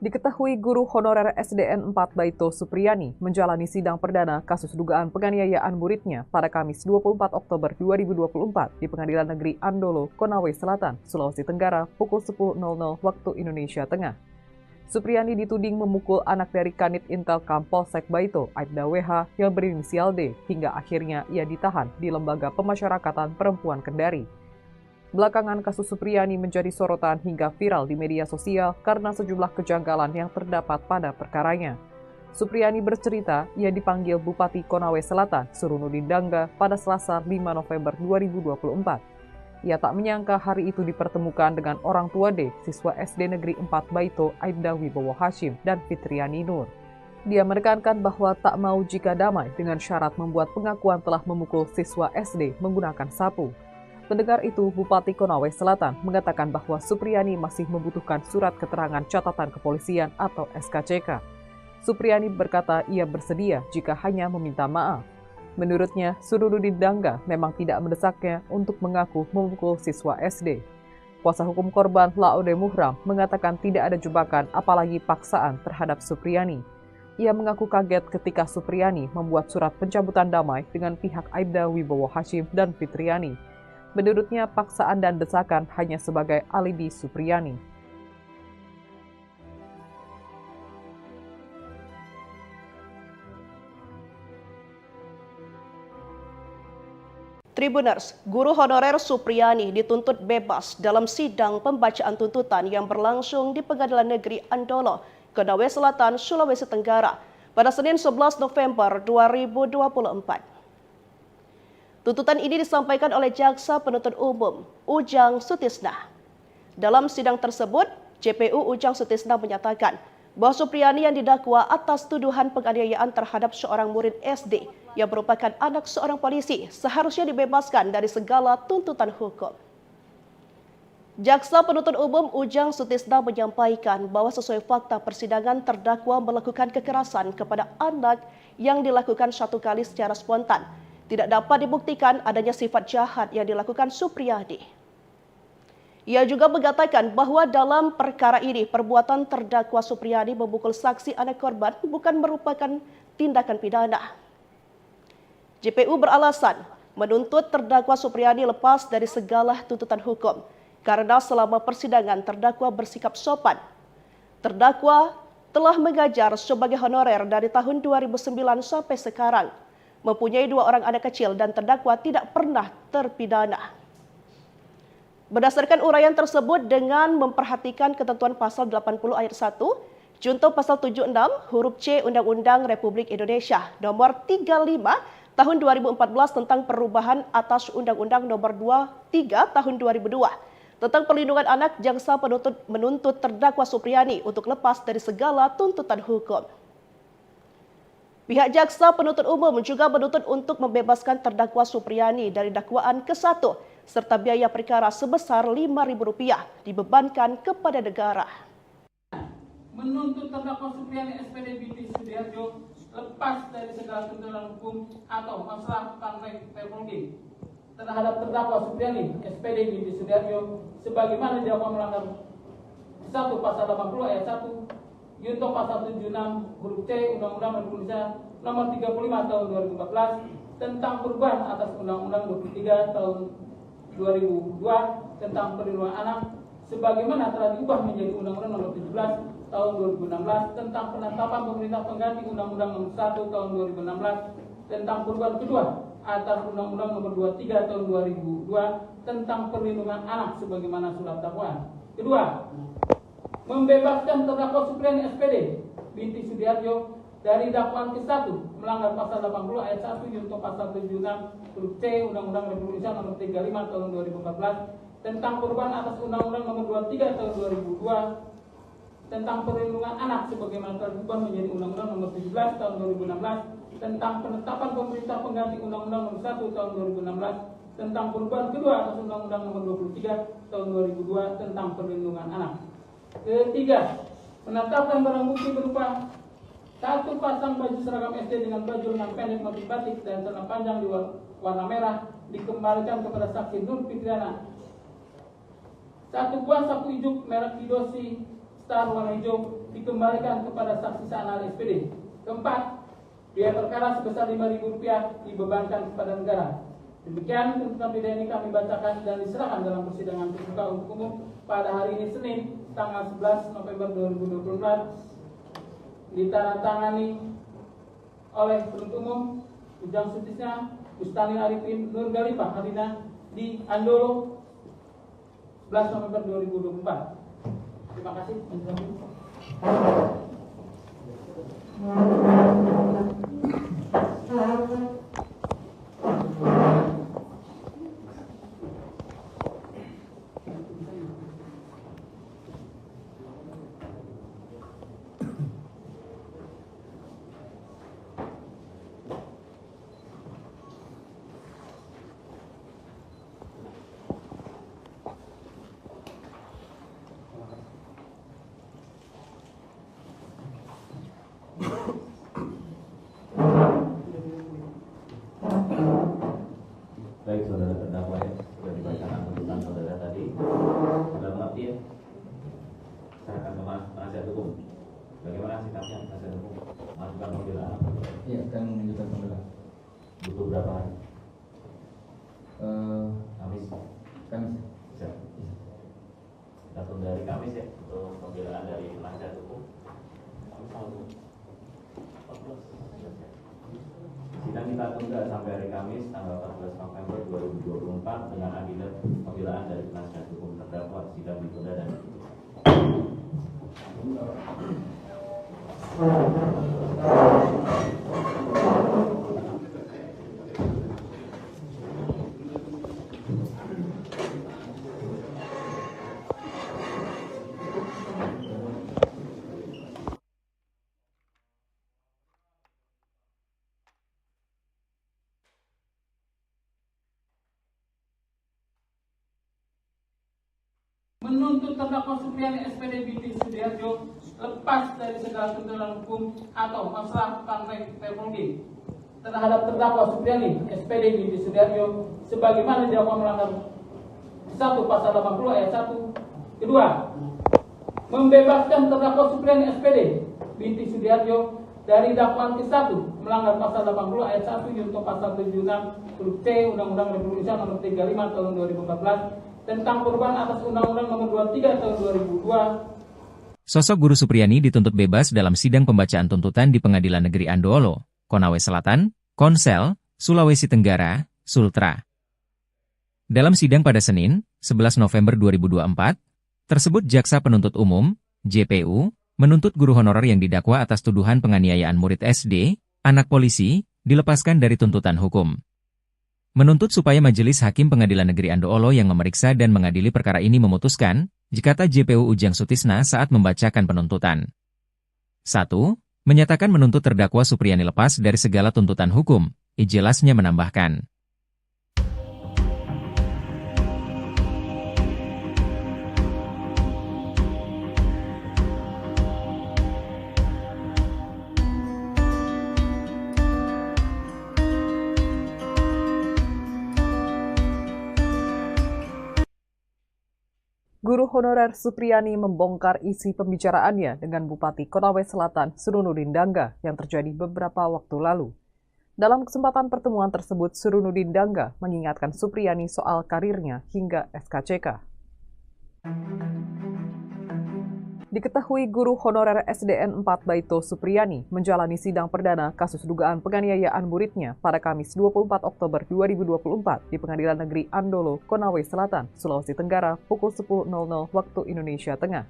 Diketahui guru honorer SDN 4 Baito Supriyani menjalani sidang perdana kasus dugaan penganiayaan muridnya pada Kamis 24 Oktober 2024 di Pengadilan Negeri Andolo, Konawe Selatan, Sulawesi Tenggara pukul 10.00 waktu Indonesia Tengah. Supriyani dituding memukul anak dari Kanit Intelkam Polsek Baito, Aibda WH yang berinisial D, hingga akhirnya ia ditahan di Lembaga Pemasyarakatan Perempuan Kendari. Belakangan kasus Supriyani menjadi sorotan hingga viral di media sosial karena sejumlah kejanggalan yang terdapat pada perkaranya. Supriyani bercerita ia dipanggil Bupati Konawe Selatan, Surunudin Dangga, pada Selasa 5 November 2024. Ia tak menyangka hari itu dipertemukan dengan orang tua D, siswa SD Negeri 4 Baito, Aibda Wibowo Hashim dan Fitriani Nur. Dia menekankan bahwa tak mau jika damai dengan syarat membuat pengakuan telah memukul siswa SD menggunakan sapu. Mendengar itu, Bupati Konawe Selatan mengatakan bahwa Supriyani masih membutuhkan surat keterangan catatan kepolisian atau SKCK. Supriyani berkata ia bersedia jika hanya meminta maaf. Menurutnya, Surududin Dangga memang tidak mendesaknya untuk mengaku memukul siswa SD. Kuasa hukum korban Laode Muhram mengatakan tidak ada jebakan apalagi paksaan terhadap Supriyani. Ia mengaku kaget ketika Supriyani membuat surat pencabutan damai dengan pihak Aibda Wibowo Hashim dan Fitriani. Menurutnya, paksaan dan desakan hanya sebagai alibi Supriyani. Tribuners, guru honorer Supriyani dituntut bebas dalam sidang pembacaan tuntutan yang berlangsung di Pengadilan Negeri Andolo, Konawe Selatan, Sulawesi Tenggara pada Senin 11 November 2024. Tuntutan ini disampaikan oleh Jaksa Penuntut Umum, Ujang Sutisna. Dalam sidang tersebut, JPU Ujang Sutisna menyatakan bahwa Supriyani yang didakwa atas tuduhan penganiayaan terhadap seorang murid SD yang merupakan anak seorang polisi seharusnya dibebaskan dari segala tuntutan hukum. Jaksa Penuntut Umum Ujang Sutisna menyampaikan bahwa sesuai fakta persidangan terdakwa melakukan kekerasan kepada anak yang dilakukan satu kali secara spontan. Tidak dapat dibuktikan adanya sifat jahat yang dilakukan Supriyani. Ia juga mengatakan bahwa dalam perkara ini perbuatan terdakwa Supriyani memukul saksi anak korban bukan merupakan tindakan pidana. JPU beralasan menuntut terdakwa Supriyani lepas dari segala tuntutan hukum karena selama persidangan terdakwa bersikap sopan. Terdakwa telah mengajar sebagai honorer dari tahun 2009 sampai sekarang, mempunyai 2 orang anak kecil dan terdakwa tidak pernah terpidana. Berdasarkan uraian tersebut dengan memperhatikan ketentuan pasal 80 ayat 1, junto pasal 76 huruf C Undang-Undang Republik Indonesia nomor 35 tahun 2014 tentang perubahan atas Undang-Undang nomor 23 tahun 2002 tentang perlindungan anak, jaksa penuntut menuntut terdakwa Supriyani untuk lepas dari segala tuntutan hukum. Pihak jaksa penuntut umum juga menuntut untuk membebaskan terdakwa Supriyani dari dakwaan ke-1 serta biaya perkara sebesar Rp5.000 dibebankan kepada negara. Menuntut terdakwa Supriyani SPD binti Sudiharjo lepas dari segala tuntutan hukum atau masalah teknologi terhadap terdakwa Supriyani SPD binti Sudiharjo sebagaimana dilakukan melanggar 1 pasal 80 ayat 1 junto pasal 76 huruf C Undang-Undang Republik Indonesia nomor 35 tahun 2014 tentang perubahan atas Undang-Undang 23 tahun 2002 tentang perlindungan anak sebagaimana telah diubah menjadi Undang-Undang nomor 17 tahun 2016 tentang penetapan pemerintah pengganti Undang-Undang nomor 1 tahun 2016 tentang perubahan kedua atas Undang-Undang nomor 23 tahun 2002 tentang perlindungan anak sebagaimana surat dakwaan. Kedua, membebaskan terdakwa Supriyani SPD binti Sudiharjo dari dakwaan ke-1 melanggar pasal 80 ayat 1 junto pasal 76 huruf C Undang-Undang Republik Indonesia nomor 35 tahun 2014 tentang perubahan atas Undang-Undang nomor 23 tahun 2002 tentang perlindungan anak sebagaimana telah diubah menjadi Undang-Undang nomor 17 tahun 2016 tentang penetapan pemerintah pengganti Undang-Undang nomor 1 tahun 2016 tentang perubahan kedua atas Undang-Undang nomor 23 tahun 2002 tentang perlindungan anak. Ketiga, menetapkan barang bukti berupa 1 pasang baju seragam SD dengan baju lengan pendek motif batik dan celana panjang di warna merah dikembalikan kepada saksi Nur Fitriana. 1 buah sapu ijuk merek Kidosi Star warna hijau dikembalikan kepada saksi Sanal SPD. Keempat, biaya perkara sebesar Rp5.000 dibebankan kepada negara. Demikian tuntutan pidana ini kami bacakan dan diserahkan dalam persidangan terbuka untuk umum pada hari ini Senin tanggal 11 November 2024 ditandatangani oleh penuntut umum Ujang Sutisna, Bustani Arifin, Nur Galifah Harina di Andolo 11 November 2024. Terima kasih. Baik saudara terdakwa ya, sudah dibacakan tuntutan saudara tadi. Sudah mengerti ya? Saya akan ke penasihat hukum. Bagaimana sikapnya penasihat hukum? Masukkan pembelaan. Iya, akan menunjukkan pembelaan. Butuh berapa hari? Kamis. Kamis. Bisa. Kita tunda hari Kamis ya untuk pembelaan dari penasihat hukum. Sidang kita tunda sampai hari Kamis tanggal 14 November 2024 dengan agenda pembelaan dari penasihat hukum terdakwa. Sidang ditunda dan menuntut terdakwa Supriyani SPD binti Sudiharjo lepas dari segala tuntutan hukum atau masalah praktek teknologi terhadap terdakwa Supriyani SPD binti Sudiharjo sebagaimana didakwa melanggar 1 pasal 80 ayat 1. Kedua, membebaskan terdakwa Supriyani SPD binti Sudiharjo dari dakwaan ke-1 melanggar pasal 80 ayat 1 junto pasal 76 huruf C Undang-Undang Republik Indonesia nomor 35 tahun 2014 tentang perubahan atas Undang-Undang Nomor 23 Tahun 2002. Sosok Guru Supriyani dituntut bebas dalam sidang pembacaan tuntutan di Pengadilan Negeri Andoolo, Konawe Selatan, Konsel, Sulawesi Tenggara, Sultra. Dalam sidang pada Senin, 11 November 2024, tersebut Jaksa Penuntut Umum, JPU, menuntut guru honorer yang didakwa atas tuduhan penganiayaan murid SD, anak polisi, dilepaskan dari tuntutan hukum. Menuntut supaya Majelis Hakim Pengadilan Negeri Andoolo yang memeriksa dan mengadili perkara ini memutuskan, jikata JPU Ujang Sutisna saat membacakan penuntutan. 1. Menyatakan menuntut terdakwa Supriyani lepas dari segala tuntutan hukum, ijelasnya menambahkan. Guru honorer Supriyani membongkar isi pembicaraannya dengan Bupati Konawe Selatan Surunudin Dangga yang terjadi beberapa waktu lalu. Dalam kesempatan pertemuan tersebut, Surunudin Dangga mengingatkan Supriyani soal karirnya hingga SKCK. Diketahui guru honorer SDN 4 Baito Supriyani menjalani sidang perdana kasus dugaan penganiayaan muridnya pada Kamis 24 Oktober 2024 di Pengadilan Negeri Andoolo, Konawe Selatan, Sulawesi Tenggara pukul 10.00 waktu Indonesia Tengah.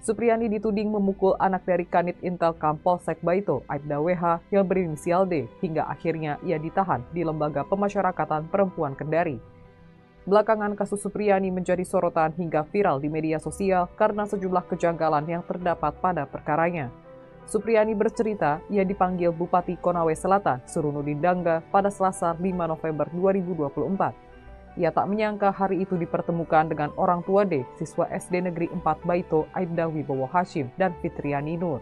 Supriyani dituding memukul anak dari Kanit Intelkam Polsek Baito, Aibda WH yang berinisial D, hingga akhirnya ia ditahan di Lembaga Pemasyarakatan Perempuan Kendari. Belakangan kasus Supriyani menjadi sorotan hingga viral di media sosial karena sejumlah kejanggalan yang terdapat pada perkaranya. Supriyani bercerita ia dipanggil Bupati Konawe Selatan, Surunudin Dangga, pada Selasa 5 November 2024. Ia tak menyangka hari itu dipertemukan dengan orang tua D, siswa SD Negeri 4 Baito, Aibda Wibowo Hashim, dan Fitriani Nur.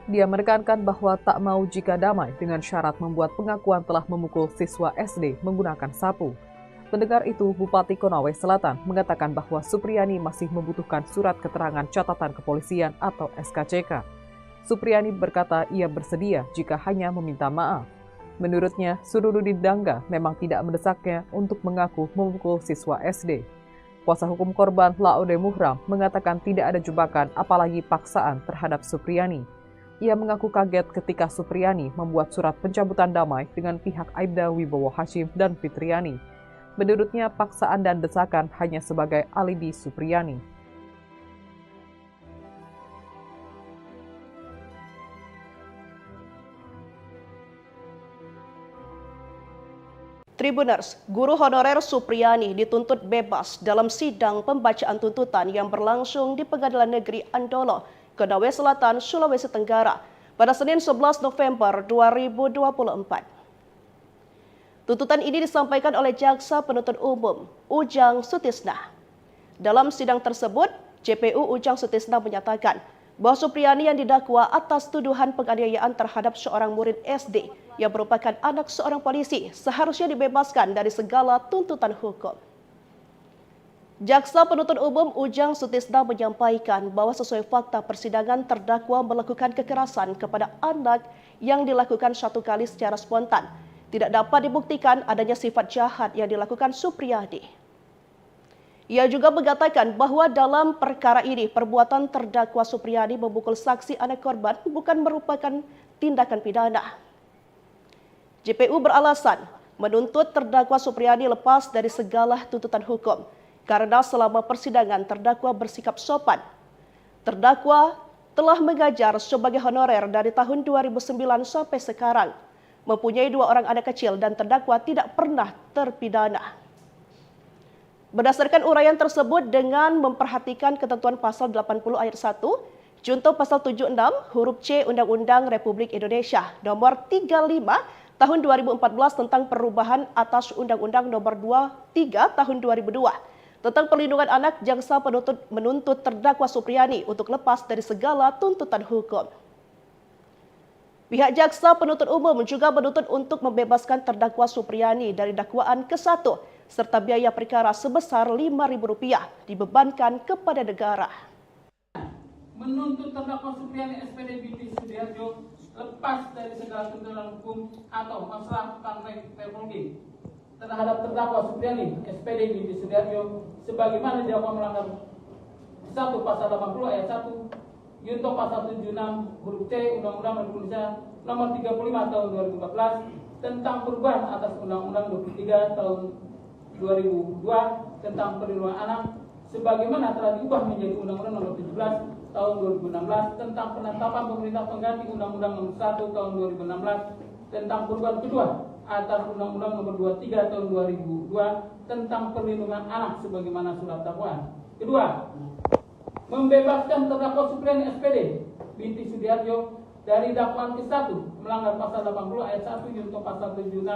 Dia menekankan bahwa tak mau jika damai dengan syarat membuat pengakuan telah memukul siswa SD menggunakan sapu. Mendengar itu, Bupati Konawe Selatan mengatakan bahwa Supriyani masih membutuhkan surat keterangan catatan kepolisian atau SKCK. Supriyani berkata ia bersedia jika hanya meminta maaf. Menurutnya, Surunudin Dangga memang tidak mendesaknya untuk mengaku memukul siswa SD. Kuasa hukum korban Laode Muhram mengatakan tidak ada jebakan apalagi paksaan terhadap Supriyani. Ia mengaku kaget ketika Supriyani membuat surat pencabutan damai dengan pihak Aibda Wibowo Hashim dan Fitriani. Menurutnya, paksaan dan desakan hanya sebagai alibi Supriyani. Tribuners, guru honorer Supriyani dituntut bebas dalam sidang pembacaan tuntutan yang berlangsung di Pengadilan Negeri Andoolo, Konawe Selatan, Sulawesi Tenggara pada Senin 11 November 2024. Tuntutan ini disampaikan oleh Jaksa Penuntut Umum, Ujang Sutisna. Dalam sidang tersebut, JPU Ujang Sutisna menyatakan bahwa Supriyani yang didakwa atas tuduhan penganiayaan terhadap seorang murid SD yang merupakan anak seorang polisi seharusnya dibebaskan dari segala tuntutan hukum. Jaksa Penuntut Umum Ujang Sutisna menyampaikan bahwa sesuai fakta persidangan terdakwa melakukan kekerasan kepada anak yang dilakukan satu kali secara spontan. Tidak dapat dibuktikan adanya sifat jahat yang dilakukan Supriyani. Ia juga mengatakan bahwa dalam perkara ini perbuatan terdakwa Supriyani memukul saksi anak korban bukan merupakan tindakan pidana. JPU beralasan menuntut terdakwa Supriyani lepas dari segala tuntutan hukum karena selama persidangan terdakwa bersikap sopan. Terdakwa telah mengajar sebagai honorer dari tahun 2009 sampai sekarang, mempunyai 2 orang anak kecil dan terdakwa tidak pernah terpidana. Berdasarkan uraian tersebut dengan memperhatikan ketentuan pasal 80 ayat 1, junto pasal 76 huruf C Undang-Undang Republik Indonesia nomor 35 tahun 2014 tentang perubahan atas Undang-Undang nomor 23 tahun 2002 tentang perlindungan anak, jaksa penuntut menuntut terdakwa Supriyani untuk lepas dari segala tuntutan hukum. Pihak jaksa penuntut umum juga menuntut untuk membebaskan terdakwa Supriyani dari dakwaan ke-1 serta biaya perkara sebesar Rp5.000 dibebankan kepada negara. Menuntut terdakwa Supriyani SPD binti Sudiharjo lepas dari segala tuntutan hukum atau masalah teknologi terhadap terdakwa Supriyani SPD binti Sudiharjo sebagaimana didakwa melanggar 1 pasal 80 ayat 1 junto pasal 76 huruf C Undang-Undang Republik Indonesia nomor 35 tahun 2014 tentang perubahan atas Undang-Undang 23 tahun 2002 tentang perlindungan anak sebagaimana telah diubah menjadi Undang-Undang nomor 17 tahun 2016 tentang penetapan pemerintah pengganti Undang-Undang nomor 1 tahun 2016 tentang perubahan kedua atas Undang-Undang nomor 23 tahun 2002 tentang perlindungan anak sebagaimana surat dakwaan. Kedua, membebaskan terdakwa Supriyani SPD binti Sudiharjo dari dakwaan ke-1 melanggar pasal 80 ayat 1 junto pasal 76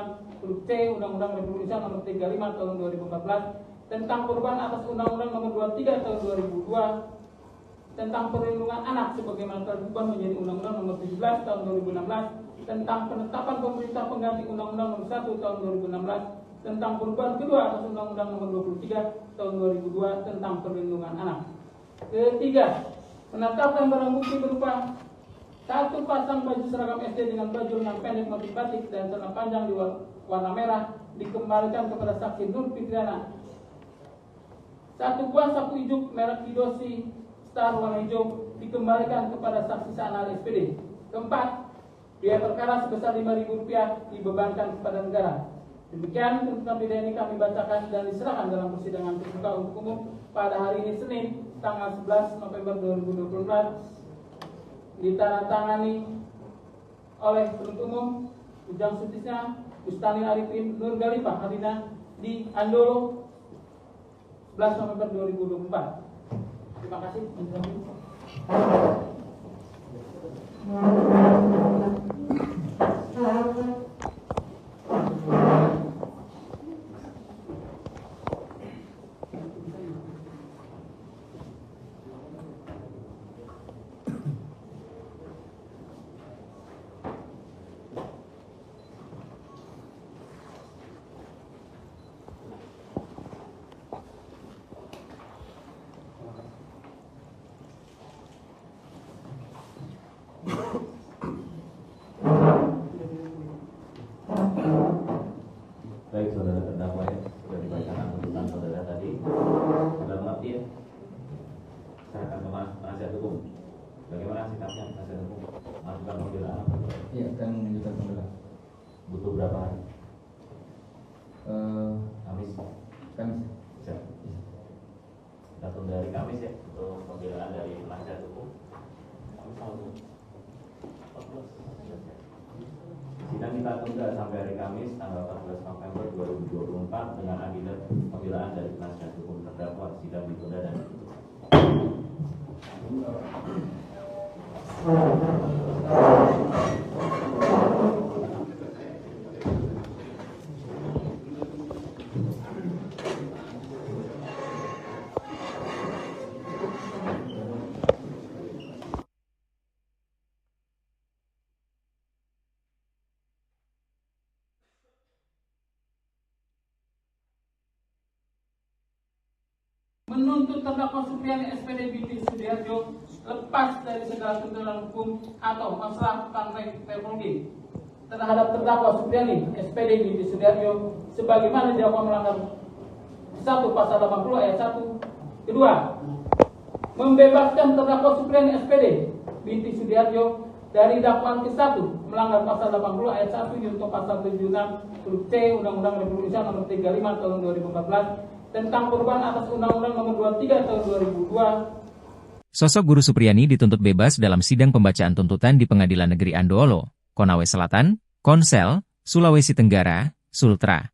huruf C Undang-Undang Republik Indonesia nomor 35 tahun 2014 tentang perubahan atas Undang-Undang nomor 23 tahun 2002 tentang perlindungan anak sebagaimana telah diubah menjadi Undang-Undang nomor 17 tahun 2016 tentang penetapan pemerintah pengganti Undang-Undang nomor 1 tahun 2016 tentang perubahan kedua atas Undang-Undang nomor 23 tahun 2002 tentang perlindungan anak. Ketiga, menetapkan barang bukti berupa 1 pasang baju seragam SD dengan baju lengan pendek motif batik dan celana panjang di warna merah dikembalikan kepada saksi Nur Fitriana. 1 buah sapu ijuk merek Kidosi Star warna hijau dikembalikan kepada saksi Sanal SPD. Keempat, biaya perkara sebesar Rp5.000 dibebankan kepada negara. Demikian tuntutan pidana ini kami bacakan dan diserahkan dalam persidangan terbuka untuk umum pada hari ini Senin tanggal 11 November 2024 ditandatangani oleh penuntut umum Ujang Sutisna, Bustani Arifin, Nur Galifah Hadina di Andolo 11 November 2024. Terima kasih. Baik saudara terdakwa ya, sudah dibacakan tuntutan saudara tadi. Sudah mengerti ya? Serahkan ke penasihat hukum. Bagaimana sikapnya penasihat hukum? Masukan pembelaan? Iya, akan menunjukkan pembelaan. Butuh berapa hari? Kamis. Kamis. Siap. Kita tunda hari Kamis ya untuk pembelaan dari penasihat hukum. Sidang kita tunda sampai hari Kamis tanggal 14 November 2024 dengan agenda pembelaan dari penasihat hukum terdakwa. Sidang ditunda dan menuntut terdakwa Supriyani SPD binti Sudiharjo lepas dari segala tuntutan hukum atau masalah tentang teknologi terhadap terdakwa Supriyani SPD binti Sudiharjo sebagaimana didakwa melanggar 1 pasal 80 ayat 1. Kedua, membebaskan terdakwa Supriyani SPD binti Sudiharjo dari dakwaan ke-1 melanggar pasal 80 ayat 1 junto pasal 76 huruf C Undang-Undang Republik Indonesia nomor 35 tahun 2014 tentang perubahan atas Undang-Undang nomor 23 tahun 2002. Sosok Guru Supriyani dituntut bebas dalam sidang pembacaan tuntutan di Pengadilan Negeri Andoolo, Konawe Selatan, Konsel, Sulawesi Tenggara, Sultra.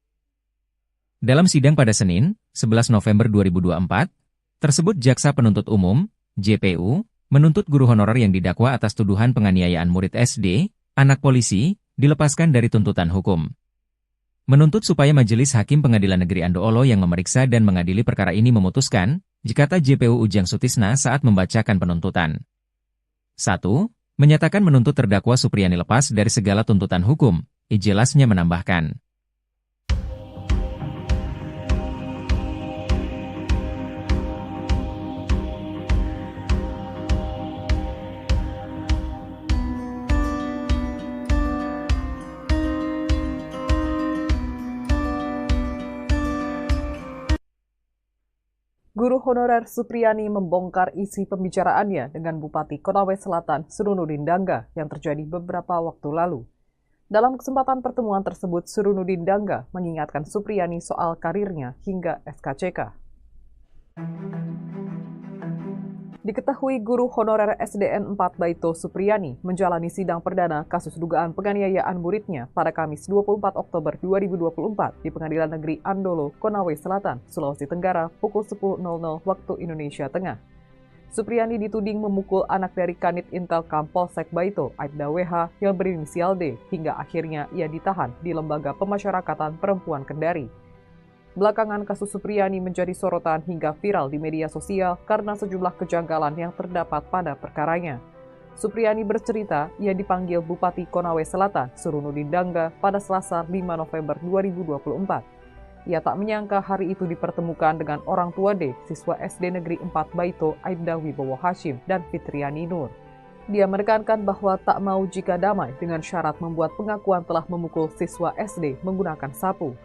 Dalam sidang pada Senin, 11 November 2024, tersebut Jaksa Penuntut Umum, JPU, menuntut guru honorer yang didakwa atas tuduhan penganiayaan murid SD, anak polisi, dilepaskan dari tuntutan hukum. Menuntut supaya Majelis Hakim Pengadilan Negeri Andoolo yang memeriksa dan mengadili perkara ini memutuskan, jikata JPU Ujang Sutisna saat membacakan penuntutan. 1. Menyatakan menuntut terdakwa Supriyani lepas dari segala tuntutan hukum, ijelasnya menambahkan. Guru honorer Supriyani membongkar isi pembicaraannya dengan Bupati Konawe Selatan Surunudin Dangga yang terjadi beberapa waktu lalu. Dalam kesempatan pertemuan tersebut, Surunudin Dangga mengingatkan Supriyani soal karirnya hingga SKCK. Diketahui guru honorer SDN 4 Baito Supriyani menjalani sidang perdana kasus dugaan penganiayaan muridnya pada Kamis 24 Oktober 2024 di Pengadilan Negeri Andoolo, Konawe Selatan, Sulawesi Tenggara pukul 10.00 waktu Indonesia Tengah. Supriyani dituding memukul anak dari Kanit Intelkam Polsek Baito, Aibda WH yang berinisial D, hingga akhirnya ia ditahan di Lembaga Pemasyarakatan Perempuan Kendari. Belakangan kasus Supriyani menjadi sorotan hingga viral di media sosial karena sejumlah kejanggalan yang terdapat pada perkaranya. Supriyani bercerita ia dipanggil Bupati Konawe Selatan, Surunudin Dangga, pada Selasa 5 November 2024. Ia tak menyangka hari itu dipertemukan dengan orang tua D, siswa SD Negeri 4 Baito, Aibda Wibowo Hashim, dan Fitriani Nur. Dia menekankan bahwa tak mau jika damai dengan syarat membuat pengakuan telah memukul siswa SD menggunakan sapu.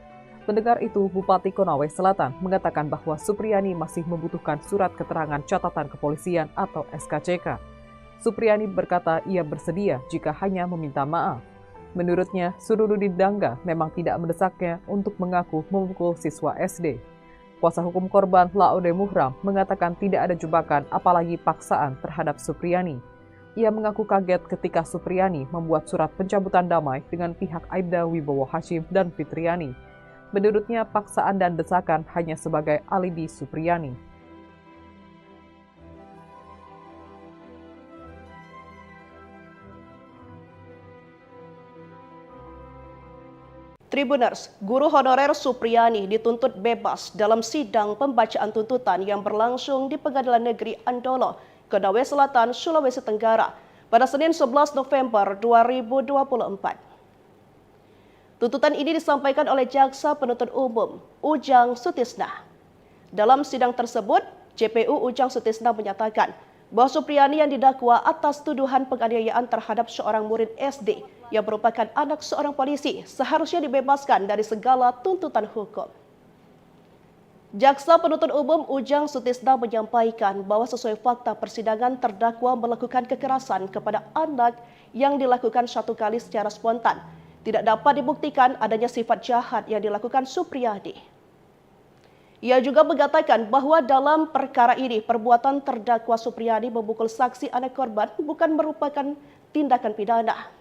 Mendengar itu, Bupati Konawe Selatan mengatakan bahwa Supriyani masih membutuhkan surat keterangan catatan kepolisian atau SKCK. Supriyani berkata ia bersedia jika hanya meminta maaf. Menurutnya, Surunudin Dangga memang tidak mendesaknya untuk mengaku memukul siswa SD. Kuasa hukum korban Laode Muhram mengatakan tidak ada jebakan apalagi paksaan terhadap Supriyani. Ia mengaku kaget ketika Supriyani membuat surat pencabutan damai dengan pihak Aibda Wibowo Hashim dan Fitriani. Menurutnya, paksaan dan desakan hanya sebagai alibi Supriyani. Tribuners, guru honorer Supriyani dituntut bebas dalam sidang pembacaan tuntutan yang berlangsung di Pengadilan Negeri Andoolo, Konawe Selatan, Sulawesi Tenggara pada Senin 11 November 2024. Tuntutan ini disampaikan oleh Jaksa Penuntut Umum, Ujang Sutisna. Dalam sidang tersebut, JPU Ujang Sutisna menyatakan bahwa Supriyani yang didakwa atas tuduhan penganiayaan terhadap seorang murid SD yang merupakan anak seorang polisi seharusnya dibebaskan dari segala tuntutan hukum. Jaksa Penuntut Umum Ujang Sutisna menyampaikan bahwa sesuai fakta persidangan terdakwa melakukan kekerasan kepada anak yang dilakukan satu kali secara spontan. Tidak dapat dibuktikan adanya sifat jahat yang dilakukan Supriyani. Ia juga mengatakan bahwa dalam perkara ini perbuatan terdakwa Supriyani memukul saksi anak korban bukan merupakan tindakan pidana.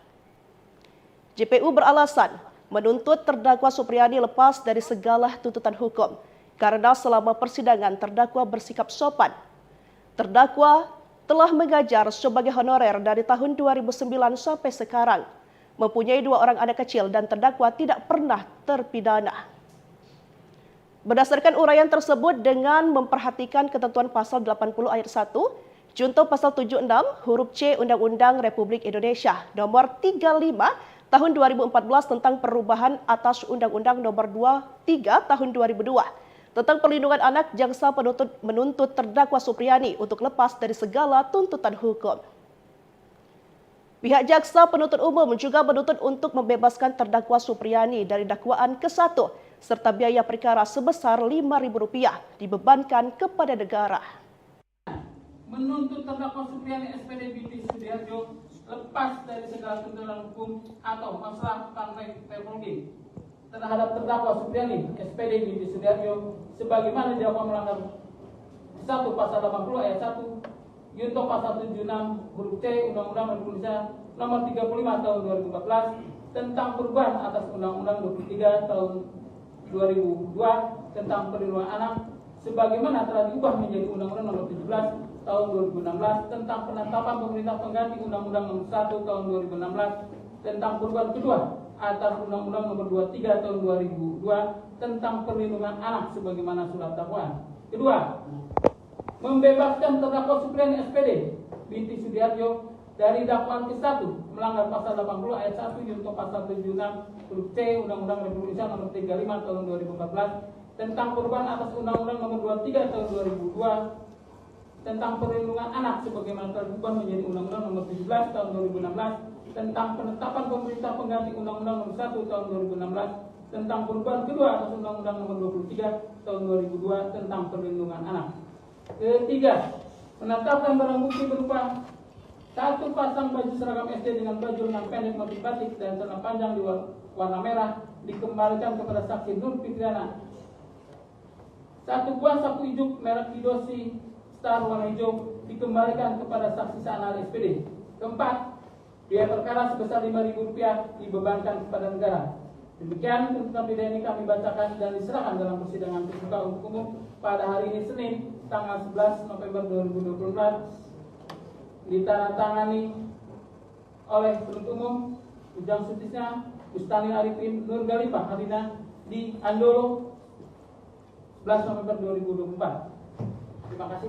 JPU beralasan menuntut terdakwa Supriyani lepas dari segala tuntutan hukum karena selama persidangan terdakwa bersikap sopan. Terdakwa telah mengajar sebagai honorer dari tahun 2009 sampai sekarang. Mempunyai 2 orang anak kecil dan terdakwa tidak pernah terpidana. Berdasarkan uraian tersebut dengan memperhatikan ketentuan pasal 80 ayat 1, junto pasal 76 huruf C Undang-Undang Republik Indonesia nomor 35 tahun 2014 tentang perubahan atas Undang-Undang nomor 23 tahun 2002, Tentang perlindungan anak, jaksa penuntut menuntut terdakwa Supriyani untuk lepas dari segala tuntutan hukum. Pihak jaksa penuntut umum juga menuntut untuk membebaskan terdakwa Supriyani dari dakwaan ke-1 serta biaya perkara sebesar Rp5.000 dibebankan kepada negara. Menuntut terdakwa Supriyani SPD binti Sudiharjo lepas dari segala tuntutan hukum atau masalah teknologi terhadap terdakwa Supriyani SPD binti Sudiharjo sebagaimana didakwa melanggar 1 pasal 80 ayat 1 junto pasal 76 huruf C Undang-Undang Republik Indonesia nomor 35 tahun 2014 tentang perubahan atas Undang-Undang 23 tahun 2002 tentang perlindungan anak sebagaimana telah diubah menjadi Undang-Undang nomor 17 tahun 2016 tentang penetapan pemerintah pengganti Undang-Undang nomor 1 tahun 2016 tentang perubahan kedua atas Undang-Undang nomor 23 tahun 2002 tentang perlindungan anak sebagaimana surat dakwaan. Kedua, membebaskan terdakwa Supriyani SPD binti Sudiharjo dari dakwaan ke-1 melanggar pasal 80 ayat 1 junto pasal 76 huruf C Undang-Undang Republik Indonesia nomor 35 tahun 2014 tentang perubahan atas Undang-Undang nomor 23 tahun 2002 tentang perlindungan anak sebagaimana telah diubah menjadi Undang-Undang nomor 17 tahun 2016 tentang penetapan pemerintah pengganti Undang-Undang nomor 1 tahun 2016 tentang perubahan kedua atas Undang-Undang nomor 23 tahun 2002 tentang perlindungan anak. Ketiga, menetapkan barang bukti berupa 1 pasang baju seragam SD dengan baju lengan pendek motif batik dan celana panjang di warna merah dikembalikan kepada saksi Nur Fitriana. 1 buah sapu ijuk merek Kidosi Star warna hijau dikembalikan kepada saksi Sana SPD. Keempat, biaya perkara sebesar Rp5.000 dibebankan kepada negara. Demikian tuntutan pidana ini kami bacakan dan diserahkan dalam persidangan terbuka untuk umum pada hari ini Senin tanggal 11 November 2024 ditandatangani oleh penuntut umum Ujang Sutisna, Bustani Arifin, Nur Galifah Harina di Andolo 11 November 2024. Terima kasih.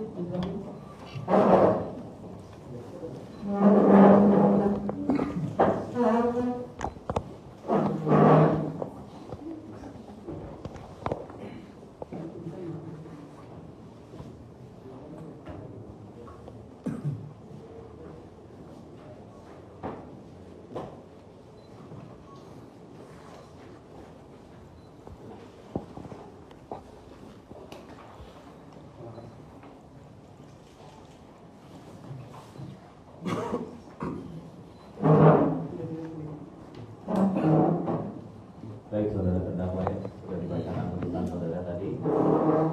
Baik, saudara terdakwa ya, sudah dibacakan tuntutan saudara tadi.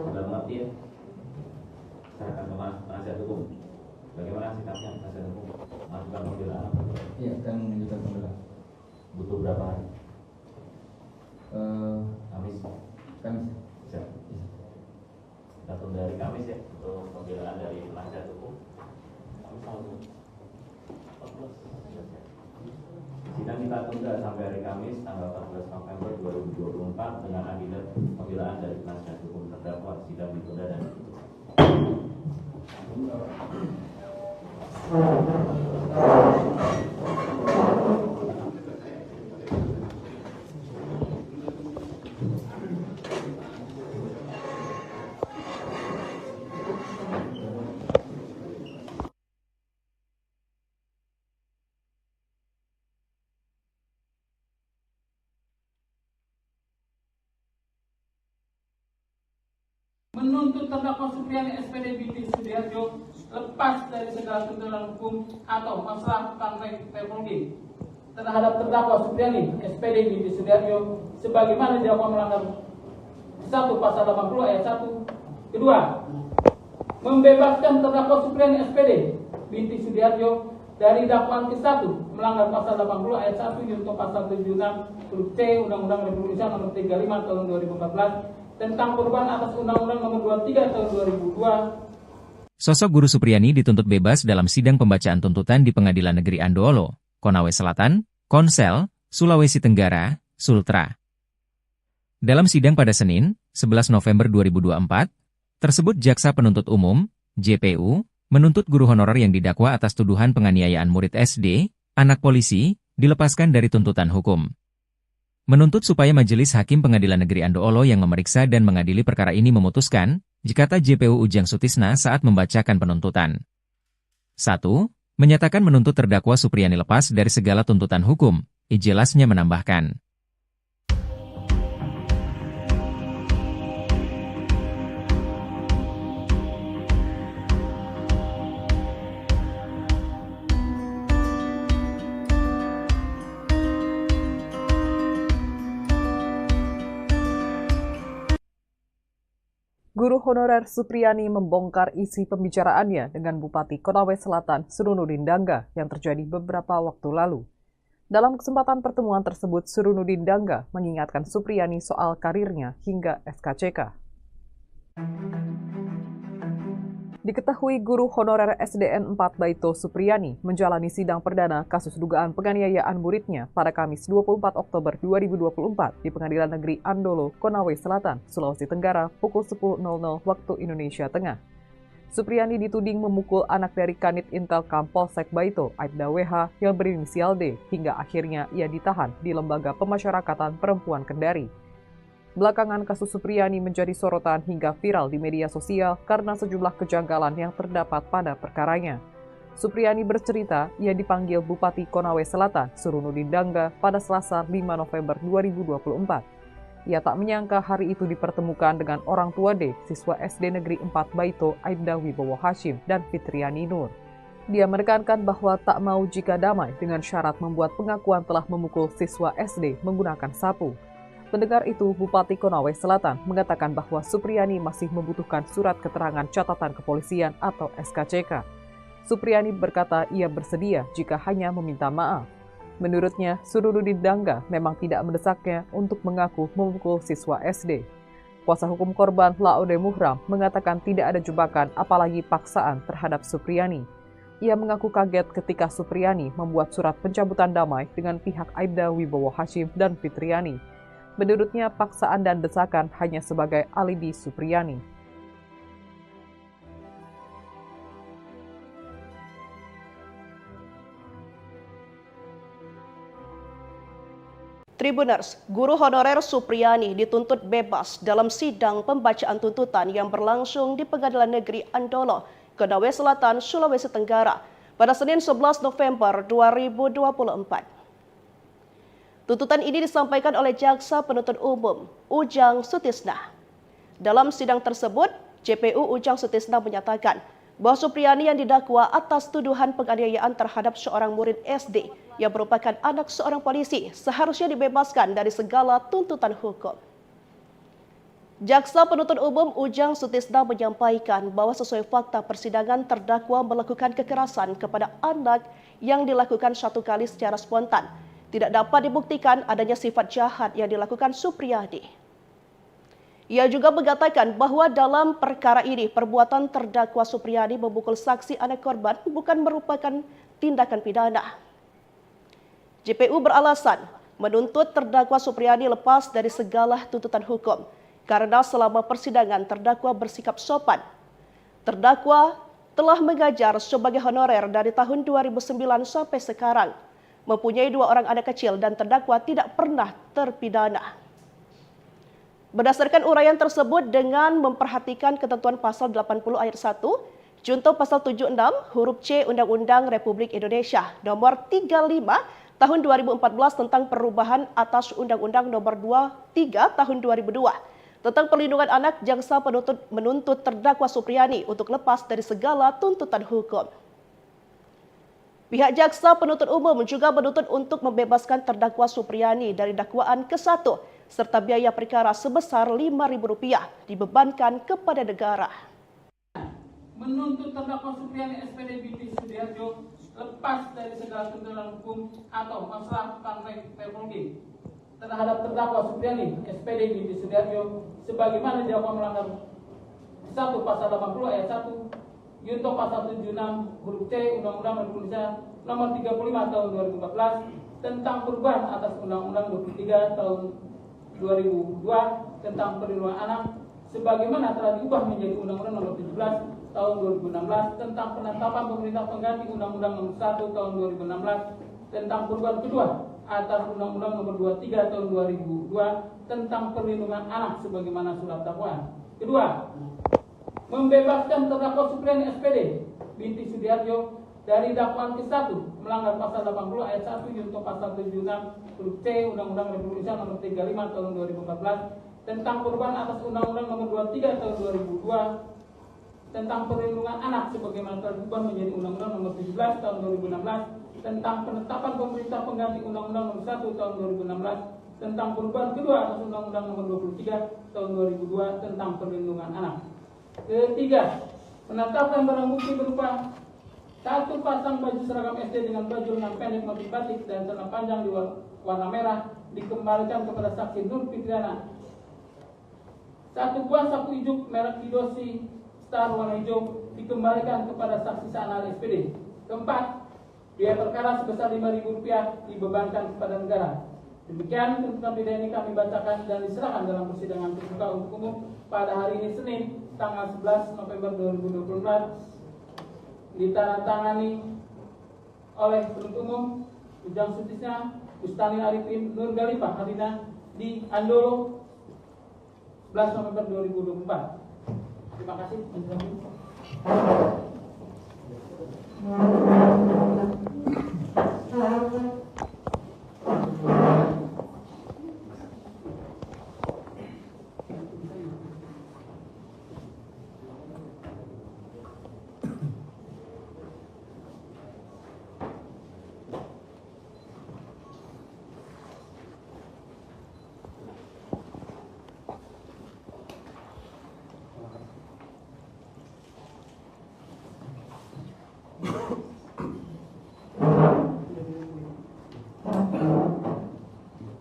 Sudah mengerti ya? Saya akan penasihat hukum. Bagaimana sikapnya penasihat hukum? Masukan pembelaan? Iya, akan menunjukkan pembelaan. Butuh berapa hari? Kamis. Kamis. Siap. Kita tunda dari Kamis ya untuk pembelaan dari penasihat hukum. Kamis lalu. Sidang kita tunda sampai hari Kamis tanggal 14 November 2024 dengan agenda pembelaan dari penasihat hukum terdakwa. Sidang ditunda dan ditutup. Menuntut terdakwa Supriyani SPD binti Sudiharjo lepas dari segala tuntutan hukum atau masalah teknologi terhadap terdakwa Supriyani SPD binti Sudiharjo sebagaimana didakwa melanggar 1 pasal 80 ayat 1. Kedua, membebaskan terdakwa Supriyani SPD binti Sudiharjo dari dakwaan ke-1 melanggar pasal 80 ayat 1 junto pasal 76 huruf C Undang-Undang Republik Indonesia nomor 35 tahun 2014 tentang perubahan atas Undang-Undang nomor 23 tahun 2002. Sosok Guru Supriyani dituntut bebas dalam sidang pembacaan tuntutan di Pengadilan Negeri Andoolo, Konawe Selatan, Konsel, Sulawesi Tenggara, Sultra. Dalam sidang pada Senin, 11 November 2024, tersebut Jaksa Penuntut Umum, JPU, menuntut guru honorer yang didakwa atas tuduhan penganiayaan murid SD, anak polisi, dilepaskan dari tuntutan hukum. menuntut supaya Majelis Hakim Pengadilan Negeri Andoolo yang memeriksa dan mengadili perkara ini memutuskan, kata JPU Ujang Sutisna saat membacakan penuntutan. 1. Menyatakan menuntut terdakwa Supriyani lepas dari segala tuntutan hukum, Ijelasnya menambahkan. Guru honorer Supriyani membongkar isi pembicaraannya dengan Bupati Konawe Selatan Surunudin Dangga yang terjadi beberapa waktu lalu. Dalam kesempatan pertemuan tersebut, Surunudin Dangga mengingatkan Supriyani soal karirnya hingga SKCK. Diketahui guru honorer SDN 4 Baito Supriyani menjalani sidang perdana kasus dugaan penganiayaan muridnya pada Kamis 24 Oktober 2024 di Pengadilan Negeri Andolo, Konawe Selatan, Sulawesi Tenggara pukul 10.00 waktu Indonesia Tengah. Supriyani dituding memukul anak dari Kanit Intelkam Polsek Baito, Aibda WH yang berinisial D, hingga akhirnya ia ditahan di Lembaga Pemasyarakatan Perempuan Kendari. Belakangan kasus Supriyani menjadi sorotan hingga viral di media sosial karena sejumlah kejanggalan yang terdapat pada perkaranya. Supriyani bercerita ia dipanggil Bupati Konawe Selatan Surunudin Dangga pada Selasa 5 November 2024. Ia tak menyangka hari itu dipertemukan dengan orang tua D, siswa SD Negeri 4 Baito Aibda Wibowo Hashim dan Fitriani Nur. Dia menekankan bahwa tak mau jika damai dengan syarat membuat pengakuan telah memukul siswa SD menggunakan sapu. Mendengar itu, Bupati Konawe Selatan mengatakan bahwa Supriyani masih membutuhkan surat keterangan catatan kepolisian atau SKCK. Supriyani berkata ia bersedia jika hanya meminta maaf. Menurutnya, Surunudin Dangga memang tidak mendesaknya untuk mengaku memukul siswa SD. Kuasa hukum korban Laode Muhram mengatakan tidak ada jebakan apalagi paksaan terhadap Supriyani. Ia mengaku kaget ketika Supriyani membuat surat pencabutan damai dengan pihak Aibda Wibowo Hashim dan Fitriani. Menurutnya, paksaan dan desakan hanya sebagai alibi Supriyani. Tribuners, guru honorer Supriyani dituntut bebas dalam sidang pembacaan tuntutan yang berlangsung di Pengadilan Negeri Andolo, Konawe Selatan, Sulawesi Tenggara pada Senin 11 November 2024. Tuntutan ini disampaikan oleh Jaksa Penuntut Umum Ujang Sutisna. Dalam sidang tersebut, JPU Ujang Sutisna menyatakan bahwa Supriyani yang didakwa atas tuduhan penganiayaan terhadap seorang murid SD yang merupakan anak seorang polisi seharusnya dibebaskan dari segala tuntutan hukum. Jaksa Penuntut Umum Ujang Sutisna menyampaikan bahwa sesuai fakta persidangan terdakwa melakukan kekerasan kepada anak yang dilakukan satu kali secara spontan. Tidak dapat dibuktikan adanya sifat jahat yang dilakukan Supriyani. Ia juga mengatakan bahwa dalam perkara ini perbuatan terdakwa Supriyani memukul saksi anak korban bukan merupakan tindakan pidana. JPU beralasan menuntut terdakwa Supriyani lepas dari segala tuntutan hukum karena selama persidangan terdakwa bersikap sopan. Terdakwa telah mengajar sebagai honorer dari tahun 2009 sampai sekarang. Mempunyai 2 orang anak kecil dan terdakwa tidak pernah terpidana. Berdasarkan uraian tersebut dengan memperhatikan ketentuan pasal 80 ayat 1, junto pasal 76 huruf C Undang-Undang Republik Indonesia nomor 35 tahun 2014 tentang perubahan atas Undang-Undang nomor 23 tahun 2002 tentang perlindungan anak, jaksa penuntut menuntut terdakwa Supriyani untuk lepas dari segala tuntutan hukum. Pihak jaksa penuntut umum juga menuntut untuk membebaskan terdakwa Supriyani dari dakwaan ke-1 serta biaya perkara sebesar Rp5.000 dibebankan kepada negara. Menuntut terdakwa Supriyani SPD Binti Sudiharjo lepas dari segala tuntutan hukum atau masalah Polri terhadap terdakwa Supriyani SPD Binti Sudiharjo sebagaimana didakwa melanggar 1 pasal 80 ayat 1 junto pasal 76 huruf C Undang-Undang Republik Indonesia nomor 35 tahun 2014 tentang perubahan atas Undang-Undang 23 tahun 2002 tentang perlindungan anak sebagaimana telah diubah menjadi Undang-Undang nomor 17 tahun 2016 tentang penetapan pemerintah pengganti Undang-Undang nomor 1 tahun 2016 tentang perubahan kedua atas Undang-Undang Nomor 23 Tahun 2002 tentang Perlindungan Anak sebagaimana surat dakwaan. Kedua, membebaskan terdakwa Supriani SPD binti Sudiharjo dari dakwaan ke-1 melanggar pasal 80 ayat 1 junto pasal 76 huruf C Undang-Undang Republik Indonesia Nomor 35 Tahun 2014 tentang perubahan atas Undang-Undang Nomor 23 Tahun 2002 tentang perlindungan anak sebagaimana telah diubah menjadi Undang-Undang Nomor 17 Tahun 2016 tentang penetapan pemerintah pengganti Undang-Undang Nomor 1 Tahun 2016 tentang perubahan kedua atas Undang-Undang Nomor 23 Tahun 2002 tentang perlindungan anak. Ketiga, menetapkan barang bukti berupa 1 pasang baju seragam SD dengan baju lengan pendek motif batik dan celana panjang di warna merah dikembalikan kepada saksi Nur Fitriana. 1 buah sapu ijuk merek Kidosi Star warna hijau dikembalikan kepada saksi Sanal SPD. Keempat, biaya perkara sebesar Rp5.000 dibebankan kepada negara. Demikian tuntutan pidana ini kami bacakan dan diserahkan dalam persidangan terbuka untuk umum pada hari ini Senin tanggal 11 November 2024 ditandatangani oleh penuntut umum Ujang Sutisna, Bustani Arifin, Nur Galifah Harina di Andolo 11 November 2024. Terima kasih.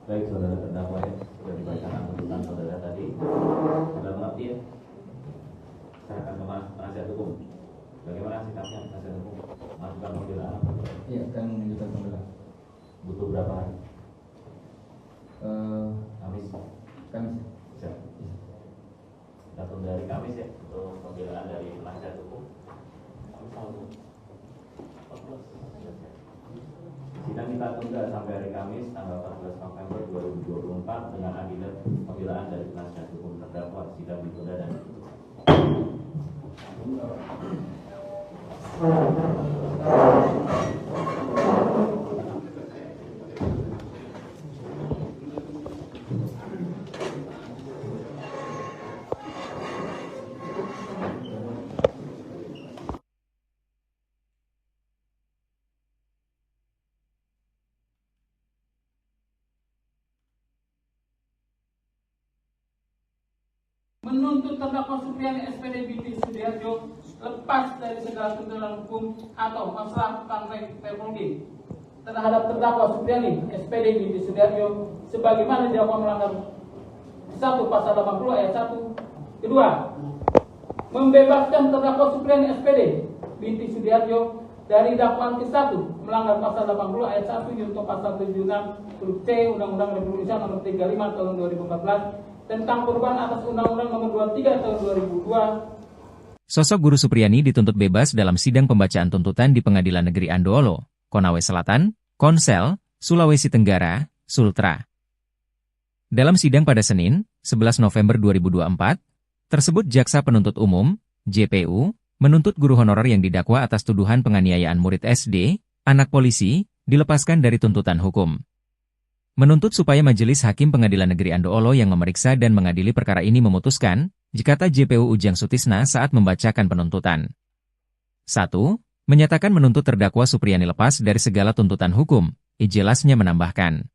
Baik, saudara terdakwa ya, sudah dibacakan tuntutan saudara tadi. Sudah mengerti ya? Saya akan ke penasihat hukum. Bagaimana sikapnya penasihat hukum? Masukan pembelaan? Iya, akan menunjukkan pembelaan. Butuh berapa hari? Kamis. Kamis. Siap. Datang dari Kamis ya untuk pembelaan dari penasihat hukum. Sidang kita tunda sampai hari Kamis tanggal 14 November 2024 dengan agenda pembelaan dari penasihat hukum terdakwa. Sidang ditunda dan ditutup. Menuntut terdakwa Supriani SPD binti Sudiharjo lepas dari segala tuntutan hukum atau masalah tentang teknologi terhadap terdakwa Supriani SPD binti Sudiharjo sebagaimana didakwa melanggar 1 pasal 80 ayat 1. Kedua, membebaskan terdakwa Supriani SPD binti Sudiharjo dari dakwaan ke-1 melanggar pasal 80 ayat 1 junto pasal 76 huruf C Undang-Undang Republik Indonesia Nomor 35 Tahun 2014 tentang perubahan atas Undang-Undang Nomor 23 Tahun 2002. Sosok Guru Supriani dituntut bebas dalam sidang pembacaan tuntutan di Pengadilan Negeri Andoolo, Konawe Selatan, Konsel, Sulawesi Tenggara, Sultra. Dalam sidang pada Senin, 11 November 2024, tersebut Jaksa Penuntut Umum, JPU, menuntut guru honorer yang didakwa atas tuduhan penganiayaan murid SD, anak polisi, dilepaskan dari tuntutan hukum. Menuntut supaya Majelis Hakim Pengadilan Negeri Andoolo yang memeriksa dan mengadili perkara ini memutuskan, jikata JPU Ujang Sutisna saat membacakan penuntutan. 1. Menyatakan menuntut terdakwa Supriani lepas dari segala tuntutan hukum, ijelasnya menambahkan.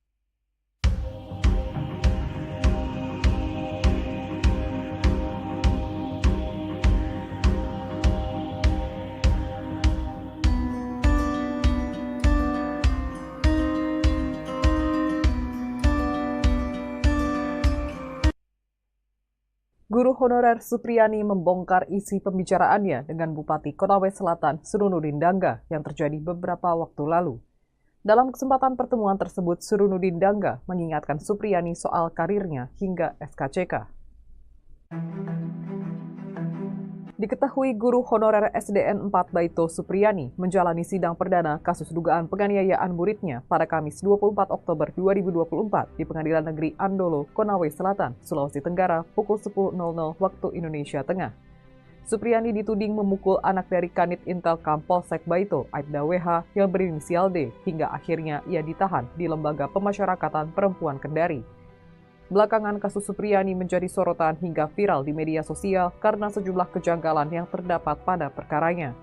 Guru honorer Supriani membongkar isi pembicaraannya dengan Bupati Konawe Selatan Surunudin Dangga yang terjadi beberapa waktu lalu. Dalam kesempatan pertemuan tersebut, Surunudin Dangga mengingatkan Supriani soal karirnya hingga SKCK. Diketahui guru honorer SDN 4 Baito Supriyani menjalani sidang perdana kasus dugaan penganiayaan muridnya pada Kamis 24 Oktober 2024 di Pengadilan Negeri Andolo, Konawe Selatan, Sulawesi Tenggara pukul 10.00 waktu Indonesia Tengah. Supriyani dituding memukul anak dari Kanit Intelkam Polsek Baito, Aibda WH, yang berinisial D, hingga akhirnya ia ditahan di Lembaga Pemasyarakatan Perempuan Kendari. Belakangan kasus Supriyani menjadi sorotan hingga viral di media sosial karena sejumlah kejanggalan yang terdapat pada perkaranya.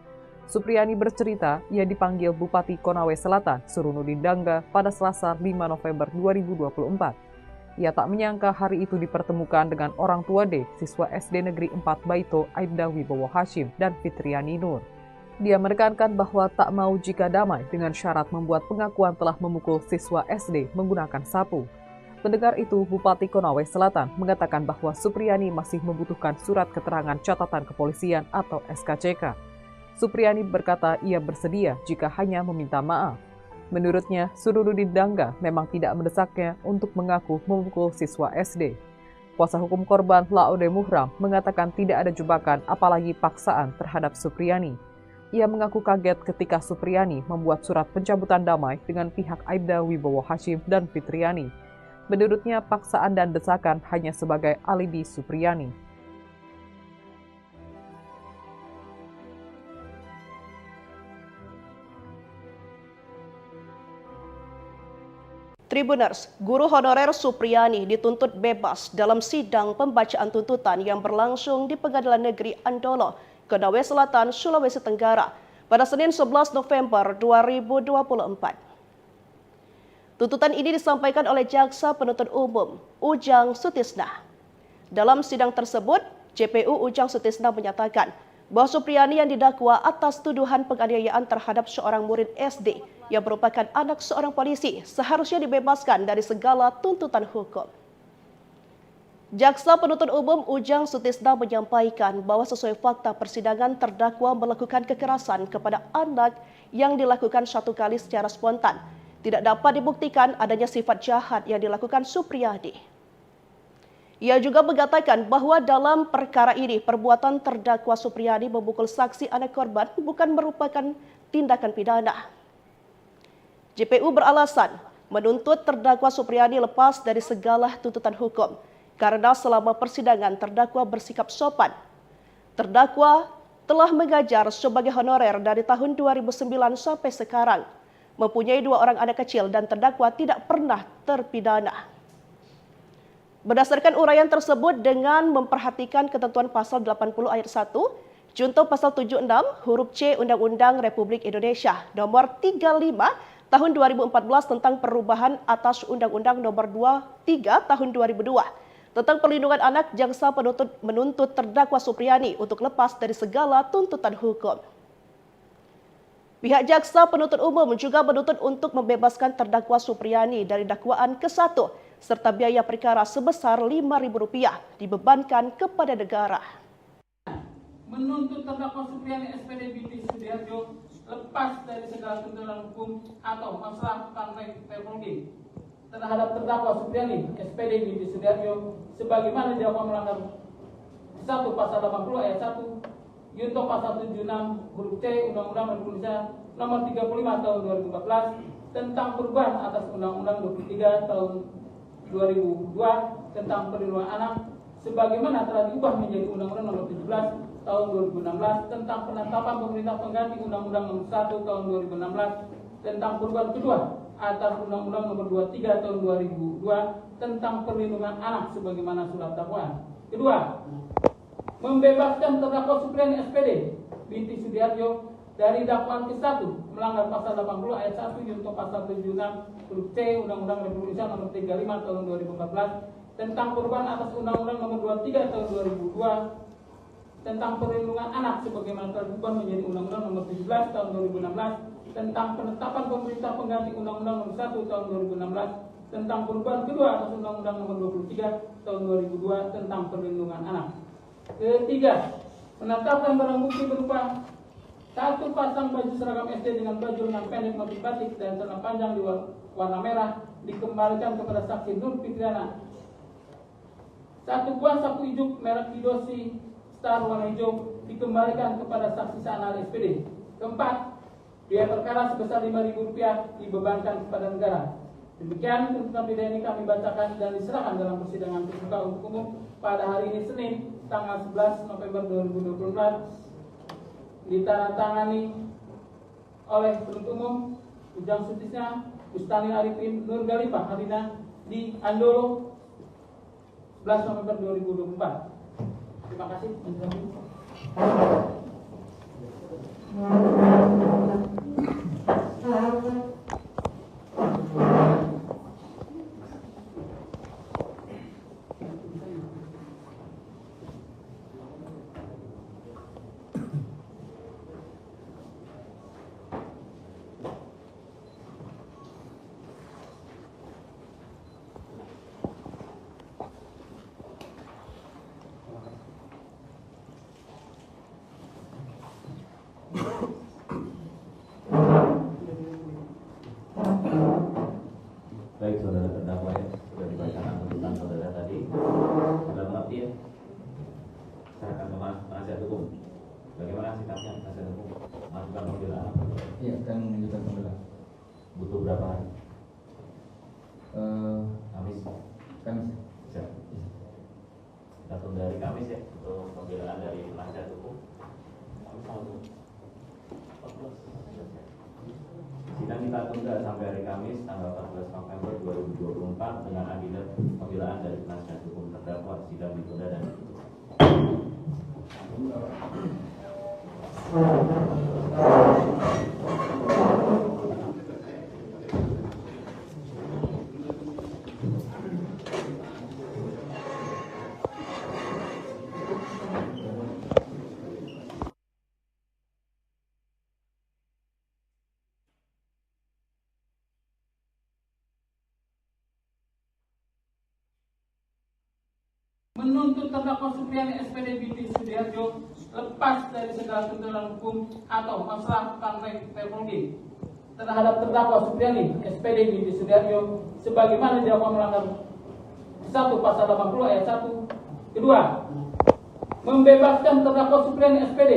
Supriyani bercerita ia dipanggil Bupati Konawe Selatan, Surunudin Dangga, pada Selasa 5 November 2024. Ia tak menyangka hari itu dipertemukan dengan orang tua D, siswa SD Negeri 4 Baito, Aibda Wibowo Hashim, dan Fitriani Nur. Dia menekankan bahwa tak mau jika damai dengan syarat membuat pengakuan telah memukul siswa SD menggunakan sapu. Mendengar itu, Bupati Konawe Selatan mengatakan bahwa Supriyani masih membutuhkan surat keterangan catatan kepolisian atau SKCK. Supriyani berkata ia bersedia jika hanya meminta maaf. Menurutnya, Surunudin Dangga memang tidak mendesaknya untuk mengaku memukul siswa SD. Kuasa hukum korban Laode Muhram mengatakan tidak ada jebakan apalagi paksaan terhadap Supriyani. Ia mengaku kaget ketika Supriyani membuat surat pencabutan damai dengan pihak Aibda Wibowo Hashim dan Fitriani. Menurutnya, paksaan dan desakan hanya sebagai alibi Supriyani. Tribuners, guru honorer Supriyani dituntut bebas dalam sidang pembacaan tuntutan yang berlangsung di Pengadilan Negeri Andolo, Konawe Selatan, Sulawesi Tenggara pada Senin 11 November 2024. Tuntutan ini disampaikan oleh Jaksa Penuntut Umum, Ujang Sutisna. Dalam sidang tersebut, JPU Ujang Sutisna menyatakan bahwa Supriyani yang didakwa atas tuduhan penganiayaan terhadap seorang murid SD yang merupakan anak seorang polisi seharusnya dibebaskan dari segala tuntutan hukum. Jaksa Penuntut Umum Ujang Sutisna menyampaikan bahwa sesuai fakta persidangan terdakwa melakukan kekerasan kepada anak yang dilakukan satu kali secara spontan. Tidak dapat dibuktikan adanya sifat jahat yang dilakukan Supriyani. Ia juga mengatakan bahwa dalam perkara ini perbuatan terdakwa Supriyani memukul saksi anak korban bukan merupakan tindakan pidana. JPU beralasan menuntut terdakwa Supriyani lepas dari segala tuntutan hukum karena selama persidangan terdakwa bersikap sopan. Terdakwa telah mengajar sebagai honorer dari tahun 2009 sampai sekarang. Mempunyai 2 orang anak kecil dan terdakwa tidak pernah terpidana. Berdasarkan uraian tersebut dengan memperhatikan ketentuan pasal 80 ayat 1, junto pasal 76 huruf C Undang-Undang Republik Indonesia nomor 35 tahun 2014 tentang perubahan atas Undang-Undang nomor 23 tahun 2002 tentang perlindungan anak, jaksa penuntut menuntut terdakwa Supriyani untuk lepas dari segala tuntutan hukum. Pihak jaksa penuntut umum juga menuntut untuk membebaskan terdakwa Supriyani dari dakwaan ke-1 serta biaya perkara sebesar Rp5.000 dibebankan kepada negara. Menuntut terdakwa Supriyani SPD binti Sudiharjo lepas dari segala tuntutan hukum atau masalah teknologi terhadap terdakwa Supriyani SPD binti Sudiharjo sebagaimana dilakukan melanggar 1 pasal 80 ayat 1 Junto pasal 76 huruf C Undang-Undang Republik Indonesia nomor 35 tahun 2014 tentang perubahan atas Undang-Undang 23 tahun 2002 tentang perlindungan anak sebagaimana telah diubah menjadi Undang-Undang nomor 17 tahun 2016 tentang penetapan pemerintah pengganti Undang-Undang nomor 1 tahun 2016 tentang perubahan kedua atas Undang-Undang nomor 23 tahun 2002 tentang perlindungan anak sebagaimana surat dakwaan. Kedua, membebaskan terdakwa Supriyani SPD binti Sudiharjo dari dakwaan ke-1 melanggar pasal 80 ayat 1 junto pasal 76 huruf C Undang-Undang Republik Indonesia nomor 35 tahun 2014 tentang perubahan atas Undang-Undang nomor 23 tahun 2002 tentang perlindungan anak sebagaimana telah diubah menjadi Undang-Undang nomor 17 tahun 2016 tentang penetapan pemerintah pengganti Undang-Undang nomor 1 tahun 2016 tentang perubahan kedua atas Undang-Undang nomor 23 tahun 2002 tentang perlindungan anak. Ketiga, menetapkan barang bukti berupa 1 pasang baju seragam SD dengan baju lengan pendek motif batik dan celana panjang di warna merah dikembalikan kepada saksi Nur Fitriana. 1 buah sapu ijuk merek Kidosi star warna hijau dikembalikan kepada saksi sah ahli SPD. Keempat, biaya perkara sebesar Rp5.000 dibebankan kepada negara. Demikian tuntutan pidana ini kami bacakan dan diserahkan dalam persidangan terbuka untuk umum pada hari ini Senin tanggal 11 November 2024 ditandatangani oleh penuntut umum Ujang Sutisna, Bustani Arifin, Nur Galifah Harina di Andolo 11 November 2024. Terima kasih. Baik, saudara terdakwa ya, sudah dibacakan tuntutan saudara tadi. Sudah mengerti ya? Saya akan penasihat hukum. Bagaimana sikapnya penasihat hukum? Masukan pembelaan. Iya, akan menunjukkan pembelaan. Butuh berapa hari? Kamis. Kamis. Siap. Kita tunda hari Kamis ya untuk pembelaan dari penasihat hukum. Sidang kita tunda sampai hari Kamis tanggal 14 November 2024 dengan agenda pembelaan dari penasihat hukum terdakwa. Sidang ditunda dan ditutup. Menuntut terdakwa Supriyani SPD binti Sudiharjo lepas dari segala tuntutan hukum atau masalah praktek teknologi terhadap terdakwa Supriyani SPD binti Sudiharjo sebagaimana didakwa melanggar 1 pasal 80 ayat 1. Kedua, membebaskan terdakwa Supriyani SPD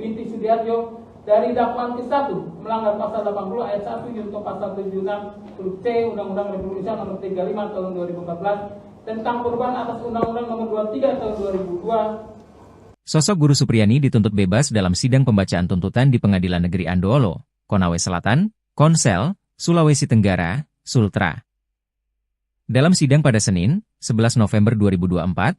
binti Sudiharjo dari dakwaan ke-1 melanggar pasal 80 ayat 1 junto pasal 76 huruf C Undang-Undang Republik Indonesia nomor 35 tahun 2014 tentang perubahan atas Undang-Undang Nomor 23 Tahun 2002. Sosok Guru Supriyani dituntut bebas dalam sidang pembacaan tuntutan di Pengadilan Negeri Andoolo, Konawe Selatan, Konsel, Sulawesi Tenggara, Sultra. Dalam sidang pada Senin, 11 November 2024,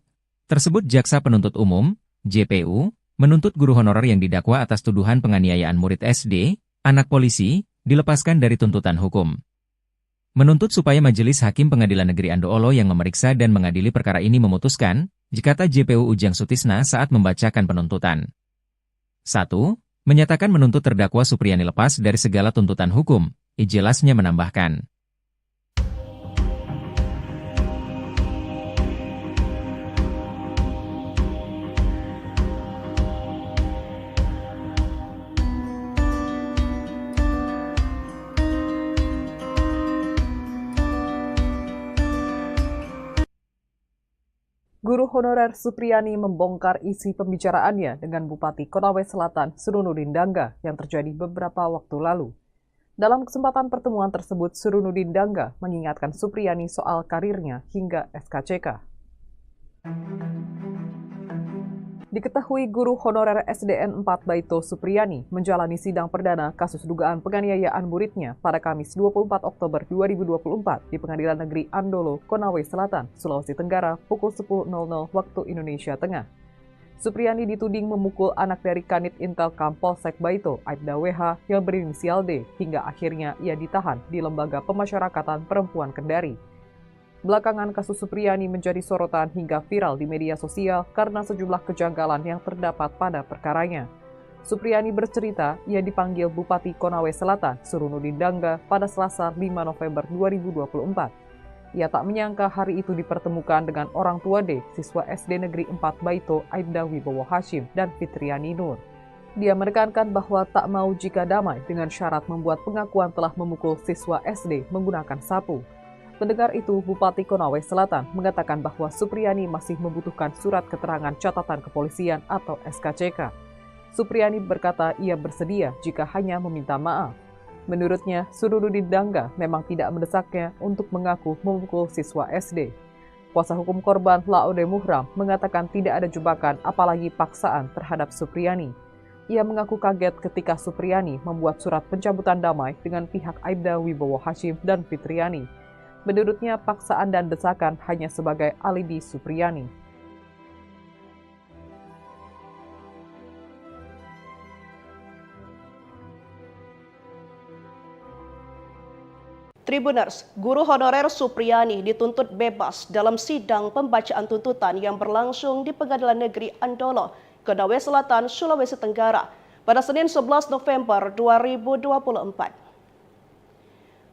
tersebut Jaksa Penuntut Umum, JPU, menuntut guru honorer yang didakwa atas tuduhan penganiayaan murid SD, anak polisi, dilepaskan dari tuntutan hukum. Menuntut supaya Majelis Hakim Pengadilan Negeri Andoolo yang memeriksa dan mengadili perkara ini memutuskan, jika JPU Ujang Sutisna saat membacakan penuntutan. 1. Menyatakan menuntut terdakwa Supriyani lepas dari segala tuntutan hukum, ijelasnya menambahkan. Guru honorer Supriyani membongkar isi pembicaraannya dengan Bupati Konawe Selatan Surunudin Dangga yang terjadi beberapa waktu lalu. Dalam kesempatan pertemuan tersebut, Surunudin Dangga mengingatkan Supriyani soal karirnya hingga SKCK. Diketahui guru honorer SDN 4 Baito Supriyani menjalani sidang perdana kasus dugaan penganiayaan muridnya pada Kamis 24 Oktober 2024 di Pengadilan Negeri Andolo, Konawe Selatan, Sulawesi Tenggara pukul 10.00 waktu Indonesia Tengah. Supriyani dituding memukul anak dari Kanit Intelkam Polsek Baito, Aibda WH yang berinisial D, hingga akhirnya ia ditahan di Lembaga Pemasyarakatan Perempuan Kendari. Belakangan kasus Supriyani menjadi sorotan hingga viral di media sosial karena sejumlah kejanggalan yang terdapat pada perkaranya. Supriyani bercerita ia dipanggil Bupati Konawe Selatan, Surunudin Dangga, pada Selasa 5 November 2024. Ia tak menyangka hari itu dipertemukan dengan orang tua D, siswa SD Negeri 4 Baito, Aibda Wibowo Hashim, dan Fitriani Nur. Dia menekankan bahwa tak mau jika damai dengan syarat membuat pengakuan telah memukul siswa SD menggunakan sapu. Mendengar itu, Bupati Konawe Selatan mengatakan bahwa Supriyani masih membutuhkan surat keterangan catatan kepolisian atau SKCK. Supriyani berkata ia bersedia jika hanya meminta maaf. Menurutnya, Surududin Dangga memang tidak mendesaknya untuk mengaku memukul siswa SD. Kuasa hukum korban Laode Muhram mengatakan tidak ada jebakan apalagi paksaan terhadap Supriyani. Ia mengaku kaget ketika Supriyani membuat surat pencabutan damai dengan pihak Aibda Wibowo Hashim dan Fitriani. Menurutnya paksaan dan desakan hanya sebagai alibi Supriyani. Tribuners, guru honorer Supriyani dituntut bebas dalam sidang pembacaan tuntutan yang berlangsung di Pengadilan Negeri Andolo, Konawe Selatan, Sulawesi Tenggara pada Senin 11 November 2024.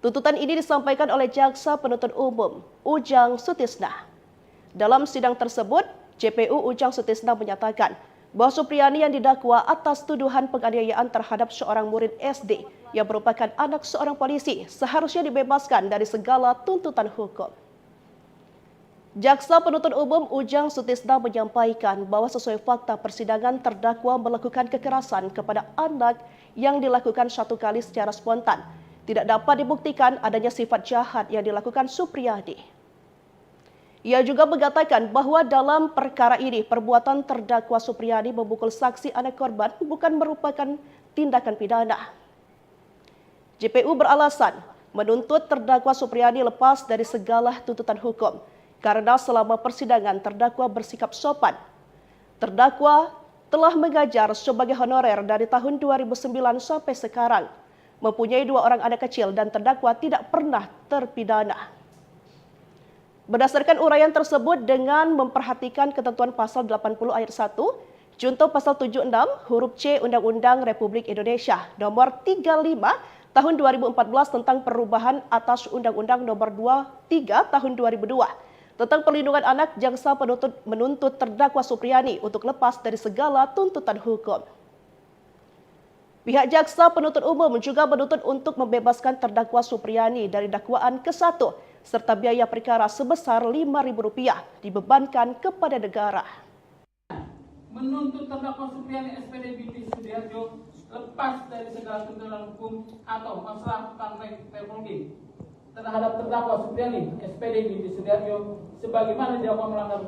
Tuntutan ini disampaikan oleh Jaksa Penuntut Umum, Ujang Sutisna. Dalam sidang tersebut, JPU Ujang Sutisna menyatakan bahwa Supriyani yang didakwa atas tuduhan penganiayaan terhadap seorang murid SD yang merupakan anak seorang polisi seharusnya dibebaskan dari segala tuntutan hukum. Jaksa Penuntut Umum Ujang Sutisna menyampaikan bahwa sesuai fakta persidangan terdakwa melakukan kekerasan kepada anak yang dilakukan satu kali secara spontan. Tidak dapat dibuktikan adanya sifat jahat yang dilakukan Supriyani. Ia juga mengatakan bahwa dalam perkara ini perbuatan terdakwa Supriyani memukul saksi anak korban bukan merupakan tindakan pidana. JPU beralasan menuntut terdakwa Supriyani lepas dari segala tuntutan hukum karena selama persidangan terdakwa bersikap sopan. Terdakwa telah mengajar sebagai honorer dari tahun 2009 sampai sekarang, mempunyai 2 orang anak kecil dan terdakwa tidak pernah terpidana. Berdasarkan uraian tersebut dengan memperhatikan ketentuan pasal 80 ayat 1, junto pasal 76 huruf C Undang-Undang Republik Indonesia nomor 35 tahun 2014 tentang perubahan atas Undang-Undang nomor 23 tahun 2002 tentang perlindungan anak, jaksa penuntut menuntut terdakwa Supriyani untuk lepas dari segala tuntutan hukum. Pihak jaksa penuntut umum juga menuntut untuk membebaskan terdakwa Supriyani dari dakwaan ke-1 serta biaya perkara sebesar Rp5.000 dibebankan kepada negara. Menuntut terdakwa Supriyani SPD binti Sudiharjo lepas dari segala tuntutan hukum atau masalah teknologi terhadap terdakwa Supriyani SPD binti Sudiharjo sebagaimana didakwa melanggar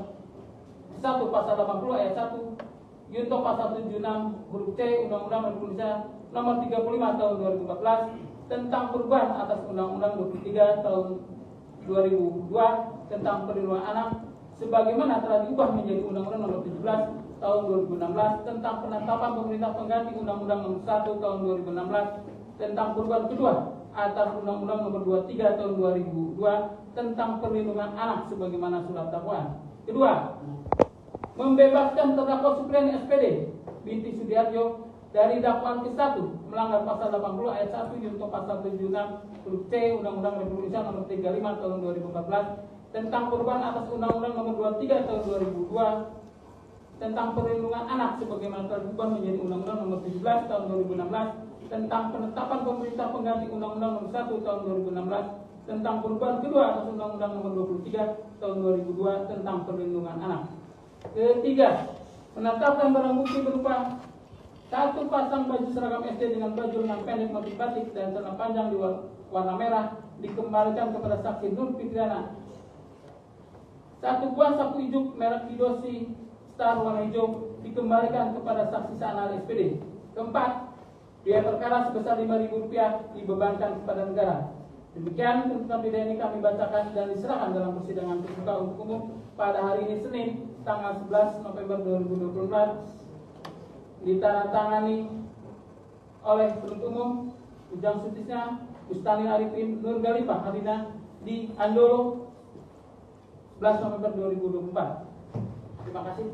1 pasal 80 ayat 1 junto pasal 76 huruf C Undang-Undang Republik Indonesia nomor 35 tahun 2014 tentang perubahan atas Undang-Undang 23 tahun 2002 tentang perlindungan anak sebagaimana telah diubah menjadi Undang-Undang nomor 17 tahun 2016 tentang penetapan pemerintah pengganti Undang-Undang nomor 1 tahun 2016 tentang perubahan kedua atas Undang-Undang nomor 23 tahun 2002 tentang perlindungan anak sebagaimana surat dakwaan. Kedua, membebaskan terdakwa Supriyani SPD binti Sudiharjo dari dakwaan ke-1 melanggar pasal 80 ayat 1 junto pasal 76 huruf C Undang-Undang Republik Indonesia nomor 35 tahun 2014 tentang perubahan atas Undang-Undang nomor 23 tahun 2002 tentang perlindungan anak sebagaimana telah diubah menjadi Undang-Undang nomor 17 tahun 2016 tentang penetapan pemerintah pengganti Undang-Undang nomor 1 tahun 2016 tentang perubahan kedua atas Undang-Undang nomor 23 tahun 2002 tentang perlindungan anak. Ketiga, menetapkan barang bukti berupa 1 pasang baju seragam SD dengan baju lengan pendek motif batik dan celana panjang di warna merah dikembalikan kepada saksi Nur Fitriana. 1 buah sapu ijuk merek Kidosi Star warna hijau dikembalikan kepada saksi Sanal SPD. Keempat, biaya perkara sebesar Rp5.000 dibebankan kepada negara. Demikian tuntutan pidana ini kami bacakan dan diserahkan dalam persidangan terbuka untuk umum pada hari ini Senin tanggal 11 November 2024 ditandatangani oleh penuntut umum Ujang Sutisna, Bustani Arifin, Nur Galifah Hadina di Andolo 11 November 2024. Terima kasih.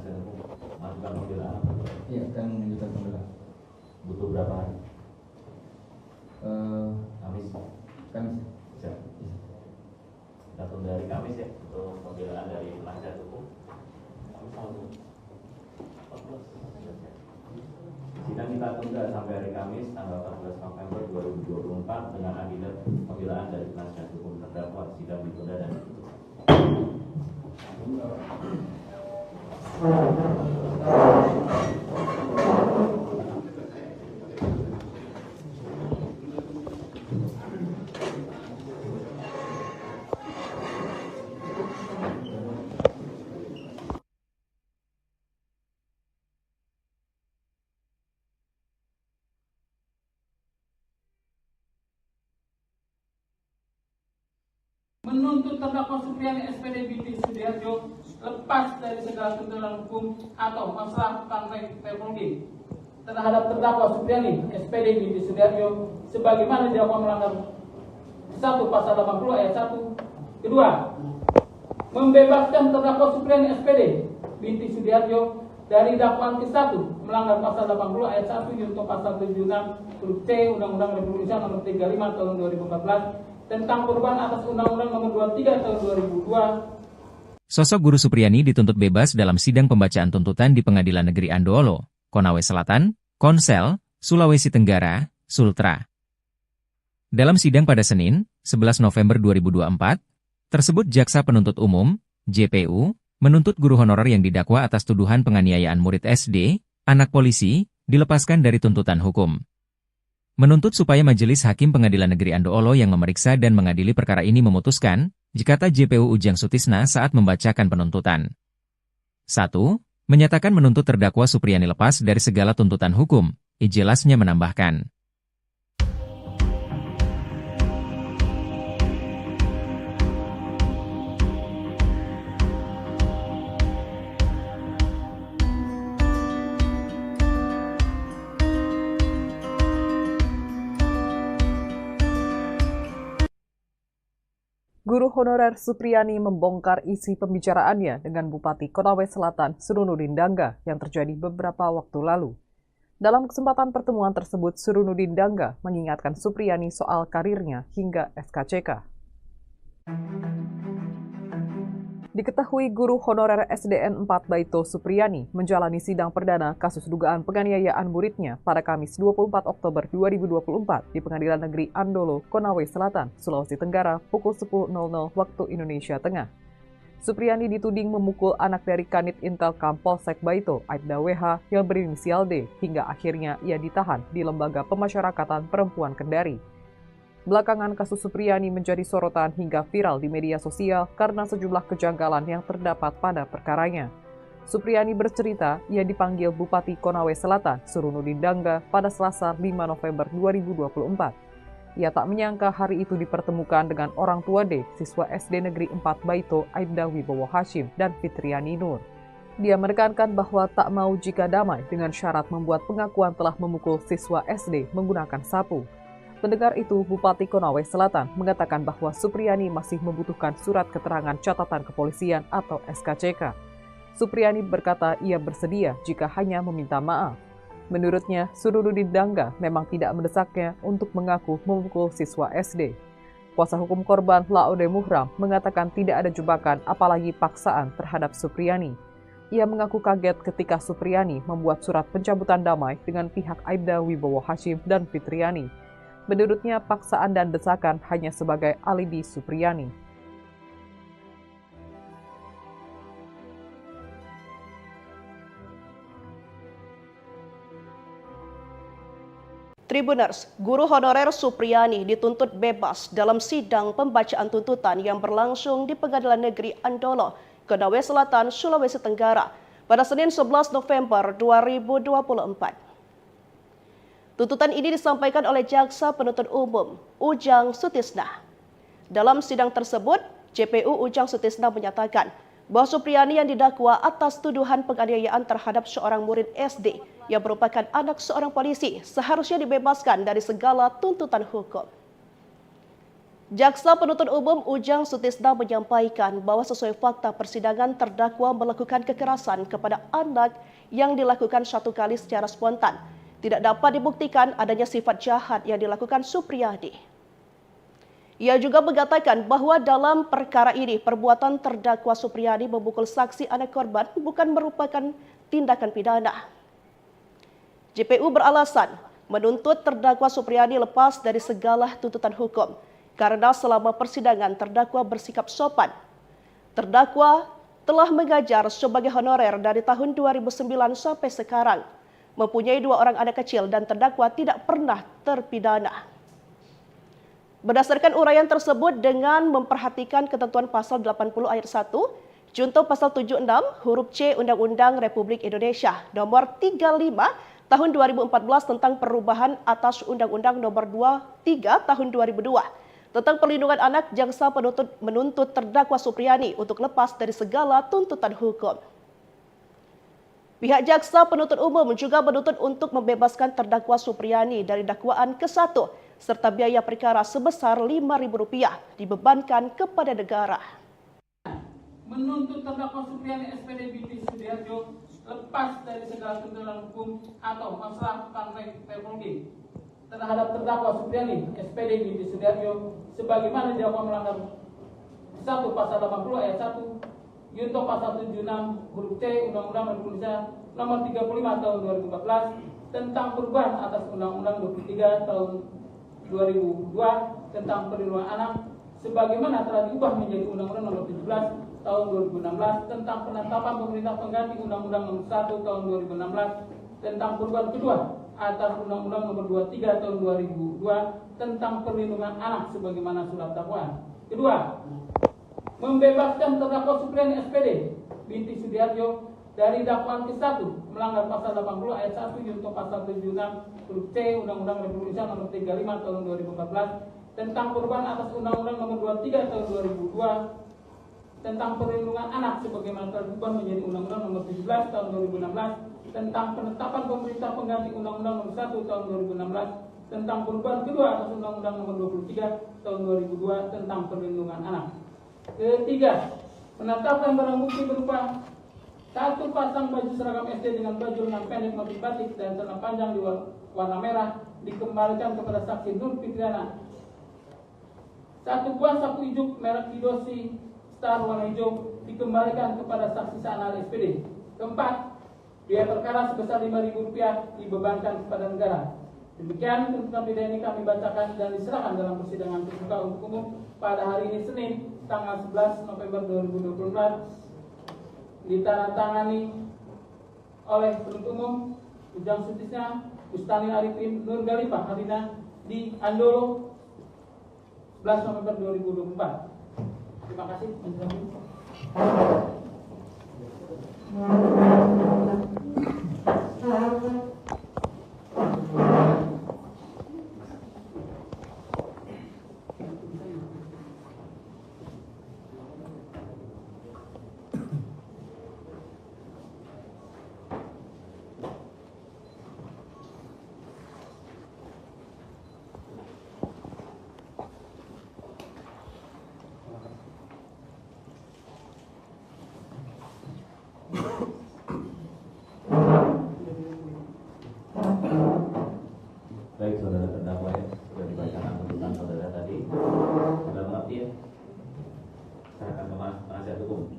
penasihat hukum melakukan pembelaan? Iya, akan mengajukan pembelaan. Butuh berapa hari? Kamis. Kamis. Bisa. Kita tunda hari Kamis ya untuk pembelaan dari penasihat hukum. Kamis tanggal 14. Sidang kita tunda sampai hari Kamis tanggal 14 November 2024 dengan agenda pembelaan dari penasihat hukum terdakwa. Sidang ditunda dan ditutup. Menuntut terdakwa Supriyani SPD binti Sudiharjo lepas dari segala tuntutan hukum atau masalah praktek teknologi terhadap terdakwa Supriyani SPD binti Sudiharjo sebagaimana didakwa melanggar 1 pasal 80 ayat 1. Kedua, membebaskan terdakwa Supriyani SPD binti Sudiharjo dari dakwaan ke-1 melanggar pasal 80 ayat 1 junto pasal 76 huruf C Undang-Undang Republik Indonesia nomor 35 tahun 2014 tentang perubahan atas Undang-Undang Nomor 23 Tahun 2002. Sosok Guru Supriyani dituntut bebas dalam sidang pembacaan tuntutan di Pengadilan Negeri Andoolo, Konawe Selatan, Konsel, Sulawesi Tenggara, Sultra. Dalam sidang pada Senin, 11 November 2024, tersebut Jaksa Penuntut Umum, JPU, menuntut guru honorer yang didakwa atas tuduhan penganiayaan murid SD, anak polisi, dilepaskan dari tuntutan hukum. Menuntut supaya Majelis Hakim Pengadilan Negeri Andoolo yang memeriksa dan mengadili perkara ini memutuskan, jika JPU Ujang Sutisna saat membacakan penuntutan. 1. Menyatakan menuntut terdakwa Supriyani lepas dari segala tuntutan hukum, ijelasnya menambahkan. Guru honorer Supriyani membongkar isi pembicaraannya dengan Bupati Konawe Selatan Surunudin Dangga yang terjadi beberapa waktu lalu. Dalam kesempatan pertemuan tersebut, Surunudin Dangga mengingatkan Supriyani soal karirnya hingga SKCK. Diketahui guru honorer SDN 4 Baito Supriyani menjalani sidang perdana kasus dugaan penganiayaan muridnya pada Kamis 24 Oktober 2024 di Pengadilan Negeri Andoolo, Konawe Selatan, Sulawesi Tenggara pukul 10.00 waktu Indonesia Tengah. Supriyani dituding memukul anak dari Kanit Intelkam Polsek Baito, Aibda WH yang berinisial D, hingga akhirnya ia ditahan di Lembaga Pemasyarakatan Perempuan Kendari. Belakangan kasus Supriyani menjadi sorotan hingga viral di media sosial karena sejumlah kejanggalan yang terdapat pada perkaranya. Supriyani bercerita ia dipanggil Bupati Konawe Selatan, Surunudin Dangga, pada Selasa 5 November 2024. Ia tak menyangka hari itu dipertemukan dengan orang tua D, siswa SD Negeri 4 Baito, Aibda Wibowo Hashim, dan Fitriani Nur. Dia menekankan bahwa tak mau jika damai dengan syarat membuat pengakuan telah memukul siswa SD menggunakan sapu. Mendengar itu, Bupati Konawe Selatan mengatakan bahwa Supriyani masih membutuhkan surat keterangan catatan kepolisian atau SKCK. Supriyani berkata ia bersedia jika hanya meminta maaf. Menurutnya, Surunudin Dangga memang tidak mendesaknya untuk mengaku memukul siswa SD. Kuasa hukum korban Laode Muhram mengatakan tidak ada jebakan apalagi paksaan terhadap Supriyani. Ia mengaku kaget ketika Supriyani membuat surat pencabutan damai dengan pihak Aibda Wibowo Hashim dan Fitriani. Menurutnya, paksaan dan desakan hanya sebagai alibi Supriyani. Tribuners, guru honorer Supriyani dituntut bebas dalam sidang pembacaan tuntutan yang berlangsung di Pengadilan Negeri Andoolo, Konawe Selatan, Sulawesi Tenggara pada Senin 11 November 2024. Tuntutan ini disampaikan oleh Jaksa Penuntut Umum, Ujang Sutisna. Dalam sidang tersebut, JPU Ujang Sutisna menyatakan bahwa Supriyani yang didakwa atas tuduhan penganiayaan terhadap seorang murid SD yang merupakan anak seorang polisi seharusnya dibebaskan dari segala tuntutan hukum. Jaksa Penuntut Umum Ujang Sutisna menyampaikan bahwa sesuai fakta persidangan terdakwa melakukan kekerasan kepada anak yang dilakukan satu kali secara spontan. Tidak dapat dibuktikan adanya sifat jahat yang dilakukan Supriyadi. Ia juga mengatakan bahwa dalam perkara ini perbuatan terdakwa Supriyadi memukul saksi anak korban bukan merupakan tindakan pidana. JPU beralasan menuntut terdakwa Supriyadi lepas dari segala tuntutan hukum. Karena selama persidangan terdakwa bersikap sopan. Terdakwa telah mengajar sebagai honorer dari tahun 2009 sampai sekarang. Mempunyai 2 orang anak kecil dan terdakwa tidak pernah terpidana. Berdasarkan uraian tersebut dengan memperhatikan ketentuan pasal 80 ayat 1, junto pasal 76 huruf C Undang-Undang Republik Indonesia nomor 35 tahun 2014 tentang perubahan atas Undang-Undang nomor 23 tahun 2002. Tentang perlindungan anak, jaksa penuntut menuntut terdakwa Supriyadi untuk lepas dari segala tuntutan hukum. Pihak jaksa penuntut umum juga menuntut untuk membebaskan terdakwa Supriyadi dari dakwaan ke-1 serta biaya perkara sebesar Rp5.000 dibebankan kepada negara. Menuntut terdakwa Supriyadi SPD binti Sudiharjo lepas dari segala tuntutan hukum atau masalah teknologi terhadap terdakwa Supriyadi SPD binti Sudiharjo sebagaimana dilakukan melanggar 1 pasal 80 ayat 1 junto pasal 76 huruf C Undang-Undang Republik Indonesia nomor 35 tahun 2014 tentang perubahan atas Undang-Undang 23 tahun 2002 tentang perlindungan anak sebagaimana telah diubah menjadi Undang-Undang nomor 17 tahun 2016 tentang penetapan pemerintah pengganti Undang-Undang nomor 1 tahun 2016 tentang perubahan kedua atas Undang-Undang nomor 23 tahun 2002 tentang perlindungan anak sebagaimana surat dakwaan. Kedua, membebaskan terdakwa Supriyadi SPD binti Sudiharjo dari dakwaan ke-1 melanggar pasal 80 ayat 1 junto pasal 76 huruf C Undang-Undang Republik Indonesia nomor 35 tahun 2014 tentang perubahan atas Undang-Undang nomor 23 tahun 2002 tentang perlindungan anak sebagaimana telah diubah menjadi Undang-Undang nomor 17 tahun 2016 tentang penetapan pemerintah pengganti Undang-Undang nomor 1 tahun 2016 tentang perubahan kedua atas Undang-Undang nomor 23 tahun 2002 tentang perlindungan anak. Ketiga, menetapkan barang bukti berupa 1 pasang baju seragam SD dengan baju lengan pendek motif batik dan celana panjang di warna merah dikembalikan kepada saksi Nur Fitriana. 1 buah sapu ijuk merek Kidosi Star warna hijau dikembalikan kepada saksi Sanal SPD. Keempat, biaya perkara sebesar Rp5.000 dibebankan kepada negara. Demikian tuntutan pidana ini kami bacakan dan diserahkan dalam persidangan terbuka untuk umum pada hari ini Senin tanggal 11 November 2024 ditandatangani oleh penuntut umum Ujang Sutisna, Bustani Arifin, Nur Galifah Harina di Andolo 11 November 2024. Terima kasih. Baik saudara terdakwa ya, sudah dibacakan tuntutan saudara tadi. Sudah mengerti ya? Saya akan ke penasihat hukum.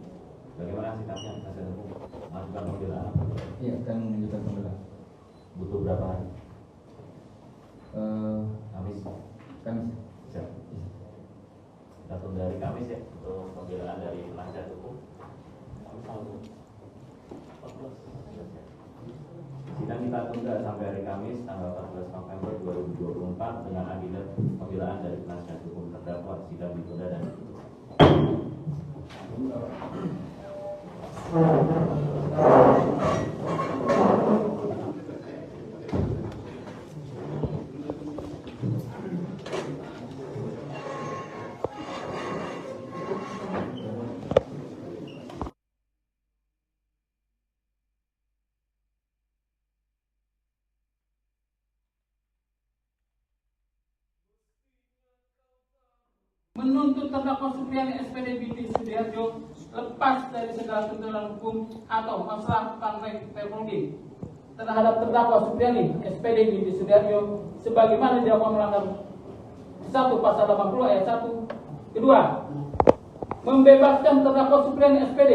Bagaimana sikapnya penasihat hukum? Masukan pembelaan? Iya, akan menunjukkan pembelaan. Butuh berapa hari? Kamis. Kamis. Siap. Kita tunda hari Kamis ya untuk pembelaan dari penasihat hukum. Sidang kita tunda sampai hari Kamis tanggal 14 November 2024 dengan agenda pembelaan dari penasihat hukum terdakwa. Sidang ditunda dan menuntut terdakwa Supriyani SPD binti Sudiharjo lepas dari segala tuntutan hukum atau masalah praktek teknologi terhadap terdakwa Supriyani SPD binti Sudiharjo sebagaimana didakwa melanggar 1 pasal 80 ayat 1. Kedua, membebaskan terdakwa Supriyani SPD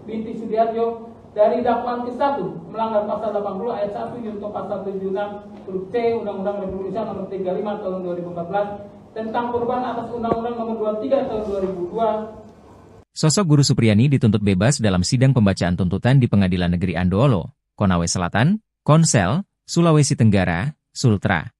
binti Sudiharjo dari dakwaan ke-1 melanggar pasal 80 ayat 1 junto pasal 76 huruf C Undang-Undang Republik Indonesia nomor 35 tahun 2014 tentang perubahan atas Undang-Undang nomor 23 tahun 2002. Sosok Guru Supriyani dituntut bebas dalam sidang pembacaan tuntutan di Pengadilan Negeri Andoolo, Konawe Selatan, Konsel, Sulawesi Tenggara, Sultra.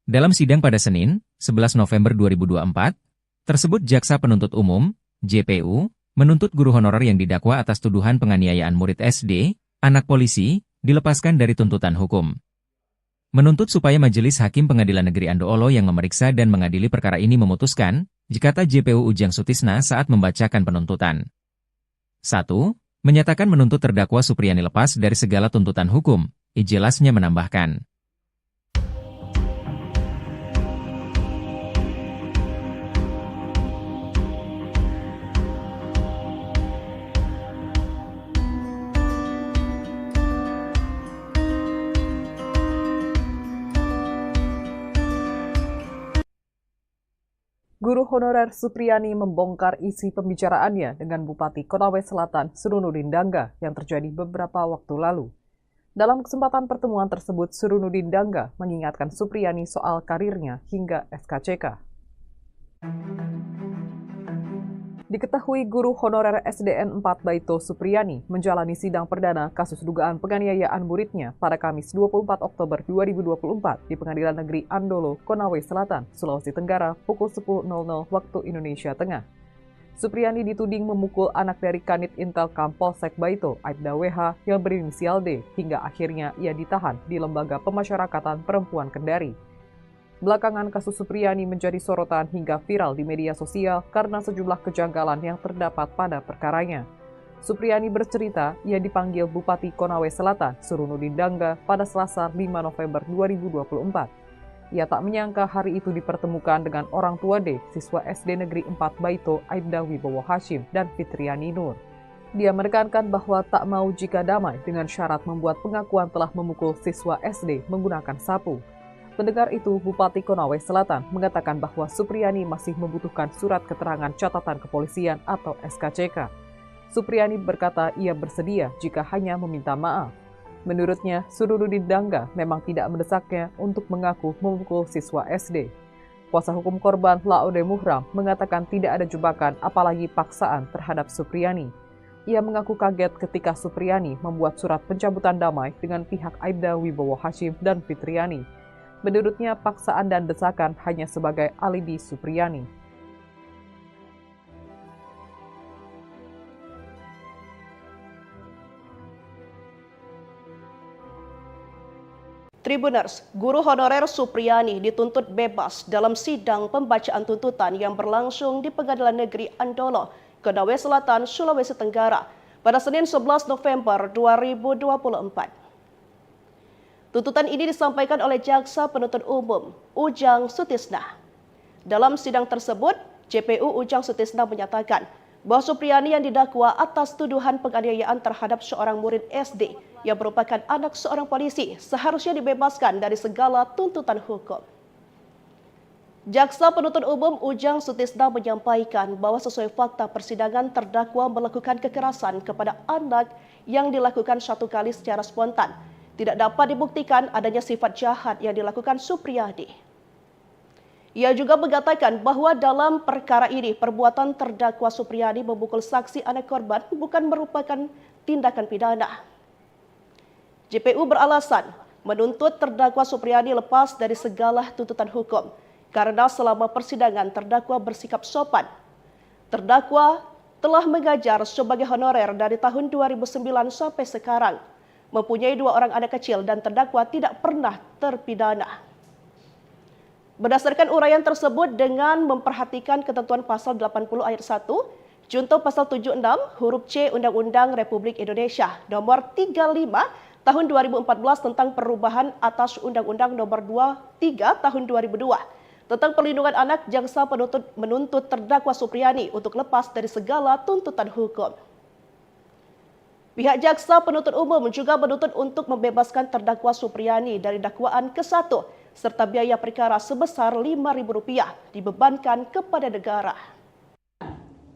Dalam sidang pada Senin, 11 November 2024, tersebut Jaksa Penuntut Umum, JPU, menuntut guru honorer yang didakwa atas tuduhan penganiayaan murid SD, anak polisi, dilepaskan dari tuntutan hukum. Menuntut supaya Majelis Hakim Pengadilan Negeri Andoolo yang memeriksa dan mengadili perkara ini memutuskan, jikata JPU Ujang Sutisna saat membacakan penuntutan. 1. Menyatakan menuntut terdakwa Supriyani lepas dari segala tuntutan hukum, ijelasnya menambahkan. Guru honorer Supriyani membongkar isi pembicaraannya dengan Bupati Konawe Selatan Surunudin Dangga yang terjadi beberapa waktu lalu. Dalam kesempatan pertemuan tersebut, Surunudin Dangga mengingatkan Supriyani soal karirnya hingga SKCK. Diketahui guru honorer SDN 4 Baito Supriyani menjalani sidang perdana kasus dugaan penganiayaan muridnya pada Kamis 24 Oktober 2024 di Pengadilan Negeri Andoolo, Konawe Selatan, Sulawesi Tenggara pukul 10.00 waktu Indonesia Tengah. Supriyani dituding memukul anak dari Kanit Intelkam Polsek Baito, Aibda WH yang berinisial D, hingga akhirnya ia ditahan di Lembaga Pemasyarakatan Perempuan Kendari. Belakangan kasus Supriyani menjadi sorotan hingga viral di media sosial karena sejumlah kejanggalan yang terdapat pada perkaranya. Supriyani bercerita ia dipanggil Bupati Konawe Selatan, Surunudin Dangga, pada Selasa 5 November 2024. Ia tak menyangka hari itu dipertemukan dengan orang tua D, siswa SD Negeri 4 Baito, Aibda Wibowo Hashim, dan Fitriani Nur. Dia menekankan bahwa tak mau jika damai dengan syarat membuat pengakuan telah memukul siswa SD menggunakan sapu. Mendengar itu, Bupati Konawe Selatan mengatakan bahwa Supriyani masih membutuhkan surat keterangan catatan kepolisian atau SKCK. Supriyani berkata ia bersedia jika hanya meminta maaf. Menurutnya, Surunudin Dangga memang tidak mendesaknya untuk mengaku memukul siswa SD. Kuasa hukum korban Laode Muhram mengatakan tidak ada jebakan apalagi paksaan terhadap Supriyani. Ia mengaku kaget ketika Supriyani membuat surat pencabutan damai dengan pihak Aibda Wibowo Hashim dan Fitriani. Menurutnya, paksaan dan desakan hanya sebagai alibi Supriyani. Tribuners, guru honorer Supriyani dituntut bebas dalam sidang pembacaan tuntutan yang berlangsung di Pengadilan Negeri Andoolo, Konawe Selatan, Sulawesi Tenggara pada Senin 11 November 2024. Tuntutan ini disampaikan oleh Jaksa Penuntut Umum, Ujang Sutisna. Dalam sidang tersebut, JPU Ujang Sutisna menyatakan bahwa Supriyani yang didakwa atas tuduhan penganiayaan terhadap seorang murid SD yang merupakan anak seorang polisi seharusnya dibebaskan dari segala tuntutan hukum. Jaksa Penuntut Umum Ujang Sutisna menyampaikan bahwa sesuai fakta persidangan terdakwa melakukan kekerasan kepada anak yang dilakukan satu kali secara spontan. Tidak dapat dibuktikan adanya sifat jahat yang dilakukan Supriyani. Ia juga mengatakan bahwa dalam perkara ini perbuatan terdakwa Supriyani memukul saksi anak korban bukan merupakan tindakan pidana. JPU beralasan menuntut terdakwa Supriyani lepas dari segala tuntutan hukum karena selama persidangan terdakwa bersikap sopan. Terdakwa telah mengajar sebagai honorer dari tahun 2009 sampai sekarang. Mempunyai 2 orang anak kecil dan terdakwa tidak pernah terpidana. Berdasarkan uraian tersebut dengan memperhatikan ketentuan pasal 80 ayat 1, junto pasal 76 huruf C Undang-Undang Republik Indonesia nomor 35 tahun 2014 tentang perubahan atas Undang-Undang nomor 23 tahun 2002, Tentang perlindungan anak, jaksa penuntut menuntut terdakwa Supriyani untuk lepas dari segala tuntutan hukum. Pihak jaksa penuntut umum juga menuntut untuk membebaskan terdakwa Supriyani dari dakwaan ke-1 serta biaya perkara sebesar Rp5.000 dibebankan kepada negara.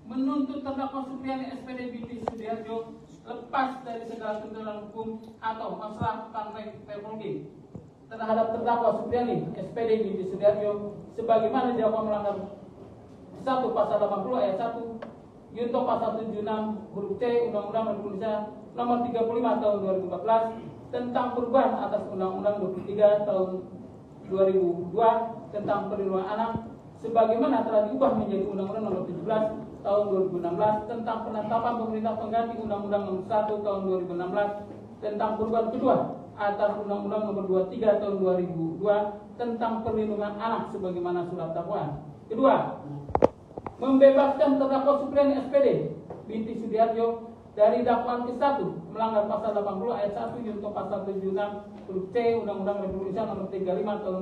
Menuntut terdakwa Supriyani SPD binti Sudiarjo lepas dari segala tuntutan hukum atau masalah penegak terhadap terdakwa Supriyani SPD binti Sudiarjo sebagaimana didakwa melanggar 1 pasal 80 ayat 1 Yunto pasal 76 huruf C Undang-Undang Indonesia nomor 35 tahun 2014 tentang perubahan atas Undang-Undang 23 tahun 2002 tentang perlindungan anak sebagaimana telah diubah menjadi Undang-Undang nomor 17 tahun 2016 tentang penetapan pemerintah pengganti Undang-Undang nomor 1 tahun 2016 tentang perubahan kedua atas Undang-Undang nomor 23 tahun 2002 tentang perlindungan anak sebagaimana surat dakwaan. Kedua, membebaskan terdakwa Supriyani SPD binti Sudiarjo dari dakwaan ke-1 melanggar pasal 80 ayat 1 Yunto pasal 76 huruf C Undang-Undang Republik Indonesia nomor 35 tahun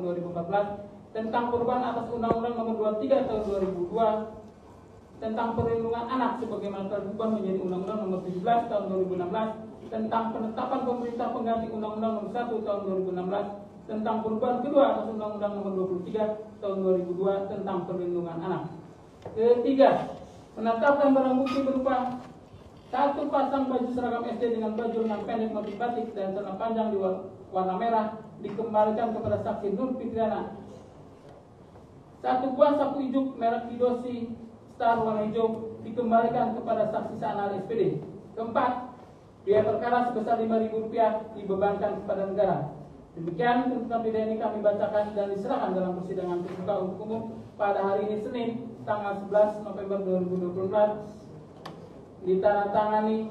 2014 tentang perubahan atas Undang-Undang nomor 23 tahun 2002 tentang perlindungan anak sebagaimana telah diubah menjadi Undang-Undang nomor 17 tahun 2016 tentang penetapan pemerintah pengganti Undang-Undang nomor 1 tahun 2016 tentang perubahan kedua atas Undang-Undang nomor 23 tahun 2002 tentang perlindungan anak. Ketiga, menetapkan barang bukti berupa 1 pasang baju seragam SD dengan baju lengan pendek motif batik dan celana panjang di warna merah dikembalikan kepada saksi Nur Fitriana. 1 buah sapu ijuk merek Kidosi Star warna hijau dikembalikan kepada saksi Sanal SPD. Keempat, biaya perkara sebesar Rp5.000 dibebankan kepada negara. Demikian tuntutan pidana ini kami bacakan dan diserahkan dalam persidangan terbuka untuk umum pada hari ini Senin tanggal 11 November 2024 ditandatangani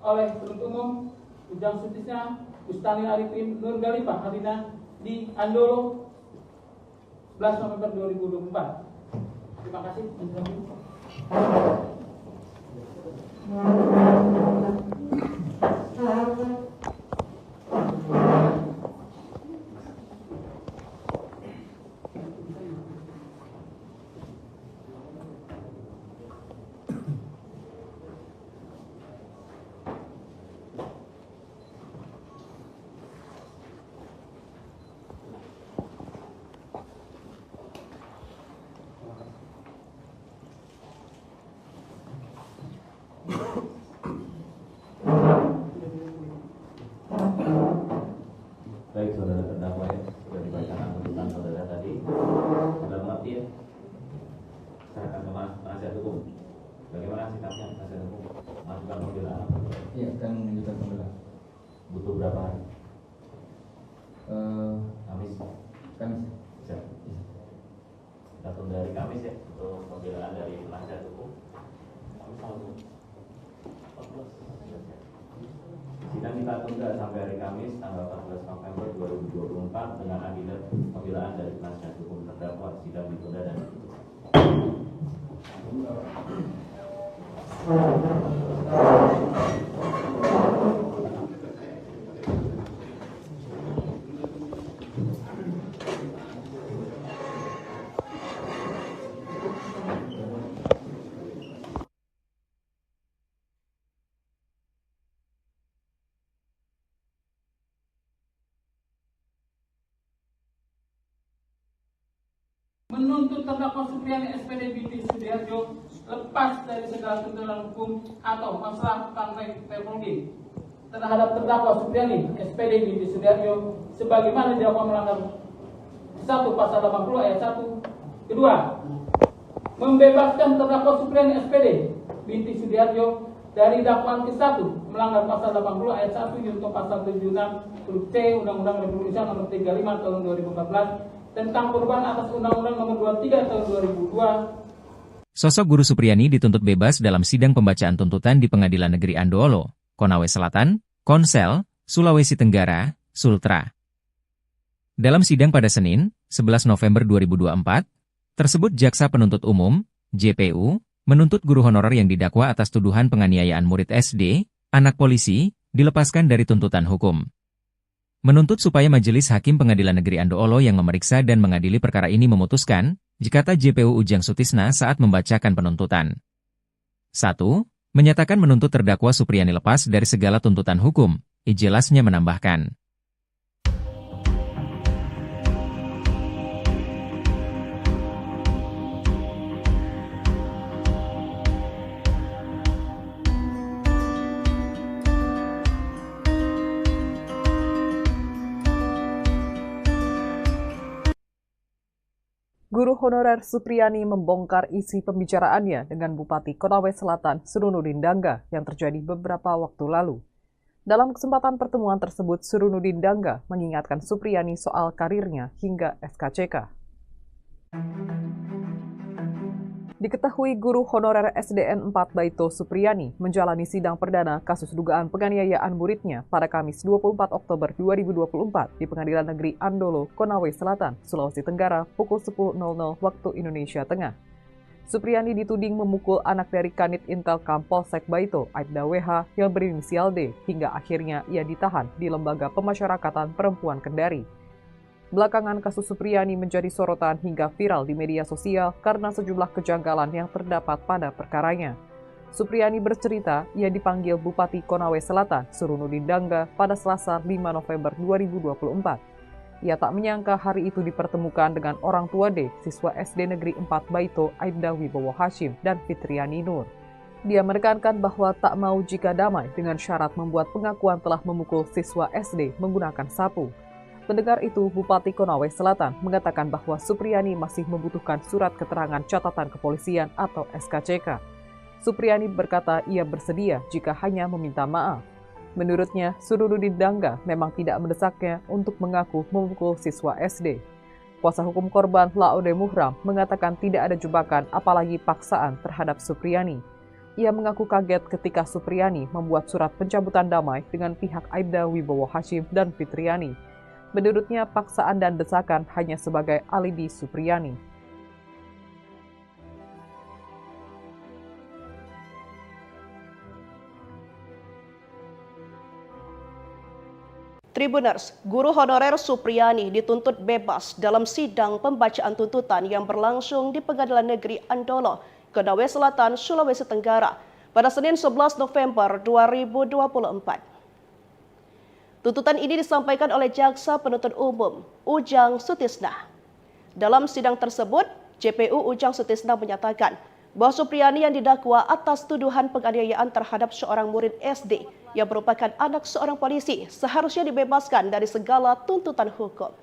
oleh penuntut umum Ujang Sutisna, Bustani Arifin, Nur Galifah Harina di Andolo 11 November 2024. Terima kasih. Baik saudara terdakwa ya, sudah dibacakan tuntutan saudara tadi. Sudah mengerti ya? Serahkan ke penasihat hukum. Bagaimana sikapnya penasihat hukum? Masukan pembelaan? Iya, akan menunjukkan pembelaan. Butuh berapa hari? Kamis. Kamis. Siap. Kita tunda hari Kamis ya untuk pembelaan dari penasihat hukum. Sidang kita tunda sampai hari Kamis tanggal 14 November 2024 dengan agenda pembelaan dari penasihat hukum terdakwa. Sidang ditunda dan menuntut terdakwa Supriyani SPD binti Sudiarjo lepas dari segala tuntutan hukum atau masalah penegak terhadap terdakwa Supriyani SPD binti Sudiarjo sebagaimana didakwa melanggar 1 pasal 80 ayat 1. Kedua, membebaskan terdakwa Supriyani SPD binti Sudiarjo dari dakwaan ke-1 melanggar pasal 80 ayat 1 Yunto pasal 76 huruf C Undang-Undang Republik Indonesia nomor 35 tahun 2014 tentang perubahan atas Undang-Undang nomor 23 tahun 2002. Sosok Guru Supriyani dituntut bebas dalam sidang pembacaan tuntutan di Pengadilan Negeri Andoolo, Konawe Selatan, Konsel, Sulawesi Tenggara, Sultra. Dalam sidang pada Senin, 11 November 2024, tersebut Jaksa Penuntut Umum, JPU, menuntut guru honorer yang didakwa atas tuduhan penganiayaan murid SD, anak polisi, dilepaskan dari tuntutan hukum. menuntut supaya Majelis Hakim Pengadilan Negeri Andoolo yang memeriksa dan mengadili perkara ini memutuskan, jika JPU Ujang Sutisna saat membacakan penuntutan. 1. Menyatakan menuntut terdakwa Supriyani lepas dari segala tuntutan hukum, ijelasnya menambahkan. Guru honorer Supriyani membongkar isi pembicaraannya dengan Bupati Konawe Selatan Surunudin Dangga yang terjadi beberapa waktu lalu. Dalam kesempatan pertemuan tersebut, Surunudin Dangga mengingatkan Supriyani soal karirnya hingga SKCK. Diketahui guru honorer SDN 4 Baito Supriyani menjalani sidang perdana kasus dugaan penganiayaan muridnya pada Kamis 24 Oktober 2024 di Pengadilan Negeri Andolo, Konawe Selatan, Sulawesi Tenggara pukul 10.00 waktu Indonesia Tengah. Supriyani dituding memukul anak dari Kanit Intelkam Polsek Baito, Aibda WH yang berinisial D, hingga akhirnya ia ditahan di Lembaga Pemasyarakatan Perempuan Kendari. Belakangan kasus Supriyani menjadi sorotan hingga viral di media sosial karena sejumlah kejanggalan yang terdapat pada perkaranya. Supriyani bercerita ia dipanggil Bupati Konawe Selatan, Surunudin Dangga, pada Selasa 5 November 2024. Ia tak menyangka hari itu dipertemukan dengan orang tua D, siswa SD Negeri 4 Baito, Aibda Wibowo Hashim, dan Fitriani Nur. Dia menekankan bahwa tak mau jika damai dengan syarat membuat pengakuan telah memukul siswa SD menggunakan sapu. Mendengar itu, Bupati Konawe Selatan mengatakan bahwa Supriyani masih membutuhkan surat keterangan catatan kepolisian atau SKCK. Supriyani berkata ia bersedia jika hanya meminta maaf. Menurutnya, Surunudin Dangga memang tidak mendesaknya untuk mengaku memukul siswa SD. Kuasa hukum korban Laode Muhram mengatakan tidak ada jebakan apalagi paksaan terhadap Supriyani. Ia mengaku kaget ketika Supriyani membuat surat pencabutan damai dengan pihak Aibda Wibowo Hashim dan Fitriani. Menurutnya, paksaan dan desakan hanya sebagai alibi Supriyani. Tribuners, guru honorer Supriyani dituntut bebas dalam sidang pembacaan tuntutan yang berlangsung di Pengadilan Negeri Andolo, Konawe Selatan, Sulawesi Tenggara pada Senin 11 November 2024. Tuntutan ini disampaikan oleh Jaksa Penuntut Umum Ujang Sutisna. Dalam sidang tersebut, JPU Ujang Sutisna menyatakan bahwa Supriyani yang didakwa atas tuduhan penganiayaan terhadap seorang murid SD yang merupakan anak seorang polisi seharusnya dibebaskan dari segala tuntutan hukum.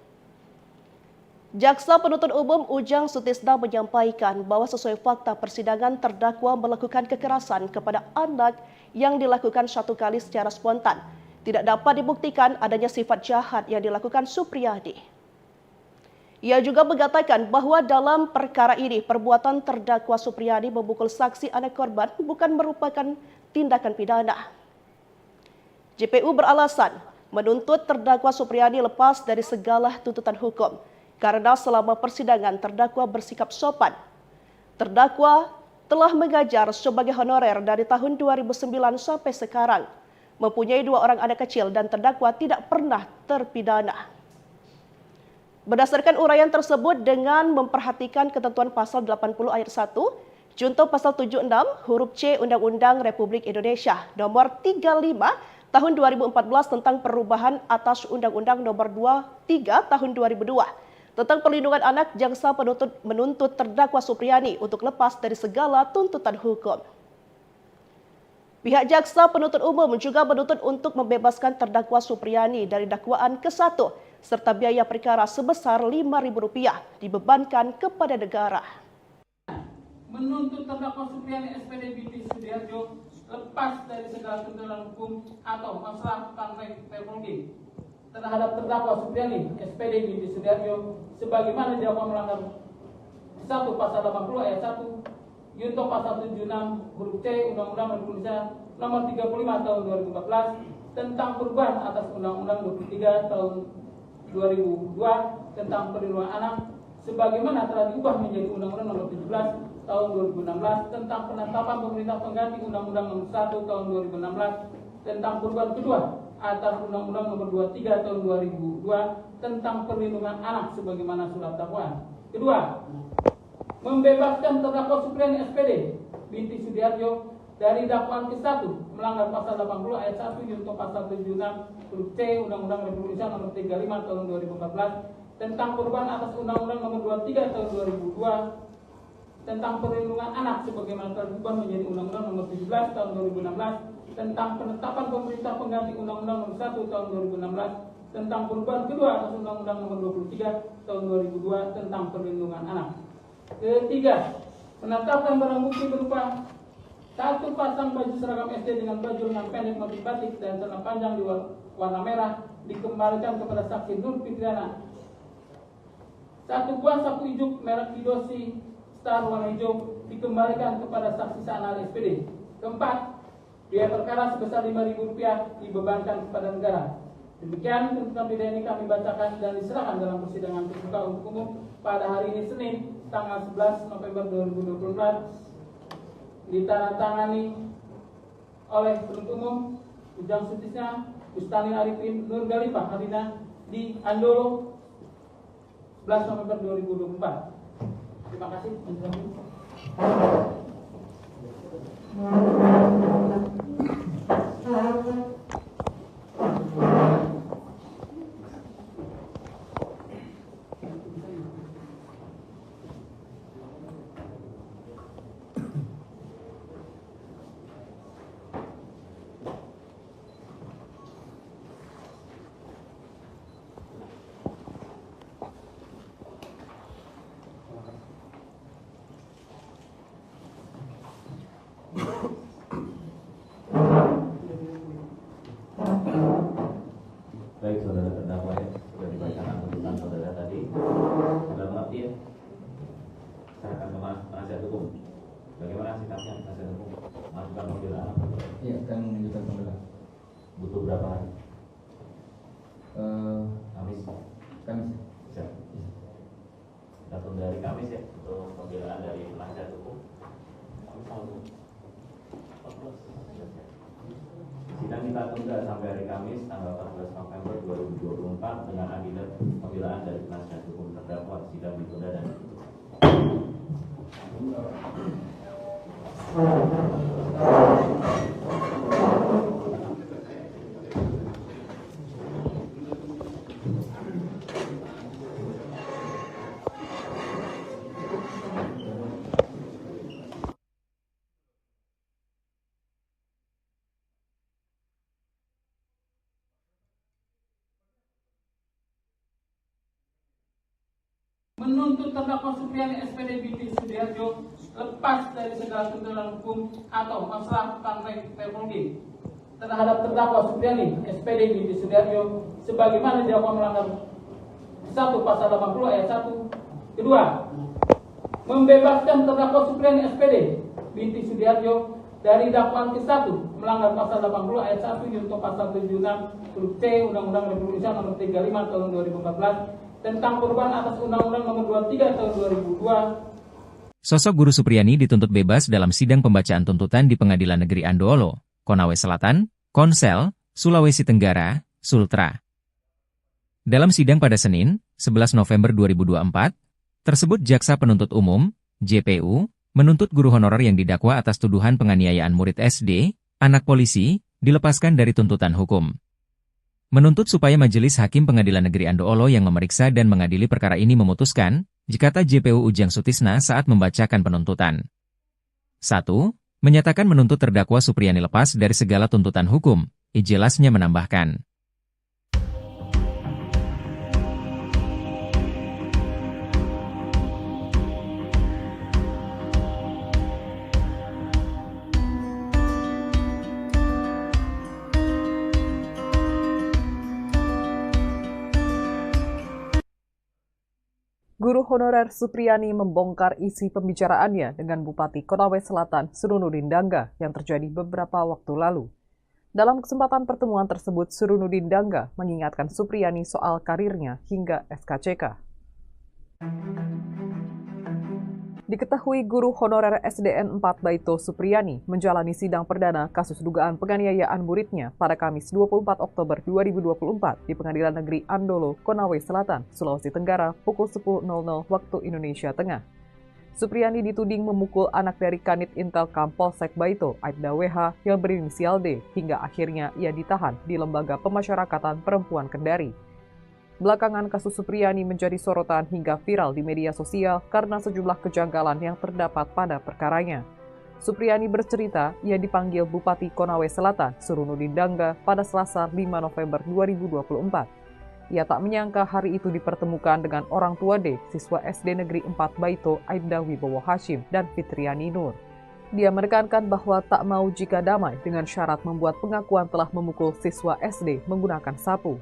Jaksa Penuntut Umum Ujang Sutisna menyampaikan bahwa sesuai fakta persidangan terdakwa melakukan kekerasan kepada anak yang dilakukan satu kali secara spontan. Tidak dapat dibuktikan adanya sifat jahat yang dilakukan Supriyani. Ia juga mengatakan bahwa dalam perkara ini perbuatan terdakwa Supriyani memukul saksi anak korban bukan merupakan tindakan pidana. JPU beralasan menuntut terdakwa Supriyani lepas dari segala tuntutan hukum karena selama persidangan terdakwa bersikap sopan. Terdakwa telah mengajar sebagai honorer dari tahun 2009 sampai sekarang. Mempunyai 2 orang anak kecil dan terdakwa tidak pernah terpidana. Berdasarkan uraian tersebut dengan memperhatikan ketentuan pasal 80 ayat 1, junto pasal 76 huruf C Undang-Undang Republik Indonesia nomor 35 tahun 2014 tentang perubahan atas Undang-Undang nomor 23 tahun 2002 tentang perlindungan anak, jaksa penuntut menuntut terdakwa Supriyani untuk lepas dari segala tuntutan hukum. Pihak Jaksa Penuntut Umum juga menuntut untuk membebaskan terdakwa Supriyani dari dakwaan ke-1 serta biaya perkara sebesar Rp5.000 dibebankan kepada negara. Menuntut terdakwa Supriyani SPD binti Sudiharjo lepas dari segala tuntutan hukum atau masalah teknologi terhadap terdakwa Supriyani SPD binti Sudiharjo sebagaimana dilakukan melanggar 1 pasal 80 ayat 1 Junto pasal 76 huruf C Undang-Undang Republik Indonesia nomor 35 tahun 2014 tentang perubahan atas Undang-Undang 23 tahun 2002 tentang perlindungan anak sebagaimana telah diubah menjadi Undang-Undang nomor 17 tahun 2016 tentang penetapan pemerintah pengganti Undang-Undang nomor 1 tahun 2016 tentang perubahan kedua atas Undang-Undang Nomor 23 Tahun 2002 tentang Perlindungan Anak sebagaimana surat dakwaan. Kedua, membebaskan terdakwa Supriani SPD binti Sudiarjo dari dakwaan ke-1 melanggar pasal 80 ayat 1 junto pasal 76 huruf C Undang-Undang Republik Indonesia Nomor 35 Tahun 2014 tentang perubahan atas Undang-Undang Nomor 23 Tahun 2002 tentang perlindungan anak sebagaimana telah diubah menjadi Undang-Undang Nomor 17 Tahun 2016 tentang penetapan pemerintah pengganti Undang-Undang Nomor 1 Tahun 2016 tentang perubahan kedua atas Undang-Undang Nomor 23 Tahun 2002 tentang perlindungan anak. Ketiga, menetapkan barang bukti berupa 1 pasang baju seragam SD dengan baju lengan pendek motif batik dan celana panjang di warna merah dikembalikan kepada saksi Nur Fitriana. 1 buah sapu ijuk merek Kidosi Star warna hijau dikembalikan kepada saksi Sanal SPD. Keempat, biaya perkara sebesar Rp5.000 dibebankan kepada negara. Demikian tuntutan pidana ini kami bacakan dan diserahkan dalam persidangan terbuka untuk umum pada hari ini Senin tanggal 11 November 2024 ditandatangani oleh penuntut umum Ujang Sutisna, Bustani Arifin, Nur Galifah Harina di Andolo 11 November 2024. Terima kasih. Baik saudara terdakwa ya, sudah dibacakan tuntutan saudara tadi. Sudah mengerti ya? Serahkan ke penasihat hukum. Bagaimana sikapnya penasihat hukum? Masukan pembelaan? Iya, akan menunjukkan pembelaan. Butuh berapa hari? Kamis. Kamis. Bisa. Kita tunda dari Kamis ya untuk pembelaan dari penasihat hukum. Sidang kita tunda sampai hari Kamis tanggal 14 November 2024 dengan agenda pembelaan dari penasihat hukum terdakwa. Sidang ditunda dan menuntut terdakwa Supriani SPD binti Sudiarjo lepas dari segala tuntutan hukum atau masalah tentang teknologi terhadap terdakwa Supriani SPD binti Sudiarjo sebagaimana didakwa melanggar 1 pasal 80 ayat 1. Kedua, membebaskan terdakwa Supriani SPD binti Sudiarjo dari dakwaan ke-1 melanggar pasal 80 ayat 1 junto pasal 76 huruf C Undang-Undang Republik Indonesia Nomor 35 Tahun 2014 tentang perubahan atas Undang-Undang Nomor 23 Tahun 2002. Sosok Guru Supriani dituntut bebas dalam sidang pembacaan tuntutan di Pengadilan Negeri Andoolo, Konawe Selatan, Konsel, Sulawesi Tenggara, Sultra. Dalam sidang pada Senin, 11 November 2024, tersebut Jaksa Penuntut Umum, JPU, menuntut guru honorer yang didakwa atas tuduhan penganiayaan murid SD, anak polisi, dilepaskan dari tuntutan hukum. Menuntut supaya Majelis Hakim Pengadilan Negeri Andoolo yang memeriksa dan mengadili perkara ini memutuskan, jikata JPU Ujang Sutisna saat membacakan penuntutan. 1. Menyatakan menuntut terdakwa Supriani lepas dari segala tuntutan hukum, ijelasnya menambahkan. Guru honorer Supriani membongkar isi pembicaraannya dengan Bupati Konawe Selatan Surunudin Dangga yang terjadi beberapa waktu lalu. Dalam kesempatan pertemuan tersebut, Surunudin Dangga mengingatkan Supriani soal karirnya hingga SKCK. Diketahui guru honorer SDN 4 Baito Supriyani menjalani sidang perdana kasus dugaan penganiayaan muridnya pada Kamis 24 Oktober 2024 di Pengadilan Negeri Andolo, Konawe Selatan, Sulawesi Tenggara pukul 10.00 waktu Indonesia Tengah. Supriyani dituding memukul anak dari Kanit Intelkam Polsek Baito, Aibda WH yang berinisial D, hingga akhirnya ia ditahan di Lembaga Pemasyarakatan Perempuan Kendari. Belakangan kasus Supriyani menjadi sorotan hingga viral di media sosial karena sejumlah kejanggalan yang terdapat pada perkaranya. Supriyani bercerita ia dipanggil Bupati Konawe Selatan, Surunudin Dangga, pada Selasa 5 November 2024. Ia tak menyangka hari itu dipertemukan dengan orang tua D, siswa SD Negeri 4 Baito, Aibda Wibowo Hashim, dan Fitriani Nur. Dia menekankan bahwa tak mau jika damai dengan syarat membuat pengakuan telah memukul siswa SD menggunakan sapu.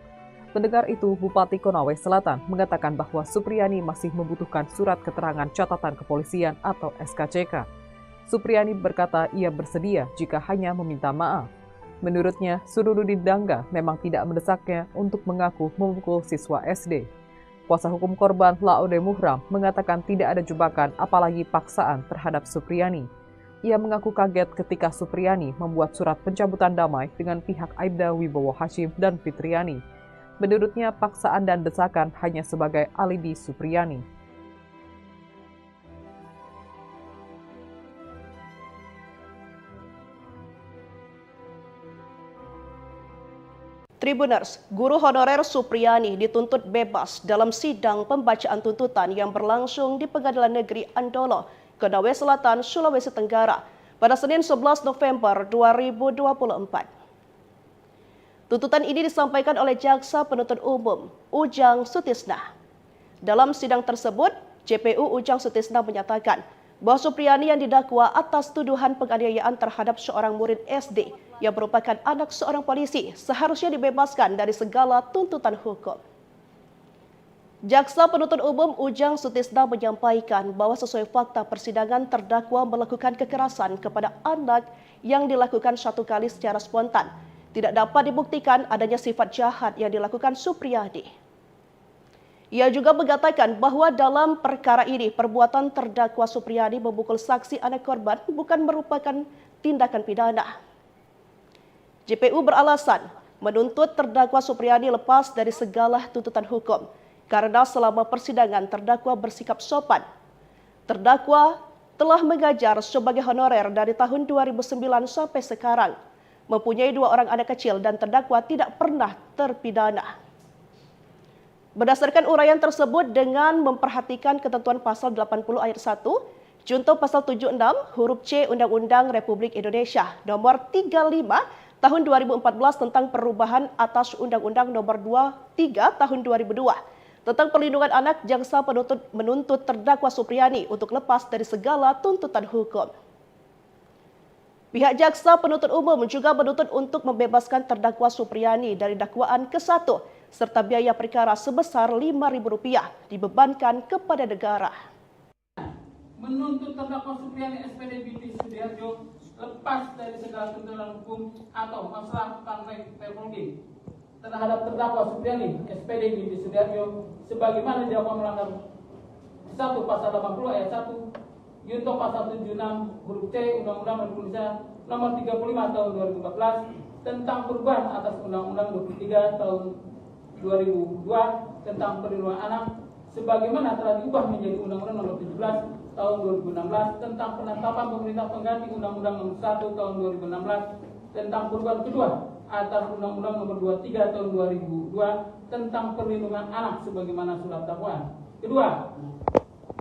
Mendengar itu, Bupati Konawe Selatan mengatakan bahwa Supriyani masih membutuhkan surat keterangan catatan kepolisian atau SKCK. Supriyani berkata ia bersedia jika hanya meminta maaf. Menurutnya, Surunudin Dangga memang tidak mendesaknya untuk mengaku memukul siswa SD. Kuasa hukum korban Laode Muhram mengatakan tidak ada jebakan apalagi paksaan terhadap Supriyani. Ia mengaku kaget ketika Supriyani membuat surat pencabutan damai dengan pihak Aibda Wibowo Hashim dan Fitriani. Menurutnya, paksaan dan desakan hanya sebagai alibi Supriyani. Tribuners, guru honorer Supriyani dituntut bebas dalam sidang pembacaan tuntutan yang berlangsung di Pengadilan Negeri Andolo, Konawe Selatan, Sulawesi Tenggara pada Senin 11 November 2024. Tuntutan ini disampaikan oleh Jaksa Penuntut Umum, Ujang Sutisna. Dalam sidang tersebut, JPU Ujang Sutisna menyatakan bahwa Supriyani yang didakwa atas tuduhan penganiayaan terhadap seorang murid SD yang merupakan anak seorang polisi seharusnya dibebaskan dari segala tuntutan hukum. Jaksa Penuntut Umum Ujang Sutisna menyampaikan bahwa sesuai fakta persidangan terdakwa melakukan kekerasan kepada anak yang dilakukan satu kali secara spontan. Tidak dapat dibuktikan adanya sifat jahat yang dilakukan Supriyani. Ia juga mengatakan bahwa dalam perkara ini perbuatan terdakwa Supriyani memukul saksi anak korban bukan merupakan tindakan pidana. JPU beralasan menuntut terdakwa Supriyani lepas dari segala tuntutan hukum karena selama persidangan terdakwa bersikap sopan. Terdakwa telah mengajar sebagai honorer dari tahun 2009 sampai sekarang. Mempunyai 2 orang anak kecil dan terdakwa tidak pernah terpidana. Berdasarkan uraian tersebut dengan memperhatikan ketentuan pasal 80 ayat 1, junto pasal 76 huruf C Undang-Undang Republik Indonesia nomor 35 tahun 2014 tentang perubahan atas Undang-Undang nomor 23 tahun 2002 tentang perlindungan anak, jaksa penuntut menuntut terdakwa Supriyani untuk lepas dari segala tuntutan hukum. Pihak Jaksa Penuntut Umum juga menuntut untuk membebaskan terdakwa Supriyani dari dakwaan ke-1 serta biaya perkara sebesar Rp5.000 dibebankan kepada negara. Menuntut terdakwa Supriyani SPD binti Sudiharjo lepas dari segala tuntutan hukum atau masalah teknologi terhadap terdakwa Supriyani SPD binti Sudiharjo sebagaimana dilakukan melanggar 1 pasal 80 ayat 1 Junto pasal 76 huruf C Undang-Undang Republik Indonesia nomor 35 tahun 2014 tentang perubahan atas Undang-Undang 23 tahun 2002 tentang perlindungan anak sebagaimana telah diubah menjadi Undang-Undang nomor 17 tahun 2016 tentang penetapan pemerintah pengganti Undang-Undang nomor 1 tahun 2016 tentang perubahan kedua atas Undang-Undang nomor 23 tahun 2002 tentang perlindungan anak sebagaimana surat dakwaan. Kedua,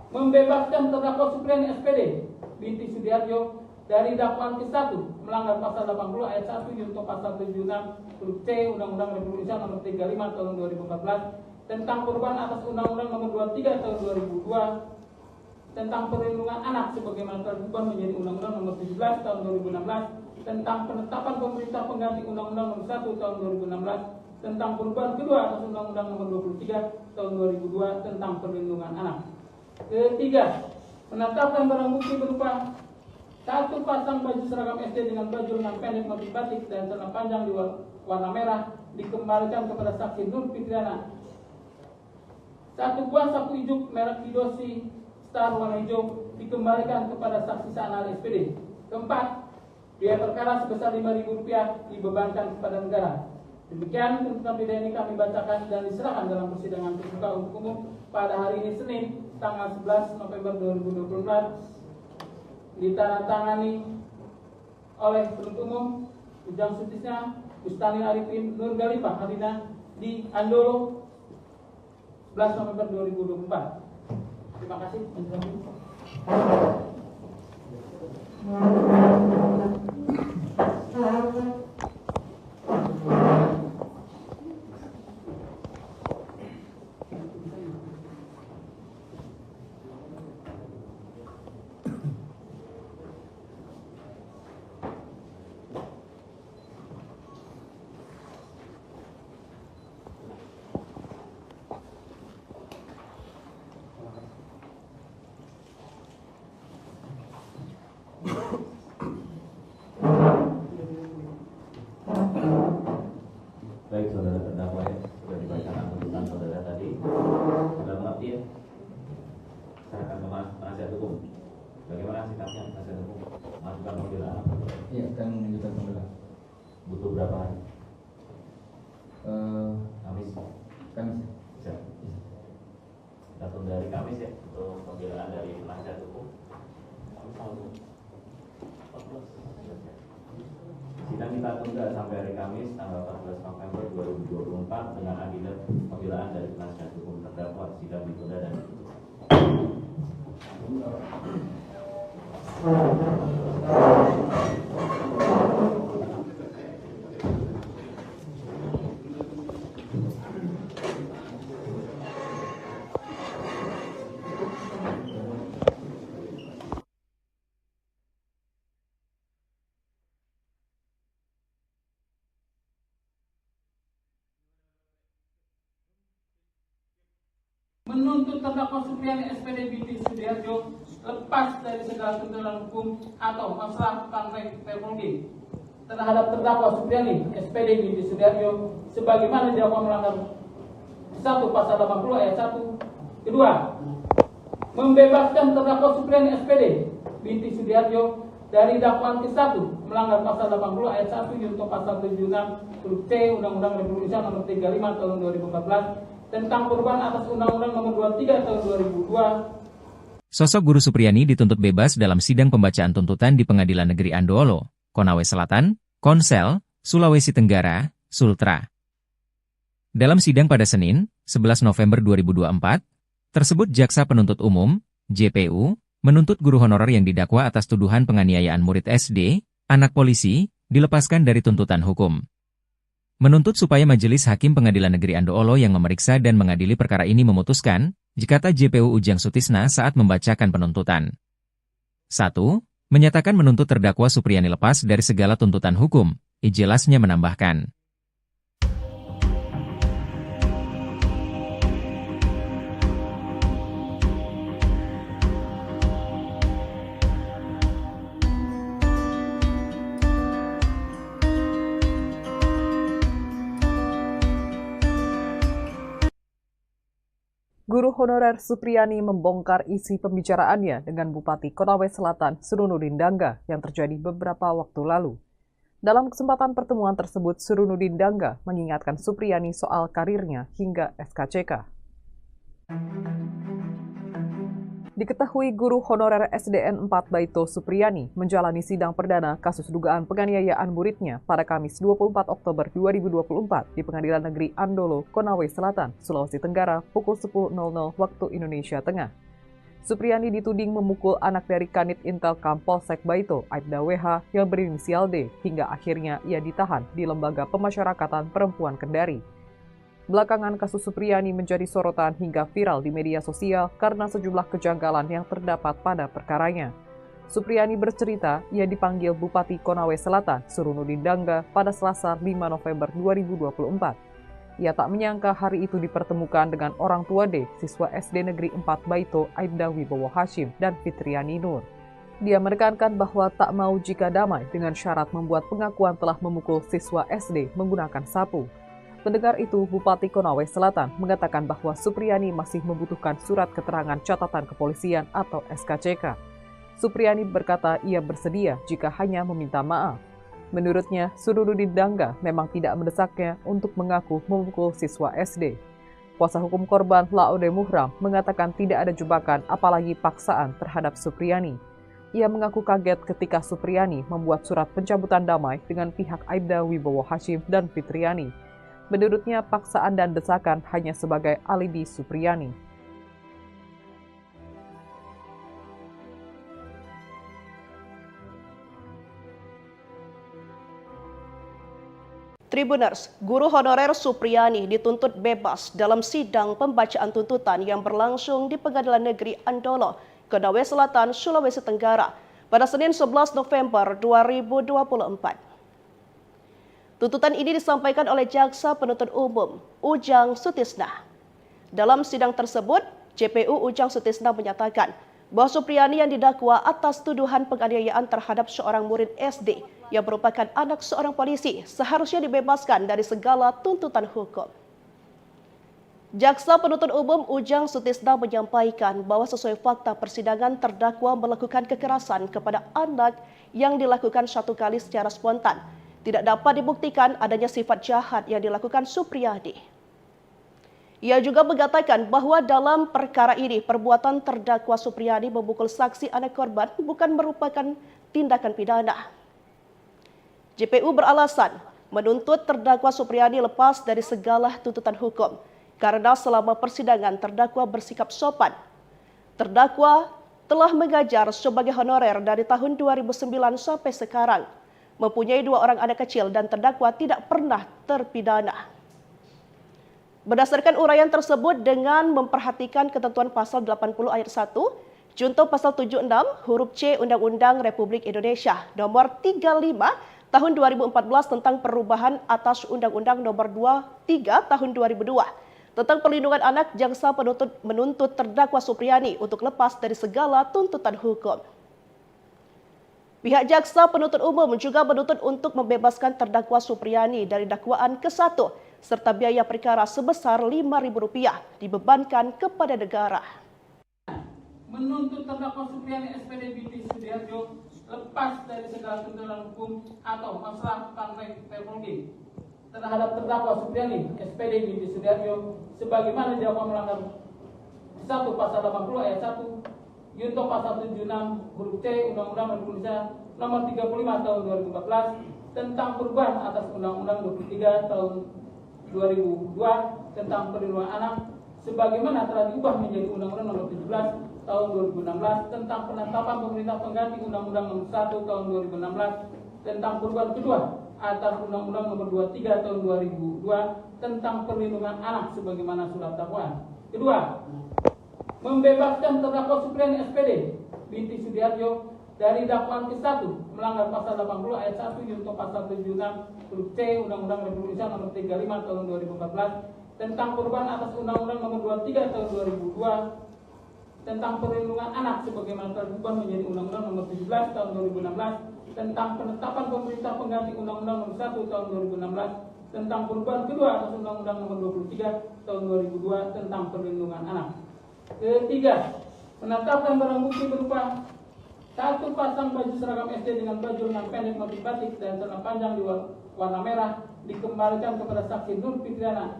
membebaskan terdakwa Supriyani SPD binti Sudiharjo dari dakwaan ke-1 melanggar pasal 80 ayat 1 junto pasal 76 huruf C Undang-Undang Republik Indonesia nomor 35 tahun 2014 tentang perubahan atas Undang-Undang nomor 23 tahun 2002 tentang perlindungan anak sebagaimana telah diubah menjadi Undang-Undang nomor 17 tahun 2016 tentang penetapan pemerintah pengganti Undang-Undang nomor 1 tahun 2016 tentang perubahan kedua atas Undang-Undang nomor 23 tahun 2002 tentang perlindungan anak. Ketiga, menetapkan barang bukti berupa 1 pasang baju seragam SD dengan baju lengan pendek motif batik dan celana panjang di warna merah dikembalikan kepada saksi Nur Fitriana. 1 buah sapu ijuk merek Kidosi Star warna hijau dikembalikan kepada saksi sah ahli SPD. Keempat, biaya perkara sebesar Rp5.000 dibebankan kepada negara. Demikian tuntutan pidana ini kami bacakan dan diserahkan dalam persidangan terbuka untuk umum pada hari ini Senin tanggal 11 November 2024, ditandatangani oleh penuntut umum Ujang Sutisna, Bustani Arifin, Nur Galifah Hadina di Andolo 11 November 2024. Terima kasih. Baik, saudara terdakwa ya, sudah dibacakan tuntutan saudara tadi. Sudah mengerti ya? Serahkan ke penasihat hukum. Bagaimana sikapnya penasihat hukum? Masukan pembelaan. Iya, akan menunjukkan pembelaan. Butuh berapa hari? Kamis. Kamis. Bisa. Datang dari Kamis ya untuk pembelaan dari penasihat hukum. Sidang kita tunda sampai hari Kamis tanggal 14 November 2024 dengan agenda pembelaan dari penasihat hukum terdakwa. Sidang ditunda dan ditutup. Menuntut terdakwa Supriyani SPD binti Sudiharjo lepas dari segala tuntutan hukum atau masalah tentang teknologi terhadap terdakwa Supriyani SPD binti Sudiharjo sebagaimana didakwa melanggar 1 pasal 80 ayat 1. Kedua, membebaskan terdakwa Supriyani SPD binti Sudiharjo dari dakwaan ke-1 melanggar pasal 80 ayat 1 junto pasal 76 huruf C Undang-Undang Republik Indonesia nomor 35 tahun 2014 tentang perubahan atas Undang-Undang Nomor 23 Tahun 2002. Sosok Guru Supriyani dituntut bebas dalam sidang pembacaan tuntutan di Pengadilan Negeri Andoolo, Konawe Selatan, Konsel, Sulawesi Tenggara, Sultra. Dalam sidang pada Senin, 11 November 2024, tersebut Jaksa Penuntut Umum, JPU, menuntut guru honorer yang didakwa atas tuduhan penganiayaan murid SD, anak polisi, dilepaskan dari tuntutan hukum. Menuntut supaya Majelis Hakim Pengadilan Negeri Andoolo yang memeriksa dan mengadili perkara ini memutuskan, jikata JPU Ujang Sutisna saat membacakan penuntutan. 1. Menyatakan menuntut terdakwa Supriyani lepas dari segala tuntutan hukum, ijelasnya menambahkan. Guru honorer Supriyani membongkar isi pembicaraannya dengan Bupati Konawe Selatan Surunudin Dangga yang terjadi beberapa waktu lalu. Dalam kesempatan pertemuan tersebut, Surunudin Dangga mengingatkan Supriyani soal karirnya hingga SKCK. Diketahui guru honorer SDN 4 Baito Supriyani menjalani sidang perdana kasus dugaan penganiayaan muridnya pada Kamis 24 Oktober 2024 di Pengadilan Negeri Andolo, Konawe Selatan, Sulawesi Tenggara pukul 10.00 waktu Indonesia Tengah. Supriyani dituding memukul anak dari Kanit Intelkam Polsek Baito, Aibda WH yang berinisial D, hingga akhirnya ia ditahan di Lembaga Pemasyarakatan Perempuan Kendari. Belakangan kasus Supriyani menjadi sorotan hingga viral di media sosial karena sejumlah kejanggalan yang terdapat pada perkaranya. Supriyani bercerita ia dipanggil Bupati Konawe Selatan, Surunudin Dangga, pada Selasa 5 November 2024. Ia tak menyangka hari itu dipertemukan dengan orang tua D, siswa SD Negeri 4 Baito, Aibda Wibowo Hashim, dan Fitriani Nur. Dia menekankan bahwa tak mau jika damai dengan syarat membuat pengakuan telah memukul siswa SD menggunakan sapu. Mendengar itu, Bupati Konawe Selatan mengatakan bahwa Supriyani masih membutuhkan surat keterangan catatan kepolisian atau SKCK. Supriyani berkata ia bersedia jika hanya meminta maaf. Menurutnya, Surudin Dangga memang tidak mendesaknya untuk mengaku memukul siswa SD. Kuasa hukum korban Laude Muhram mengatakan tidak ada jebakan apalagi paksaan terhadap Supriyani. Ia mengaku kaget ketika Supriyani membuat surat pencabutan damai dengan pihak Aibda Wibowo Hashim dan Fitriani. Menurutnya, paksaan dan desakan hanya sebagai alibi Supriyani. Tribuners, guru honorer Supriyani dituntut bebas dalam sidang pembacaan tuntutan yang berlangsung di Pengadilan Negeri Andolo, Konawe Selatan, Sulawesi Tenggara pada Senin 11 November 2024. Tuntutan ini disampaikan oleh Jaksa Penuntut Umum Ujang Sutisna. Dalam sidang tersebut, JPU Ujang Sutisna menyatakan bahwa Supriyani yang didakwa atas tuduhan penganiayaan terhadap seorang murid SD yang merupakan anak seorang polisi seharusnya dibebaskan dari segala tuntutan hukum. Jaksa Penuntut Umum Ujang Sutisna menyampaikan bahwa sesuai fakta persidangan terdakwa melakukan kekerasan kepada anak yang dilakukan satu kali secara spontan. Tidak dapat dibuktikan adanya sifat jahat yang dilakukan Supriyani. Ia juga mengatakan bahwa dalam perkara ini perbuatan terdakwa Supriyani memukul saksi anak korban bukan merupakan tindakan pidana. JPU beralasan menuntut terdakwa Supriyani lepas dari segala tuntutan hukum karena selama persidangan terdakwa bersikap sopan. Terdakwa telah mengajar sebagai honorer dari tahun 2009 sampai sekarang, mempunyai 2 orang anak kecil dan terdakwa tidak pernah terpidana. Berdasarkan uraian tersebut dengan memperhatikan ketentuan pasal 80 ayat 1, junto pasal 76 huruf C Undang-Undang Republik Indonesia nomor 35 tahun 2014 tentang perubahan atas Undang-Undang nomor 23 tahun 2002 tentang perlindungan anak, jaksa penuntut menuntut terdakwa Supriyani untuk lepas dari segala tuntutan hukum. Pihak jaksa penuntut umum juga menuntut untuk membebaskan terdakwa Supriyani dari dakwaan ke-1 serta biaya perkara sebesar Rp5.000 dibebankan kepada negara. Menuntut terdakwa Supriyani SPD binti Sudiharjo lepas dari segala tuntutan hukum atau masalah teknologi terhadap terdakwa Supriyani SPD binti Sudiharjo sebagaimana didakwa melanggar 1 pasal 80 ayat 1 Junto pasal 76 huruf C Undang-Undang Republik Indonesia nomor 35 tahun 2014 tentang perubahan atas Undang-Undang 23 tahun 2002 tentang perlindungan anak sebagaimana telah diubah menjadi Undang-Undang nomor 17 tahun 2016 tentang penetapan pemerintah pengganti Undang-Undang nomor 1 tahun 2016 tentang perubahan kedua atas Undang-Undang nomor 23 tahun 2002 tentang perlindungan anak sebagaimana surat dakwaan. Kedua, membebaskan terdakwa Supriyani SPD binti Sudiharjo dari dakwaan ke-1 melanggar pasal 80 ayat 1 junto pasal 76 huruf C Undang-Undang Republik Indonesia nomor 35 tahun 2014 tentang perubahan atas Undang-Undang nomor 23 tahun 2002 tentang perlindungan anak sebagaimana telah diubah menjadi Undang-Undang nomor 17 tahun 2016 tentang penetapan pemerintah pengganti Undang-Undang nomor 1 tahun 2016 tentang perubahan kedua atas Undang-Undang nomor 23 tahun 2002 tentang perlindungan anak. Ketiga, menetapkan barang bukti berupa 1 pasang baju seragam SD dengan baju lengan pendek motif batik dan celana panjang di warna merah dikembalikan kepada saksi Nur Fitriana.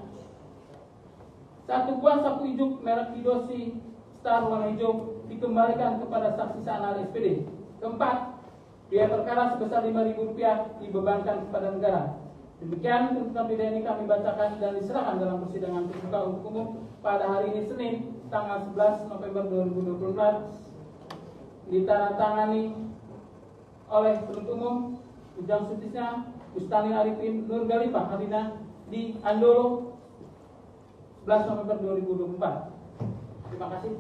1 buah sapu ijuk merek Kidosi Star warna hijau dikembalikan kepada saksi Sanal SPD. Keempat, biaya perkara sebesar Rp5.000 dibebankan kepada negara. Demikian tuntutan pidana ini kami bacakan dan diserahkan dalam persidangan terbuka untuk umum pada hari ini Senin tanggal 11 November 2024 ditandatangani oleh penuntut umum Ujang Sutisna, Bustani Arifin, Nur Galifah Hadina di Andolo 11 November 2024. Terima kasih.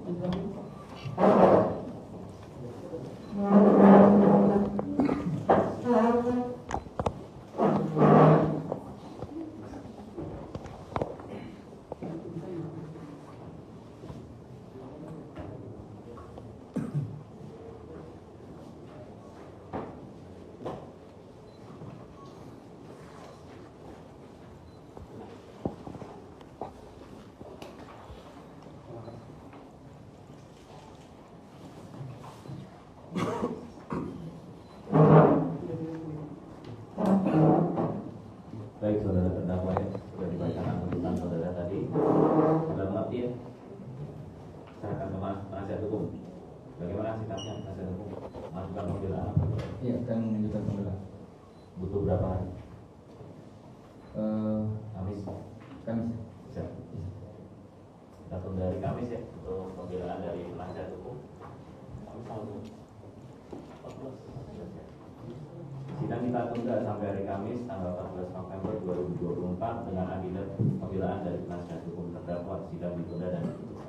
kita tunda sampai hari Kamis tanggal 14 November 2024 dengan agenda pembelaan dari penasihat hukum terdakwa. Sidang ditunda dan ditutup.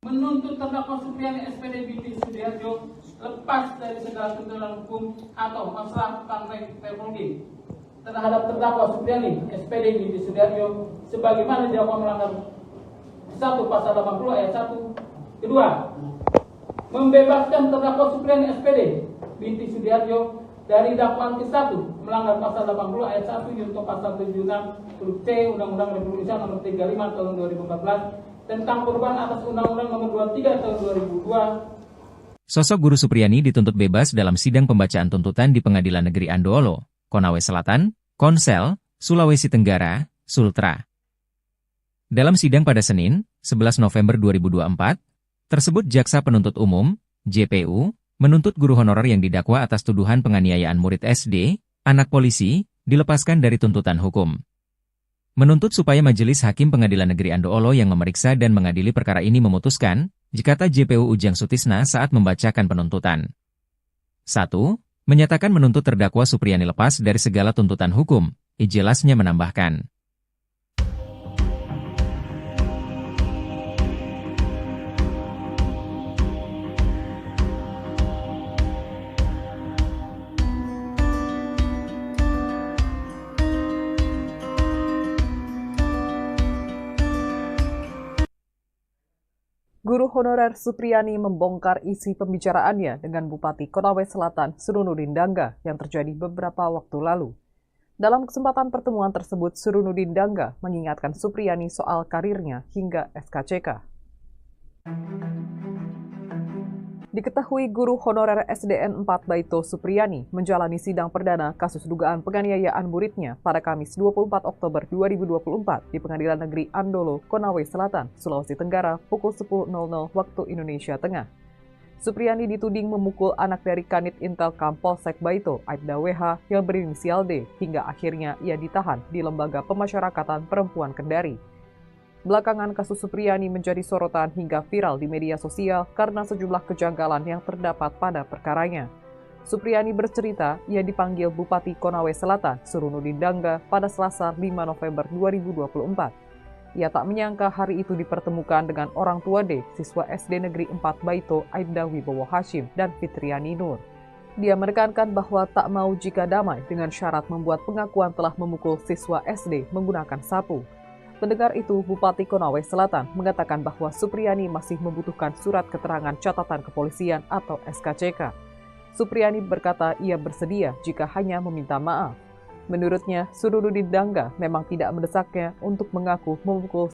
Menuntut terdakwa Supriyani SPD binti Sudiharjo lepas dari segala tuntutan hukum atau masalah tentang teknologi terhadap terdakwa Supriyani SPD binti Sudiharjo sebagaimana didakwa melanggar 1 pasal 80 ayat 1. Kedua, membebaskan terdakwa Supriyani SPD binti Sudiharjo dari dakwaan ke-1 melanggar pasal 80 ayat 1 junto pasal 76 huruf C Undang-Undang Republik Indonesia nomor 35 tahun 2014 tentang perubahan atas Undang-Undang nomor 23 tahun 2002. Sosok Guru Supriyani dituntut bebas dalam sidang pembacaan tuntutan di Pengadilan Negeri Andoolo, Konawe Selatan, Konsel, Sulawesi Tenggara, Sultra. Dalam sidang pada Senin, 11 November 2024, tersebut Jaksa Penuntut Umum, JPU, menuntut guru honorer yang didakwa atas tuduhan penganiayaan murid SD, anak polisi, dilepaskan dari tuntutan hukum. Menuntut supaya Majelis Hakim Pengadilan Negeri Andoolo yang memeriksa dan mengadili perkara ini memutuskan, jika JPU Ujang Sutisna saat membacakan penuntutan. 1. Menyatakan menuntut terdakwa Supriyani lepas dari segala tuntutan hukum, ijelasnya menambahkan. Guru honorer Supriyani membongkar isi pembicaraannya dengan Bupati Konawe Selatan Surunudin Dangga yang terjadi beberapa waktu lalu. Dalam kesempatan pertemuan tersebut, Surunudin Dangga mengingatkan Supriyani soal karirnya hingga SKCK. Diketahui guru honorer SDN 4 Baito Supriyani menjalani sidang perdana kasus dugaan penganiayaan muridnya pada Kamis 24 Oktober 2024 di Pengadilan Negeri Andoolo, Konawe Selatan, Sulawesi Tenggara pukul 10.00 waktu Indonesia Tengah. Supriyani dituding memukul anak dari Kanit Intelkam Polsek Baito, Aibda WH yang berinisial D, hingga akhirnya ia ditahan di Lembaga Pemasyarakatan Perempuan Kendari. Belakangan kasus Supriyani menjadi sorotan hingga viral di media sosial karena sejumlah kejanggalan yang terdapat pada perkaranya. Supriyani bercerita ia dipanggil Bupati Konawe Selatan, Surunudin Dangga, pada Selasa 5 November 2024. Ia tak menyangka hari itu dipertemukan dengan orang tua D, siswa SD Negeri 4 Baito, Aibda Wibowo Hashim, dan Fitriani Nur. Dia menekankan bahwa tak mau jika damai dengan syarat membuat pengakuan telah memukul siswa SD menggunakan sapu. Mendengar itu, Bupati Konawe Selatan mengatakan bahwa Supriyani masih membutuhkan surat keterangan catatan kepolisian atau SKCK. Supriyani berkata ia bersedia jika hanya meminta maaf. Menurutnya, Surunudin Dangga memang tidak mendesaknya untuk mengaku memukul